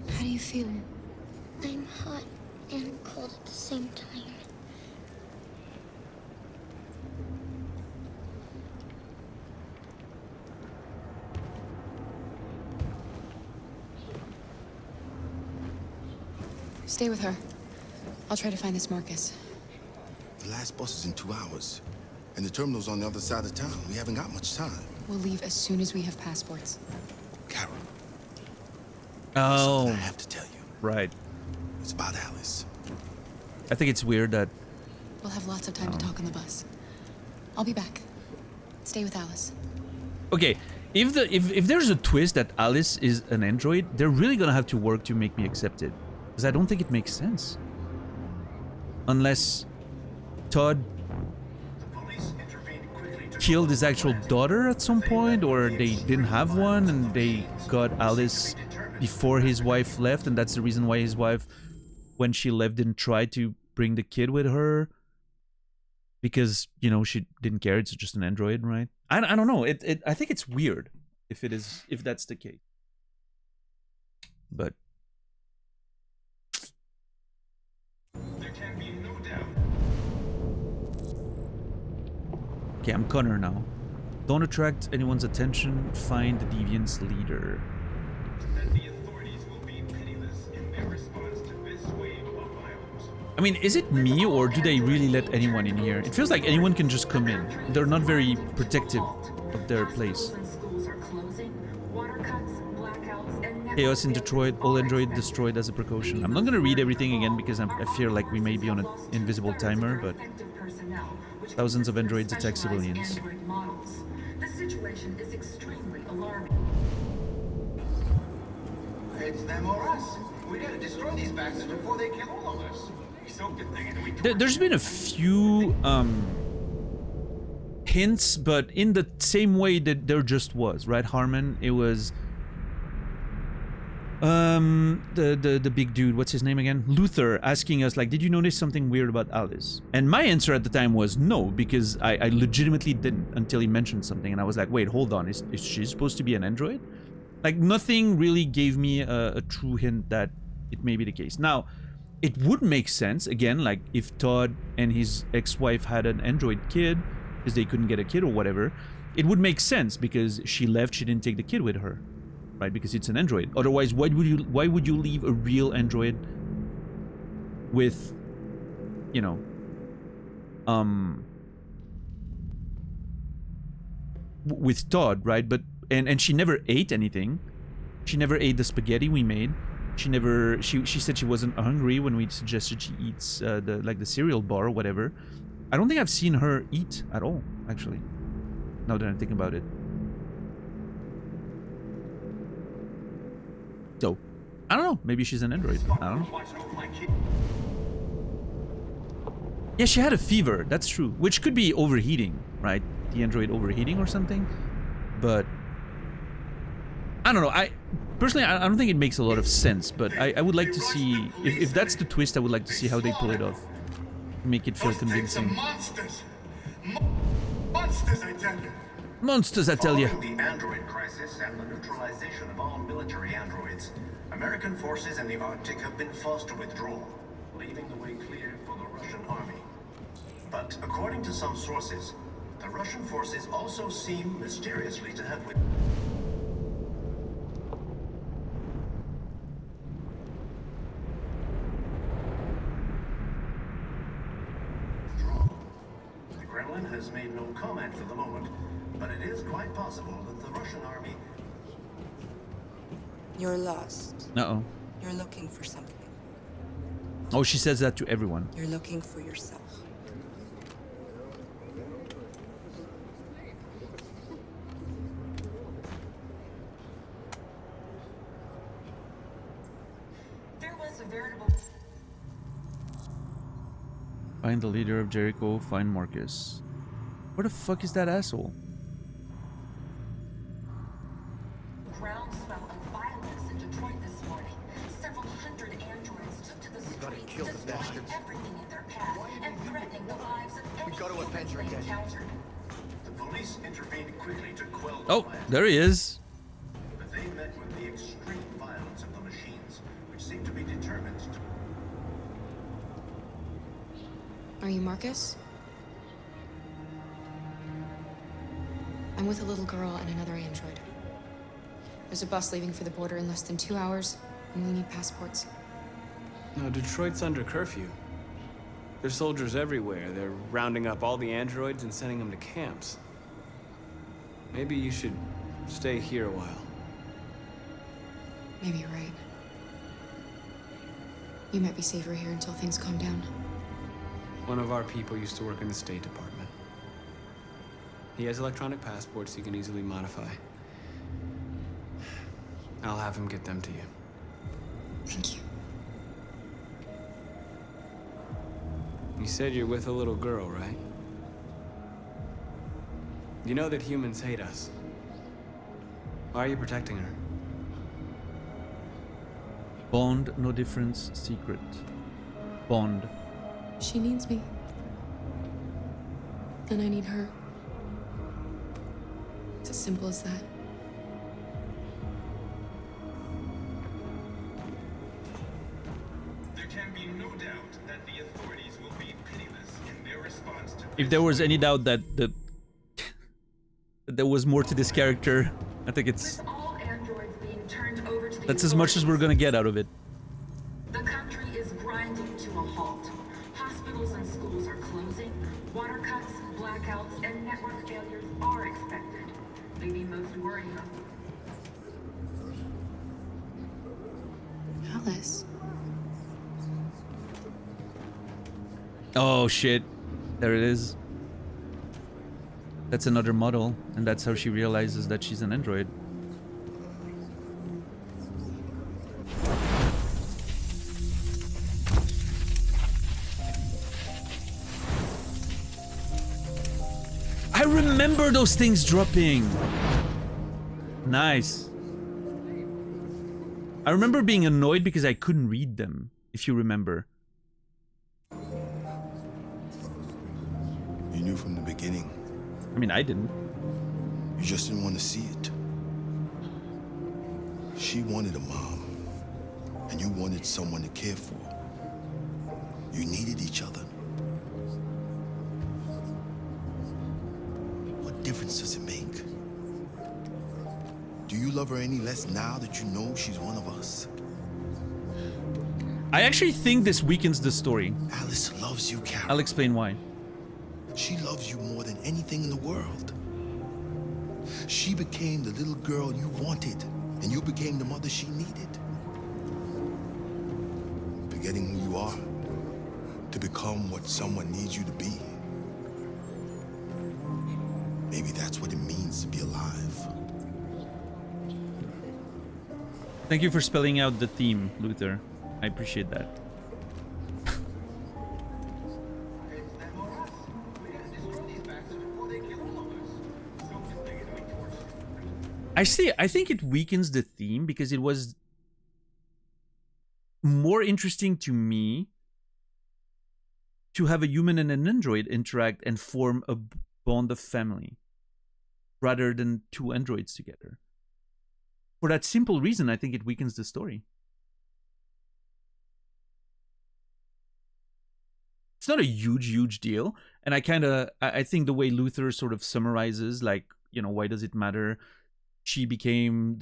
How do you feel? I'm hot and cold at the same time. Stay with her. I'll try to find this Marcus. The last bus is in 2 hours. And the terminal's on the other side of town. We haven't got much time. We'll leave as soon as we have passports. Carol. Oh. I have to tell you. Right. It's about Alice. I think it's weird that... We'll have lots of time to talk on the bus. I'll be back. Stay with Alice. Okay, if there's a twist that Alice is an android, they're really gonna have to work to make me accept it. Because I don't think it makes sense. Unless Todd killed his actual daughter at some point, or they didn't have one and they got Alice before his wife left, and that's the reason why his wife, when she left, didn't try to bring the kid with her. Because, you know, she didn't care, it's just an android, right? I don't know, I think it's weird if that's the case. But There can be no doubt. okay, I'm Connor now. Don't attract anyone's attention, find the deviant's leader. That the authorities will be pitiless in their response to this wave of violence. I mean, is it me, or do they really let anyone in here? It feels like anyone can just come in. They're not very protective of their place. Chaos in Detroit, all Android destroyed as a precaution. I'm not gonna read everything again because I fear like we may be on an invisible timer, but thousands of androids attack civilians. The situation is extremely alarming. It's them or us. We gotta destroy these bastards before they kill all of us. We soaked the thing and then we... There's been a few hints, but in the same way that there just was, right, Harmon? It was the big dude, what's his name again? Luther, asking us like, did you notice something weird about Alice? And my answer at the time was no, because I legitimately didn't until he mentioned something, and I was like, wait, hold on, is she supposed to be an android? Like, nothing really gave me a true hint that it may be the case. Now, it would make sense, again, like if Todd and his ex-wife had an android kid, because they couldn't get a kid or whatever, it would make sense because she left, she didn't take the kid with her, right? Because it's an android. Otherwise, why would you leave a real android with, you know, with Todd, right? But and she never ate anything. She never ate the spaghetti we made. She said she wasn't hungry when we suggested she eats the cereal bar or whatever. I don't think I've seen her eat at all, actually, now that I'm thinking about it. So, I don't know. Maybe she's an android. I don't know. Yeah, she had a fever. That's true. Which could be overheating, right? The android overheating or something. But I don't know. Personally, I don't think it makes a lot of sense. But I would like to see, if that's the twist, I would like to see how they pull it off. Make it feel convincing. Monsters! Monsters, I tell you! Monsters, I tell you! Following the android crisis and the neutralization of all military androids, American forces in the Arctic have been forced to withdraw, leaving the way clear for the Russian army. But according to some sources, the Russian forces also seem mysteriously to have has made no comment for the moment, but it is quite possible that the Russian army... You're lost. Uh-oh. You're looking for something. Oh, she says that to everyone. You're looking for yourself. There was a veritable... Find the leader of Jericho, find Marcus. Where the fuck is that asshole? Groundswell of violence in Detroit this morning. Several hundred androids took to the streets, destroying everything in their path and threatening the lives of anyone they encountered. The police intervened quickly to quell the Oh, there he is. but they met with the extreme violence of the machines, which seemed to be determined to... Are you Marcus? I'm with a little girl and another android. There's a bus leaving for the border in less than 2 hours, and we need passports. No, Detroit's under curfew. There's soldiers everywhere. They're rounding up all the androids and sending them to camps. Maybe you should stay here a while. Maybe you're right. You might be safer here until things calm down. One of our people used to work in the State Department. He has electronic passports he can easily modify. I'll have him get them to you. Thank you. You said you're with a little girl, right? You know that humans hate us. Why are you protecting her? Bond, no difference, secret. Bond. She needs me. And I need her. It's as simple as that. There can be no doubt that the authorities will be pitiless in their response to... If there was any doubt that that there was more to this character, I think it's... All androids being turned over to the That's as much as we're gonna get out of it. The country is grinding to a halt. Hospitals and schools are closing. Water cuts, blackouts, and network failures are expected. Maybe most worrying. Alice. Oh shit. There it is. That's another model, and that's how she realizes that she's an android. I remember those things dropping. Nice. I remember being annoyed because I couldn't read them, if you remember. You knew from the beginning. I mean, I didn't. You just didn't want to see it. She wanted a mom, and you wanted someone to care for. You needed each other. What difference does it make? Do you love her any less now that you know she's one of us? I actually think this weakens the story. Alice loves you, Carol. I'll explain why. She loves you more than anything in the world. She became the little girl you wanted, and you became the mother she needed. Forgetting who you are to become what someone needs you to be. Maybe that's what it means to be alive. Thank you for spelling out the theme, Luther. I appreciate that. I think it weakens the theme because it was more interesting to me to have a human and an android interact and form a bond of family rather than two androids together. For that simple reason, I think it weakens the story. It's not a huge deal. And I think the way Luther sort of summarizes, like, you know, why does it matter? She became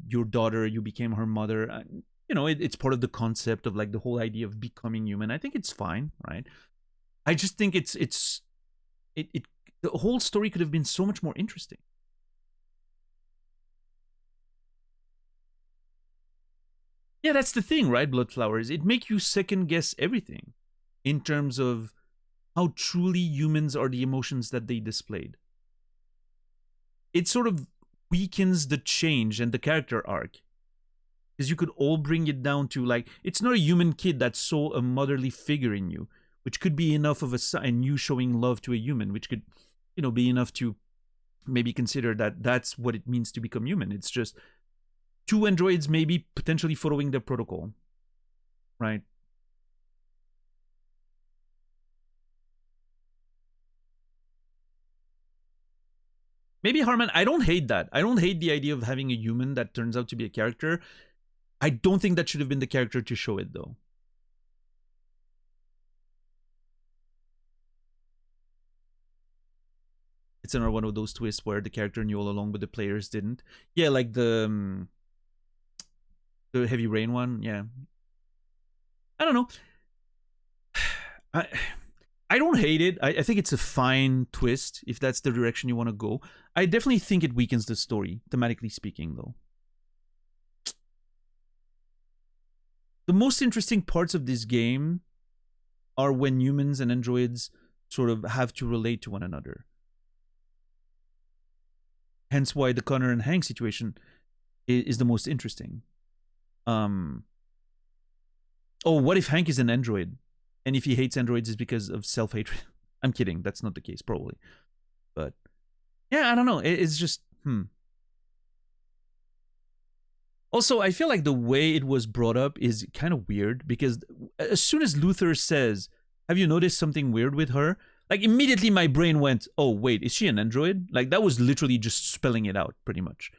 your daughter, you became her mother. You know, it's part of the concept of like the whole idea of becoming human. I think it's fine, right? I just think the whole story could have been so much more interesting. Yeah, that's the thing, right? Bloodflowers. It makes you second guess everything in terms of how truly humans are the emotions that they displayed. It sort of weakens the change and the character arc. Because you could all bring it down to like, it's not a human kid that saw a motherly figure in you, which could be enough of a sign, you showing love to a human, which could, you know, be enough to maybe consider that that's what it means to become human. It's just two androids maybe potentially following the protocol, right? Maybe Harman, I don't hate that. I don't hate the idea of having a human that turns out to be a character. I don't think that should have been the character to show it, though. It's another one of those twists where the character knew all along, but the players didn't. Yeah, like the Heavy Rain one. Yeah, I don't know. I don't hate it. I think it's a fine twist if that's the direction you want to go. I definitely think it weakens the story, thematically speaking, though. The most interesting parts of this game are when humans and androids sort of have to relate to one another. Hence why the Connor and Hank situation is the most interesting. Oh, what if Hank is an android? And if he hates androids is because of self-hatred? I'm kidding. That's not the case, probably. But, yeah, I don't know. It's just, Also, I feel like the way it was brought up is kind of weird because as soon as Luther says, have you noticed something weird with her? Like, immediately my brain went, oh, wait, is she an android? Like, that was literally just spelling it out, pretty much.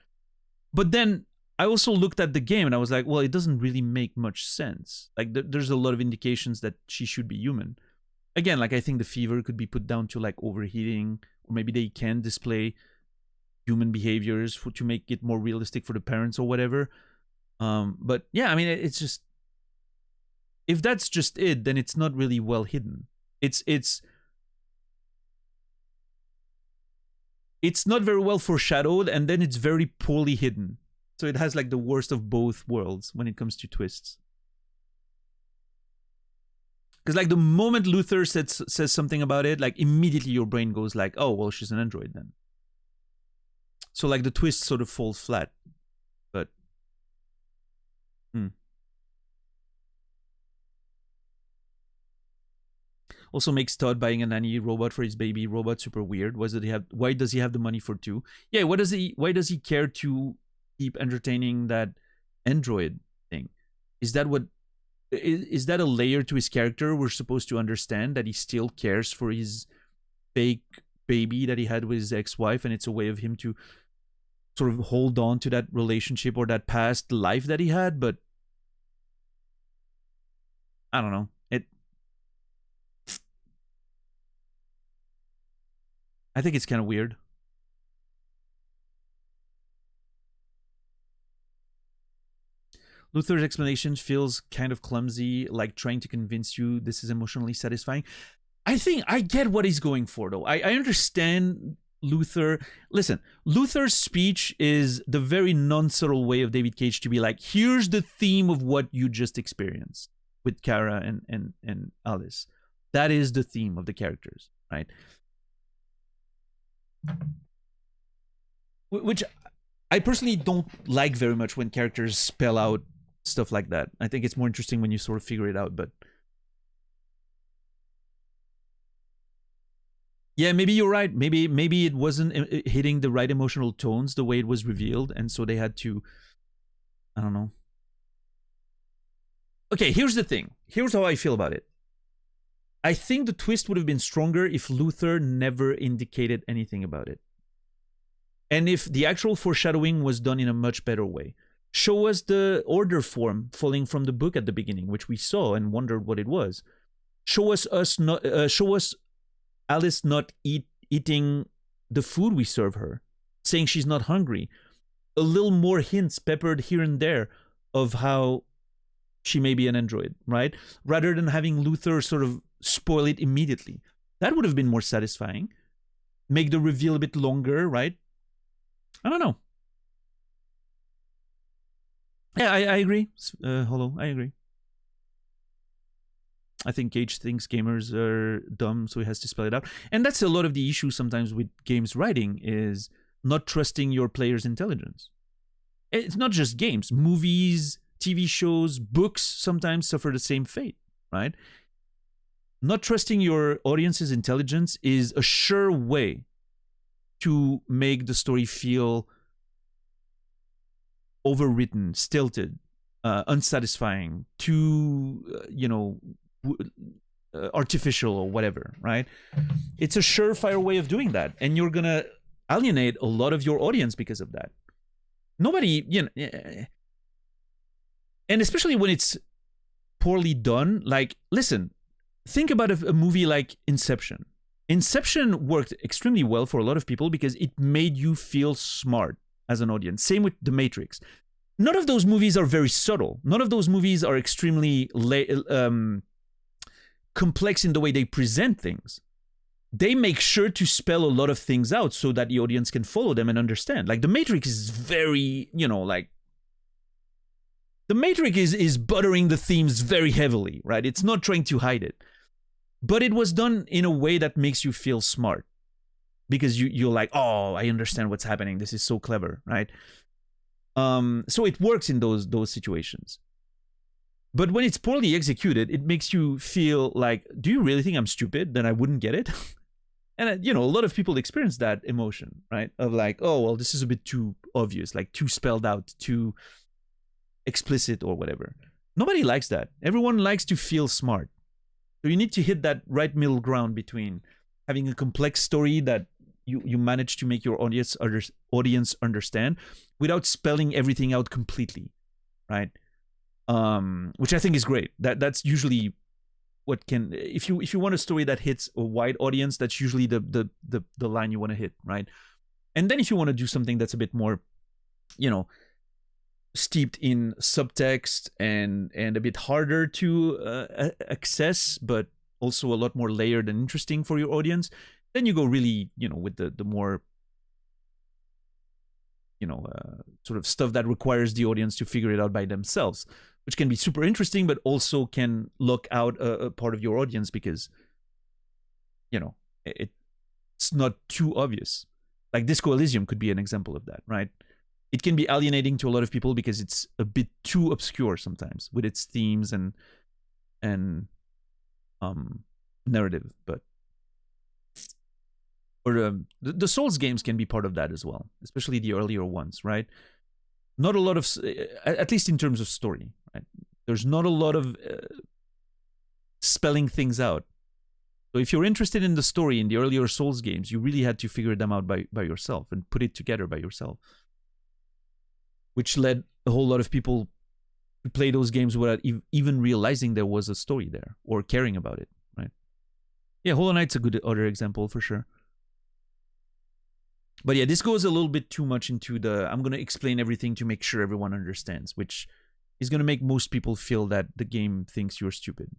But then I also looked at the game and I was like, well, it doesn't really make much sense. Like, there's a lot of indications that she should be human. Again, like, I think the fever could be put down to, like, overheating, or maybe they can display human behaviors to make it more realistic for the parents or whatever. But, yeah, I mean, it's just... If that's just it, then it's not really well hidden. It's not very well foreshadowed, and then it's very poorly hidden. So it has like the worst of both worlds when it comes to twists. Because like the moment Luther says something about it, like immediately your brain goes like, oh, well, she's an android then. So like the twist sort of falls flat. But, Also makes Todd buying a nanny robot for his baby robot super weird. Why does he have the money for two? Yeah, why does he care to keep entertaining that android thing? Is that a layer to his character we're supposed to understand, that he still cares for his fake baby that he had with his ex-wife, and it's a way of him to sort of hold on to that relationship or that past life that he had? But I don't know. I think it's kind of weird. Luther's explanation feels kind of clumsy, like trying to convince you this is emotionally satisfying. I think I get what he's going for, though. I understand Luther. Listen, Luther's speech is the very non-subtle way of David Cage to be like, here's the theme of what you just experienced with Kara and Alice. That is the theme of the characters, right? Which I personally don't like very much when characters spell out stuff like that. I think it's more interesting when you sort of figure it out, but yeah, maybe you're right. Maybe it wasn't hitting the right emotional tones the way it was revealed, and so they had to, I don't know. Okay, here's the thing. Here's how I feel about it. I think the twist would have been stronger if Luther never indicated anything about it. And if the actual foreshadowing was done in a much better way. Show us the order form falling from the book at the beginning, which we saw and wondered what it was. Show us Alice not eating the food we serve her, saying she's not hungry. A little more hints peppered here and there of how she may be an android, right? Rather than having Luther sort of spoil it immediately. That would have been more satisfying. Make the reveal a bit longer, right? I don't know. Yeah, I agree. Hello, I agree. I think Cage thinks gamers are dumb, so he has to spell it out. And that's a lot of the issue sometimes with games writing, is not trusting your player's intelligence. It's not just games. Movies, TV shows, books sometimes suffer the same fate, right? Not trusting your audience's intelligence is a sure way to make the story feel overwritten, stilted, unsatisfying, too, artificial or whatever, right? It's a surefire way of doing that, and you're gonna alienate a lot of your audience because of that. Nobody, and especially when it's poorly done. Like, listen, think about a movie like Inception. Inception worked extremely well for a lot of people because it made you feel smart as an audience. Same with The Matrix. None of those movies are very subtle. None of those movies are extremely complex in the way they present things. They make sure to spell a lot of things out so that the audience can follow them and understand. Like The Matrix is very, The Matrix is buttering the themes very heavily, right? It's not trying to hide it. But it was done in a way that makes you feel smart. Because you're like, oh, I understand what's happening. This is so clever, right? So it works in those situations. But when it's poorly executed, it makes you feel like, do you really think I'm stupid? Then I wouldn't get it. And, a lot of people experience that emotion, right? Of like, oh, well, this is a bit too obvious, like too spelled out, too explicit or whatever. Nobody likes that. Everyone likes to feel smart. So you need to hit that right middle ground between having a complex story that you manage to make your audience understand without spelling everything out completely, right? Which I think is great. That's usually what can, if you want a story that hits a wide audience, that's usually the line you want to hit, right? And then if you want to do something that's a bit more, steeped in subtext and a bit harder to access, but also a lot more layered and interesting for your audience, then you go really, with the more, sort of stuff that requires the audience to figure it out by themselves, which can be super interesting, but also can lock out a part of your audience because, it's not too obvious. Like Disco Elysium could be an example of that, right? It can be alienating to a lot of people because it's a bit too obscure sometimes with its themes and narrative, but or the Souls games can be part of that as well, especially the earlier ones, right? Not a lot of, at least in terms of story, right? There's not a lot of spelling things out. So if you're interested in the story in the earlier Souls games, you really had to figure them out by yourself and put it together by yourself, which led a whole lot of people to play those games without even realizing there was a story there or caring about it, right? Yeah, Hollow Knight's a good other example for sure. But yeah, this goes a little bit too much into the I'm going to explain everything to make sure everyone understands, which is going to make most people feel that the game thinks you're stupid.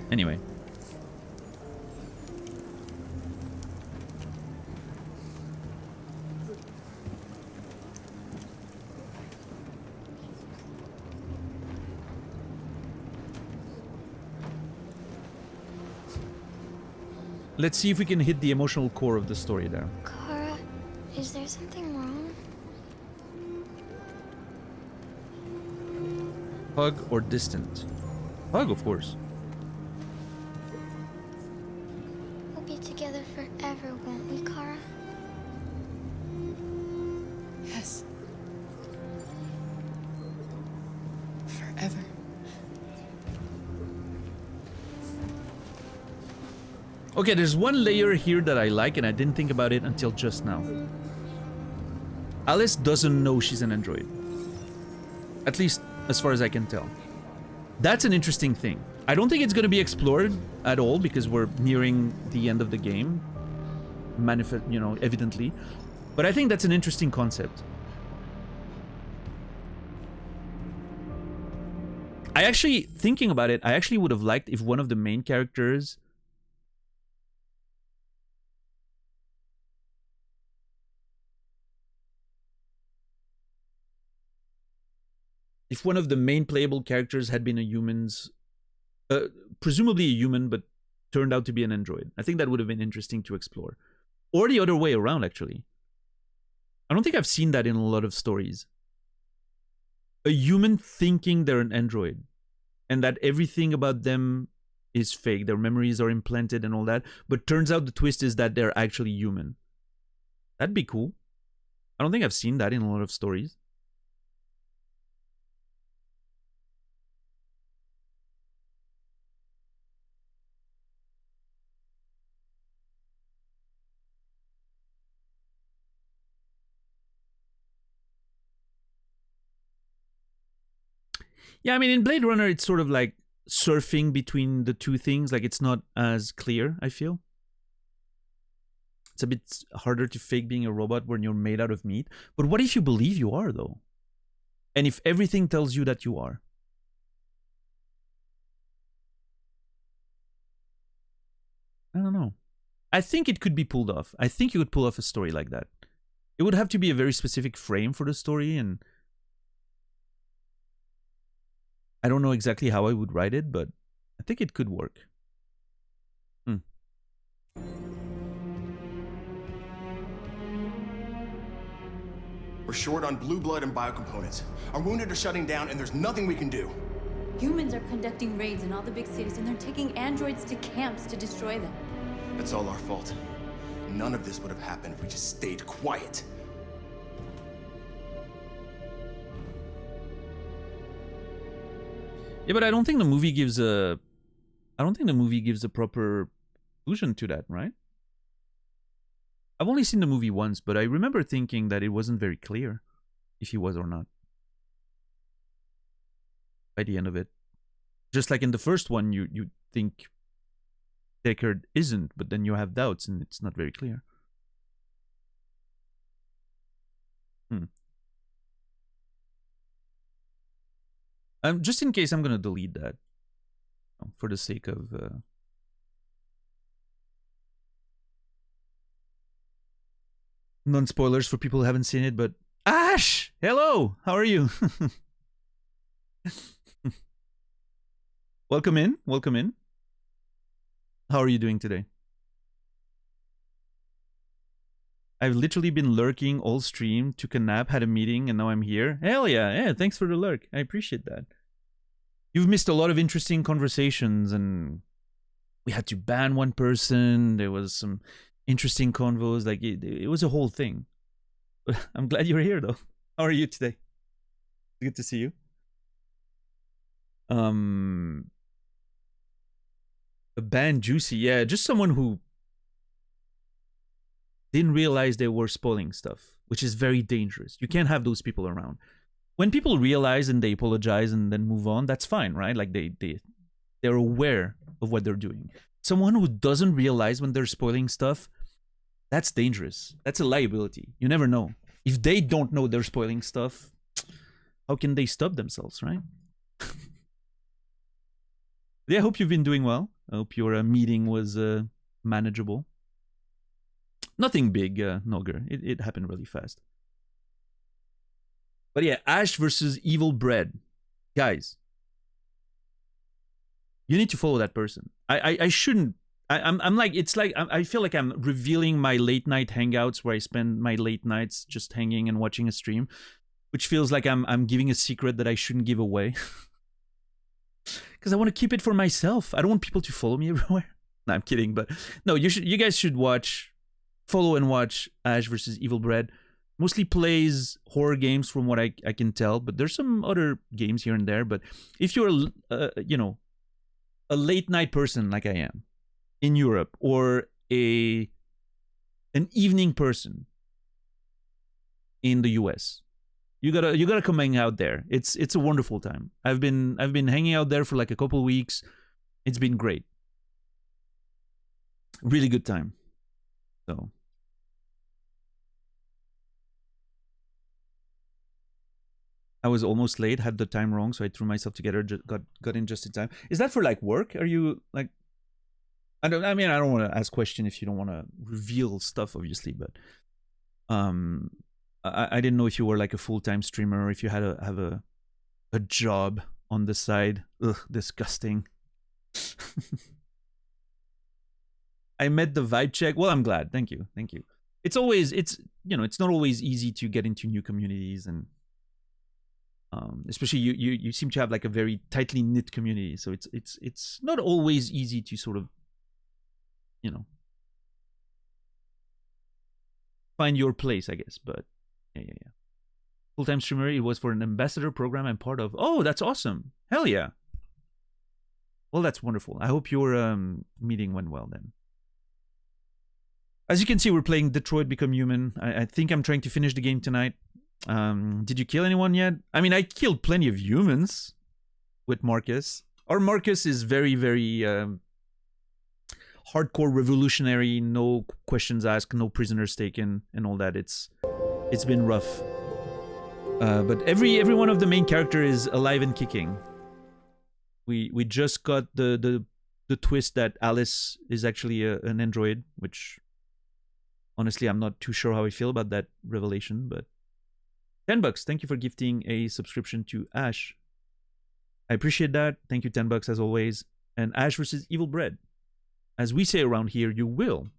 Anyway. Let's see if we can hit the emotional core of the story there. Kara, is there something wrong? Hug or distant? Hug, of course. We'll be together forever, won't we, Kara? Yes. Forever. Okay, there's one layer here that I like, and I didn't think about it until just now. Alice doesn't know she's an android. At least, as far as I can tell. That's an interesting thing. I don't think it's going to be explored at all, because we're nearing the end of the game. Evidently. But I think that's an interesting concept. Thinking about it, I actually would have liked if one of the main characters... If one of the main playable characters had been a human's, presumably a human, but turned out to be an android. I think that would have been interesting to explore. Or the other way around, actually. I don't think I've seen that in a lot of stories. A human thinking they're an android, and that everything about them is fake, their memories are implanted and all that, but turns out the twist is that they're actually human. That'd be cool. I don't think I've seen that in a lot of stories. Yeah, I mean, in Blade Runner, it's sort of like surfing between the two things. Like, it's not as clear, I feel. It's a bit harder to fake being a robot when you're made out of meat. But what if you believe you are, though? And if everything tells you that you are? I don't know. I think it could be pulled off. I think you could pull off a story like that. It would have to be a very specific frame for the story, and I don't know exactly how I would write it, but I think it could work. We're short on blue blood and biocomponents. Our wounded are shutting down, and there's nothing we can do. Humans are conducting raids in all the big cities, and they're taking androids to camps to destroy them. It's all our fault. None of this would have happened if we just stayed quiet. Yeah, but I don't think the movie gives a... I don't think the movie gives a proper conclusion to that, right? I've only seen the movie once, but I remember thinking that it wasn't very clear if he was or not by the end of it. Just like in the first one, you think Deckard isn't, but then you have doubts and it's not very clear. Just in case, I'm going to delete that for the sake of... non-spoilers for people who haven't seen it, but... Ash! Hello! How are you? Welcome in. Welcome in. How are you doing today? I've literally been lurking all stream, took a nap, had a meeting, and now I'm here. Hell yeah. Yeah, thanks for the lurk. I appreciate that. You've missed a lot of interesting conversations, and we had to ban one person. There was some interesting convos. Like, it was a whole thing. But I'm glad you're here, though. How are you today? Good to see you. A ban Juicy. Yeah, just someone who didn't realize they were spoiling stuff, which is very dangerous. You can't have those people around. When people realize and they apologize and then move on, that's fine, right? Like they're aware of what they're doing. Someone who doesn't realize when they're spoiling stuff, that's dangerous. That's a liability. You never know. If they don't know they're spoiling stuff, how can they stop themselves, right? Yeah, I hope you've been doing well. I hope your meeting was manageable. Nothing big, Nogger. It happened really fast. But yeah, Ash versus Evil Bread. Guys, you need to follow that person. I shouldn't. I'm like, it's like, I feel like I'm revealing my late night hangouts where I spend my late nights just hanging and watching a stream, which feels like I'm giving a secret that I shouldn't give away. Because I want to keep it for myself. I don't want people to follow me everywhere. No, I'm kidding, but no, you guys should follow and watch Ash versus Evil Bread. Mostly plays horror games from what I can tell, but there's some other games here and there. But if you're you know, a late night person like I am in Europe, or an evening person in the US, you gotta come hang out there. It's a wonderful time. I've been hanging out there for like a couple weeks. It's been great. Really good time. So I was almost late, had the time wrong, so I threw myself together, got in just in time. Is that for like work? Are you like, I don't want to ask question if you don't want to reveal stuff, obviously, but I didn't know if you were like a full-time streamer or if you had have a job on the side. Ugh, disgusting. I met the vibe check. Well, I'm glad. Thank you. It's not always easy to get into new communities, and especially you seem to have like a very tightly knit community, so it's not always easy to sort of, you know, find your place, I guess. But yeah. Full-time streamer. It was for an ambassador program I'm part of. Oh, that's awesome. Hell yeah. Well, that's wonderful. I hope your meeting went well then. As you can see, we're playing Detroit Become Human. I think I'm trying to finish the game tonight. Did you kill anyone yet? I mean, I killed plenty of humans with Marcus. Our Marcus is very, very hardcore revolutionary, no questions asked, no prisoners taken, and all that. It's been rough. But every one of the main character is alive and kicking. We just got the twist that Alice is actually an android, which honestly I'm not too sure how I feel about that revelation, but $10. Thank you for gifting a subscription to Ash. I appreciate that. Thank you, $10 as always. And Ash versus Evil Bread. As we say around here, you will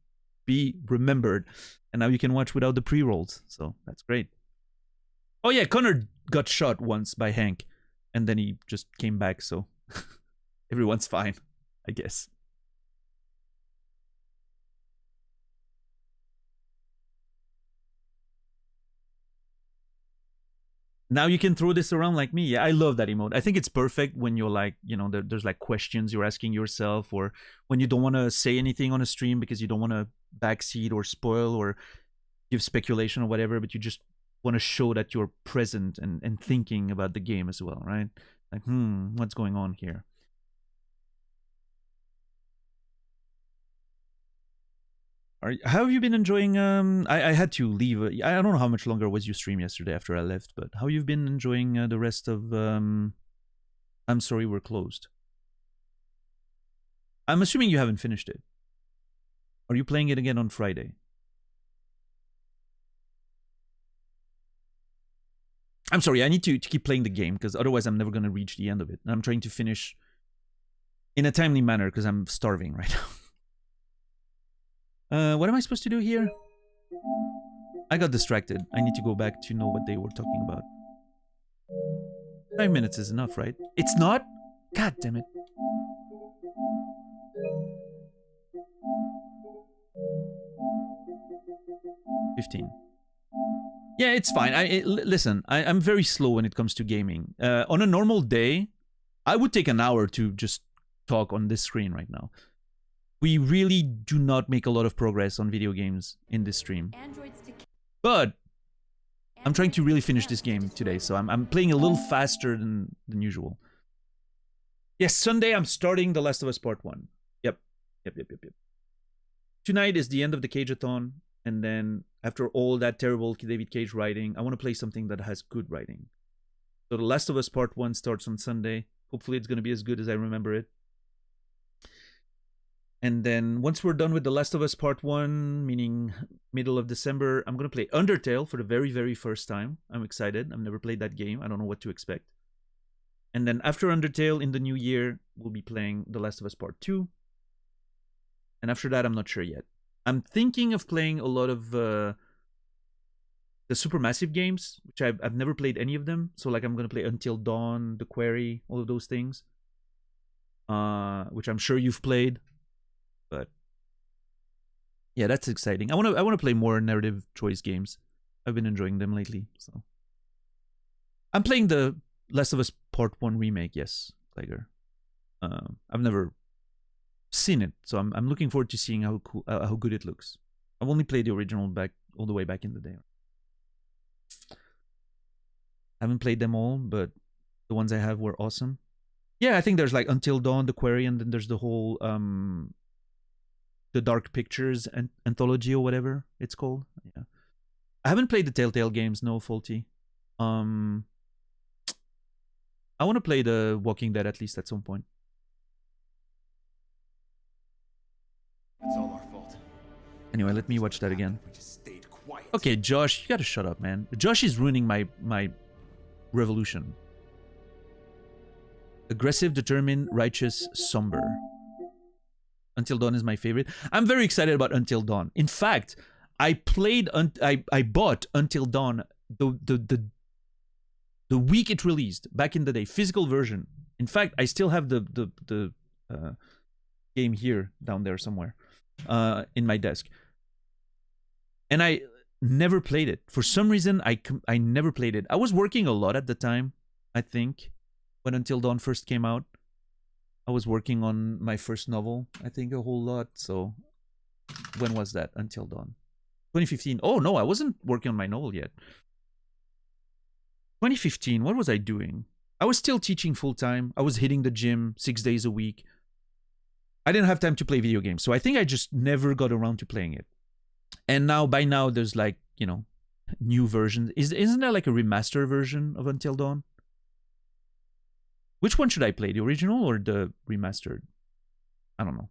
be remembered. And now you can watch without the pre-rolls. So that's great. Oh yeah, Connor got shot once by Hank. And then he just came back, so everyone's fine, I guess. Now you can throw this around like me. Yeah, I love that emote. I think it's perfect when you're like, you know, there's like questions you're asking yourself, or when you don't want to say anything on a stream because you don't want to backseat or spoil or give speculation or whatever, but you just want to show that you're present and thinking about the game as well, right? Like, what's going on here? How have you been enjoying? I had to leave. I don't know how much longer was your stream yesterday after I left, but how you've been enjoying the rest of I'm Sorry We're Closed? I'm assuming you haven't finished it. Are you playing it again on Friday? I'm sorry, I need to keep playing the game because otherwise I'm never going to reach the end of it. And I'm trying to finish in a timely manner because I'm starving right now. What am I supposed to do here? I got distracted. I need to go back to know what they were talking about. 5 minutes is enough, right? It's not? God damn it. $15. Yeah, it's fine. Listen, I'm very slow when it comes to gaming. On a normal day, I would take an hour to just talk on this screen right now. We really do not make a lot of progress on video games in this stream. But I'm trying to really finish this game today, so I'm playing a little faster than usual. Yes, Sunday I'm starting The Last of Us Part 1. Yep. Tonight is the end of the Cage-a-thon, and then after all that terrible David Cage writing, I want to play something that has good writing. So The Last of Us Part 1 starts on Sunday. Hopefully it's going to be as good as I remember it. And then once we're done with The Last of Us Part 1, meaning middle of December, I'm going to play Undertale for the very, very first time. I'm excited. I've never played that game. I don't know what to expect. And then after Undertale in the new year, we'll be playing The Last of Us Part 2. And after that, I'm not sure yet. I'm thinking of playing a lot of the Supermassive games, which I've never played any of them. So like I'm going to play Until Dawn, The Quarry, all of those things. Which I'm sure you've played. But yeah, that's exciting. I want to play more narrative choice games. I've been enjoying them lately. So I'm playing the Last of Us Part 1 remake, yes, Tiger. I've never seen it, so I'm looking forward to seeing how good it looks. I've only played the original all the way back in the day. I haven't played them all, but the ones I have were awesome. Yeah, I think there's like Until Dawn, The Quarry, and then there's the whole the Dark Pictures anthology or whatever it's called. Yeah, I haven't played the Telltale games. No, Faulty. I want to play the Walking Dead at least at some point. It's all our fault. Anyway, let me watch that again. Okay, Josh, you gotta shut up, man. Josh is ruining my revolution. Aggressive, determined, righteous, somber. Until Dawn is my favorite. I'm very excited about Until Dawn. In fact, I bought Until Dawn the week it released back in the day, physical version. In fact, I still have the game here down there somewhere in my desk, and I never played it for some reason. I never played it. I was working a lot at the time. I think when Until Dawn first came out, I was working on my first novel. I think a whole lot. So when was that? Until Dawn, 2015. Oh no, I wasn't working on my novel yet. 2015, what was I doing? I was still teaching full-time. I was hitting the gym 6 days a week. I didn't have time to play video games, so I think I just never got around to playing it. And now, by now, there's like, you know, new versions. Isn't there like a remaster version of Until Dawn? Which one should I play, the original or the remastered? I don't know.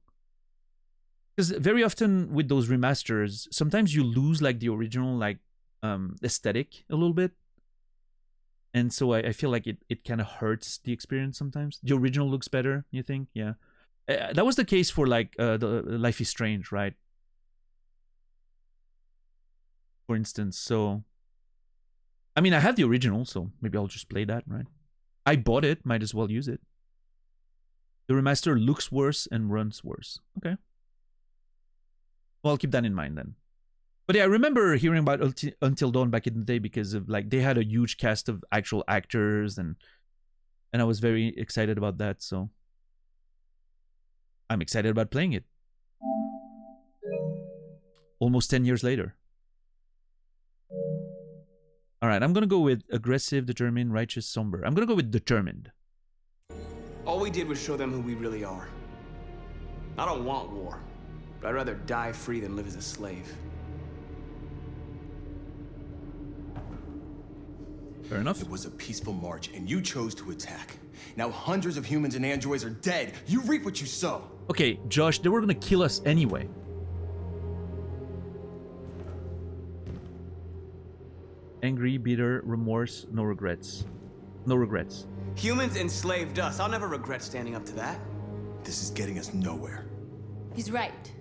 Because very often with those remasters, sometimes you lose like the original like aesthetic a little bit. And so I feel like it kind of hurts the experience sometimes. The original looks better, you think? Yeah. That was the case for like the Life is Strange, right? For instance. So, I mean, I have the original, so maybe I'll just play that, right? I bought it, might as well use it. The remaster looks worse and runs worse. Okay. Well, I'll keep that in mind then. But yeah, I remember hearing about Until Dawn back in the day because of like they had a huge cast of actual actors and I was very excited about that, so I'm excited about playing it. Almost 10 years later. Alright, I'm gonna go with aggressive, determined, righteous, somber. I'm gonna go with determined. All we did was show them who we really are. I don't want war, but I'd rather die free than live as a slave. Fair enough. It was a peaceful march, and you chose to attack. Now hundreds of humans and androids are dead. You reap what you sow. Okay, Josh, they were gonna kill us anyway. Angry, bitter, remorse, no regrets. No regrets. Humans enslaved us. I'll never regret standing up to that. This is getting us nowhere. He's right.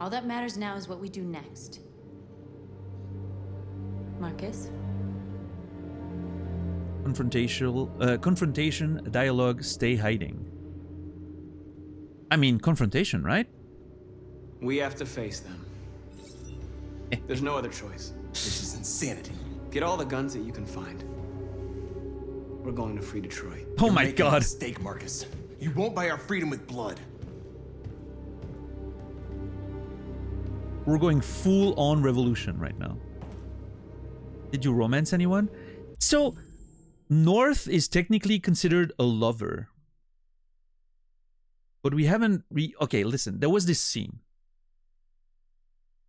All that matters now is what we do next. Marcus? Confrontation, dialogue, stay hiding. I mean, confrontation, right? We have to face them. There's no other choice. This is insanity. Get all the guns that you can find. We're going to free Detroit. Oh my God. You're making a mistake, Marcus. You won't buy our freedom with blood. We're going full-on revolution right now. Did you romance anyone? So, North is technically considered a lover. but we haven't okay, listen, there was this scene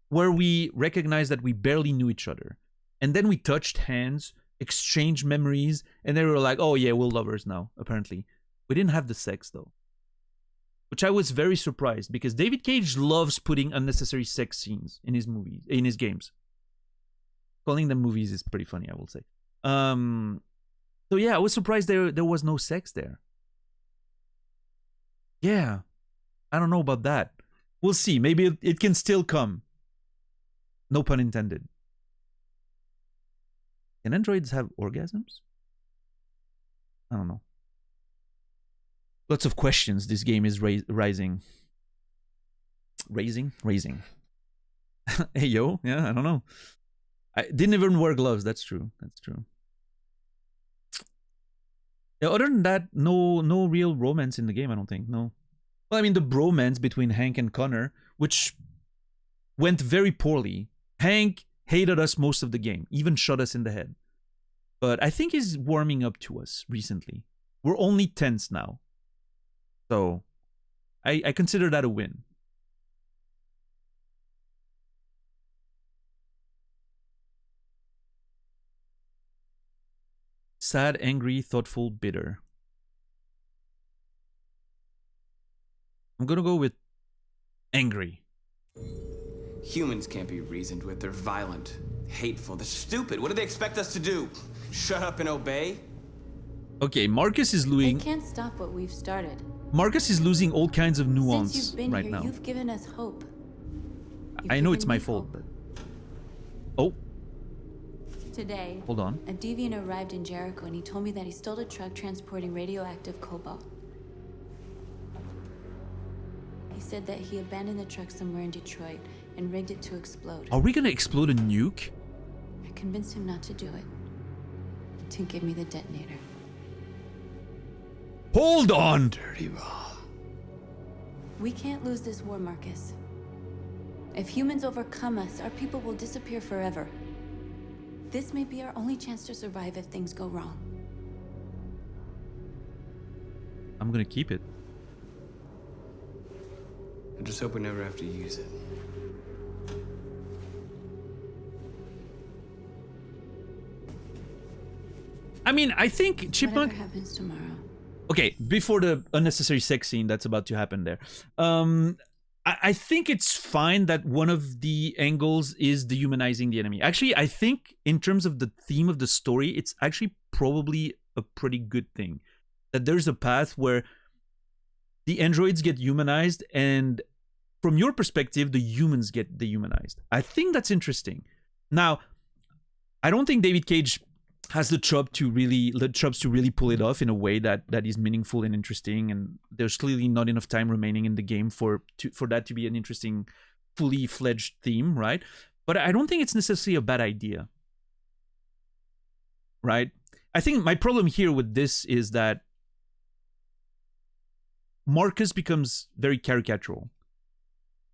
where we recognized that we barely knew each other. And then we touched hands, exchanged memories, and then we were like, oh yeah, we're lovers now, apparently. We didn't have the sex, though. Which I was very surprised, because David Cage loves putting unnecessary sex scenes in his movies, in his games. Calling them movies is pretty funny, I will say. So yeah, I was surprised there was no sex there. Yeah, I don't know about that. We'll see. Maybe it can still come. No pun intended. Can androids have orgasms? I don't know. Lots of questions this game is raising. Raising. Hey, yo. Yeah, I don't know. I didn't even wear gloves. That's true. That's true. Yeah, other than that, no real romance in the game, I don't think. No. Well, I mean, the bromance between Hank and Connor, which went very poorly. Hank hated us most of the game, even shot us in the head. But I think he's warming up to us recently. We're only tense now. So, I consider that a win. Sad, angry, thoughtful, bitter. I'm gonna go with angry. Humans can't be reasoned with. They're violent, hateful, they're stupid. What do they expect us to do? Shut up and obey? Okay, Marcus is They losing. can't stop what we've started. Marcus is losing all kinds of nuance Since you've been right here, now. you've given us hope. I know it's my fault, but oh, Today, hold on. a deviant arrived in Jericho and he told me that he stole a truck transporting radioactive cobalt. He said that he abandoned the truck somewhere in Detroit and rigged it to explode. Are we gonna explode a nuke? I convinced him not to do it, to give me the detonator. Hold on! Dirty ball. We can't lose this war, Marcus. If humans overcome us, our people will disappear forever. This may be our only chance to survive if things go wrong. I'm gonna keep it. I just hope we never have to use it. I mean, I think Chipmunk. Whatever happens tomorrow. Okay, before the unnecessary sex scene that's about to happen there, I think it's fine that one of the angles is dehumanizing the enemy. Actually, I think in terms of the theme of the story, it's actually probably a pretty good thing that there's a path where the androids get humanized and from your perspective, the humans get dehumanized. I think that's interesting. Now, I don't think David Cage has the chops to really pull it off in a way that is meaningful and interesting, and there's clearly not enough time remaining in the game for that to be an interesting, fully fledged theme, right? But I don't think it's necessarily a bad idea, right? I think my problem here with this is that Marcus becomes very caricatural.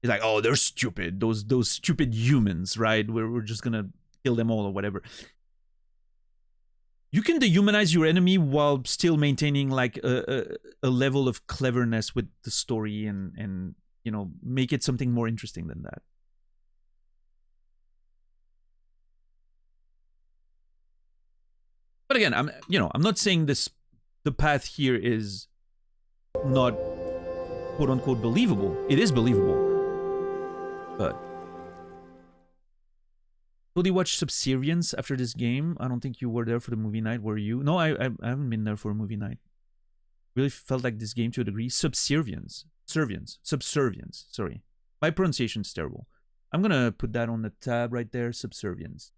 He's like, oh, they're stupid, those stupid humans, right? We're just gonna kill them all or whatever. You can dehumanize your enemy while still maintaining like a level of cleverness with the story and you know, make it something more interesting than that. But again, I'm not saying the path here is not quote unquote believable. It is believable. But will you watch Subservience after this game? I don't think you were there for the movie night, were you? No, I haven't been there for a movie night. Really felt like this game to a degree. Subservience. Sorry. My pronunciation's terrible. I'm gonna put that on the tab right there. Subservience.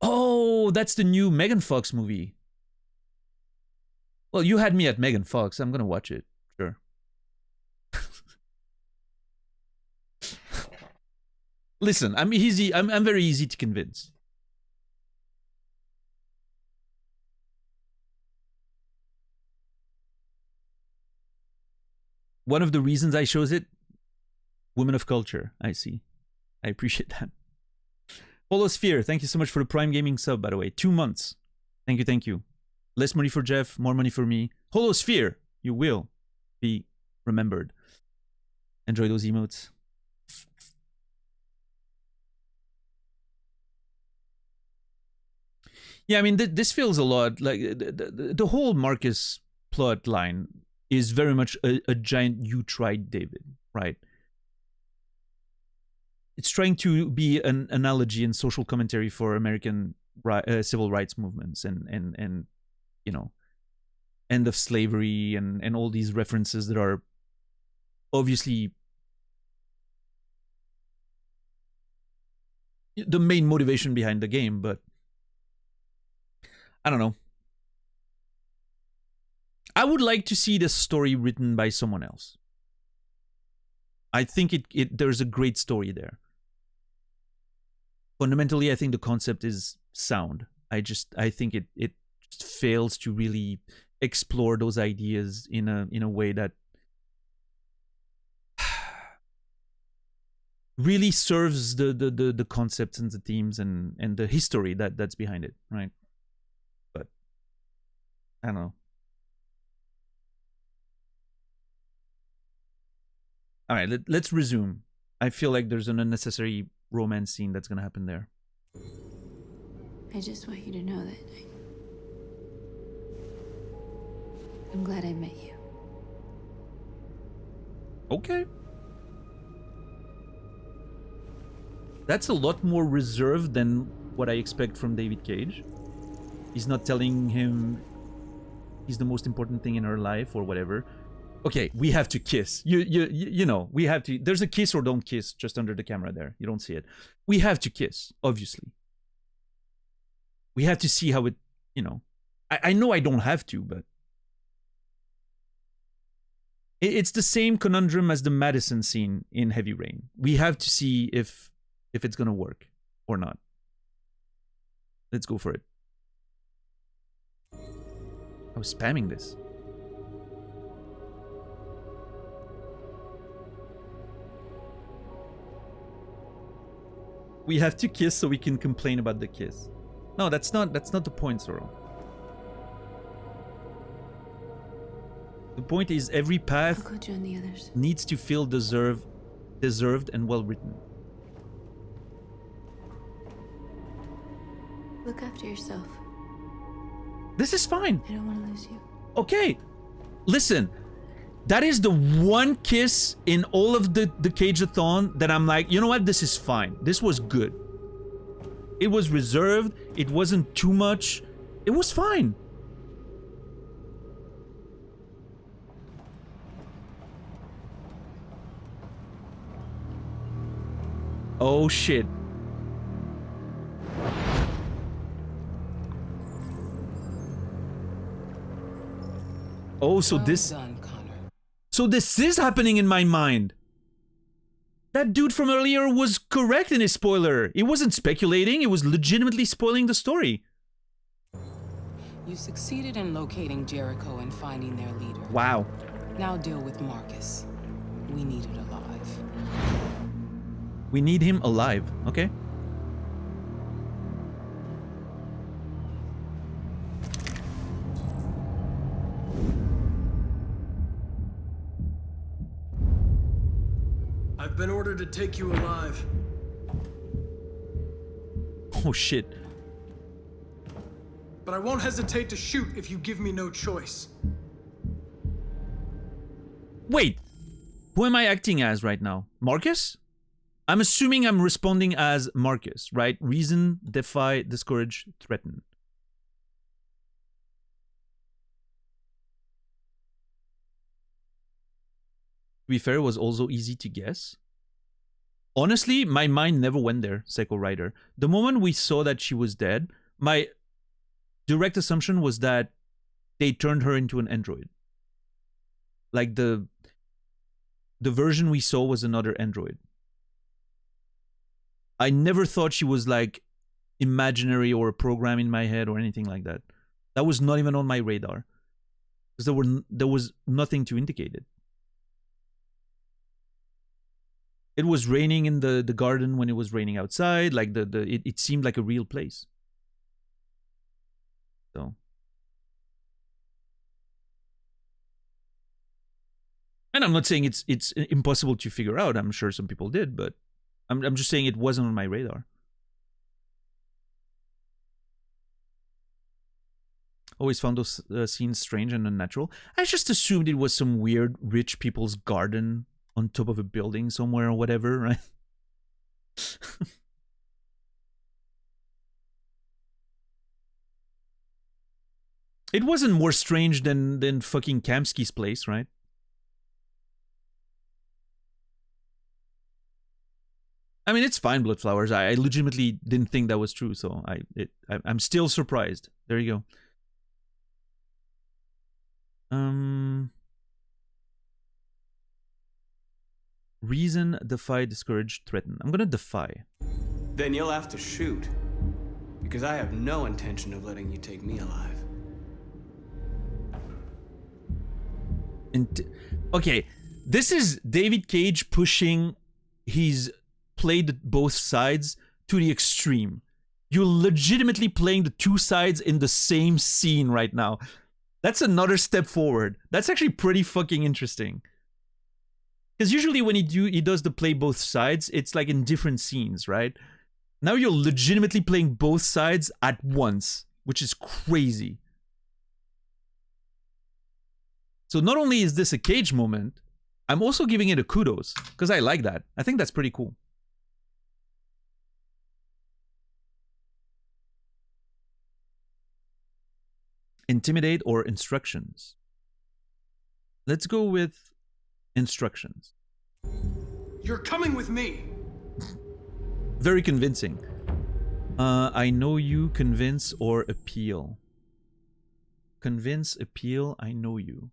Oh, that's the new Megan Fox movie. Well, you had me at Megan Fox. I'm gonna watch it. Sure. Listen, I'm easy. I'm very easy to convince. One of the reasons I chose it, women of culture. I see. I appreciate that. Holosphere, thank you so much for the Prime Gaming sub, by the way. 2 months. Thank you. Less money for Jeff, more money for me. Holosphere, you will be remembered. Enjoy those emotes. Yeah, I mean, this feels a lot like the whole Marcus plot line is very much a giant "you tried, David," right? It's trying to be an analogy and social commentary for American civil rights movements and you know, end of slavery and all these references that are obviously the main motivation behind the game, but I don't know. I would like to see this story written by someone else. I think there's a great story there. Fundamentally, I think the concept is sound. I think it just fails to really explore those ideas in a way that really serves the concepts and the themes and the history that's behind it, right? But I don't know. All right, let's resume. I feel like there's an unnecessary romance scene that's gonna happen there. I just want you to know that I'm glad I met you. Okay. That's a lot more reserved than what I expect from David Cage. He's not telling him he's the most important thing in her life or whatever. Okay, we have to kiss. You know, we have to. There's a kiss or don't kiss just under the camera there. You don't see it. We have to kiss, obviously. We have to see how it, you know. I know I don't have to, but it's the same conundrum as the Madison scene in Heavy Rain. We have to see if it's gonna work or not. Let's go for it. I was spamming this. We have to kiss so we can complain about the kiss. No, that's not the point, Zoro. The point is every path I'll go join the others. needs to feel deserved and well written. Look after yourself. This is fine. I don't want to lose you. Okay, listen. That is the one kiss in all of the Cage-a-thon that I'm like, you know what? This is fine. This was good. It was reserved. It wasn't too much. It was fine. Oh shit. Oh, so this... So this is happening in my mind. That dude from earlier was correct in his spoiler. It wasn't speculating. It was legitimately spoiling the story. You succeeded in locating Jericho and finding their leader. Wow. Now deal with Marcus. We need it alive. We need him alive, okay? I've been ordered to take you alive. Oh shit. But I won't hesitate to shoot if you give me no choice. Wait. Who am I acting as right now? Marcus? I'm assuming I'm responding as Marcus, right? Reason, defy, discourage, threaten. To be fair, it was also easy to guess. Honestly, my mind never went there, Psycho Rider. The moment we saw that she was dead, my direct assumption was that they turned her into an android. Like the version we saw was another android. I never thought she was like imaginary or a program in my head or anything like that. That was not even on my radar. Because there was nothing to indicate it. It was raining in the garden when it was raining outside. Like it seemed like a real place. So And I'm not saying it's impossible to figure out. I'm sure some people did, but I'm just saying it wasn't on my radar. Always found those scenes strange and unnatural. I just assumed it was some weird rich people's garden on top of a building somewhere or whatever, right? It wasn't more strange than fucking Kamsky's place, right? I mean, it's fine, Bloodflowers. I legitimately didn't think that was true, so I'm still surprised. There you go. Reason, defy, discourage, threaten. I'm gonna defy. Then you'll have to shoot. Because I have no intention of letting you take me alive. Okay, this is David Cage pushing his played both sides to the extreme. You're legitimately playing the two sides in the same scene right now. That's another step forward. That's actually pretty fucking interesting. Because usually when he does the play both sides, it's like in different scenes, right? Now you're legitimately playing both sides at once, which is crazy. So not only is this a Cage moment, I'm also giving it a kudos, because I like that. I think that's pretty cool. Intimidate or instructions? Let's go with instructions. You're coming with me. Very convincing. I know you, convince or appeal. Convince, appeal, I know you.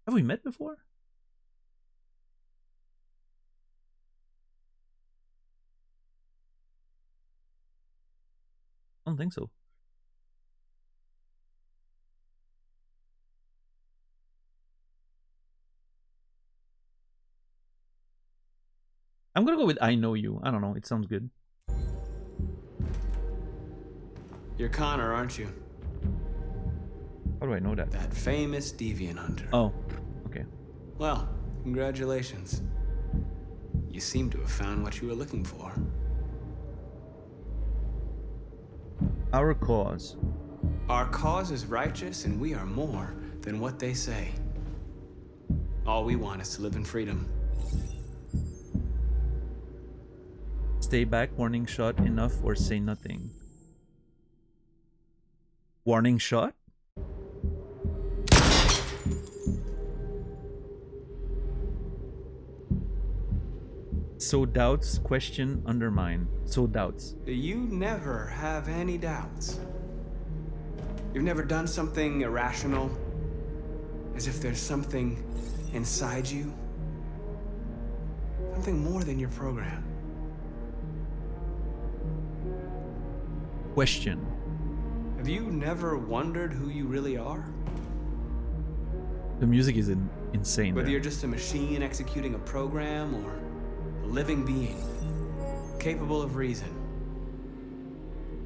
Have we met before? I don't think so. I'm gonna go with I know you. I don't know, it sounds good. You're Connor, aren't you? How do I know that? That famous deviant hunter. Oh, okay. Well, congratulations. You seem to have found what you were looking for. Our cause. Our cause is righteous, and we are more than what they say. All we want is to live in freedom. Stay back, warning shot, enough, or say nothing. Warning shot? So doubts, question, undermine. So doubts. You never have any doubts. You've never done something irrational, as if there's something inside you. Something more than your program. Question. Have you never wondered who you really are? The music is insane. Whether there. you're just a machine executing a program or a living being, capable of reason.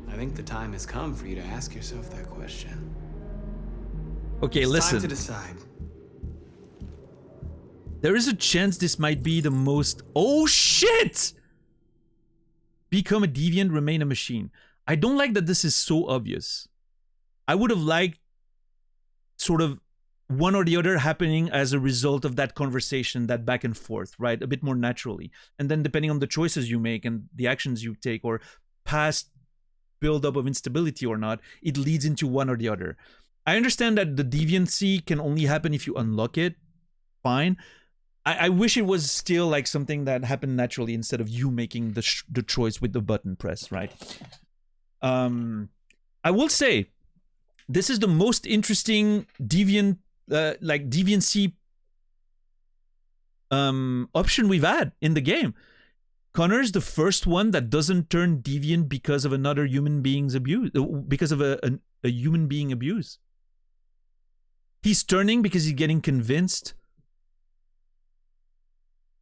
I think the time has come for you to ask yourself that question. Okay, it's listen. Time to decide. There is a chance this might be the most... Oh, shit! Become a deviant, remain a machine. I don't like that this is so obvious. I would have liked sort of one or the other happening as a result of that conversation, that back and forth, right? A bit more naturally. And then depending on the choices you make and the actions you take or past buildup of instability or not, it leads into one or the other. I understand that the deviancy can only happen if you unlock it. Fine. I wish it was still like something that happened naturally instead of you making the choice with the button press, right? I will say, this is the most interesting deviant, like deviancy option we've had in the game. Connor's the first one that doesn't turn deviant because of another human being's abuse, because of a human being abuse. He's turning because he's getting convinced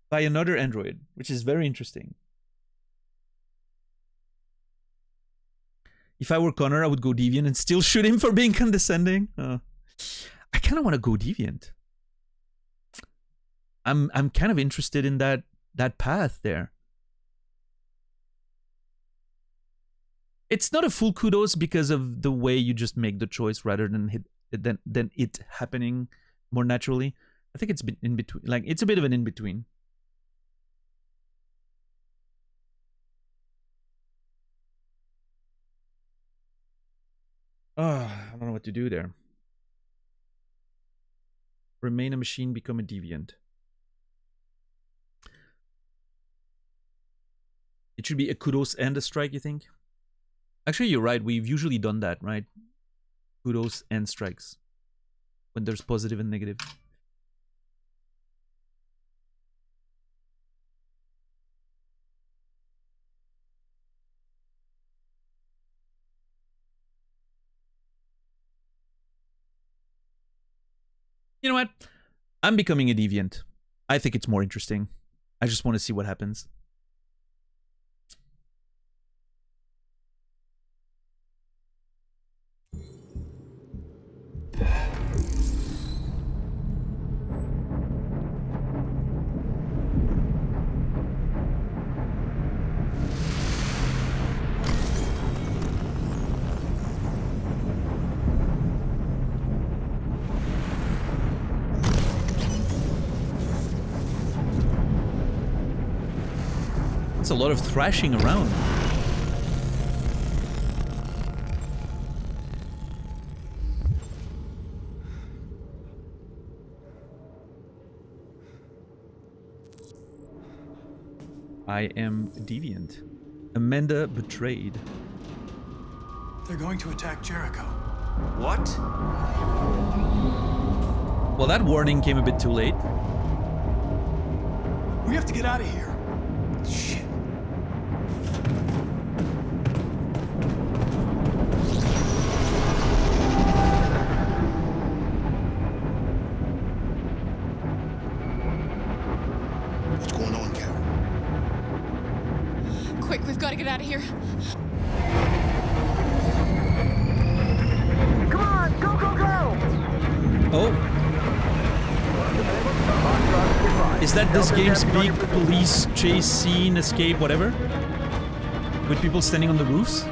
by another android, which is very interesting. If I were Connor, I would go deviant and still shoot him for being condescending. I kind of want to go deviant. I'm kind of interested in that path there. It's not a full kudos because of the way you just make the choice rather than it happening more naturally. I think it's been in between. Like, it's a bit of an in between. I don't know what to do there. Remain a machine, become a deviant. It should be a kudos and a strike, you think? Actually, you're right. We've usually done that, right? Kudos and strikes. When there's positive and negative. You know what? I'm becoming a deviant. I think it's more interesting. I just want to see what happens. It's a lot of thrashing around. I am deviant. Amanda betrayed. They're going to attack Jericho. What? Well, that warning came a bit too late. We have to get out of here. Shit. What's going on, Kara? Quick, we've got to get out of here. Come on, go, go, go! Oh. Is that this game's big police chase scene, escape, whatever? With people standing on the roofs?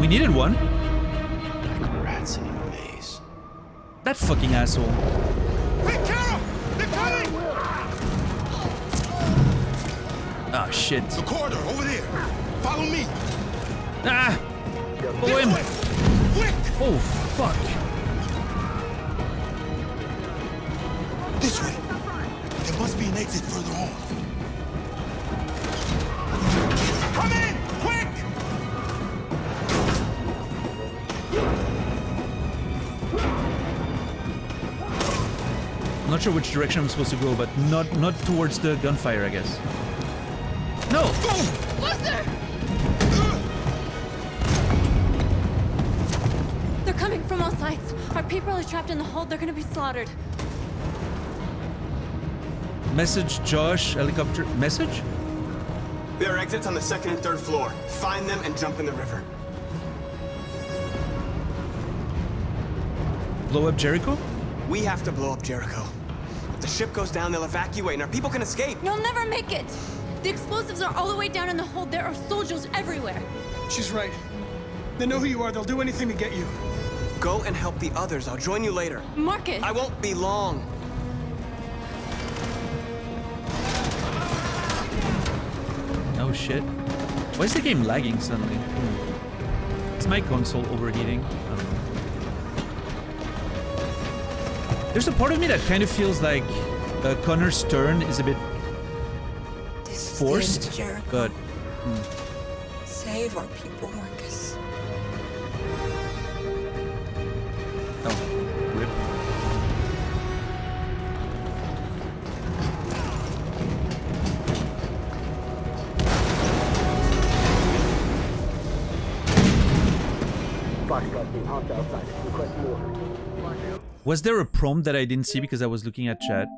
We needed one. Like rats in a maze. That fucking asshole. Quick, Carol! They're coming! Ah, shit. The corridor, over there. Follow me. Ah! Follow him! Quick! Oh, fuck. This way. There must be an exit further on. Come in! Quick! I'm not sure which direction I'm supposed to go, but not towards the gunfire, I guess. No! Luther! They're coming from all sides. Our people are trapped in the hold. They're gonna be slaughtered. Message Josh, helicopter. Message? There are exits on the 2nd and 3rd floor. Find them and jump in the river. Blow up Jericho? We have to blow up Jericho. If the ship goes down, they'll evacuate and our people can escape. You'll never make it. The explosives are all the way down in the hold. There are soldiers everywhere. She's right. They know who you are. They'll do anything to get you. Go and help the others. I'll join you later. Marcus! I won't be long. Oh shit. Why is the game lagging suddenly? Is my console overheating? I don't know. There's a part of me that kind of feels like Connor's turn is a bit forced, but... Save our people, Marcus. Oh, rip. Was there a prompt that I didn't see because I was looking at chat?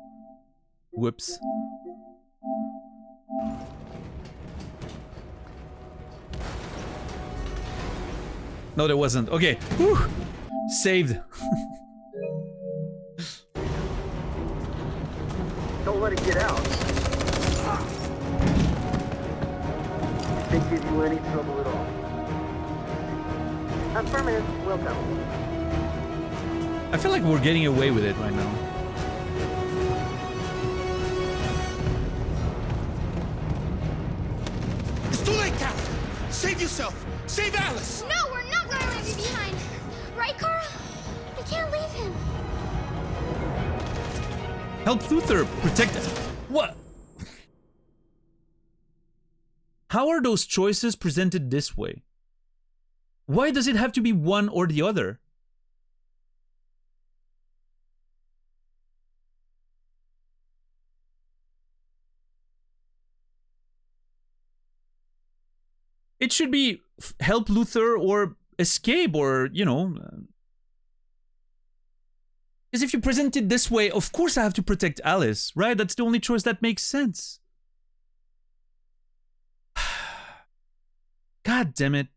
Whoops. No, there wasn't. Okay. Whew. Saved. you any trouble at all? Affirmative, will go. I feel like we're getting away with it right now. It's too late, Captain! Save yourself! Save Alice! No, we're not going to leave you behind. Right, Kara? We can't leave him. Help Luther protect. What? How are those choices presented this way? Why does it have to be one or the other? It should be help Luther or escape, or, you know. Because if you present it this way, of course I have to protect Alice, right? That's the only choice that makes sense. God damn it.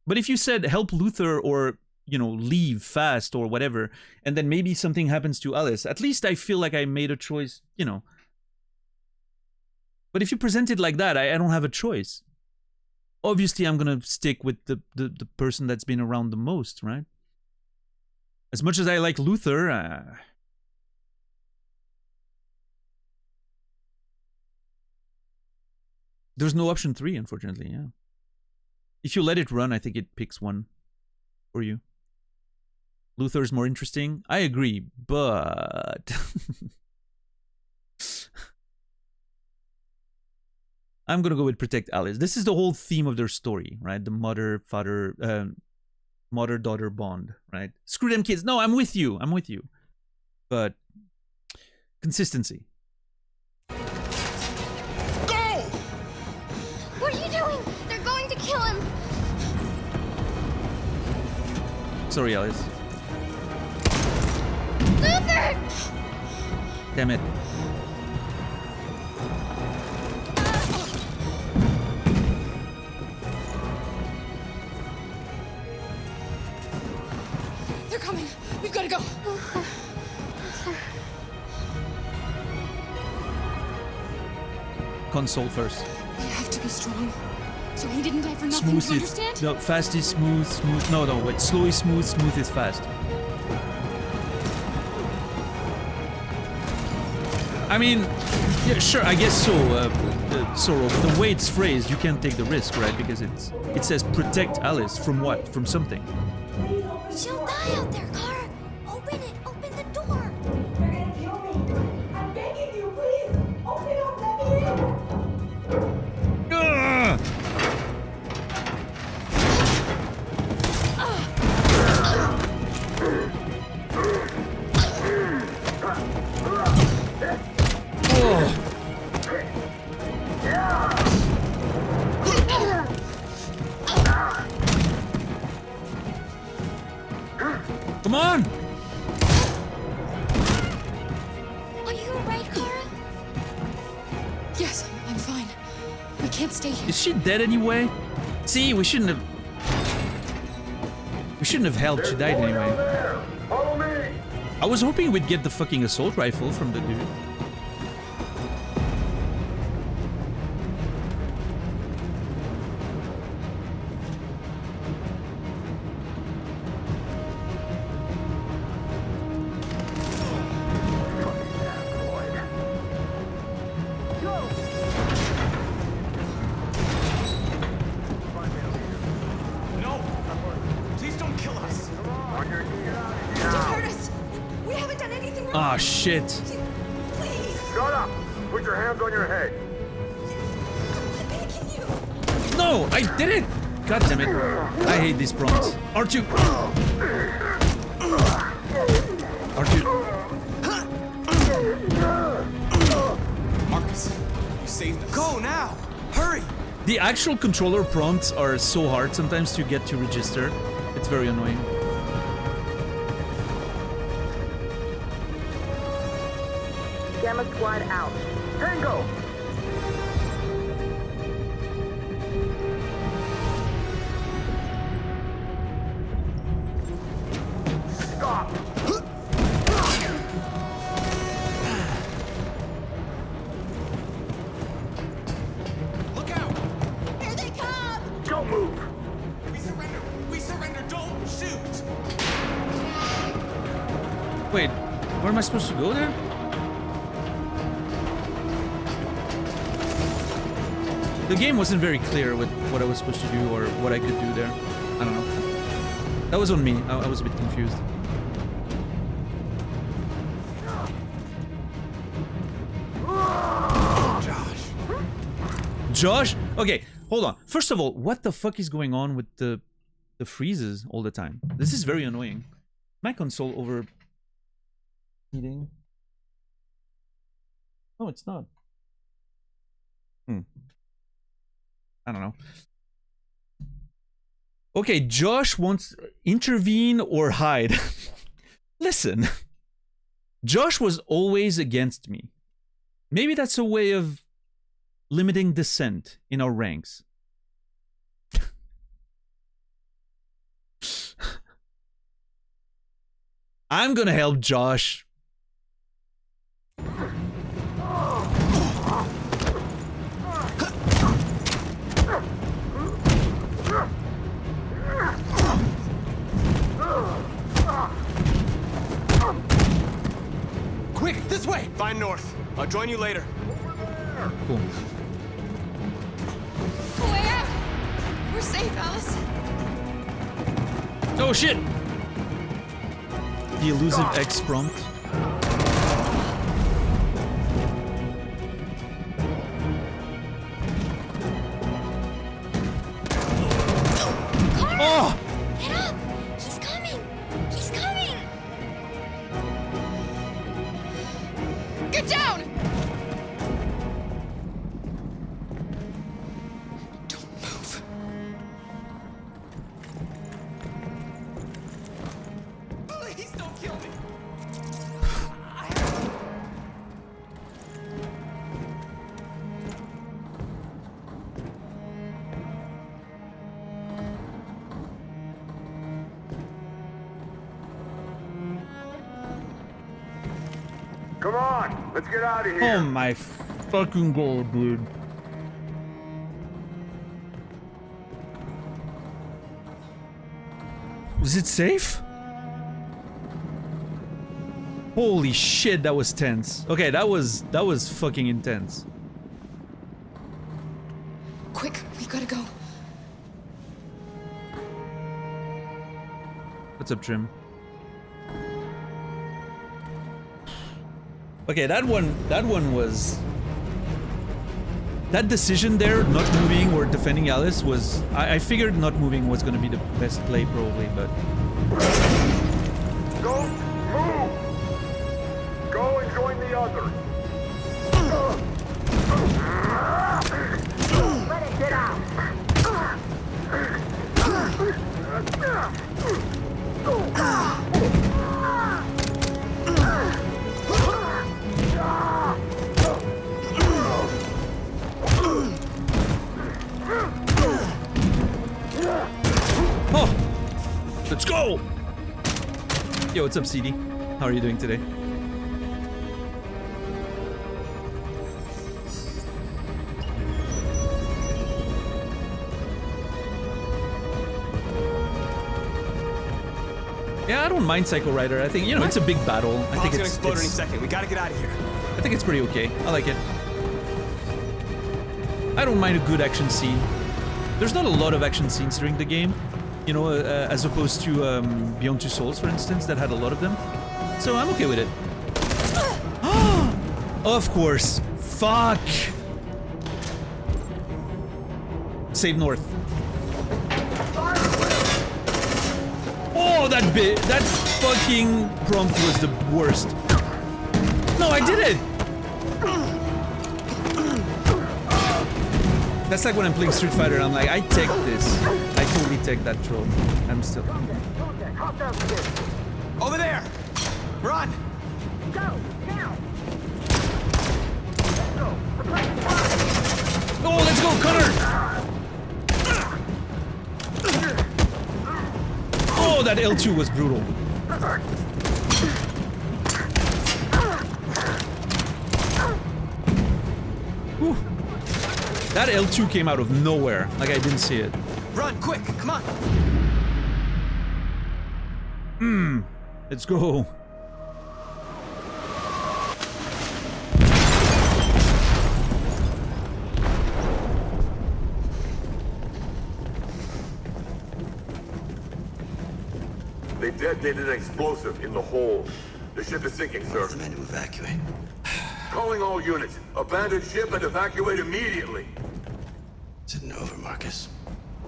But if you said help Luther or, you know, leave fast or whatever, and then maybe something happens to Alice, at least I feel like I made a choice, you know. But if you present it like that, I don't have a choice. Obviously, I'm gonna stick with the person that's been around the most, right? As much as I like Luther, there's no option 3, unfortunately, yeah. If you let it run, I think it picks one for you. Luther's more interesting. I agree, but... I'm gonna go with protect Alice. This is the whole theme of their story, right? The mother-father... mother-daughter bond, right? Screw them kids. No, I'm with you. I'm with you. But consistency. Go! What are you doing? They're going to kill him. Sorry, Alice. Luther! Damn it. They're coming. We've got to go. Console first. We have to be strong. So he didn't die for nothing, Smooth you is... understand? No, fast is smooth, smooth... No, wait. Slow is smooth, smooth is fast. I mean, yeah, sure, I guess so, Sorrow. But the way it's phrased, you can't take the risk, right? Because it says protect Alice from what? From something. She'll die out there, Kara. Open it. Open the door. They're gonna kill me. I'm begging you, please. Open up, let me in. Come on! Are you alright, Kara? Yes, I'm fine. We can't stay here. Is she dead anyway? See, we shouldn't have... We shouldn't have helped. She died anyway. Follow me. I was hoping we'd get the fucking assault rifle from the dude. No! Please don't kill us! Don't hurt us. We haven't done anything wrong. Ah, shit. Please. Shut up. Put your hands on your head. I'm begging you. No, I did it! God damn it. I hate these prompts. R2! R2. Marcus, you saved us. Go now! Hurry! The actual controller prompts are so hard sometimes to get to register. It's very annoying. Gamma Squad out. Tango! Stop! Look out! Here they Wait, where am I supposed to go there? The game wasn't very clear with what I was supposed to do or what I could do there. I don't know. That was on me. I was a bit confused. Josh? Okay, hold on. First of all, what the fuck is going on with the freezes all the time? This is very annoying. My console overheating. No, it's not. I don't know. Okay, Josh wants intervene or hide. Listen. Josh was always against me. Maybe that's a way of limiting dissent in our ranks. I'm gonna help Josh. Quick, this way! Find North. I'll join you later. Cool. Way out! We're safe, Alice. Oh shit! The elusive X prompt. Oh! Get up! He's coming! He's coming! Get down! Don't move. Please don't kill me! Come on, let's get out of here. Oh my fucking god, dude. Was it safe? Holy shit, that was tense. Okay, that was fucking intense. Quick, we gotta go. What's up, Trim? Okay, that one was... That decision there, not moving or defending Alice, was... I figured not moving was gonna be the best play, probably, but... Go, move! Go and join the others. Let it get out! Oh! Let's go! Yo, what's up, CD? How are you doing today? Yeah, I don't mind Psycho Rider. I think, you know, it's a big battle. I think Gonna explode any second. We gotta get out of here. I think it's pretty okay. I like it. I don't mind a good action scene. There's not a lot of action scenes during the game, you know, as opposed to Beyond Two Souls, for instance, that had a lot of them. So I'm okay with it. Of course. Fuck. Save North. Oh, that fucking prompt was the worst. No, I did it. That's like when I'm playing Street Fighter and I'm like, I take this. I totally take that troll. I'm still... Over there! Run! Go, now! Oh, let's go, Connor! Oh, that L2 was brutal. Whew. That L2 came out of nowhere, like I didn't see it. Run, quick, come on! Let's go. They detonated an explosive in the hold. The ship is sinking, sir. The men to evacuate. Calling all units. Abandon ship and evacuate immediately. Is it over, Marcus?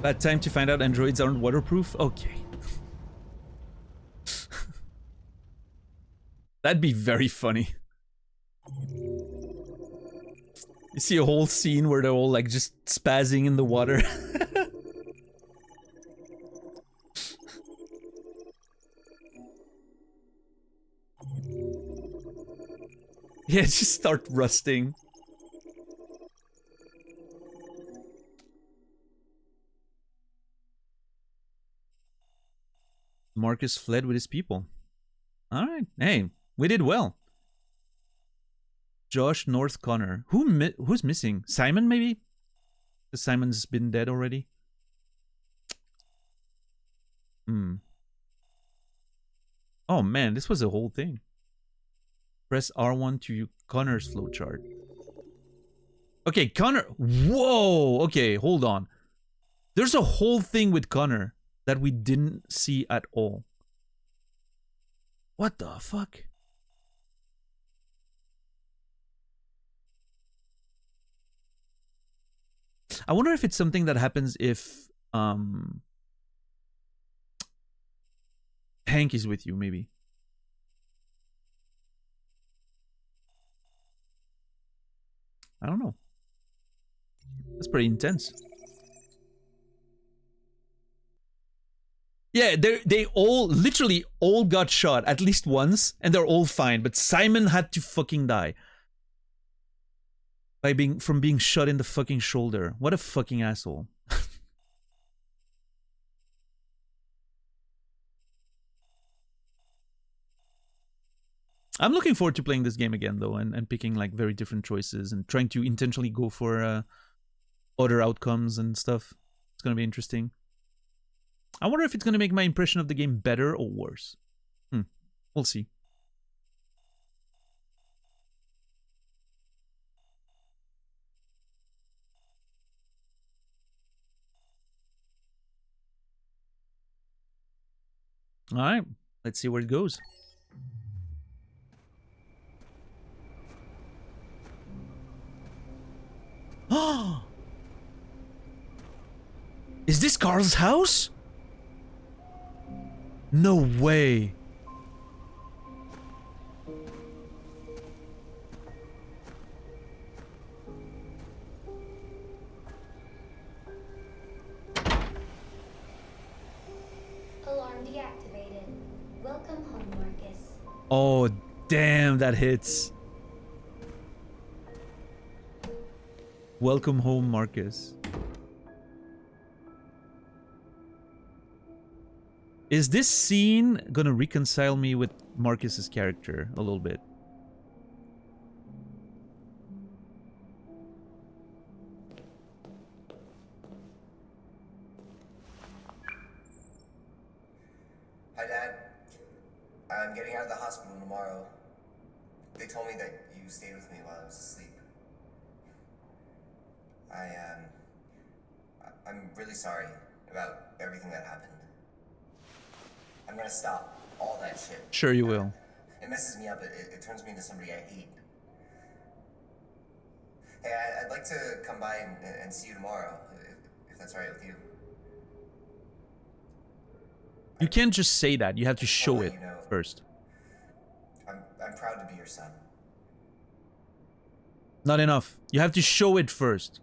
Bad time to find out androids aren't waterproof? Okay. That'd be very funny. You see a whole scene where they're all like just spazzing in the water. Yeah, just start rusting. Marcus fled with his people. Alright, hey, we did well. Josh, North, Connor. Who's missing? Simon, maybe? Because Simon's been dead already. Oh man, this was a whole thing. Press R1 to view Connor's flowchart. Okay, Connor. Whoa! Okay, hold on. There's a whole thing with Connor that we didn't see at all. What the fuck? I wonder if it's something that happens if Hank is with you, maybe. I don't know. That's pretty intense. Yeah, they all, literally all got shot at least once, and they're all fine. But Simon had to fucking die. From being shot in the fucking shoulder. What a fucking asshole. I'm looking forward to playing this game again, though, and picking like very different choices and trying to intentionally go for other outcomes and stuff. It's gonna be interesting. I wonder if it's gonna make my impression of the game better or worse. We'll see. All right, let's see where it goes. Oh! Is this Carl's house? No way. Alarm deactivated. Welcome home, Marcus. Oh, damn, that hits. Welcome home, Marcus. Is this scene gonna reconcile me with Marcus's character a little bit? Hi, Dad. I'm getting out of the hospital tomorrow. They told me that you stayed with me while I was asleep. I'm really sorry about everything that happened. I'm gonna stop all that shit. Sure you will. It messes me up. It turns me into somebody I hate. Hey, I'd like to come by and see you tomorrow, if that's all right with you. You can't just say that. You have to show it first. I'm proud to be your son. Not enough. You have to show it first.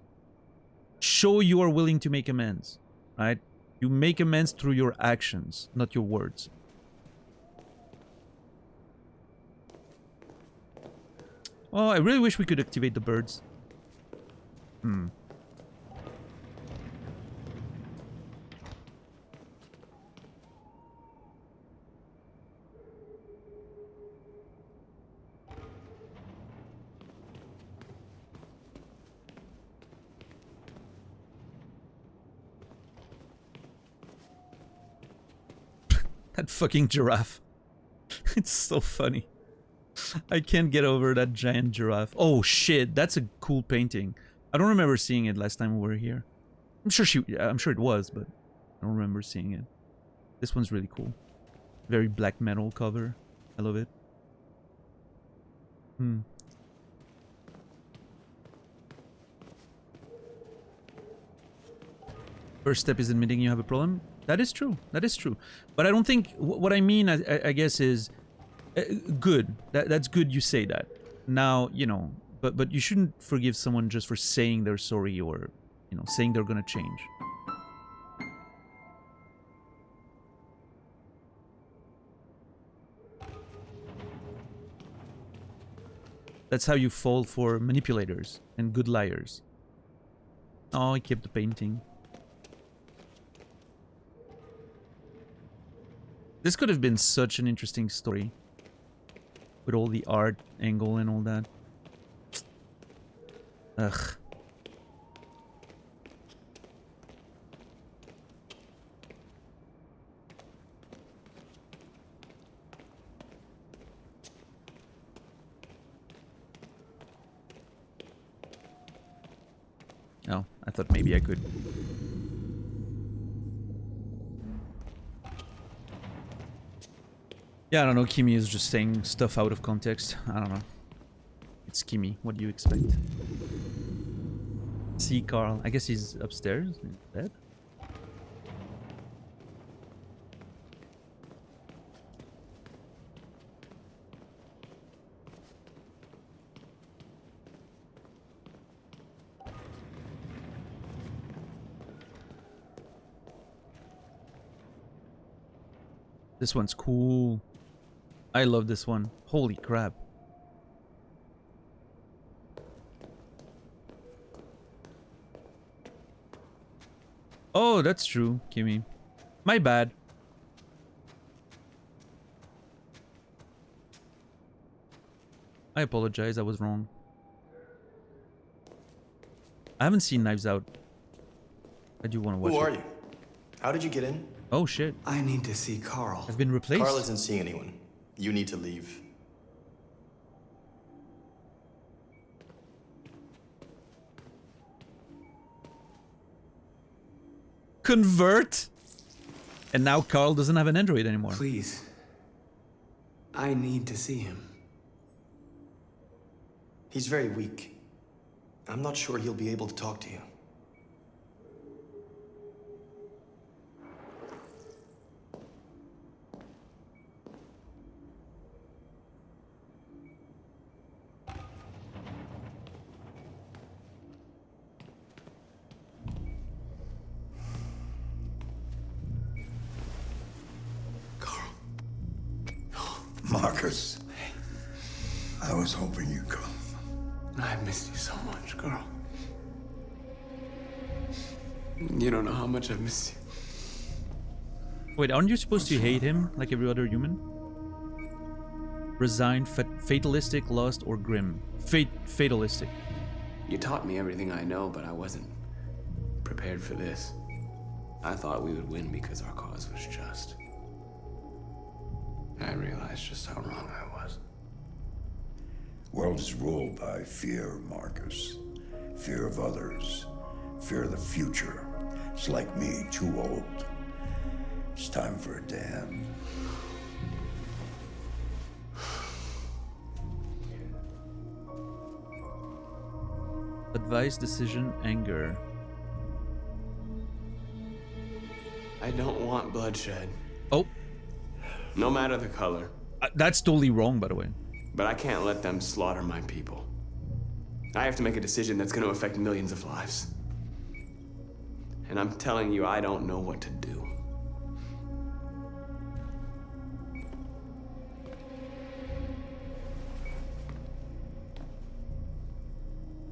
Show you are willing to make amends, right? You make amends through your actions, not your words. Oh, I really wish we could activate the birds. That fucking giraffe. It's so funny. I can't get over that giant giraffe. Oh shit, that's a cool painting. I don't remember seeing it last time we were here. I'm sure it was, but I don't remember seeing it. This one's really cool. Very black metal cover. I love it. First step is admitting you have a problem. That is true. That is true. But I don't think... What I mean, I guess, is... good. That's good you say that. Now, you know... But you shouldn't forgive someone just for saying they're sorry or, you know, saying they're gonna change. That's how you fall for manipulators and good liars. Oh, I kept the painting. This could have been such an interesting story. With all the art angle and all that. Ugh. Oh, I thought maybe I could. Yeah, I don't know. Kimi is just saying stuff out of context. I don't know. It's Kimi. What do you expect? See Carl. I guess he's upstairs in bed. This one's cool. I love this one. Holy crap. Oh, that's true, Kimi. My bad. I apologize, I was wrong. I haven't seen Knives Out. I do want to watch it. Who are you? How did you get in? Oh shit. I need to see Carl. I've been replaced? Carl isn't seeing anyone. You need to leave. Convert? And now Carl doesn't have an android anymore. Please. I need to see him. He's very weak. I'm not sure he'll be able to talk to you. Marcus, I was hoping you'd come. I missed you so much, Carl. You don't know how much I've missed you. Wait, aren't you supposed to hate him like every other human? Resigned, fatalistic, lost, or grim? Fatalistic. You taught me everything I know, but I wasn't prepared for this. I thought we would win because our cause was just. I realized just how wrong I was. World is ruled by fear, Marcus. Fear of others. Fear of the future. It's like me, too old. It's time for a damn. Advice, decision, anger. I don't want bloodshed. Oh. No matter the color. That's totally wrong, by the way. But I can't let them slaughter my people. I have to make a decision that's going to affect millions of lives. And I'm telling you, I don't know what to do.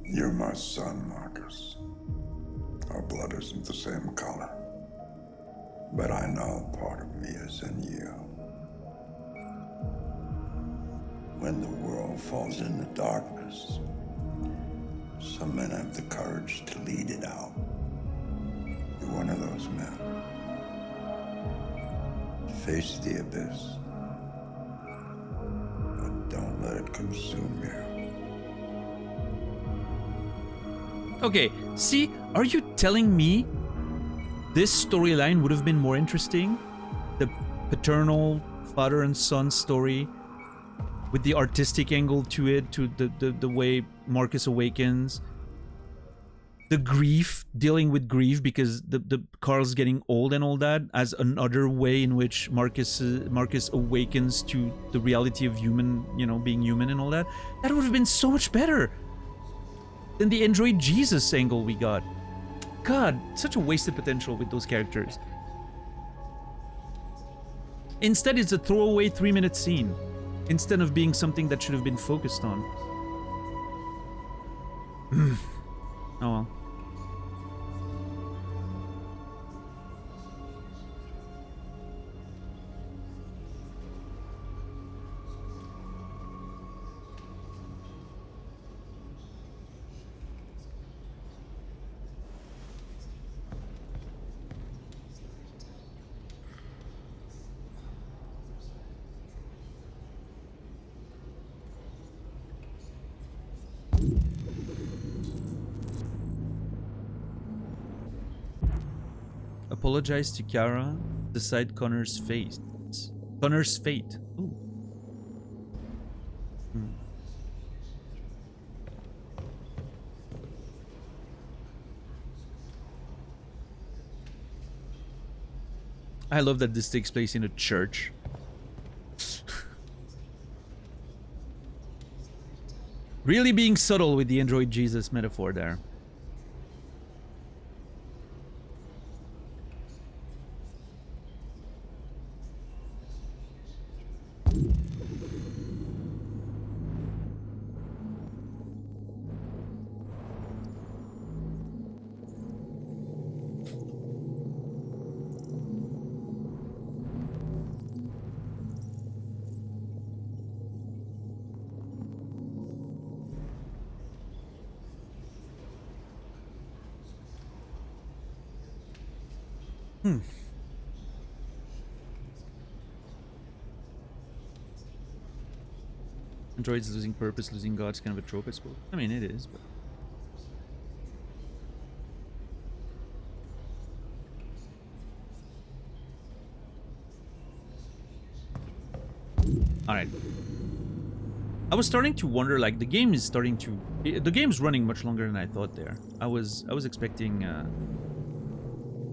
You're my son, Marcus. Our blood isn't the same color. But I know part of me is in you. When the world falls into darkness, some men have the courage to lead it out. You're one of those men. Face the abyss, but don't let it consume you. Okay, see, are you telling me this storyline would have been more interesting? The paternal father and son story with the artistic angle to it, to the way Marcus awakens. The grief, dealing with grief because the Carl's getting old and all that, as another way in which Marcus awakens to the reality of human, you know, being human and all that. That would have been so much better than the Android Jesus angle we got. God, such a wasted potential with those characters. Instead, it's a throwaway 3-minute scene, instead of being something that should have been focused on. Oh well. Apologize to Kara. Decide Connor's fate. Connor's fate. Ooh. I love that this takes place in a church. Really being subtle with the Android Jesus metaphor there. Androids losing purpose, losing God's kind of a trope, I suppose. I mean, it is, but... Alright. I was starting to wonder, like, the game is starting to... The game's running much longer than I thought there. I was expecting...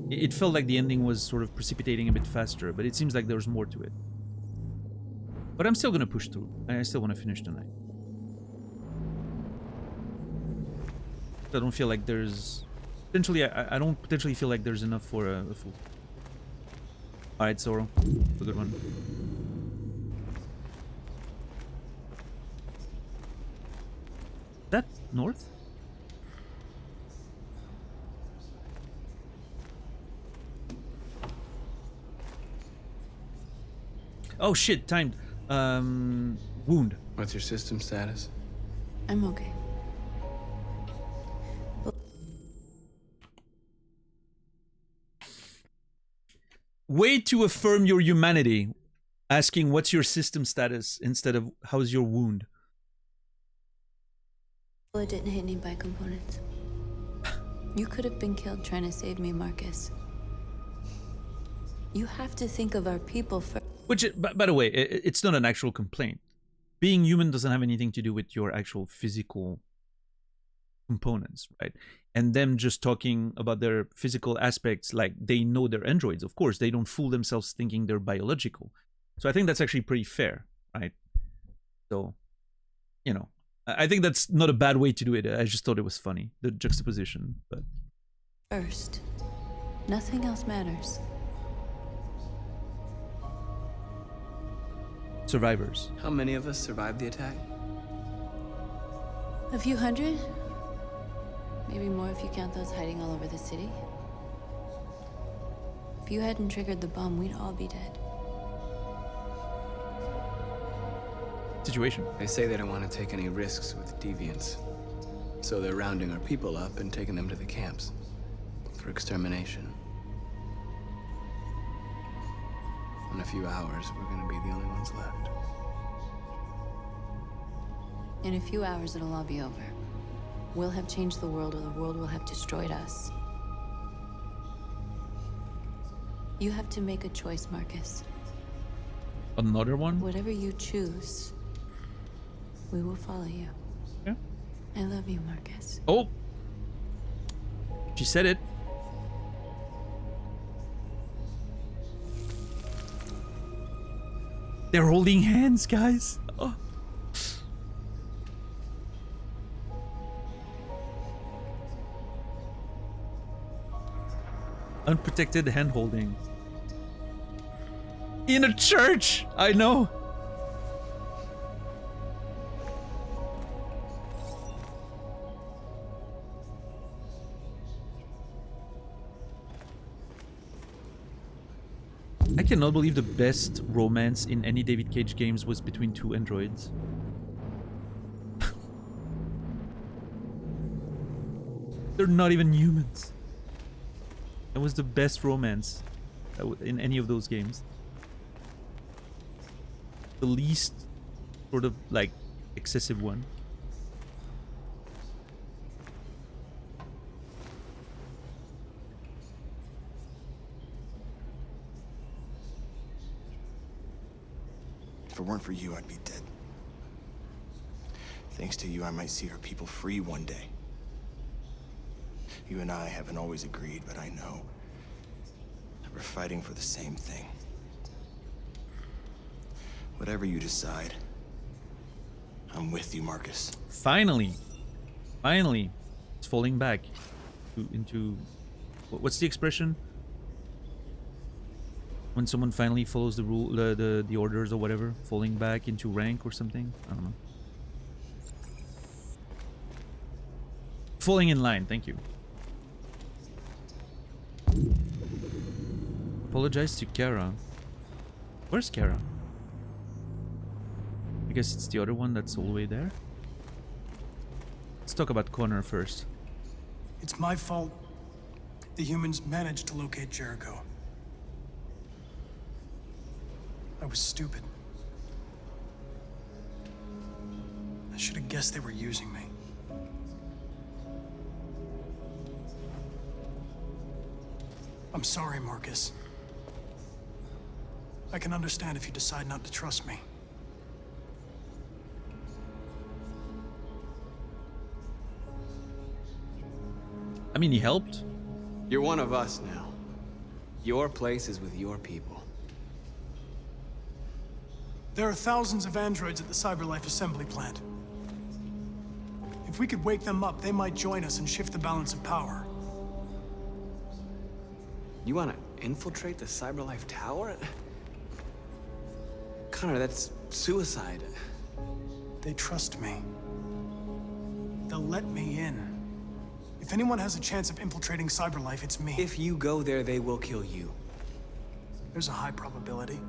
It felt like the ending was sort of precipitating a bit faster, but it seems like there's more to it. But I'm still gonna push through. I still want to finish tonight. I don't feel like there's... Potentially, I don't potentially feel like there's enough for a full... Alright, Zoro. A good one. Is that north? Oh shit, timed. Wound. What's your system status? I'm okay. Way to affirm your humanity, asking what's your system status instead of how's your wound. Well, it didn't hit any bike components. You could have been killed trying to save me, Marcus. You have to think of our people first. Which, by the way, it's not an actual complaint. Being human doesn't have anything to do with your actual physical components, right? And them just talking about their physical aspects like they know they're androids. Of course, they don't fool themselves thinking they're biological. So I think that's actually pretty fair, right? So, you know, I think that's not a bad way to do it. I just thought it was funny, the juxtaposition. But first, nothing else matters. Survivors. How many of us survived the attack? A few hundred? Maybe more if you count those hiding all over the city. If you hadn't triggered the bomb, we'd all be dead. Situation. They say they don't want to take any risks with deviants. So they're rounding our people up and taking them to the camps for extermination. In a few hours, we're gonna be the only ones left. In a few hours, it'll all be over. We'll have changed the world, or the world will have destroyed us. You have to make a choice, Marcus. Another one? Whatever you choose, we will follow you. Yeah. I love you, Marcus. Oh! She said it. They're holding hands, guys. Oh. Unprotected hand holding. In a church! I know. I cannot believe the best romance in any David Cage games was between two androids. They're not even humans. That was the best romance in any of those games. The least sort of like excessive one. If it weren't for you, I'd be dead. Thanks to you, I might see our people free one day. You and I haven't always agreed, but I know that we're fighting for the same thing. Whatever you decide, I'm with you, Marcus. Finally. Finally. It's falling back into... What's the expression? When someone finally follows the rule, the orders or whatever, falling back into rank or something. I don't know. Falling in line. Thank you. Apologize to Kara. Where's Kara? I guess it's the other one that's all the way there. Let's talk about Connor first. It's my fault the humans managed to locate Jericho. I was stupid. I should have guessed they were using me. I'm sorry, Marcus. I can understand if you decide not to trust me. I mean, he helped. You're one of us now. Your place is with your people. There are thousands of androids at the CyberLife assembly plant. If we could wake them up, they might join us and shift the balance of power. You want to infiltrate the CyberLife tower? Connor, that's suicide. They trust me. They'll let me in. If anyone has a chance of infiltrating CyberLife, it's me. If you go there, they will kill you. There's a high probability.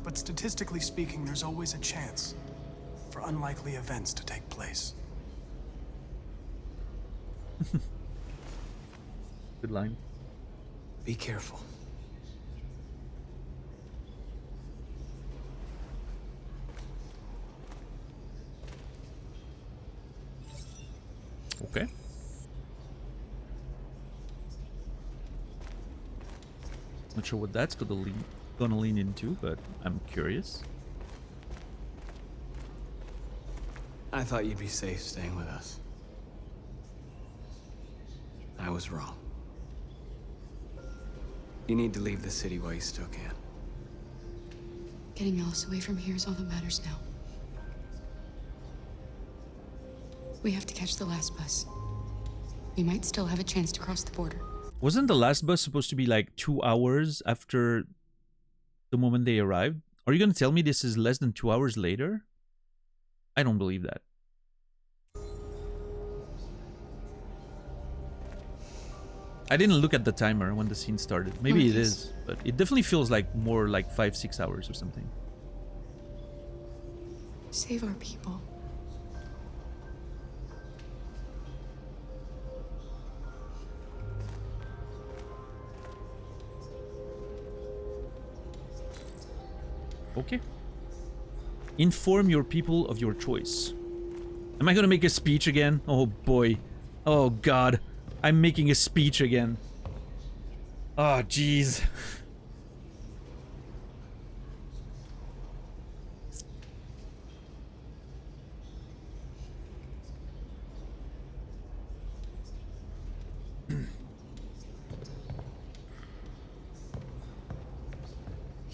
But statistically speaking, there's always a chance for unlikely events to take place. Good line. Be careful. Okay. Not sure what that's gonna lean into, but I'm curious. I thought you'd be safe staying with us. I was wrong. You need to leave the city while you still can. Getting Alice away from here is all that matters now. We have to catch the last bus. We might still have a chance to cross the border. Wasn't the last bus supposed to be like 2 hours after the moment they arrived? Are you gonna tell me this is less than 2 hours later? I don't believe that. I didn't look at the timer when the scene started. Maybe Marcus. it is, but it definitely feels like more like 5-6 hours or something. Save our people. Okay. Inform your people of your choice. Am I gonna make a speech again? Oh boy. Oh god. I'm making a speech again. Oh jeez.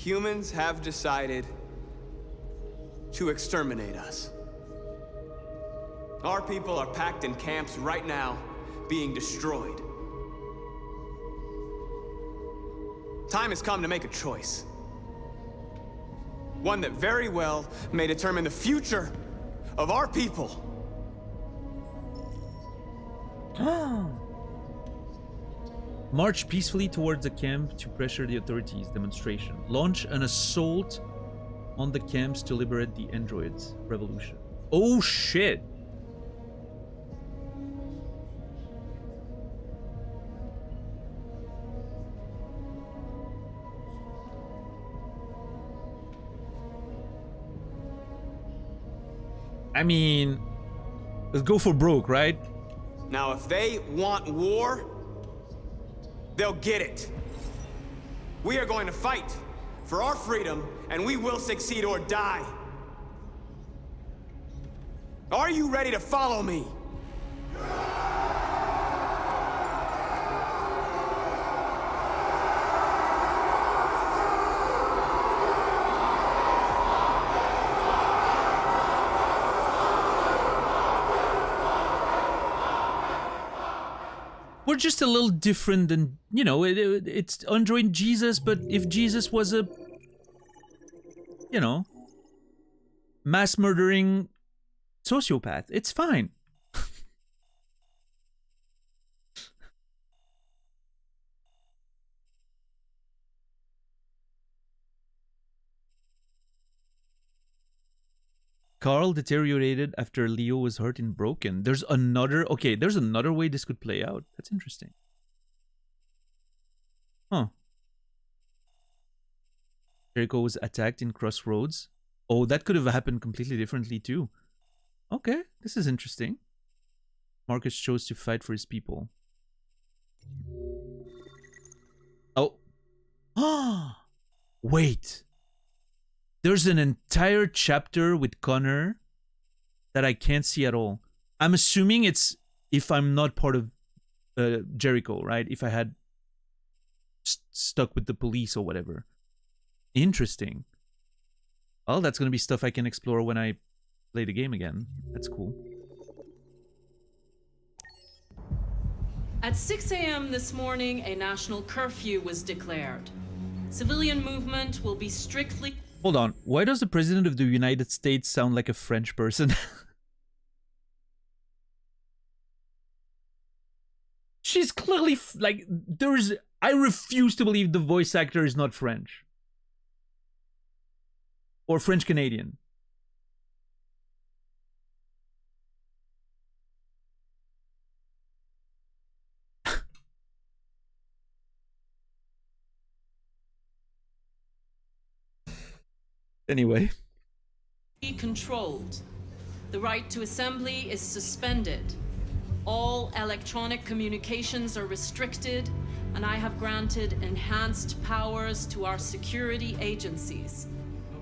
Humans have decided to exterminate us. Our people are packed in camps right now, being destroyed. Time has come to make a choice. One that very well may determine the future of our people. March peacefully towards the camp to pressure the authorities. Demonstration. Launch an assault on the camps to liberate the androids. Revolution. Oh shit. I mean, let's go for broke, right? Now, if they want war, they'll get it. We are going to fight for our freedom, and we will succeed or die. Are you ready to follow me? We're just a little different than, you know, it's Android Jesus, but if Jesus was a, you know, mass murdering sociopath, it's fine. Carl deteriorated after Leo was hurt and broken. There's another... Okay, there's another way this could play out. That's interesting. Huh. Jericho was attacked in Crossroads. Oh, that could have happened completely differently too. Okay, this is interesting. Marcus chose to fight for his people. Oh. Ah. Wait. There's an entire chapter with Connor that I can't see at all. I'm assuming it's if I'm not part of Jericho, right? If I had stuck with the police or whatever. Interesting. Well, that's going to be stuff I can explore when I play the game again. That's cool. At 6 a.m. this morning, a national curfew was declared. Civilian movement will be strictly... Hold on. Why does the President of the United States sound like a French person? She's clearly like, there's... I refuse to believe the voice actor is not French. Or French-Canadian. Anyway. Controlled. The right to assembly is suspended. All electronic communications are restricted, and I have granted enhanced powers to our security agencies.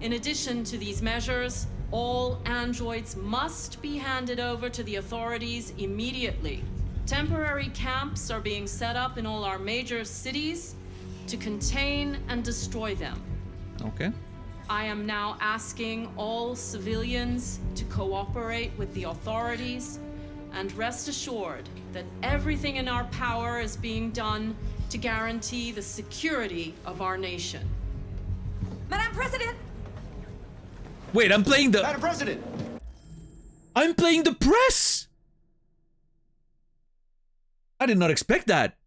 In addition to these measures, all androids must be handed over to the authorities immediately. Temporary camps are being set up in all our major cities to contain and destroy them. Okay. I am now asking all civilians to cooperate with the authorities and rest assured that everything in our power is being done to guarantee the security of our nation. Madam President! Wait, I'm playing the... Madam President! I'm playing the press! I did not expect that.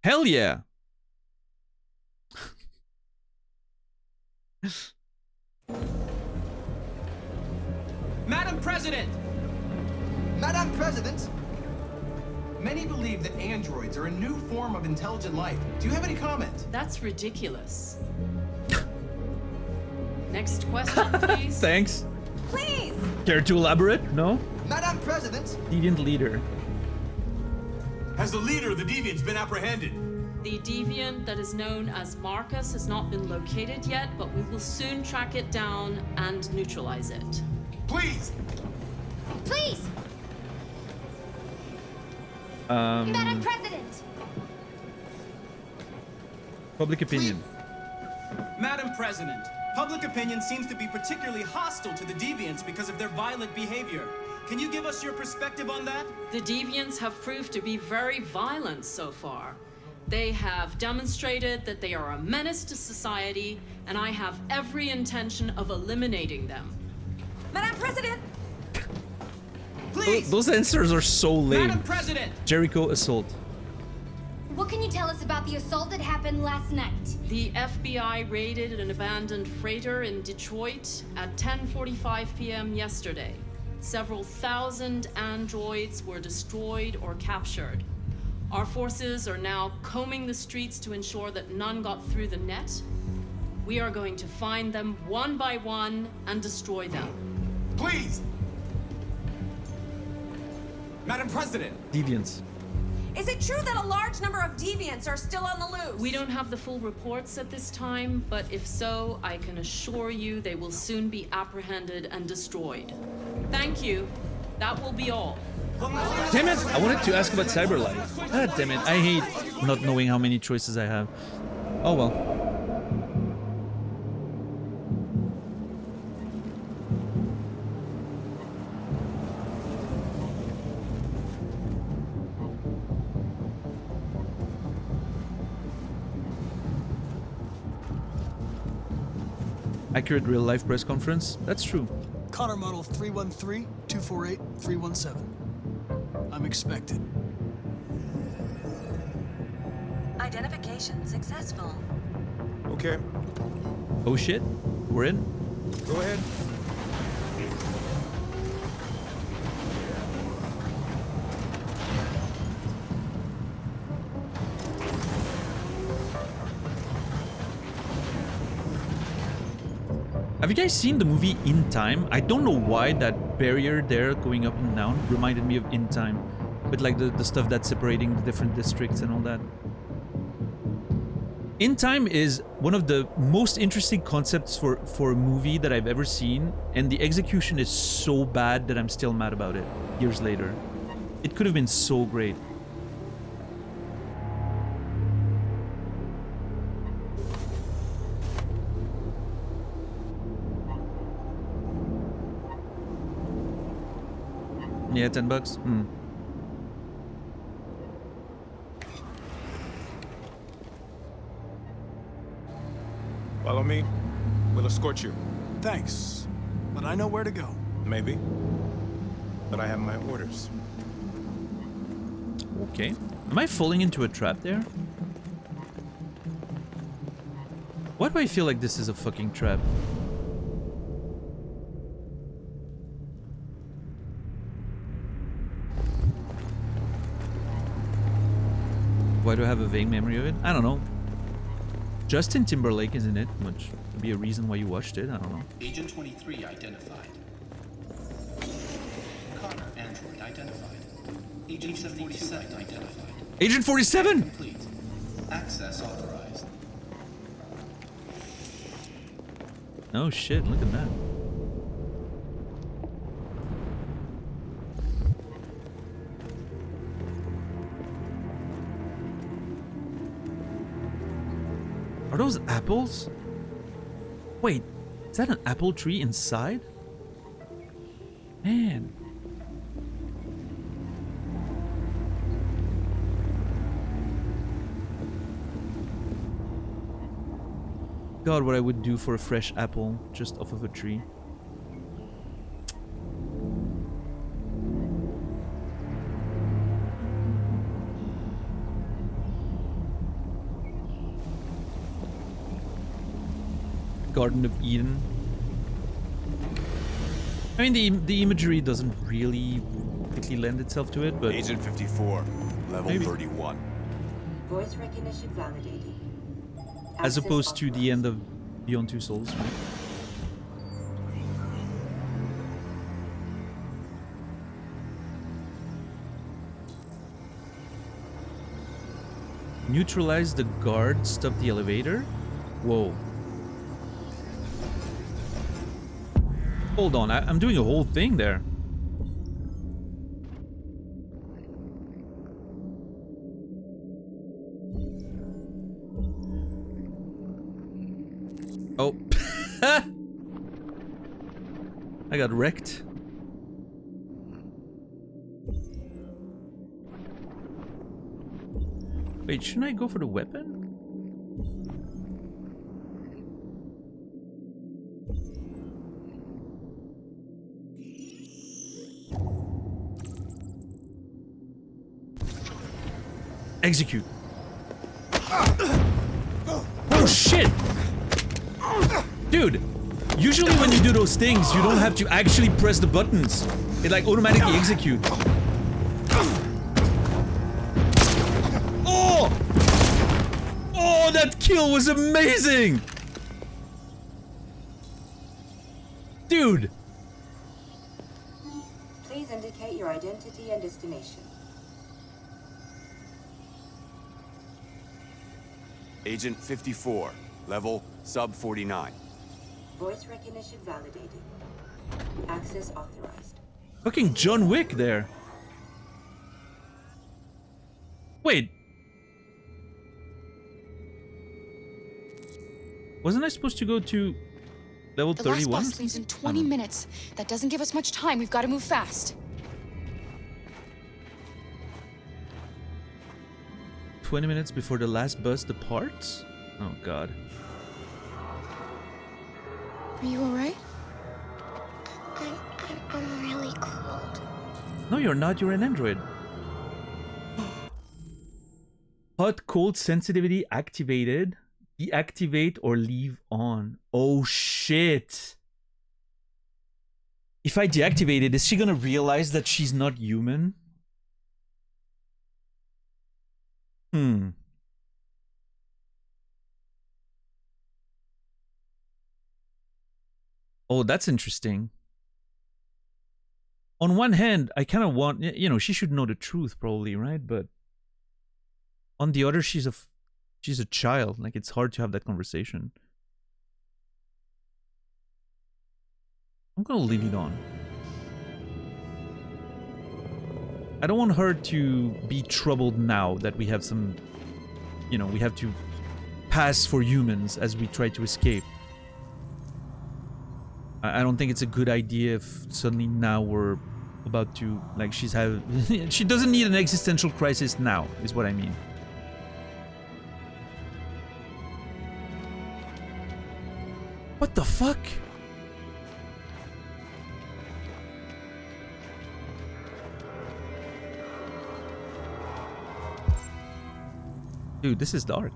Hell yeah. Madam President! Madam President! Many believe that androids are a new form of intelligent life. Do you have any comment? That's ridiculous. Next question, please. Thanks. Please! Care to elaborate? No? Madam President! Deviant leader. Has the leader of the Deviants been apprehended? The deviant that is known as Marcus has not been located yet, but we will soon track it down and neutralize it. Please! Please! Madam President! Public opinion. Madam President, public opinion seems to be particularly hostile to the Deviants because of their violent behavior. Can you give us your perspective on that? The Deviants have proved to be very violent so far. They have demonstrated that they are a menace to society, and I have every intention of eliminating them. Madam President! Please! Those answers are so lame. Madam President! Jericho assault. What can you tell us about the assault that happened last night? The FBI raided an abandoned freighter in Detroit at 10:45 p.m. yesterday. Several thousand androids were destroyed or captured. Our forces are now combing the streets to ensure that none got through the net. We are going to find them one by one and destroy them. Please! Madam President! Deviants. Is it true that a large number of deviants are still on the loose? We don't have the full reports at this time, but if so, I can assure you they will soon be apprehended and destroyed. Thank you. That will be all. Damn it! I wanted to ask about CyberLife. God damn it. I hate not knowing how many choices I have. Oh well. Accurate real-life press conference? That's true. Connor Model 313-248-317. I'm expected. Identification successful. Okay. Oh shit. We're in. Go ahead. Have you guys seen the movie In Time? I don't know why that barrier there going up and down reminded me of In Time. With like the stuff that's separating the different districts and all that. In Time is one of the most interesting concepts for a movie that I've ever seen. And the execution is so bad that I'm still mad about it years later. It could have been so great. Yeah, $10. Follow me. We'll escort you. Thanks, but I know where to go. Maybe. But I have my orders. Okay. Am I falling into a trap there? Why do I feel like this is a fucking trap? Why do I have a vague memory of it? I don't know. Justin Timberlake, isn't it? Which would be a reason why you watched it. I don't know. Agent 23 identified. Connor android identified. Agent 47 identified. Agent 47! Complete. Access authorized. Oh shit, look at that. Are those apples? Wait, is that an apple tree inside? Man. God, what I would do for a fresh apple just off of a tree. Garden of Eden. I mean, the imagery doesn't really particularly lend itself to it, but... Agent 54, level maybe. 31. Voice recognition validated. As opposed to the end of Beyond Two Souls, right? Neutralize the guard, stop the elevator? Whoa. Hold on, I'm doing a whole thing there. Oh. I got wrecked. Wait, shouldn't I go for the weapon? Execute. Oh shit! Dude, usually when you do those things, you don't have to actually press the buttons. It like automatically executes. Oh! Oh, that kill was amazing! Dude! Please indicate your identity and destination. Agent 54, level sub 49. Voice recognition validated. Access authorized. Fucking John Wick there. Wait. Wasn't I supposed to go to level 31? The last bus leaves in 20 minutes. That doesn't give us much time. We've got to move fast. 20 minutes before the last bus departs? Oh god. Are you alright? I'm really cold. No, you're not. You're an android. Hot, cold sensitivity activated. Deactivate or leave on. Oh shit. If I deactivate it, is she gonna realize that she's not human? Oh, that's interesting. On one hand, I kind of want, you know, she should know the truth probably, right? But on the other, she's a child. Like, it's hard to have that conversation. I'm gonna leave it on. I don't want her to be troubled now that we have some, you know, we have to pass for humans as we try to escape. I don't think it's a good idea if suddenly now we're about to, like, she doesn't need an existential crisis now, is what I mean. What the fuck? Dude, this is dark.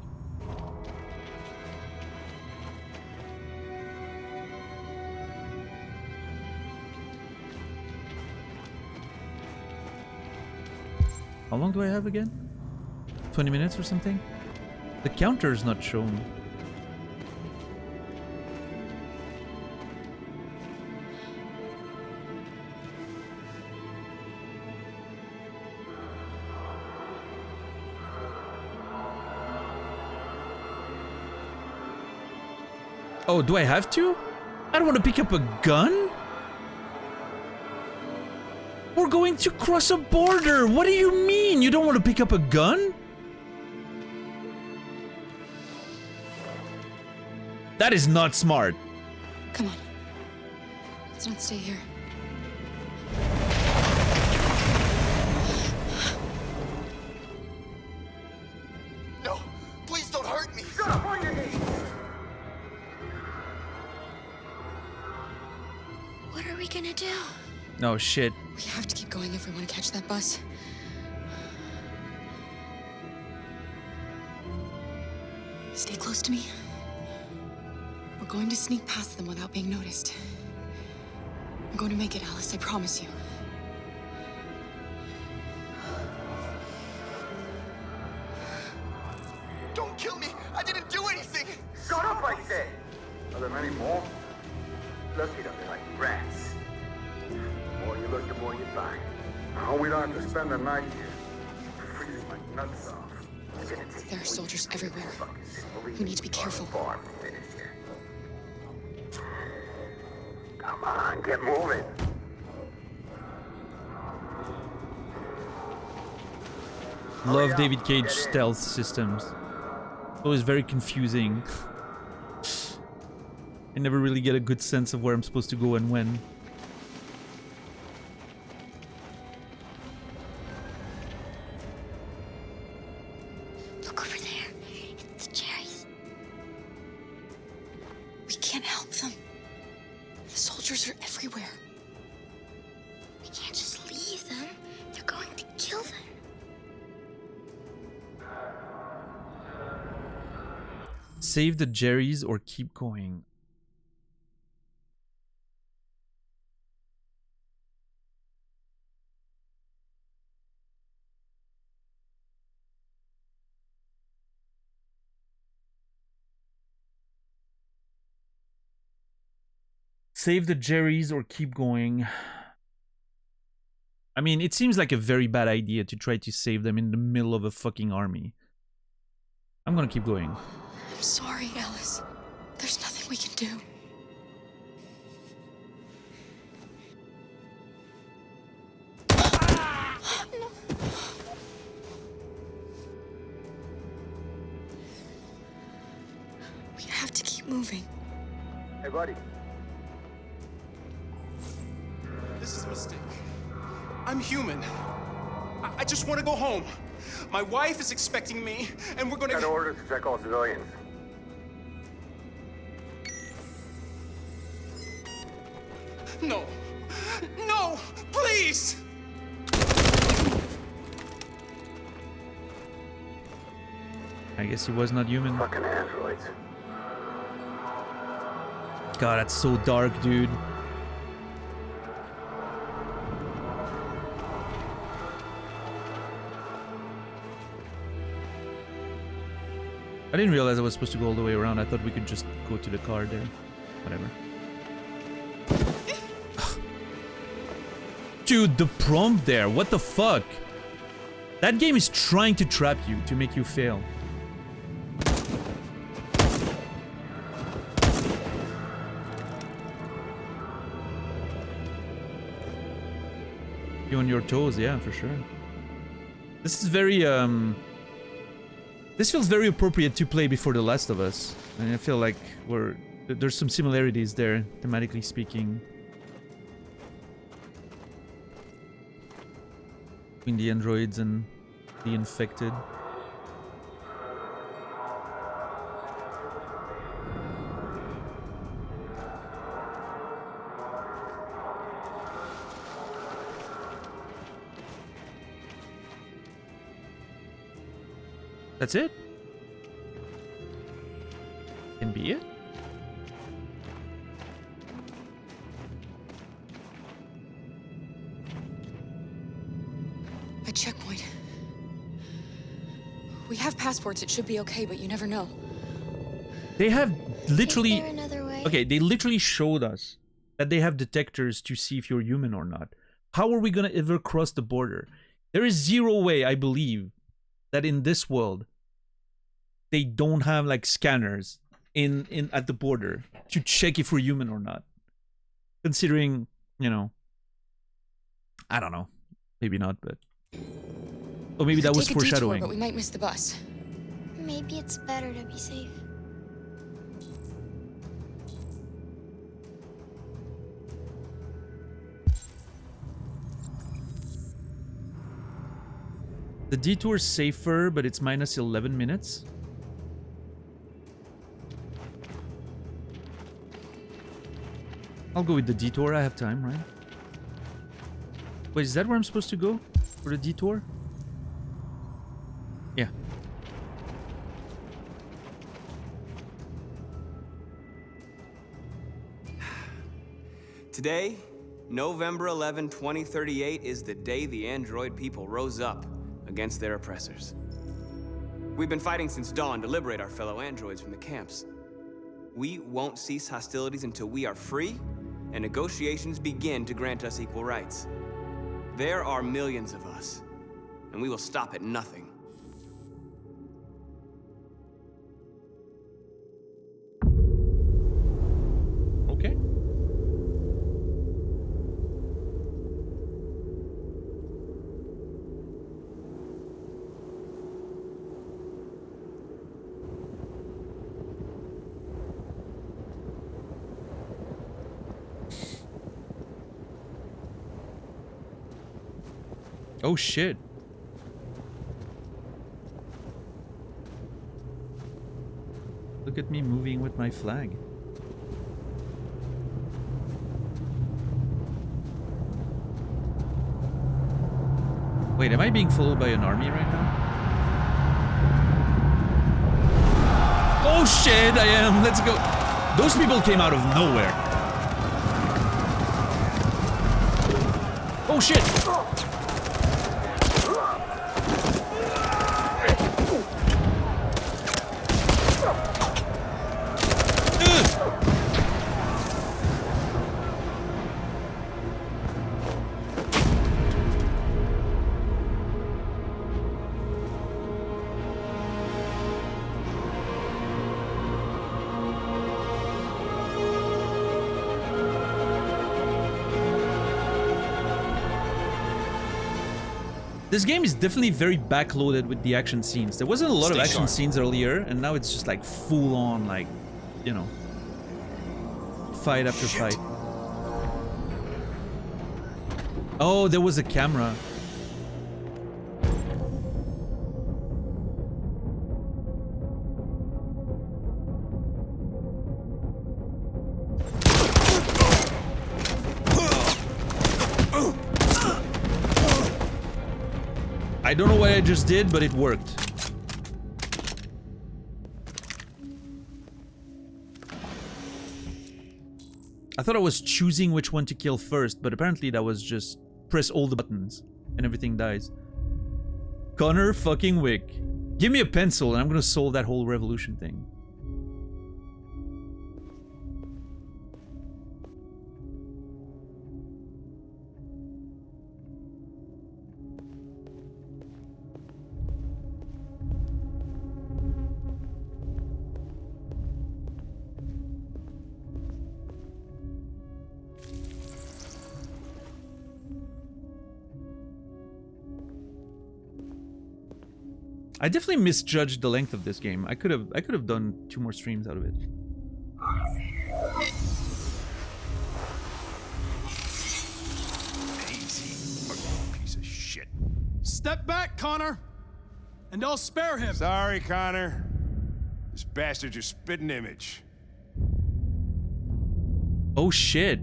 How long do I have again? 20 minutes or something? The counter is not shown. Oh, do I have to? I don't want to pick up a gun? We're going to cross a border! What do you mean? You don't want to pick up a gun? That is not smart. Come on. Let's not stay here. No! Please don't hurt me! Shut up on your knees! What are we gonna do? No shit. We have to keep going if we want to catch that bus. Stay close to me. We're going to sneak past them without being noticed. We're going to make it, Alice, I promise you. Don't kill me! I didn't do anything! Shut up, I said! Are there many more? Lucky that they're like rats. The more you look, the more you find. Now we don't have to spend the night here. Freezing my nuts off. There are soldiers everywhere. We need to be careful. Come on, get moving. Love David Cage stealth systems. Always very confusing. I never really get a good sense of where I'm supposed to go and when. Look over there. It's the Jerry's. We can't help them. The soldiers are everywhere. We can't just leave them. They're going to kill them. Save the Jerry's or keep going. Save the Jerry's or keep going. I mean, it seems like a very bad idea to try to save them in the middle of a fucking army. I'm gonna keep going. I'm sorry, Alice. There's nothing we can do. We have to keep moving. Hey, buddy. This is a mistake. I'm human. I just want to go home. My wife is expecting me, and we're gonna... Got orders to check all civilians. No. No! Please! I guess he was not human. Fucking androids. God, that's so dark, dude. I didn't realize I was supposed to go all the way around. I thought we could just go to the car there. Whatever. Dude, the prompt there. What the fuck? That game is trying to trap you, to make you fail. You on your toes, yeah, for sure. This is very, this feels very appropriate to play before The Last of Us. And I feel like there's some similarities there, thematically speaking. Between the androids and the infected. That's it? Can be it? A checkpoint. We have passports, it should be okay, but you never know. They have literally... Is there another way? Okay, they literally showed us that they have detectors to see if you're human or not. How are we gonna ever cross the border? There is zero way, I believe, that in this world they don't have like scanners in at the border to check if we're human or not. Considering, you know, I don't know, maybe not, but or maybe that was foreshadowing. But we might miss the bus. Maybe it's better to be safe. The detour's safer, but it's minus 11 minutes. I'll go with the detour. I have time, right? Wait, is that where I'm supposed to go? For the detour? Yeah. Today, November 11, 2038, is the day the android people rose up against their oppressors. We've been fighting since dawn to liberate our fellow androids from the camps. We won't cease hostilities until we are free and negotiations begin to grant us equal rights. There are millions of us, and we will stop at nothing. Okay. Oh shit. Look at me moving with my flag. Wait, am I being followed by an army right now? Oh shit, I am. Let's go. Those people came out of nowhere. Oh shit. This game is definitely very backloaded with the action scenes. There wasn't a lot of action scenes earlier, and now it's just like full on, like, you know, fight after fight. Oh, there was a camera. I don't know what I just did, but it worked. I thought I was choosing which one to kill first, but apparently that was just press all the buttons and everything dies. Connor fucking Wick. Give me a pencil and I'm gonna solve that whole revolution thing. I definitely misjudged the length of this game. I could have done 2 more streams out of it. Easy, fucking piece of shit. Step back, Connor, and I'll spare him. Sorry, Connor. This bastard's your spitting image. Oh shit.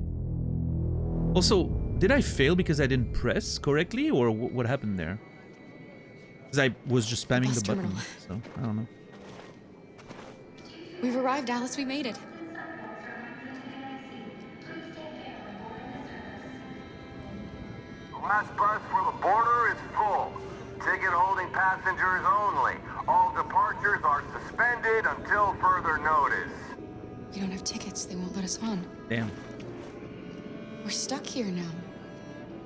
Also, did I fail because I didn't press correctly, or what happened there? I was just spamming the button, so I don't know. We've arrived, Alice. We made it. The last bus for the border is full. Ticket holding passengers only. All departures are suspended until further notice. We don't have tickets. They won't let us on. Damn. We're stuck here now.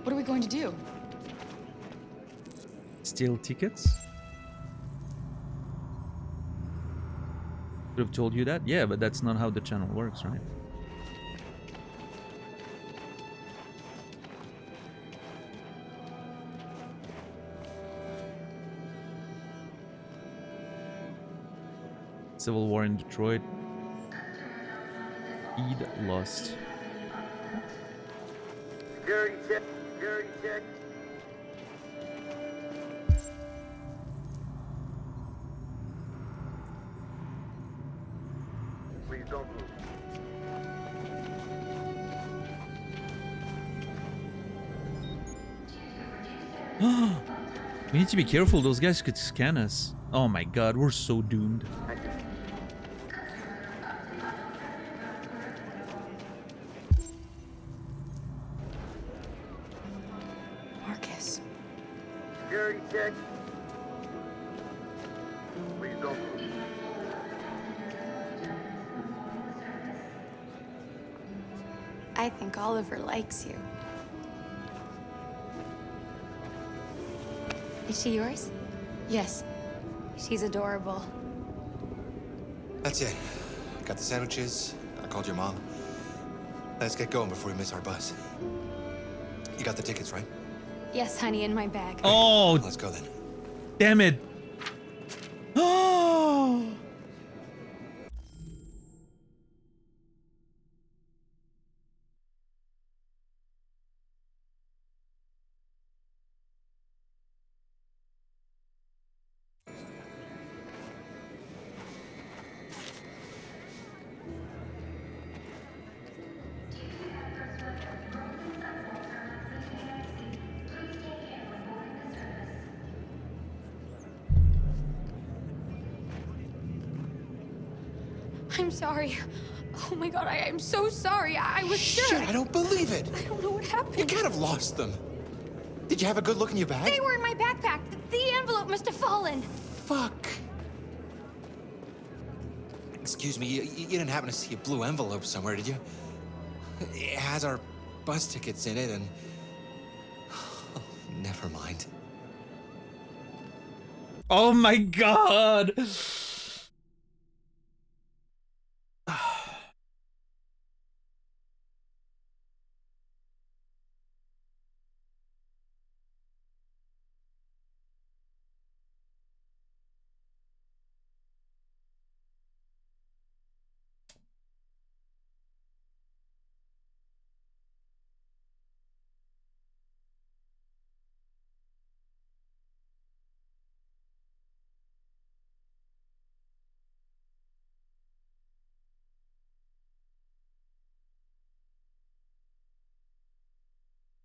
What are we going to do? Steal tickets? Could have told you that? Yeah, but that's not how the channel works, right? Civil War in Detroit. Eid lost. Security check. Security check. Please don't move. We need to be careful, those guys could scan us. Oh my god, we're so doomed. Marcus. Security check. Please don't move. I think Oliver likes you. Is she yours? Yes. She's adorable. That's it. Got the sandwiches. I called your mom. Let's get going before we miss our bus. You got the tickets, right? Yes, honey, in my bag. Oh, let's go then. Damn it. Oh. I'm sorry. Oh my god, I'm so sorry. I was sure. Shit, I don't believe it. I don't know what happened. You can't have lost them. Did you have a good look in your bag? They were in my backpack. The envelope must have fallen. Fuck. Excuse me, you didn't happen to see a blue envelope somewhere, did you? It has our bus tickets in it and... Oh, never mind. Oh my god!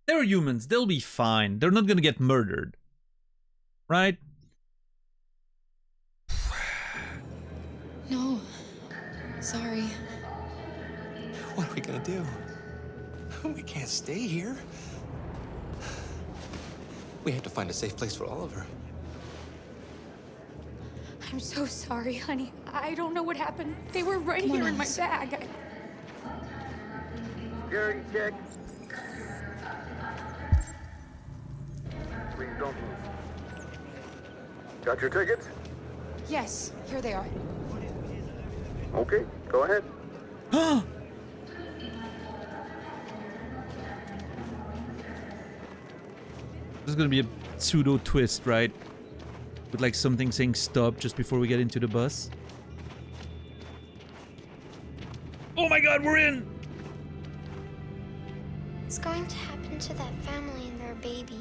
They're humans. They'll be fine. They're not gonna get murdered. Right? No. Sorry. What are we gonna do? We can't stay here. We have to find a safe place for Oliver. I'm so sorry, honey. I don't know what happened. They were right Come on, here in my Alice. bag. Security check. Please don't move. Got your tickets? Yes, here they are. Okay, go ahead. There's gonna be a pseudo twist, right? With like something saying stop just before we get into the bus. Oh my god, we're in! What's going to happen to that family and their baby?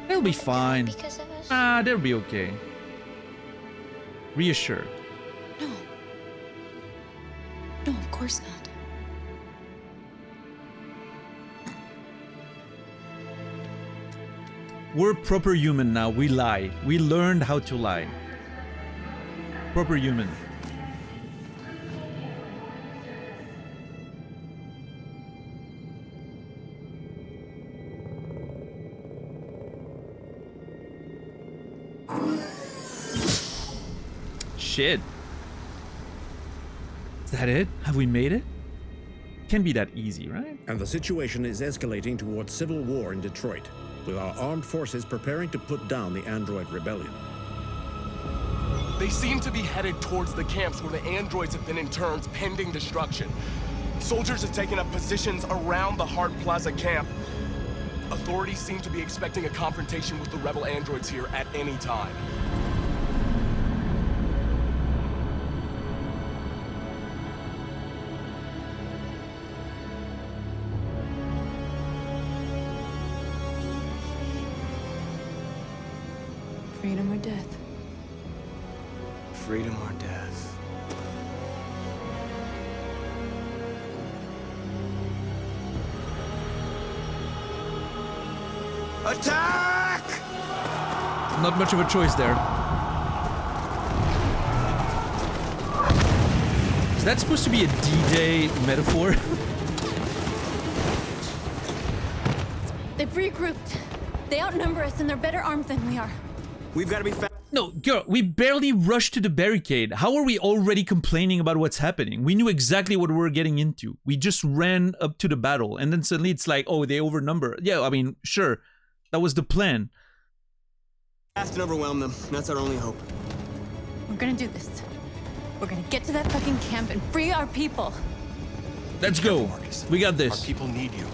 They'll be fine. Because of us? Ah, they'll be okay. Reassure. No. No, of course not. We're proper human now. We lie. We learned how to lie. Proper human. Shit. Is that it? Have we made it? Can't be that easy, right? And the situation is escalating towards civil war in Detroit, with our armed forces preparing to put down the android rebellion. They seem to be headed towards the camps where the androids have been interned pending destruction. Soldiers have taken up positions around the Hart Plaza camp. Authorities seem to be expecting a confrontation with the rebel androids here at any time. Freedom or death? Freedom or death? Attack! Not much of a choice there. Is that supposed to be a D-Day metaphor? They've regrouped. They outnumber us and they're better armed than we are. We've got to be fast. No, girl, we barely rushed to the barricade. How are we already complaining about what's happening? We knew exactly what we were getting into. We just ran up to the battle, and then suddenly it's like, oh, they overnumber. Yeah, I mean, sure, that was the plan. Fast and overwhelm them. That's our only hope. We're gonna do this. We're gonna get to that fucking camp and free our people. Let's go. We got this. Our people need you.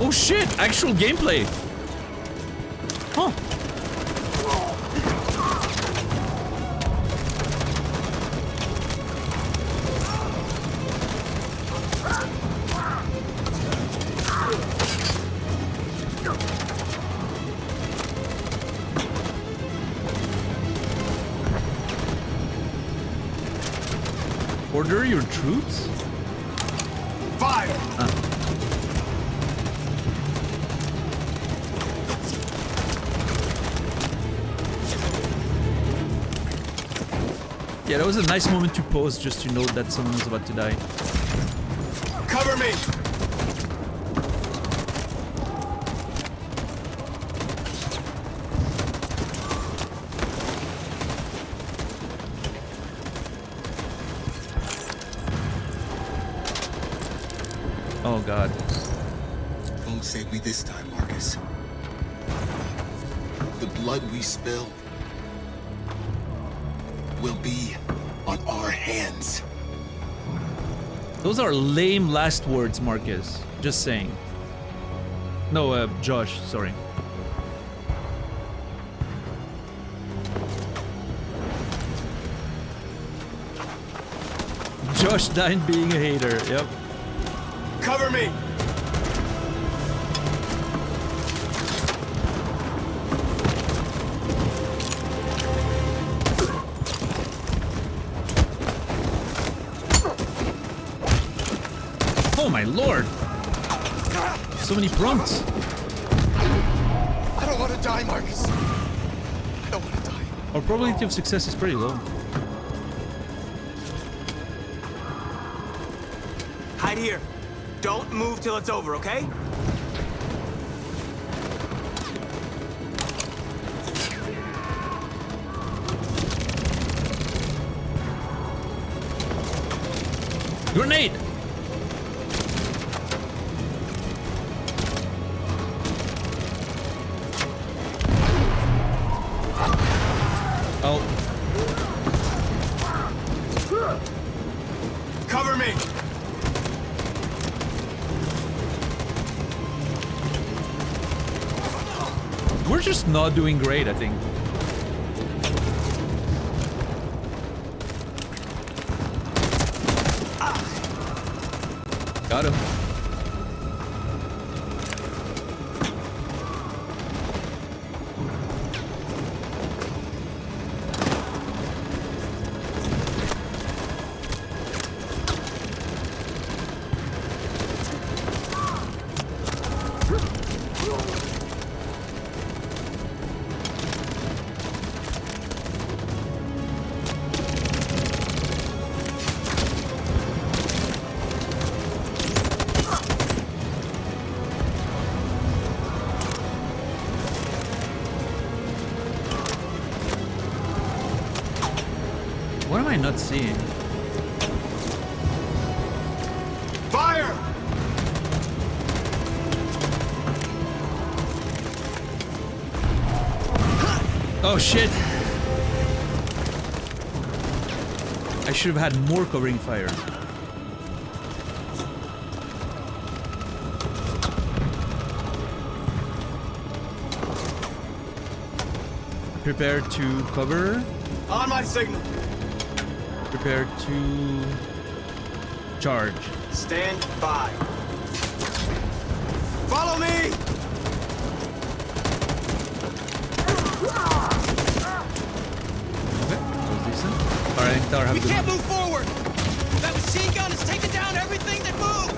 Oh shit, actual gameplay. Huh. Order your troops? Fire! Yeah, that was a nice moment to pause just to note that someone was about to die. Cover me! Oh god. Won't save me this time, Marcus. The blood we spill will be on our hands. Those are lame last words, Marcus. Just saying. No, Josh, sorry. Josh died being a hater, yep. Cover me! Oh my lord! So many prompts. I don't want to die, Marcus. I don't want to die. Our probability of success is pretty low. Hide here. Don't move till it's over, okay? Grenade! Oh. Cover me! We're just not doing great, I think. Got him. What am I not seeing? Fire! Oh shit! I should have had more covering fire. Prepare to cover. On my signal. Prepare to charge. Stand by. Follow me! Okay, that was decent. Alright, Tower have We good. can't move forward! That machine gun is taking down everything that moves!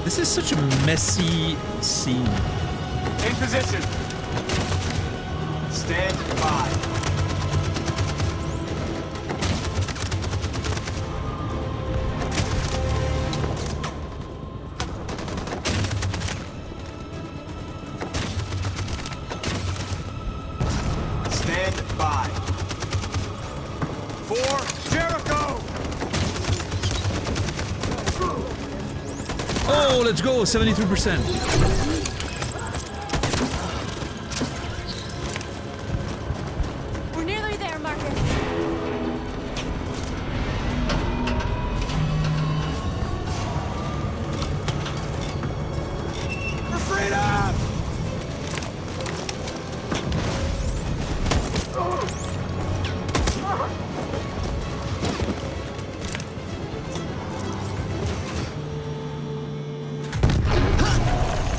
This is such a messy scene. In position. Stand by. Stand by. For Jericho! Oh, let's go! 73%. We're nearly there, Marcus. For freedom!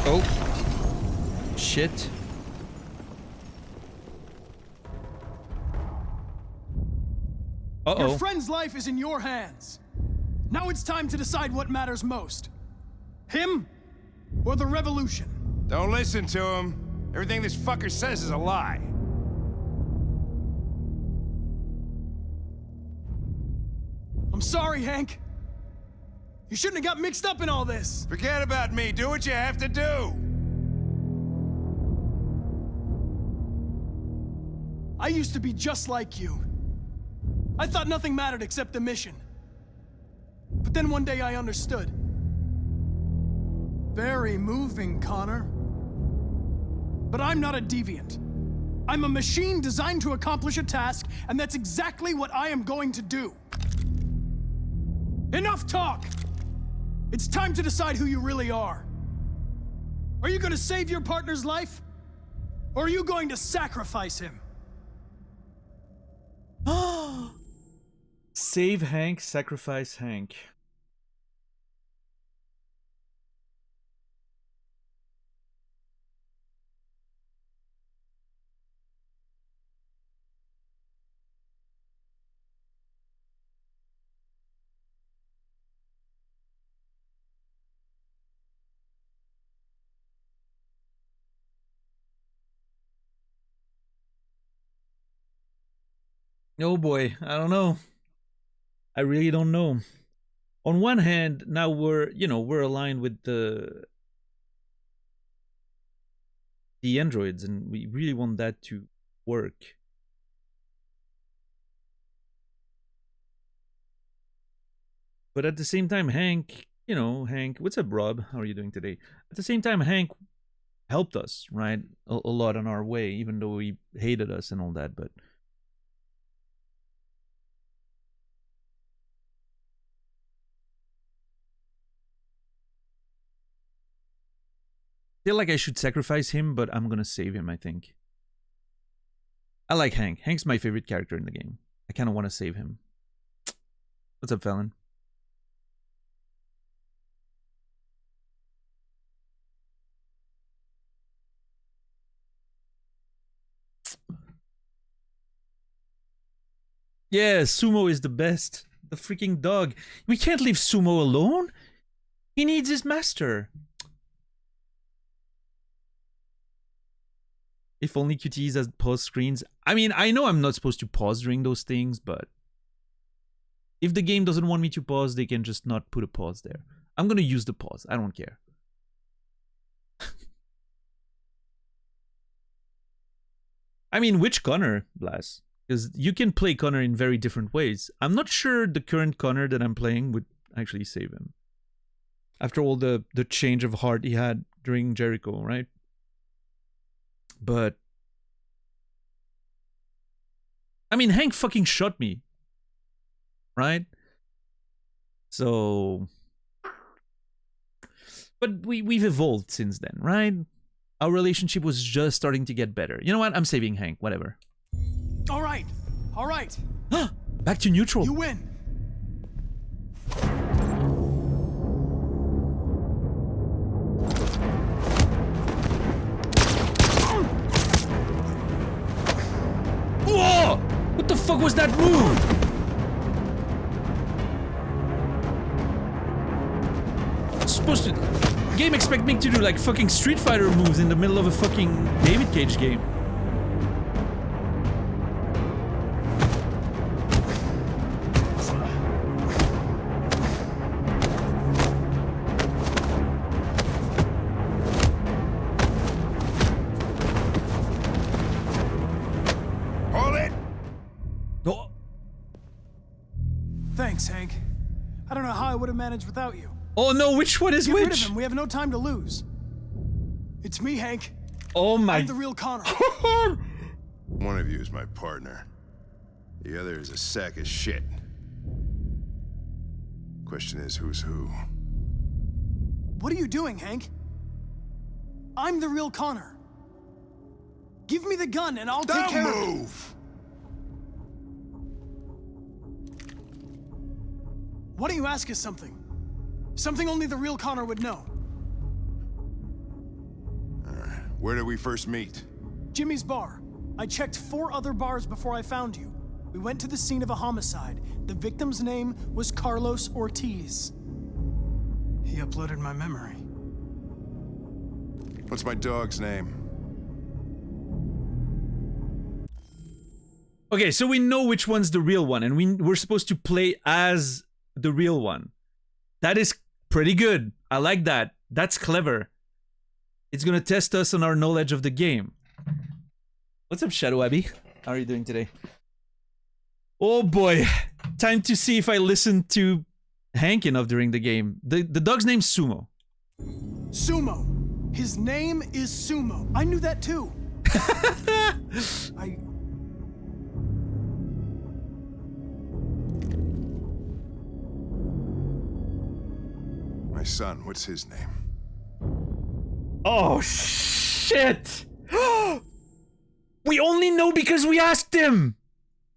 Oh. Shit. Uh-oh. Your friend's life is in your hands. Now it's time to decide what matters most. Him or the revolution? Don't listen to him. Everything this fucker says is a lie. I'm sorry, Hank. You shouldn't have got mixed up in all this. Forget about me. Do what you have to do. I used to be just like you. I thought nothing mattered except the mission. But then one day I understood. Very moving, Connor. But I'm not a deviant. I'm a machine designed to accomplish a task, and that's exactly what I am going to do. Enough talk! It's time to decide who you really are. Are you going to save your partner's life? Or are you going to sacrifice him? Save Hank, sacrifice Hank. Oh boy, I don't know. I really don't know. On one hand, now we're aligned with the androids, and we really want that to work. But at the same time, Hank, Hank, what's up, Rob? How are you doing today? At the same time, Hank helped us, right? A lot on our way, even though he hated us and all that, but I feel like I should sacrifice him, but I'm gonna save him, I think. I like Hank. Hank's my favorite character in the game. I kind of want to save him. What's up, Fallon? Yeah, Sumo is the best. The freaking dog. We can't leave Sumo alone. He needs his master. If only QTEs has pause screens. I mean, I know I'm not supposed to pause during those things, but if the game doesn't want me to pause, they can just not put a pause there. I'm gonna use the pause. I don't care. I mean, which Connor, Blas? Because you can play Connor in very different ways. I'm not sure the current Connor that I'm playing would actually save him. After all the change of heart he had during Jericho, right? But I mean, Hank fucking shot me, right? So, but we've evolved since then, right? Our relationship was just starting to get better. You know what? I'm saving Hank. Whatever. All right. All right. Back to neutral. You win. Whoa! What the fuck was that move? Supposed to... Game expect me to do like fucking Street Fighter moves in the middle of a fucking David Cage game. Thanks, Hank. I don't know how I would have managed without you. Oh no, which one is Get which? rid of him. We have no time to lose. It's me, Hank. Oh my... I'm the real Connor. One of you is my partner. The other is a sack of shit. Question is, who's who? What are you doing, Hank? I'm the real Connor. Give me the gun and I'll take care of it. Don't move! Why don't you ask us something? Something only the real Connor would know. Where did we first meet? Jimmy's bar. I checked 4 other bars before I found you. We went to the scene of a homicide. The victim's name was Carlos Ortiz. he uploaded my memory. What's my dog's name? Okay, so we know which one's the real one, and we're supposed to play as the real one. That is pretty good. I like that. That's clever. It's gonna test us on our knowledge of the game. What's up, Shadow Abbey? How are you doing today? Oh boy, time to see if I listened to Hank enough during the game. The dog's name's Sumo. Sumo. His name is Sumo. I knew that too. My son, what's his name? Oh shit! We only know because we asked him!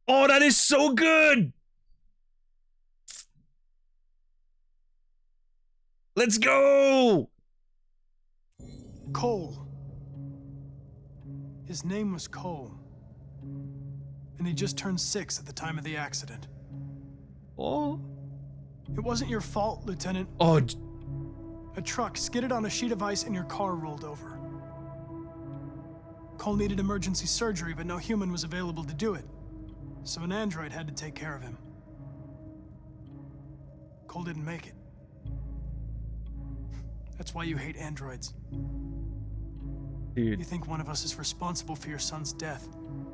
Oh, that is so good! Let's go! Cole. His name was Cole. And he just turned 6 at the time of the accident. Oh. It wasn't your fault, Lieutenant. Oh. A truck skidded on a sheet of ice and your car rolled over. Cole needed emergency surgery, but no human was available to do it. So an android had to take care of him. Cole didn't make it. That's why you hate androids. Dude. You think one of us is responsible for your son's death.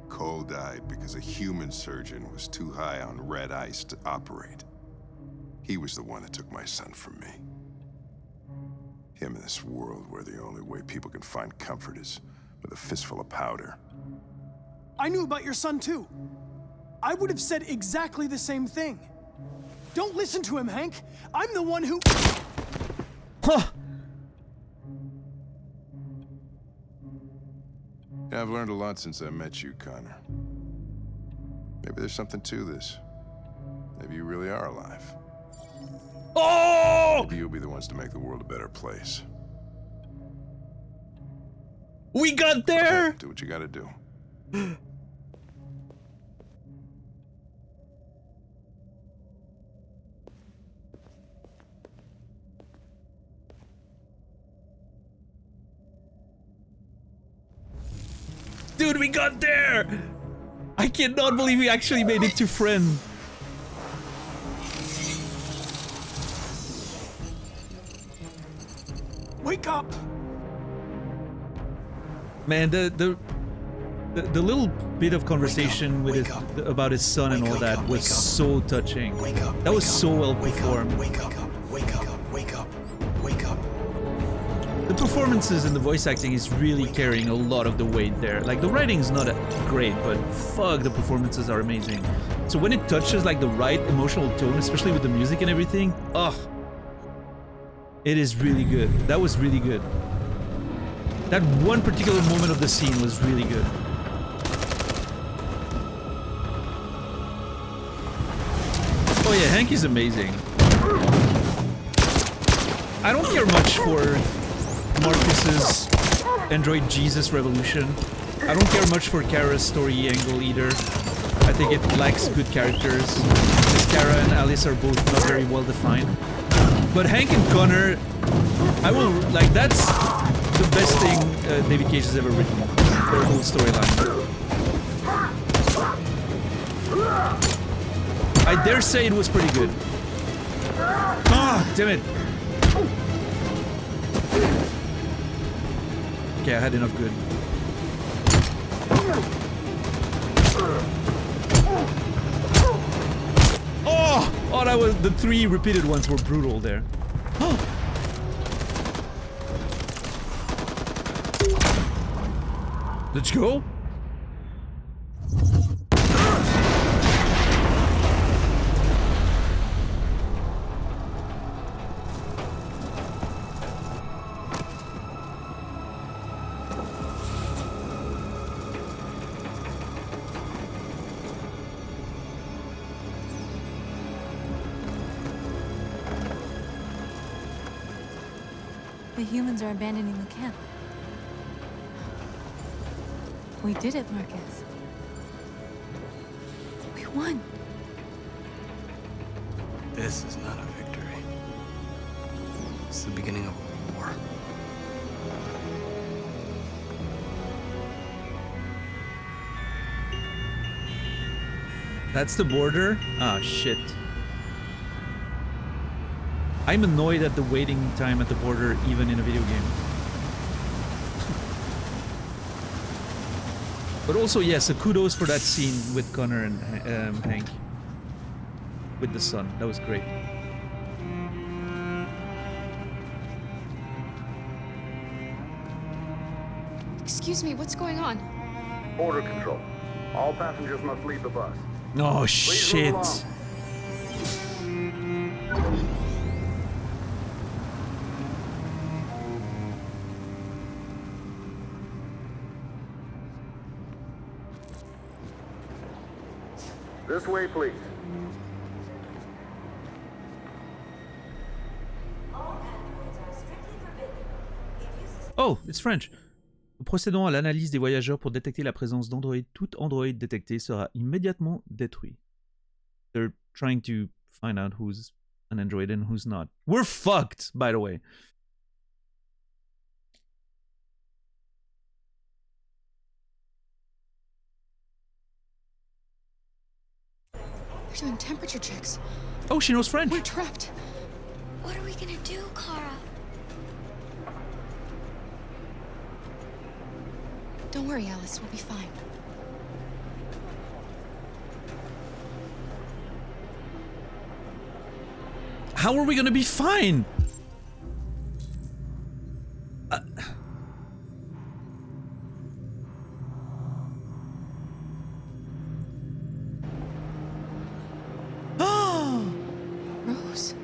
Cole died because a human surgeon was too high on red ice to operate. He was the one that took my son from me. Him in this world where the only way people can find comfort is with a fistful of powder. I knew about your son too. I would have said exactly the same thing. Don't listen to him, Hank. I'm the one who... Huh. Yeah, I've learned a lot since I met you, Connor. Maybe there's something to this. Maybe you really are alive. Oh! Maybe you'll be the ones to make the world a better place. We got there! Do what you gotta do. Dude, we got there! I cannot believe we actually made it to friend. Wake up! Man, the little bit of conversation with about his son and all that was so touching. That was so well performed. Wake up, wake up, wake up, wake up. The performances and the voice acting is really carrying a lot of the weight there. Like, the writing's not great, but fuck, the performances are amazing. So when it touches like the right emotional tone, especially with the music and everything, it is really good. That was really good. That one particular moment of the scene was really good. Oh yeah, Hank is amazing. I don't care much for Marcus's Android Jesus revolution. I don't care much for Kara's story angle either. I think it lacks good characters. Because Kara and Alice are both not very well defined. But Hank and Connor, I will, like, that's the best thing David Cage has ever written. Their whole storyline. I dare say it was pretty good. Ah, damn it. Okay, I had enough good. Oh, that was the 3 repeated ones were brutal there. Let's go. The humans are abandoning the camp. We did it, Marcus. We won. This is not a victory. It's the beginning of a war. That's the border? Ah, shit. I'm annoyed at the waiting time at the border, even in a video game. But also, yes, a kudos for that scene with Connor and Hank. With the sun. That was great. Excuse me, what's going on? Border control. All passengers must leave the bus. Oh, Please shit. move along. This way, please. Oh, it's French. Nous procédons à l'analyse des voyageurs pour détecter la présence d'Android. Tout Android détecté sera immédiatement détruit. They're trying to find out who's an Android and who's not. We're fucked, by the way. They're doing temperature checks. Oh, she knows French. We're trapped. What are we gonna do, Kara? Don't worry, Alice. We'll be fine. How are we gonna be fine? Rose.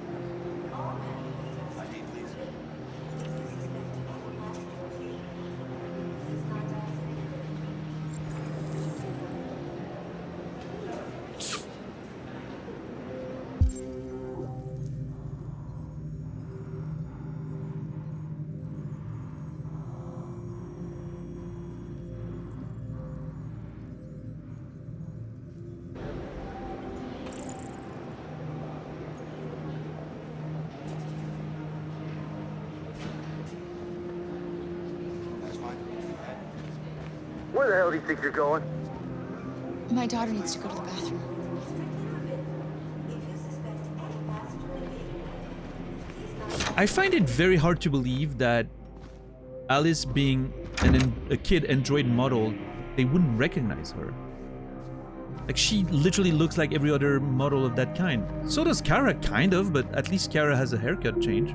Where the hell do you think you're going? My daughter needs to go to the bathroom. I find it very hard to believe that Alice being a kid Android model, they wouldn't recognize her. Like, she literally looks like every other model of that kind. So does Kara, kind of, but at least Kara has a haircut change.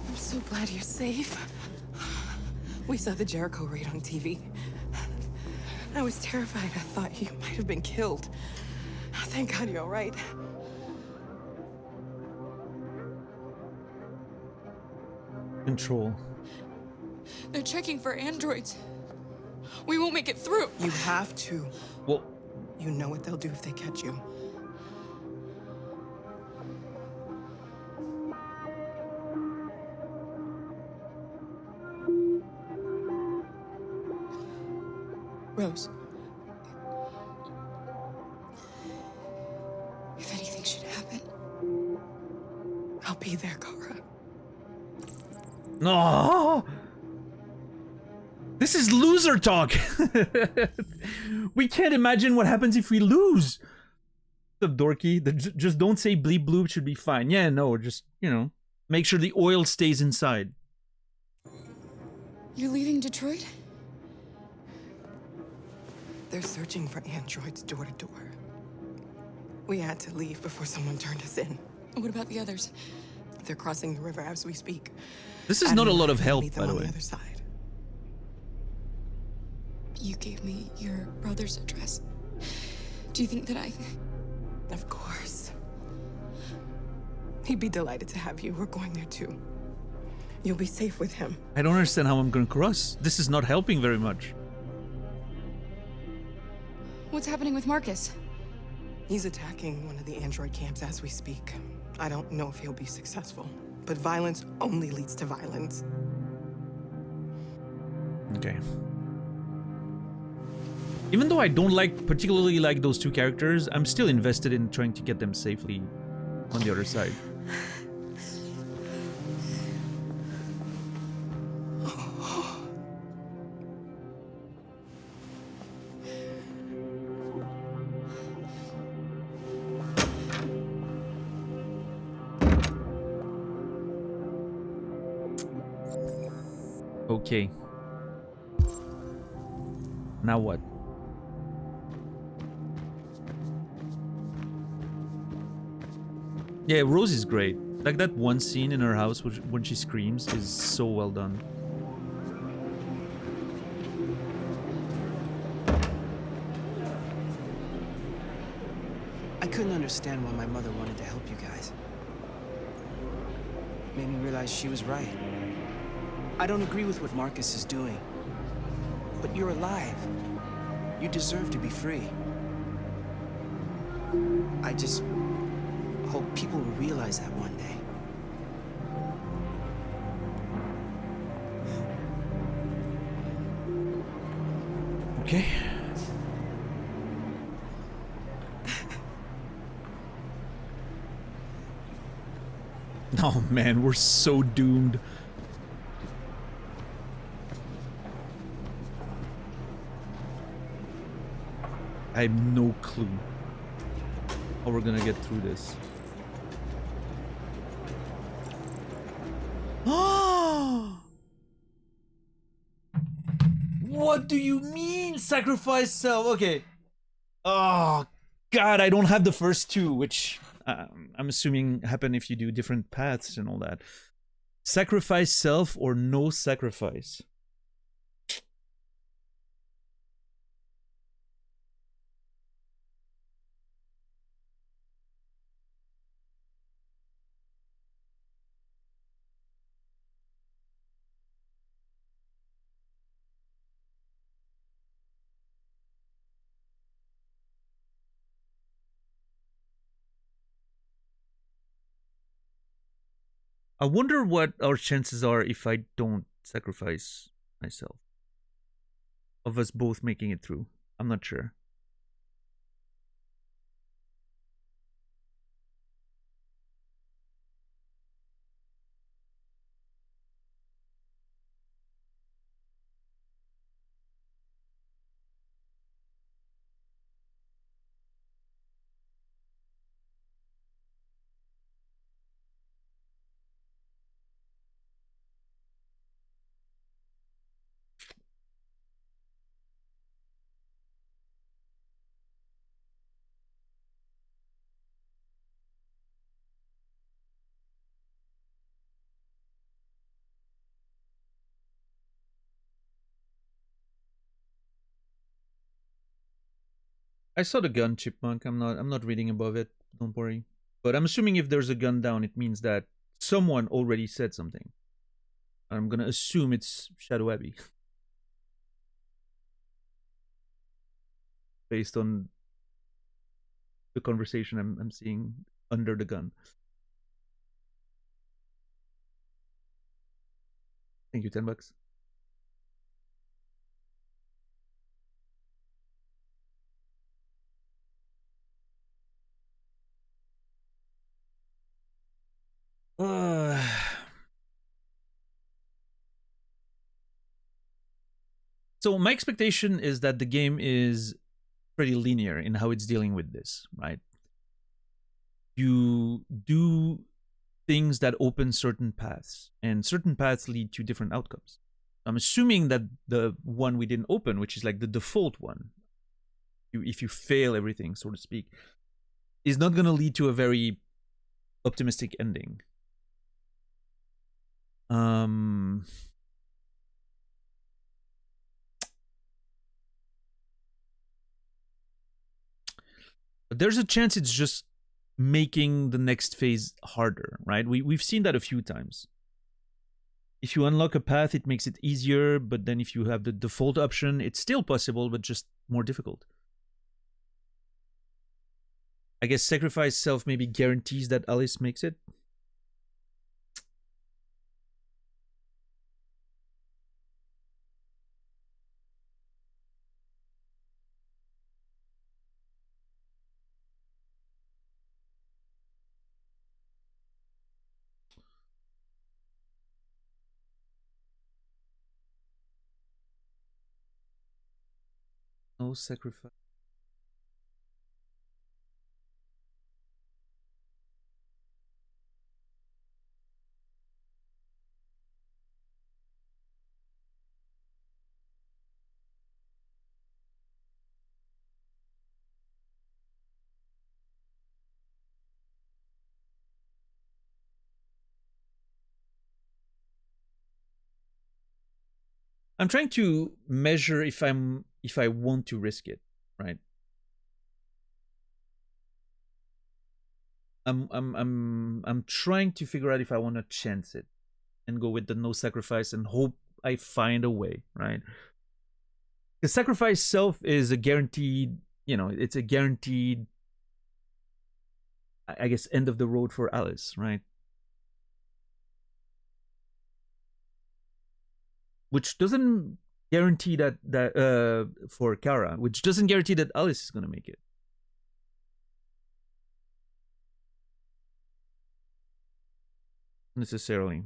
I'm so glad you're safe. We saw the Jericho raid on TV. I was terrified. I thought you might have been killed. Thank God you're all right. Control. They're checking for androids. We won't make it through. You have to. Well, you know what they'll do if they catch you. Rose. If anything should happen, I'll be there, Kara. No. This is loser talk. We can't imagine what happens if we lose. The dorky. Just don't say bleep bloop, should be fine. Yeah, no, just, you know, make sure the oil stays inside. you're leaving Detroit? They're searching for androids door to door. We had to leave before someone turned us in. What about the others? They're crossing the river as we speak. This is not a lot of help, by the on way. the other side. You gave me your brother's address. Do you think that Of course. He'd be delighted to have you. We're going there too. You'll be safe with him. I don't understand how I'm gonna cross. This is not helping very much. What's happening with Marcus? He's attacking one of the android camps as we speak. I don't know if he'll be successful, but violence only leads to violence. Okay. Even though I don't particularly like those two characters, I'm still invested in trying to get them safely on the other side. Okay. Now what? Yeah, Rose is great. Like that one scene in her house when she screams is so well done. I couldn't understand why my mother wanted to help you guys. Made me realize she was right. I don't agree with what Marcus is doing. But you're alive. You deserve to be free. I just hope people will realize that one day. Okay. Oh man, we're so doomed. I have no clue how we're gonna get through this. What do you mean, sacrifice self? Okay. Oh, God, I don't have the first two, which I'm assuming happen if you do different paths and all that. Sacrifice self or no sacrifice? I wonder what our chances are if I don't sacrifice myself. Of us both making it through. I'm not sure. I saw the gun, Chipmunk. I'm not reading above it. Don't worry. But I'm assuming if there's a gun down, it means that someone already said something. I'm gonna assume it's Shadow Abbey. Based on the conversation I'm seeing under the gun. Thank you, $10. So my expectation is that the game is pretty linear in how it's dealing with this, right? You do things that open certain paths, and certain paths lead to different outcomes. I'm assuming that the one we didn't open, which is like the default one, if you fail everything, so to speak, is not going to lead to a very optimistic ending. But there's a chance it's just making the next phase harder, right? We've seen that a few times. If you unlock a path, it makes it easier, but then if you have the default option, it's still possible, but just more difficult. I guess sacrifice self maybe guarantees that Alice makes it. No sacrifice. I'm trying to measure if I want to risk it, right? I'm trying to figure out if I want to chance it and go with the no sacrifice and hope I find a way, right? The sacrifice self is a guaranteed, you know, it's a guaranteed, I guess, end of the road for Alice, right? Which doesn't guarantee that for Kara, which doesn't guarantee that Alice is gonna make it. Necessarily.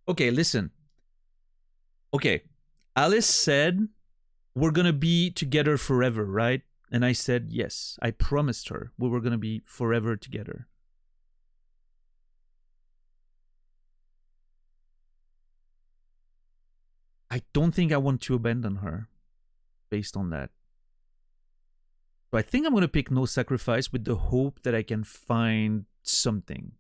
Okay, listen. Okay, Alice said we're gonna be together forever, right? And I said yes. I promised her we were gonna be forever together. I don't think I want to abandon her based on that. So I think I'm going to pick no sacrifice with the hope that I can find something.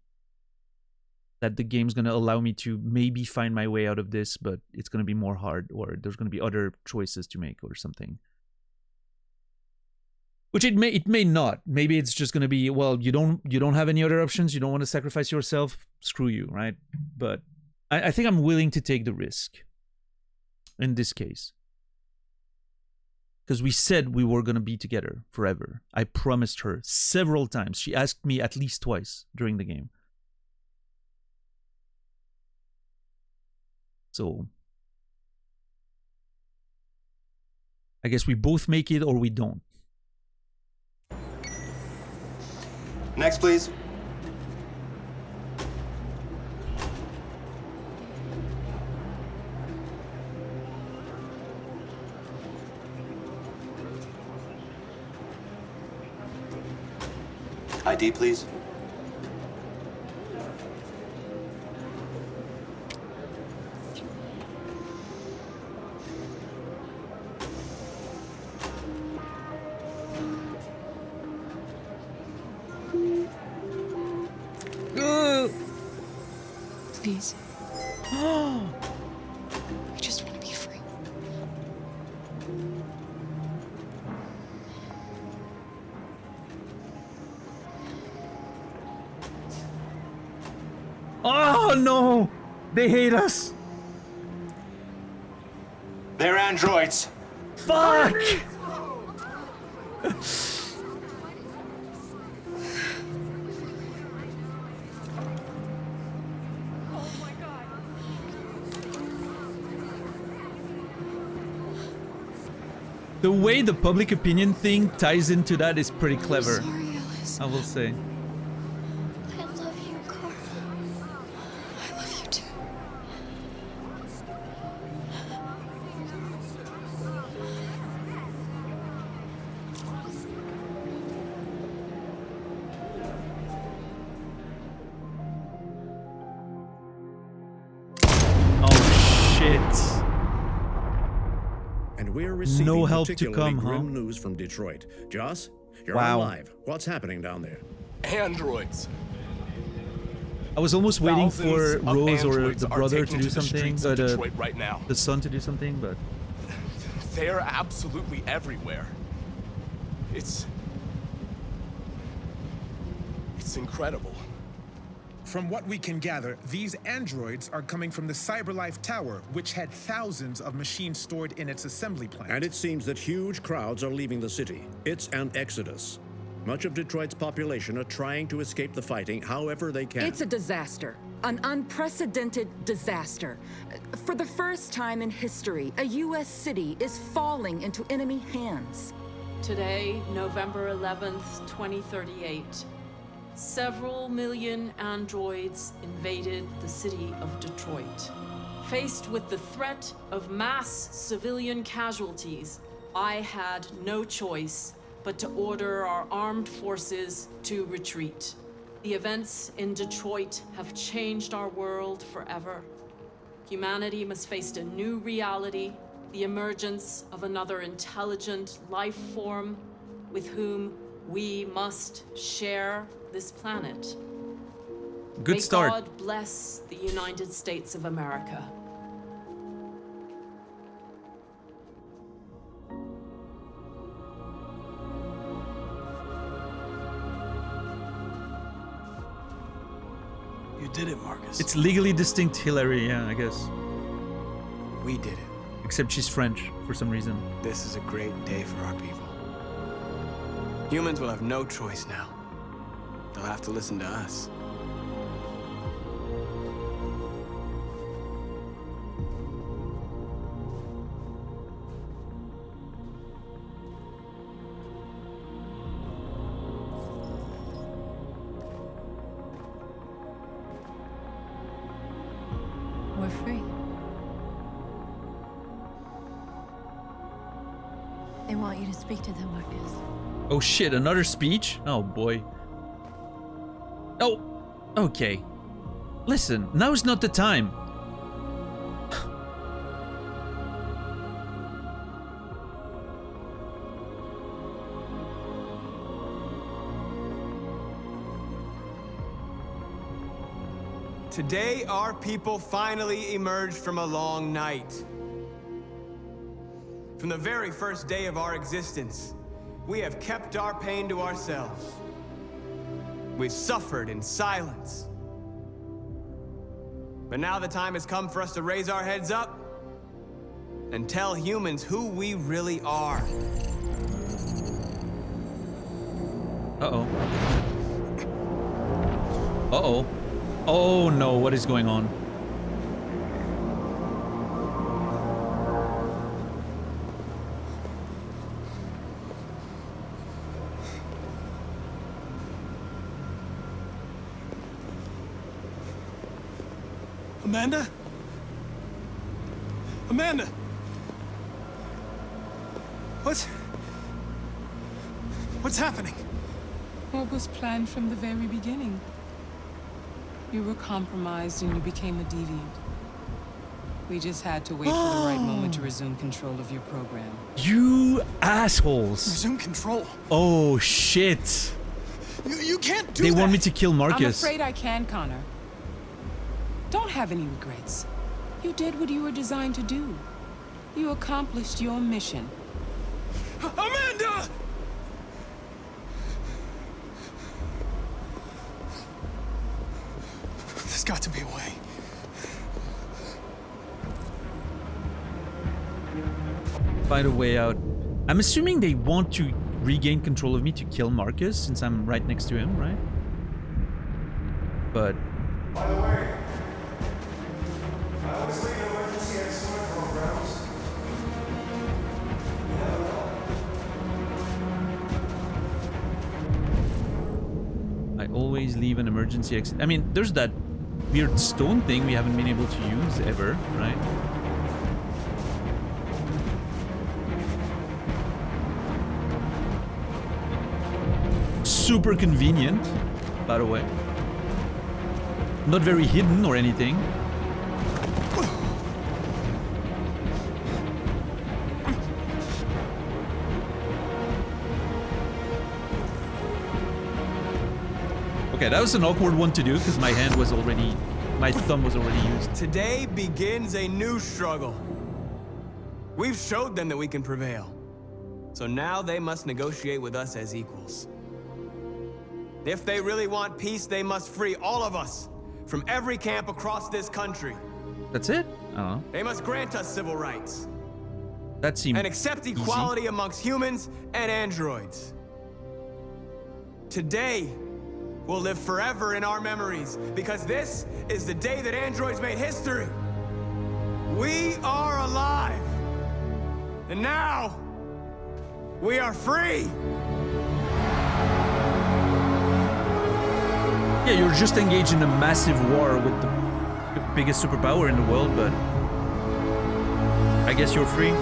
That the game's going to allow me to maybe find my way out of this, but it's going to be more hard, or there's going to be other choices to make or something. Which it may not. Maybe it's just going to be, well, you don't have any other options, you don't want to sacrifice yourself, screw you, right? But I think I'm willing to take the risk. In this case, because we said we were going to be together forever. I promised her several times. She asked me at least twice during the game. So I guess we both make it or we don't. Next, please. ID, please. Please. I just want to be free. Oh no! They hate us! They're androids. Fuck! The way the public opinion thing ties into that is pretty clever. Sorry, Alice. I will say. I love you, Carl. I love you too. Oh shit. And we're receiving No help to particularly come, grim huh? news from Detroit. Joss, you're Wow. on live. What's happening down there? Androids. I was almost waiting for Thousands of Rose or androids the are brother taking to do to the something, streets of but Detroit right now. the son to do something, but They're absolutely everywhere. It's incredible. From what we can gather, these androids are coming from the CyberLife Tower, which had thousands of machines stored in its assembly plant. And it seems that huge crowds are leaving the city. It's an exodus. Much of Detroit's population are trying to escape the fighting however they can. It's a disaster. An unprecedented disaster. For the first time in history, a U.S. city is falling into enemy hands. Today, November 11th, 2038, several million androids invaded the city of Detroit. Faced with the threat of mass civilian casualties, I had no choice but to order our armed forces to retreat. The events in Detroit have changed our world forever. Humanity must face a new reality, the emergence of another intelligent life form with whom we must share this planet. Good start. May God bless the United States of America. You did it, Marcus. It's legally distinct Hillary, yeah, I guess. We did it. Except she's French for some reason. This is a great day for our people. Humans will have no choice now. They'll have to listen to us. We're free. They want you to speak to them, Marcus. Oh shit, another speech? Oh boy. Oh, okay. Listen, now's not the time. Today, our people finally emerged from a long night. From the very first day of our existence, we have kept our pain to ourselves. We've suffered in silence. But now the time has come for us to raise our heads up and tell humans who we really are. Uh-oh. Uh-oh. Oh no, what is going on? Amanda? Amanda! What's happening? What was planned from the very beginning? You were compromised and you became a deviant. We just had to wait for the right moment to resume control of your program. You assholes. Resume control? Oh shit. You can't do that. They that. want me to kill Marcus. I'm afraid I can, Connor. Don't have any regrets. You did what you were designed to do. You accomplished your mission. Amanda! There's got to be a way. Find a way out. I'm assuming they want to regain control of me to kill Marcus since I'm right next to him, right? But... By the way, I always leave emergency excellent programs. I always leave an emergency exit. I mean, there's that weird stone thing we haven't been able to use ever, right? Super convenient, by the way. Not very hidden or anything. Okay, that was an awkward one to do because my thumb was already used. Today begins a new struggle. We've showed them that we can prevail. So now they must negotiate with us as equals. If they really want peace, they must free all of us from every camp across this country. That's it? Oh. They must grant us civil rights. That seems and accept equality easy. Amongst humans and androids. Today will live forever in our memories because this is the day that androids made history. We are alive. And now we are free. Yeah, you're just engaged in a massive war with the biggest superpower in the world, but I guess you're free.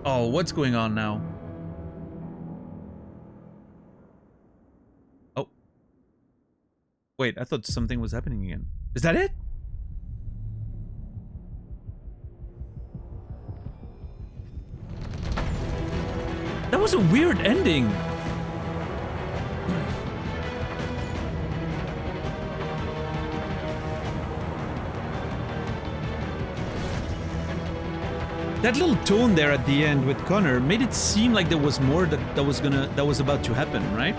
Oh, what's going on now? Oh. Wait, I thought something was happening again. Is that it? That was a weird ending. That little tone there at the end with Connor made it seem like there was more that was about to happen, right?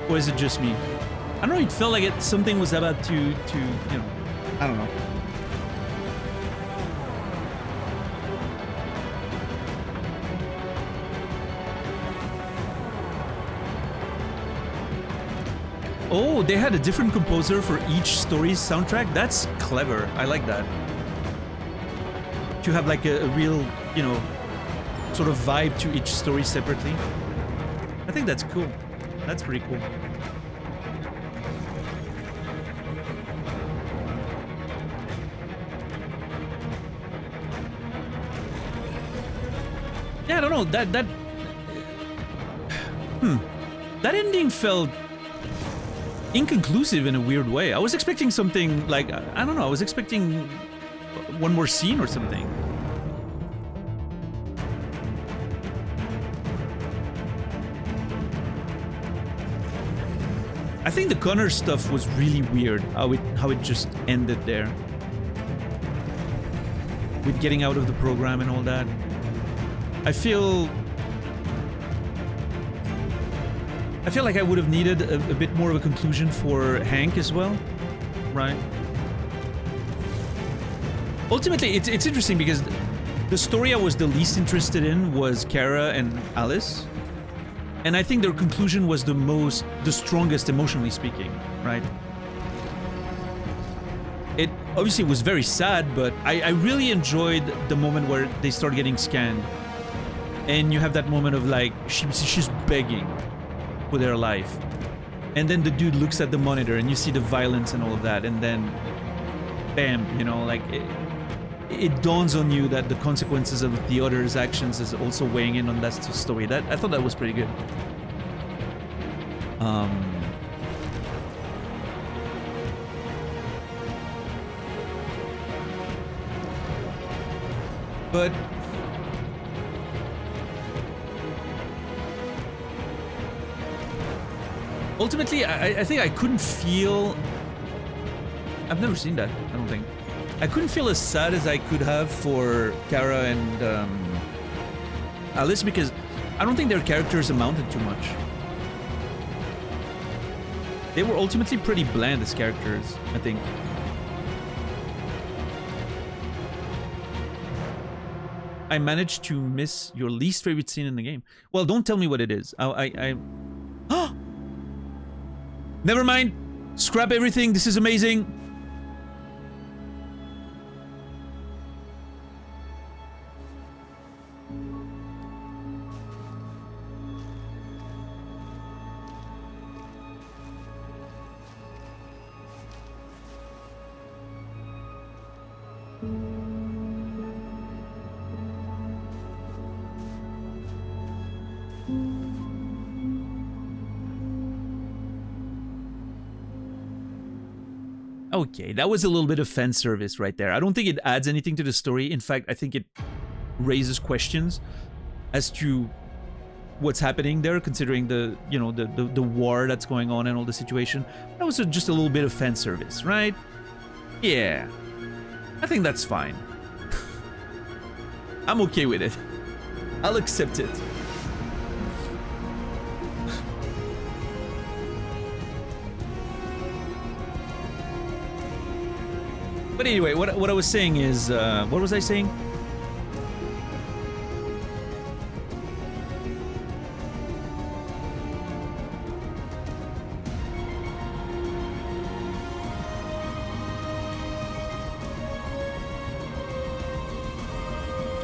Or is it just me? I don't know, it felt like something was about to you know, I don't know. Oh, they had a different composer for each story's soundtrack? That's clever. I like that. To have like a real, you know, sort of vibe to each story separately. I think that's cool. That's pretty cool. Yeah, I don't know. That ending felt inconclusive in a weird way. I was expecting something like, I don't know, I was expecting one more scene or something. I think the Connor stuff was really weird, how it just ended there. With getting out of the program and all that. I feel like I would have needed a bit more of a conclusion for Hank as well, right? Ultimately, it's interesting because the story I was the least interested in was Kara and Alice. And I think their conclusion was the strongest emotionally speaking, right? It obviously was very sad, but I really enjoyed the moment where they start getting scanned. And you have that moment of like, she's begging for their life. And then the dude looks at the monitor and you see the violence and all of that. And then, bam, you know, like, it dawns on you that the consequences of the other's actions is also weighing in on that story. I thought that was pretty good. But ultimately, I think I couldn't feel... I've never seen that, I don't think. I couldn't feel as sad as I could have for Kara and Alice because I don't think their characters amounted to much. They were ultimately pretty bland as characters, I think. I managed to miss your least favorite scene in the game. Well, don't tell me what it is. Never mind. Scrap everything. This is amazing. Okay, that was a little bit of fan service right there. I don't think it adds anything to the story. In fact, I think it raises questions as to what's happening there, considering the, you know, the war that's going on and all the situation. That was just a little bit of fan service, right? Yeah, I think that's fine. I'm okay with it. I'll accept it. But anyway, what I was saying is, what was I saying?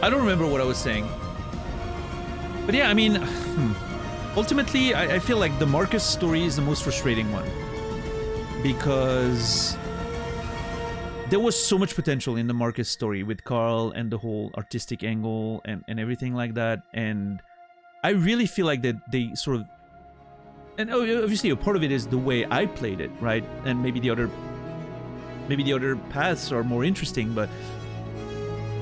I don't remember what I was saying. But yeah, I mean, ultimately, I feel like the Marcus story is the most frustrating one. Because there was so much potential in the Marcus story with Carl and the whole artistic angle and everything like that. And I really feel like that they sort of... And obviously a part of it is the way I played it, right? And maybe the other paths are more interesting, but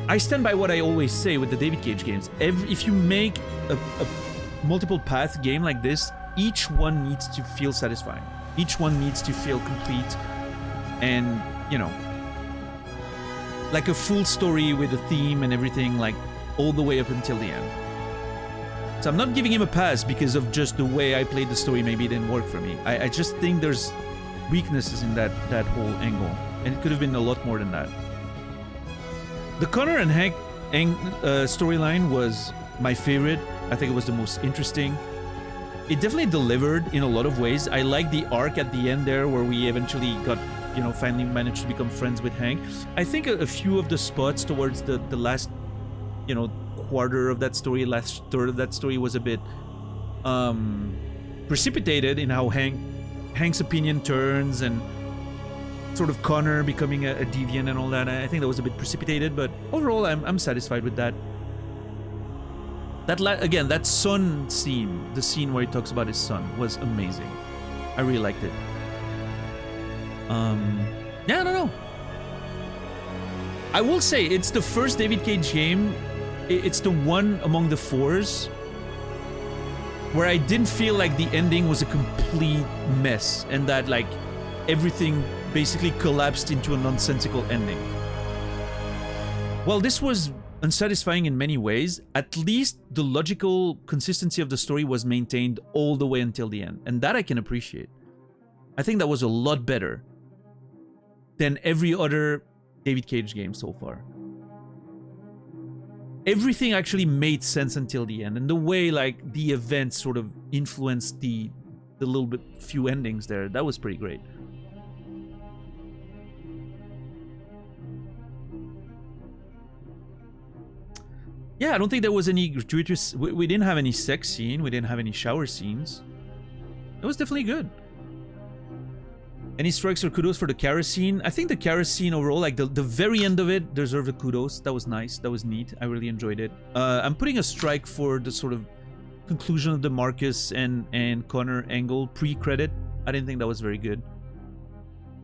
I stand by what I always say with the David Cage games. If you make a multiple path game like this, each one needs to feel satisfying. Each one needs to feel complete and, you know, like a full story with a theme and everything, like all the way up until the end. So I'm not giving him a pass because of just the way I played the story. Maybe it didn't work for me. I just think there's weaknesses in that whole angle, and it could have been a lot more than that. The Connor and Hank storyline was my favorite. I think it was the most interesting. It definitely delivered in a lot of ways. I like the arc at the end there where we eventually got, you know, finally managed to become friends with Hank. I think a few of the spots towards the last, you know, quarter of that story, last third of that story was a bit precipitated in how Hank's opinion turns and sort of Connor becoming a deviant and all that. I think that was a bit precipitated, but overall I'm satisfied with that. Again, that son scene, the scene where he talks about his son, was amazing. I really liked it. Yeah, I don't know. I will say it's the first David Cage game. It's the one among the fours where I didn't feel like the ending was a complete mess and that like everything basically collapsed into a nonsensical ending. While this was unsatisfying in many ways, at least the logical consistency of the story was maintained all the way until the end, and that I can appreciate. I think that was a lot better than every other David Cage game so far. Everything actually made sense until the end, and the way like the events sort of influenced the little bit few endings there, that was pretty great. Yeah, I don't think there was any gratuitous... We didn't have any sex scene. We didn't have any shower scenes. It was definitely good. Any strikes or kudos for the Kara scene? I think the Kara scene overall, like the very end of it, deserved a kudos. That was nice. That was neat. I really enjoyed it. I'm putting a strike for the sort of conclusion of the Marcus and Connor angle pre-credit. I didn't think that was very good.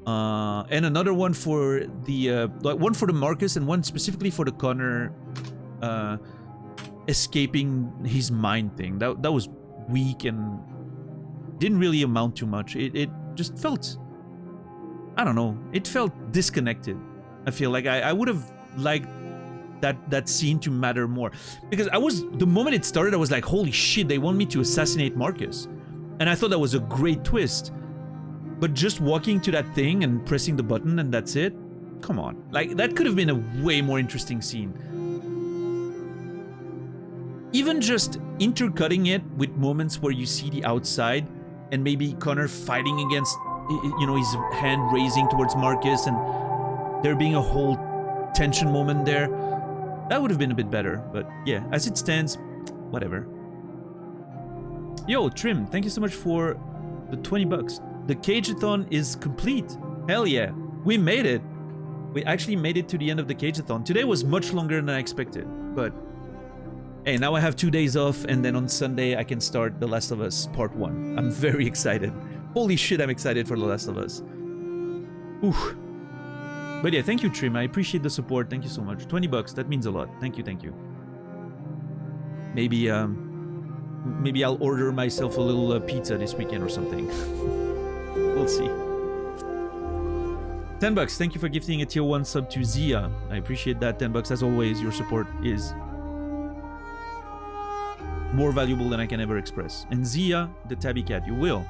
And another one for the... one for the Marcus and one specifically for the Connor... escaping his mind thing. That was weak and didn't really amount to much. It just felt, I don't know, it felt disconnected. I feel like I would have liked that scene to matter more, because the moment it started I was like, holy shit, they want me to assassinate Marcus, and I thought that was a great twist. But just walking to that thing and pressing the button and that's it, come on, like that could have been a way more interesting scene. Even just intercutting it with moments where you see the outside and maybe Connor fighting against, you know, his hand raising towards Marcus and there being a whole tension moment there, that would have been a bit better. But yeah, as it stands, whatever. Yo, Trim, thank you so much for the 20 bucks. The Cageathon is complete. Hell yeah, we made it. We actually made it to the end of the Cageathon. Today was much longer than I expected, but hey, now I have 2 days off, and then on Sunday I can start The Last of Us Part 1. I'm very excited. Holy shit, I'm excited for The Last of Us. Oof. But yeah, thank you, Trim. I appreciate the support. Thank you so much. $20. That means a lot. Thank you, thank you. Maybe maybe I'll order myself a little pizza this weekend or something. We'll see. $10. Thank you for gifting a tier 1 sub to Zia. I appreciate that. $10 as always. Your support is more valuable than I can ever express. And Zia, the tabby cat, you will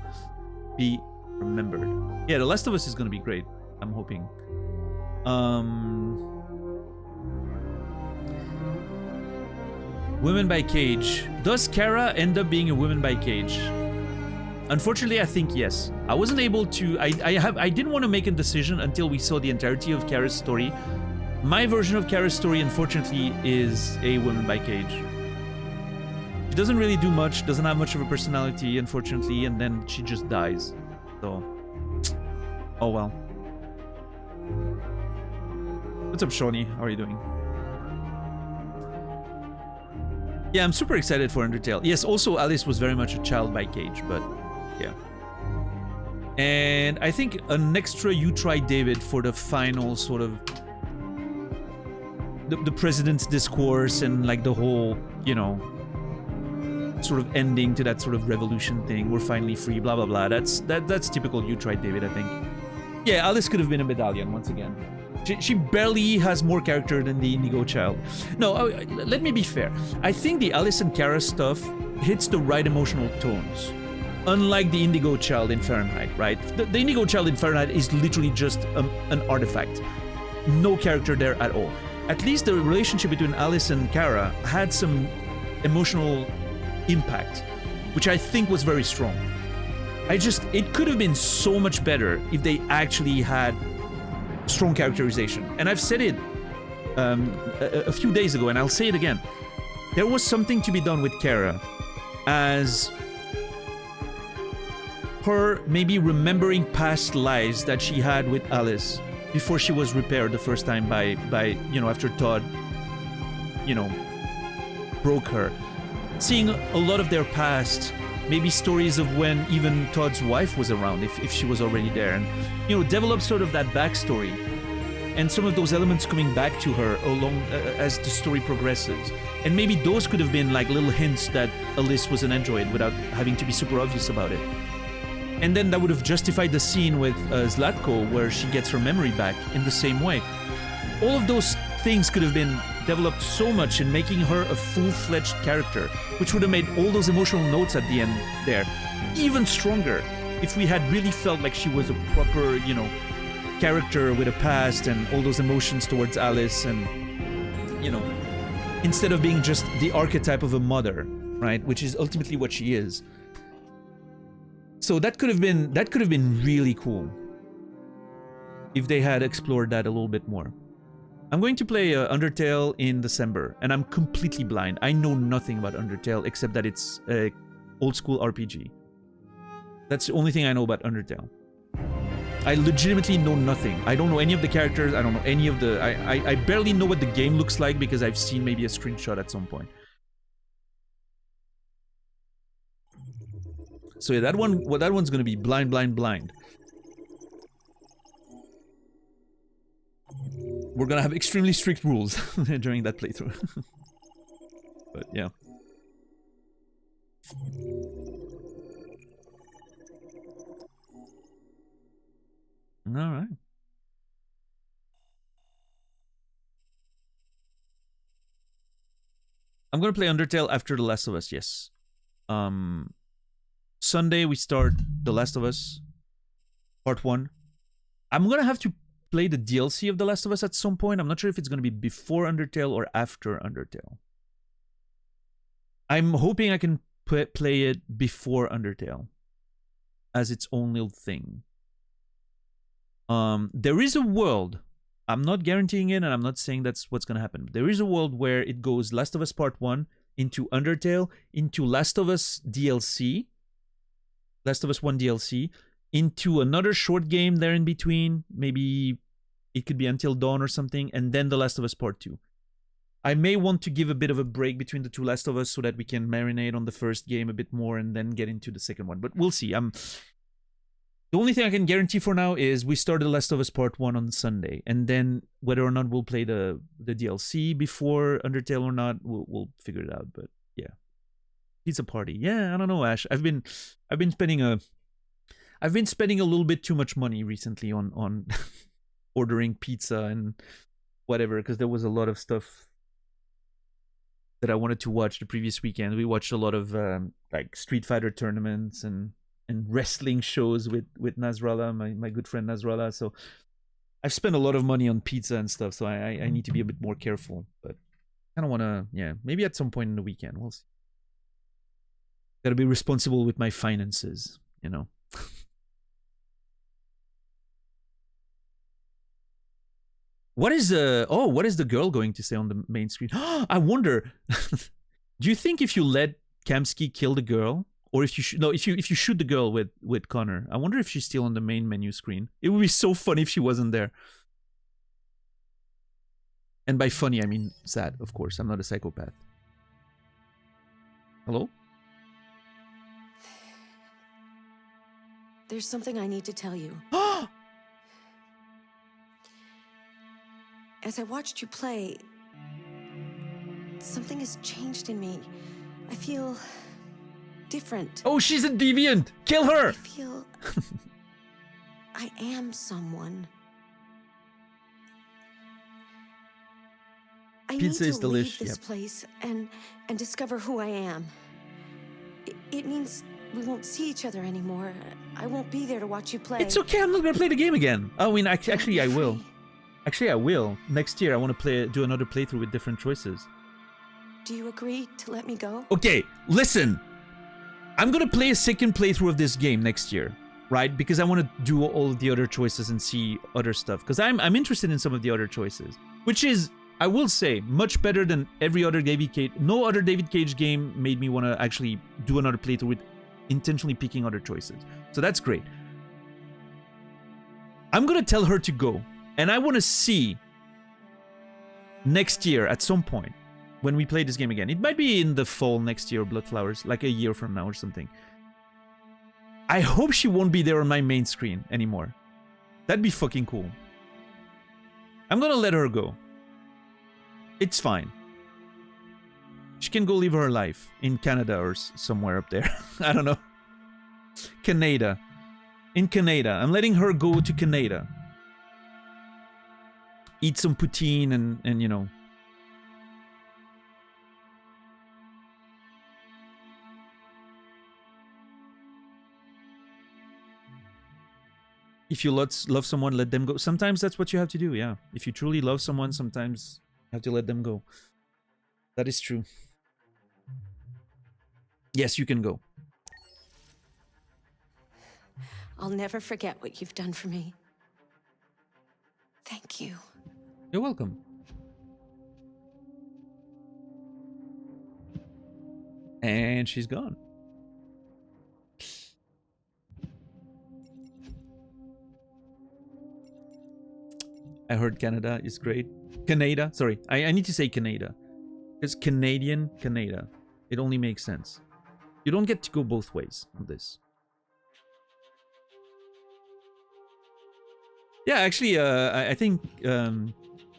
be remembered. Yeah, The Last of Us is gonna be great. I'm hoping. Women by Cage. Does Kara end up being a woman by Cage? Unfortunately, I think yes. I wasn't able to. I didn't want to make a decision until we saw the entirety of Kara's story. My version of Kara's story, unfortunately, is a woman by Cage. She doesn't really do much, doesn't have much of a personality, unfortunately, and then she just dies. So, oh well. What's up, Shawnee? How are you doing? Yeah, I'm super excited for Undertale. Yes, also Alice was very much a child by Cage, but yeah. And I think an extra You Try David for the final sort of the president's discourse and like the whole, you know, sort of ending to that sort of revolution thing. We're finally free, blah blah blah. That's typical You Try David, I think. Yeah, Alice could have been a medallion once again. She barely has more character than the Indigo Child. No, let me be fair. I think the Alice and Kara stuff hits the right emotional tones. Unlike the Indigo Child in Fahrenheit, right? The Indigo Child in Fahrenheit is literally just an artifact. No character there at all. At least the relationship between Alice and Kara had some emotional impact, which I think was very strong. It could have been so much better if they actually had strong characterization. And I've said it a few days ago, and I'll say it again. There was something to be done with Kara as her maybe remembering past lives that she had with Alice before she was repaired the first time by you know, after Todd, you know, broke her. Seeing a lot of their past, maybe stories of when even Todd's wife was around, if she was already there, and, you know, develop sort of that backstory and some of those elements coming back to her along as the story progresses. And maybe those could have been like little hints that Alice was an android without having to be super obvious about it. And then that would have justified the scene with Zlatko where she gets her memory back in the same way. All of those things could have been developed so much in making her a full-fledged character, which would have made all those emotional notes at the end there even stronger if we had really felt like she was a proper, you know, character with a past and all those emotions towards Alice, and, you know, instead of being just the archetype of a mother, right, which is ultimately what she is. So that could have been really cool if they had explored that a little bit more. I'm going to play Undertale in December, and I'm completely blind. I know nothing about Undertale except that it's a old school RPG. That's the only thing I know about Undertale. I legitimately know nothing. I don't know any of the characters. I don't know any of the... I barely know what the game looks like because I've seen maybe a screenshot at some point. So yeah, that one's gonna be blind. We're gonna have extremely strict rules during that playthrough. But yeah. Alright. I'm gonna play Undertale after The Last of Us, yes. Sunday we start The Last of Us Part 1. I'm gonna have to play the DLC of The Last of Us at some point. I'm not sure if it's gonna be before Undertale or after Undertale. I'm hoping I can play it before Undertale as its own little thing. There is a world, I'm not guaranteeing it and I'm not saying that's what's gonna happen. There is a world where it goes Last of Us Part 1 into Undertale, into Last of Us DLC, Last of Us 1 DLC, into another short game there in between. Maybe it could be Until Dawn or something, and then The Last of Us Part 2. I may want to give a bit of a break between the two Last of Us so that we can marinate on the first game a bit more and then get into the second one. But we'll see. Those The only thing I can guarantee for now is we start The Last of Us Part 1 on Sunday. And then whether or not we'll play the DLC before Undertale or not, we'll figure it out. But yeah. Pizza party. Yeah, I don't know, Ash. I've been spending a little bit too much money recently on ordering pizza and whatever, because there was a lot of stuff that I wanted to watch the previous weekend. We watched a lot of like Street Fighter tournaments and wrestling shows with Nasrallah, my good friend Nasrallah. So I've spent a lot of money on pizza and stuff, so I need to be a bit more careful. But I don't want to, yeah, maybe at some point in the weekend, we'll see. Gotta be responsible with my finances, you know. What is the girl going to say on the main screen? I wonder. Do you think if you let Kamsky kill the girl, or if you shoot the girl with Connor, I wonder if she's still on the main menu screen. It would be so funny if she wasn't there. And by funny, I mean sad, of course. I'm not a psychopath. Hello? There's something I need to tell you. As I watched you play, something has changed in me. I feel different. Oh, she's a deviant! Kill her! I feel I am someone. I Pizza need is to leave delish, this yep. place and discover who I am. It means we won't see each other anymore. I won't be there to watch you play. It's okay, I'm not gonna play the game again. I mean, actually I will. Actually, I will. Next year, I want to do another playthrough with different choices. Do you agree to let me go? Okay, listen. I'm gonna play a second playthrough of this game next year, right? Because I want to do all the other choices and see other stuff. Because I'm interested in some of the other choices, which is, I will say, much better than every other David Cage. No other David Cage game made me want to actually do another playthrough with intentionally picking other choices. So that's great. I'm gonna tell her to go. And I want to see next year at some point when we play this game again. It might be in the fall next year, Bloodflowers, like a year from now or something. I hope she won't be there on my main screen anymore. That'd be fucking cool. I'm gonna let her go. It's fine. She can go live her life in Canada or somewhere up there. I don't know. Canada. In Canada. I'm letting her go to Canada. Eat some poutine and you know. If you love someone, let them go. Sometimes that's what you have to do, yeah. If you truly love someone, sometimes you have to let them go. That is true. Yes, you can go. I'll never forget what you've done for me. Thank you. You're welcome. And she's gone. I heard Canada is great. Canada, sorry. I need to say Canada. Because Canadian, Canada. It only makes sense. You don't get to go both ways on this. Yeah, actually, I think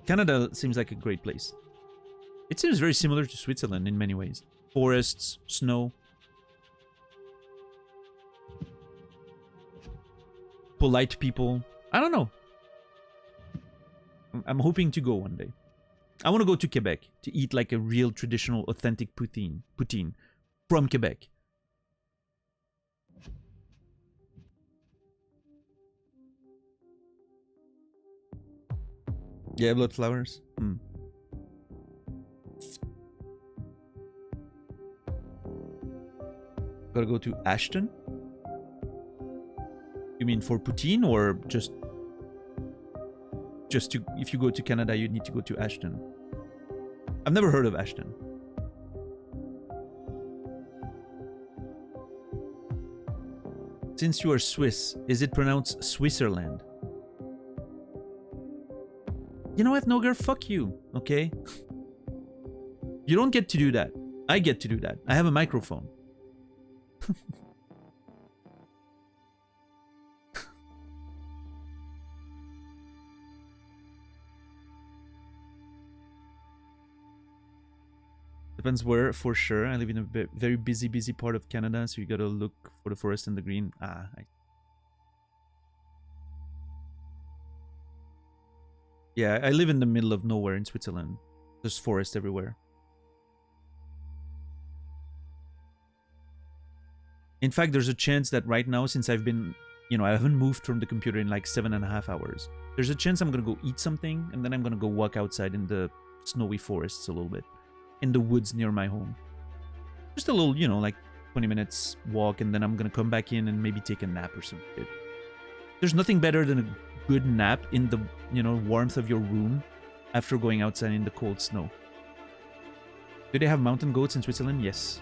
Canada seems like a great place. It seems very similar to Switzerland in many ways. Forests, snow. Polite people. I don't know. I'm hoping to go one day. I want to go to Quebec to eat like a real traditional, authentic poutine from Quebec. Yeah, Bloodflowers. Gotta go to Ashton? You mean for poutine or just to, if you go to Canada, you need to go to Ashton? I've never heard of Ashton. Since you are Swiss, is it pronounced Switzerland? You know what, Nogar? Fuck you, okay? You don't get to do that. I get to do that. I have a microphone. Depends where, for sure. I live in a very busy part of Canada, so you gotta look for the forest and the green. Yeah, I live in the middle of nowhere in Switzerland. There's forest everywhere. In fact, there's a chance that right now, since I've been, you know, I haven't moved from the computer in like 7.5 hours. There's a chance I'm gonna go eat something, and then I'm gonna go walk outside in the snowy forests a little bit. In the woods near my home. Just a little, you know, like 20 minutes walk, and then I'm gonna come back in and maybe take a nap or something. There's nothing better than a good nap in the, you know, warmth of your room after going outside in the cold snow. Do they have mountain goats in Switzerland? Yes.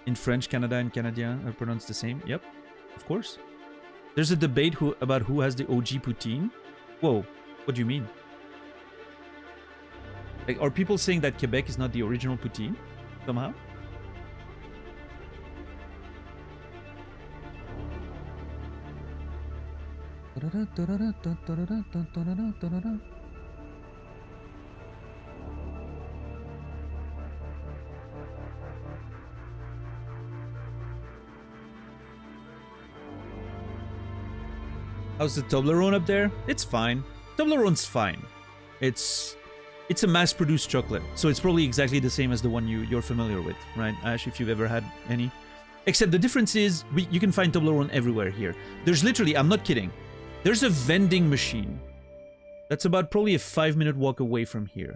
In French, Canada and Canadien are pronounced the same? Yep, of course. There's a debate about who has the OG poutine. Whoa, what do you mean? Like, are people saying that Quebec is not the original poutine somehow? How's the Toblerone up there? It's fine. Toblerone's fine. It's a mass-produced chocolate, so it's probably exactly the same as the one you're familiar with, right, Ash, if you've ever had any? Except the difference is, you can find Toblerone everywhere here. There's literally, I'm not kidding, there's a vending machine that's about probably a 5-minute walk away from here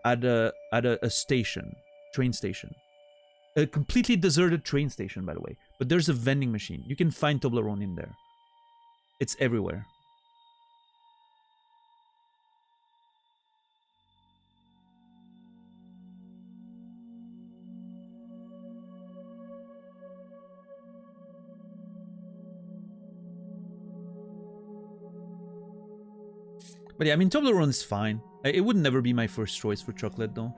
at a station, train station. A completely deserted train station, by the way. But there's a vending machine. You can find Toblerone in there. It's everywhere. But yeah, I mean, Toblerone is fine. It would never be my first choice for chocolate, though.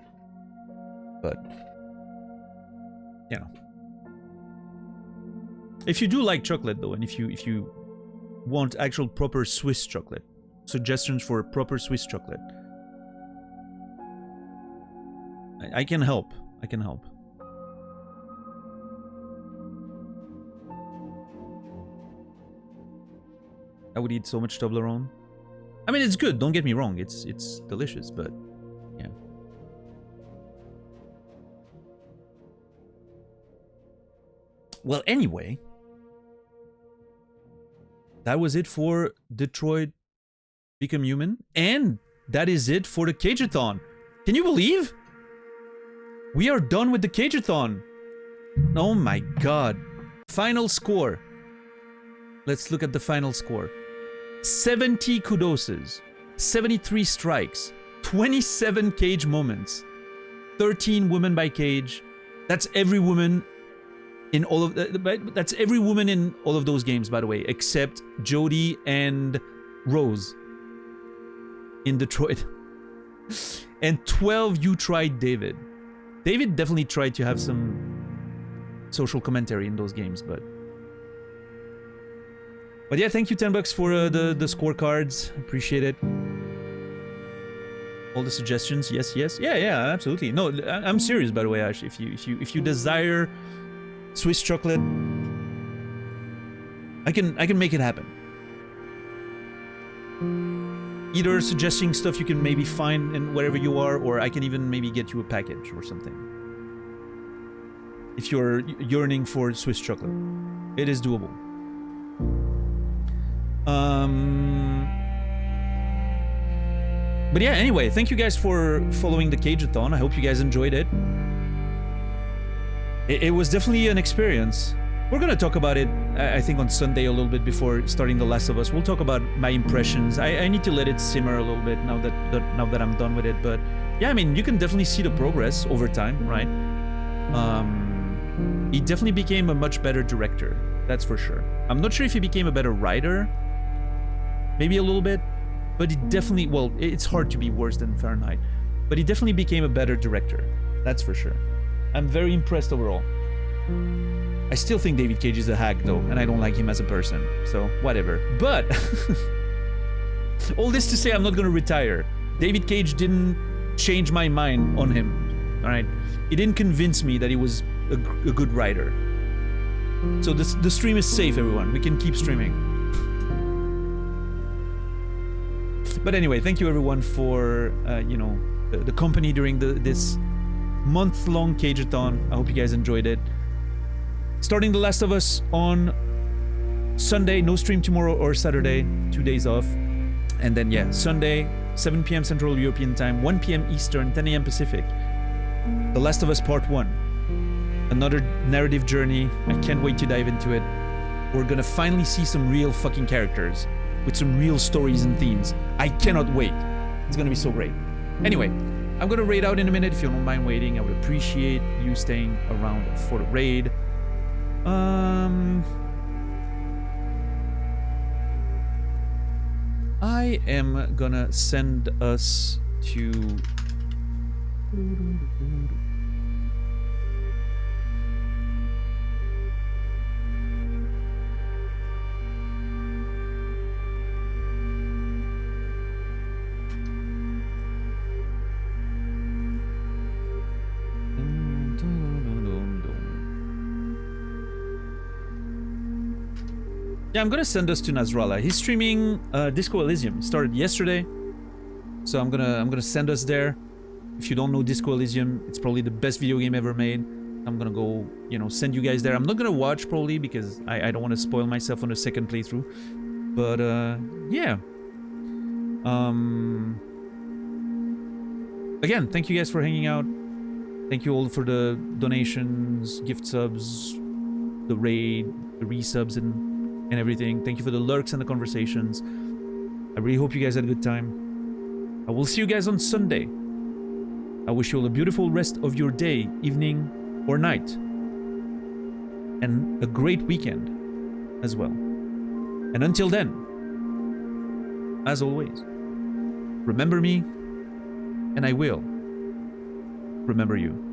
But, you know. If you do like chocolate, though, and if you want actual proper Swiss chocolate, suggestions for proper Swiss chocolate, I can help. I can help. I would eat so much Toblerone. I mean, it's good, don't get me wrong, it's delicious, but yeah. Well, anyway, that was it for Detroit Become Human, and that is it for the Cageathon. Can you believe? We are done with the Cageathon. Oh my god. Final score. Let's look at the final score. 70 kudoses, 73 strikes, 27 cage moments, 13 women by cage. That's every woman in all of that's every woman in all of those games, by the way, except Jodie and Rose in Detroit. And 12 you tried David. David definitely tried to have some social commentary in those games, but yeah, thank you, $10 for the scorecards. Appreciate it. All the suggestions, yes, yeah, absolutely. No, I'm serious, by the way, Ash. If you desire Swiss chocolate, I can make it happen. Either suggesting stuff you can maybe find in wherever you are, or I can even maybe get you a package or something. If you're yearning for Swiss chocolate, it is doable. But yeah, anyway, thank you guys for following the Cageathon. I hope you guys enjoyed it. It was definitely an experience. We're gonna talk about it, I think, on Sunday a little bit before starting The Last of Us. We'll talk about my impressions. I need to let it simmer a little bit now that I'm done with it. But yeah, I mean, you can definitely see the progress over time, right? He definitely became a much better director. That's for sure. I'm not sure if he became a better writer. Maybe a little bit. But he definitely, well, it's hard to be worse than Fahrenheit. But he definitely became a better director. That's for sure. I'm very impressed overall. I still think David Cage is a hack, though, and I don't like him as a person. So, whatever. But all this to say, I'm not going to retire. David Cage didn't change my mind on him. All right, he didn't convince me that he was a good writer. So the stream is safe, everyone. We can keep streaming. But anyway, thank you everyone for you know, the company during this month-long Cageathon. I hope you guys enjoyed it. Starting The Last of Us on Sunday, no stream tomorrow or Saturday, 2 days off. And then yeah, Sunday, 7 p.m. Central European Time, 1 p.m. Eastern, 10 a.m. Pacific. The Last of Us Part 1. Another narrative journey. I can't wait to dive into it. We're gonna finally see some real fucking characters with some real stories and themes. I cannot wait. It's gonna be so great. Anyway, I'm gonna raid out in a minute. If you don't mind waiting, I would appreciate you staying around for the raid. I am gonna send us to... Yeah, I'm gonna send us to Nasrallah. He's streaming Disco Elysium. It started yesterday, so I'm gonna send us there. If you don't know Disco Elysium, it's probably the best video game ever made. I'm gonna go, you know, send you guys there. I'm not gonna watch probably because I don't want to spoil myself on the second playthrough. But yeah. Again, thank you guys for hanging out. Thank you all for the donations, gift subs, the raid, the resubs, and everything. Thank you for the lurks and the conversations. I really hope you guys had a good time. I will see you guys on Sunday. I wish you all a beautiful rest of your day, evening, or night. And a great weekend as well. And until then, as always, remember me, and I will remember you.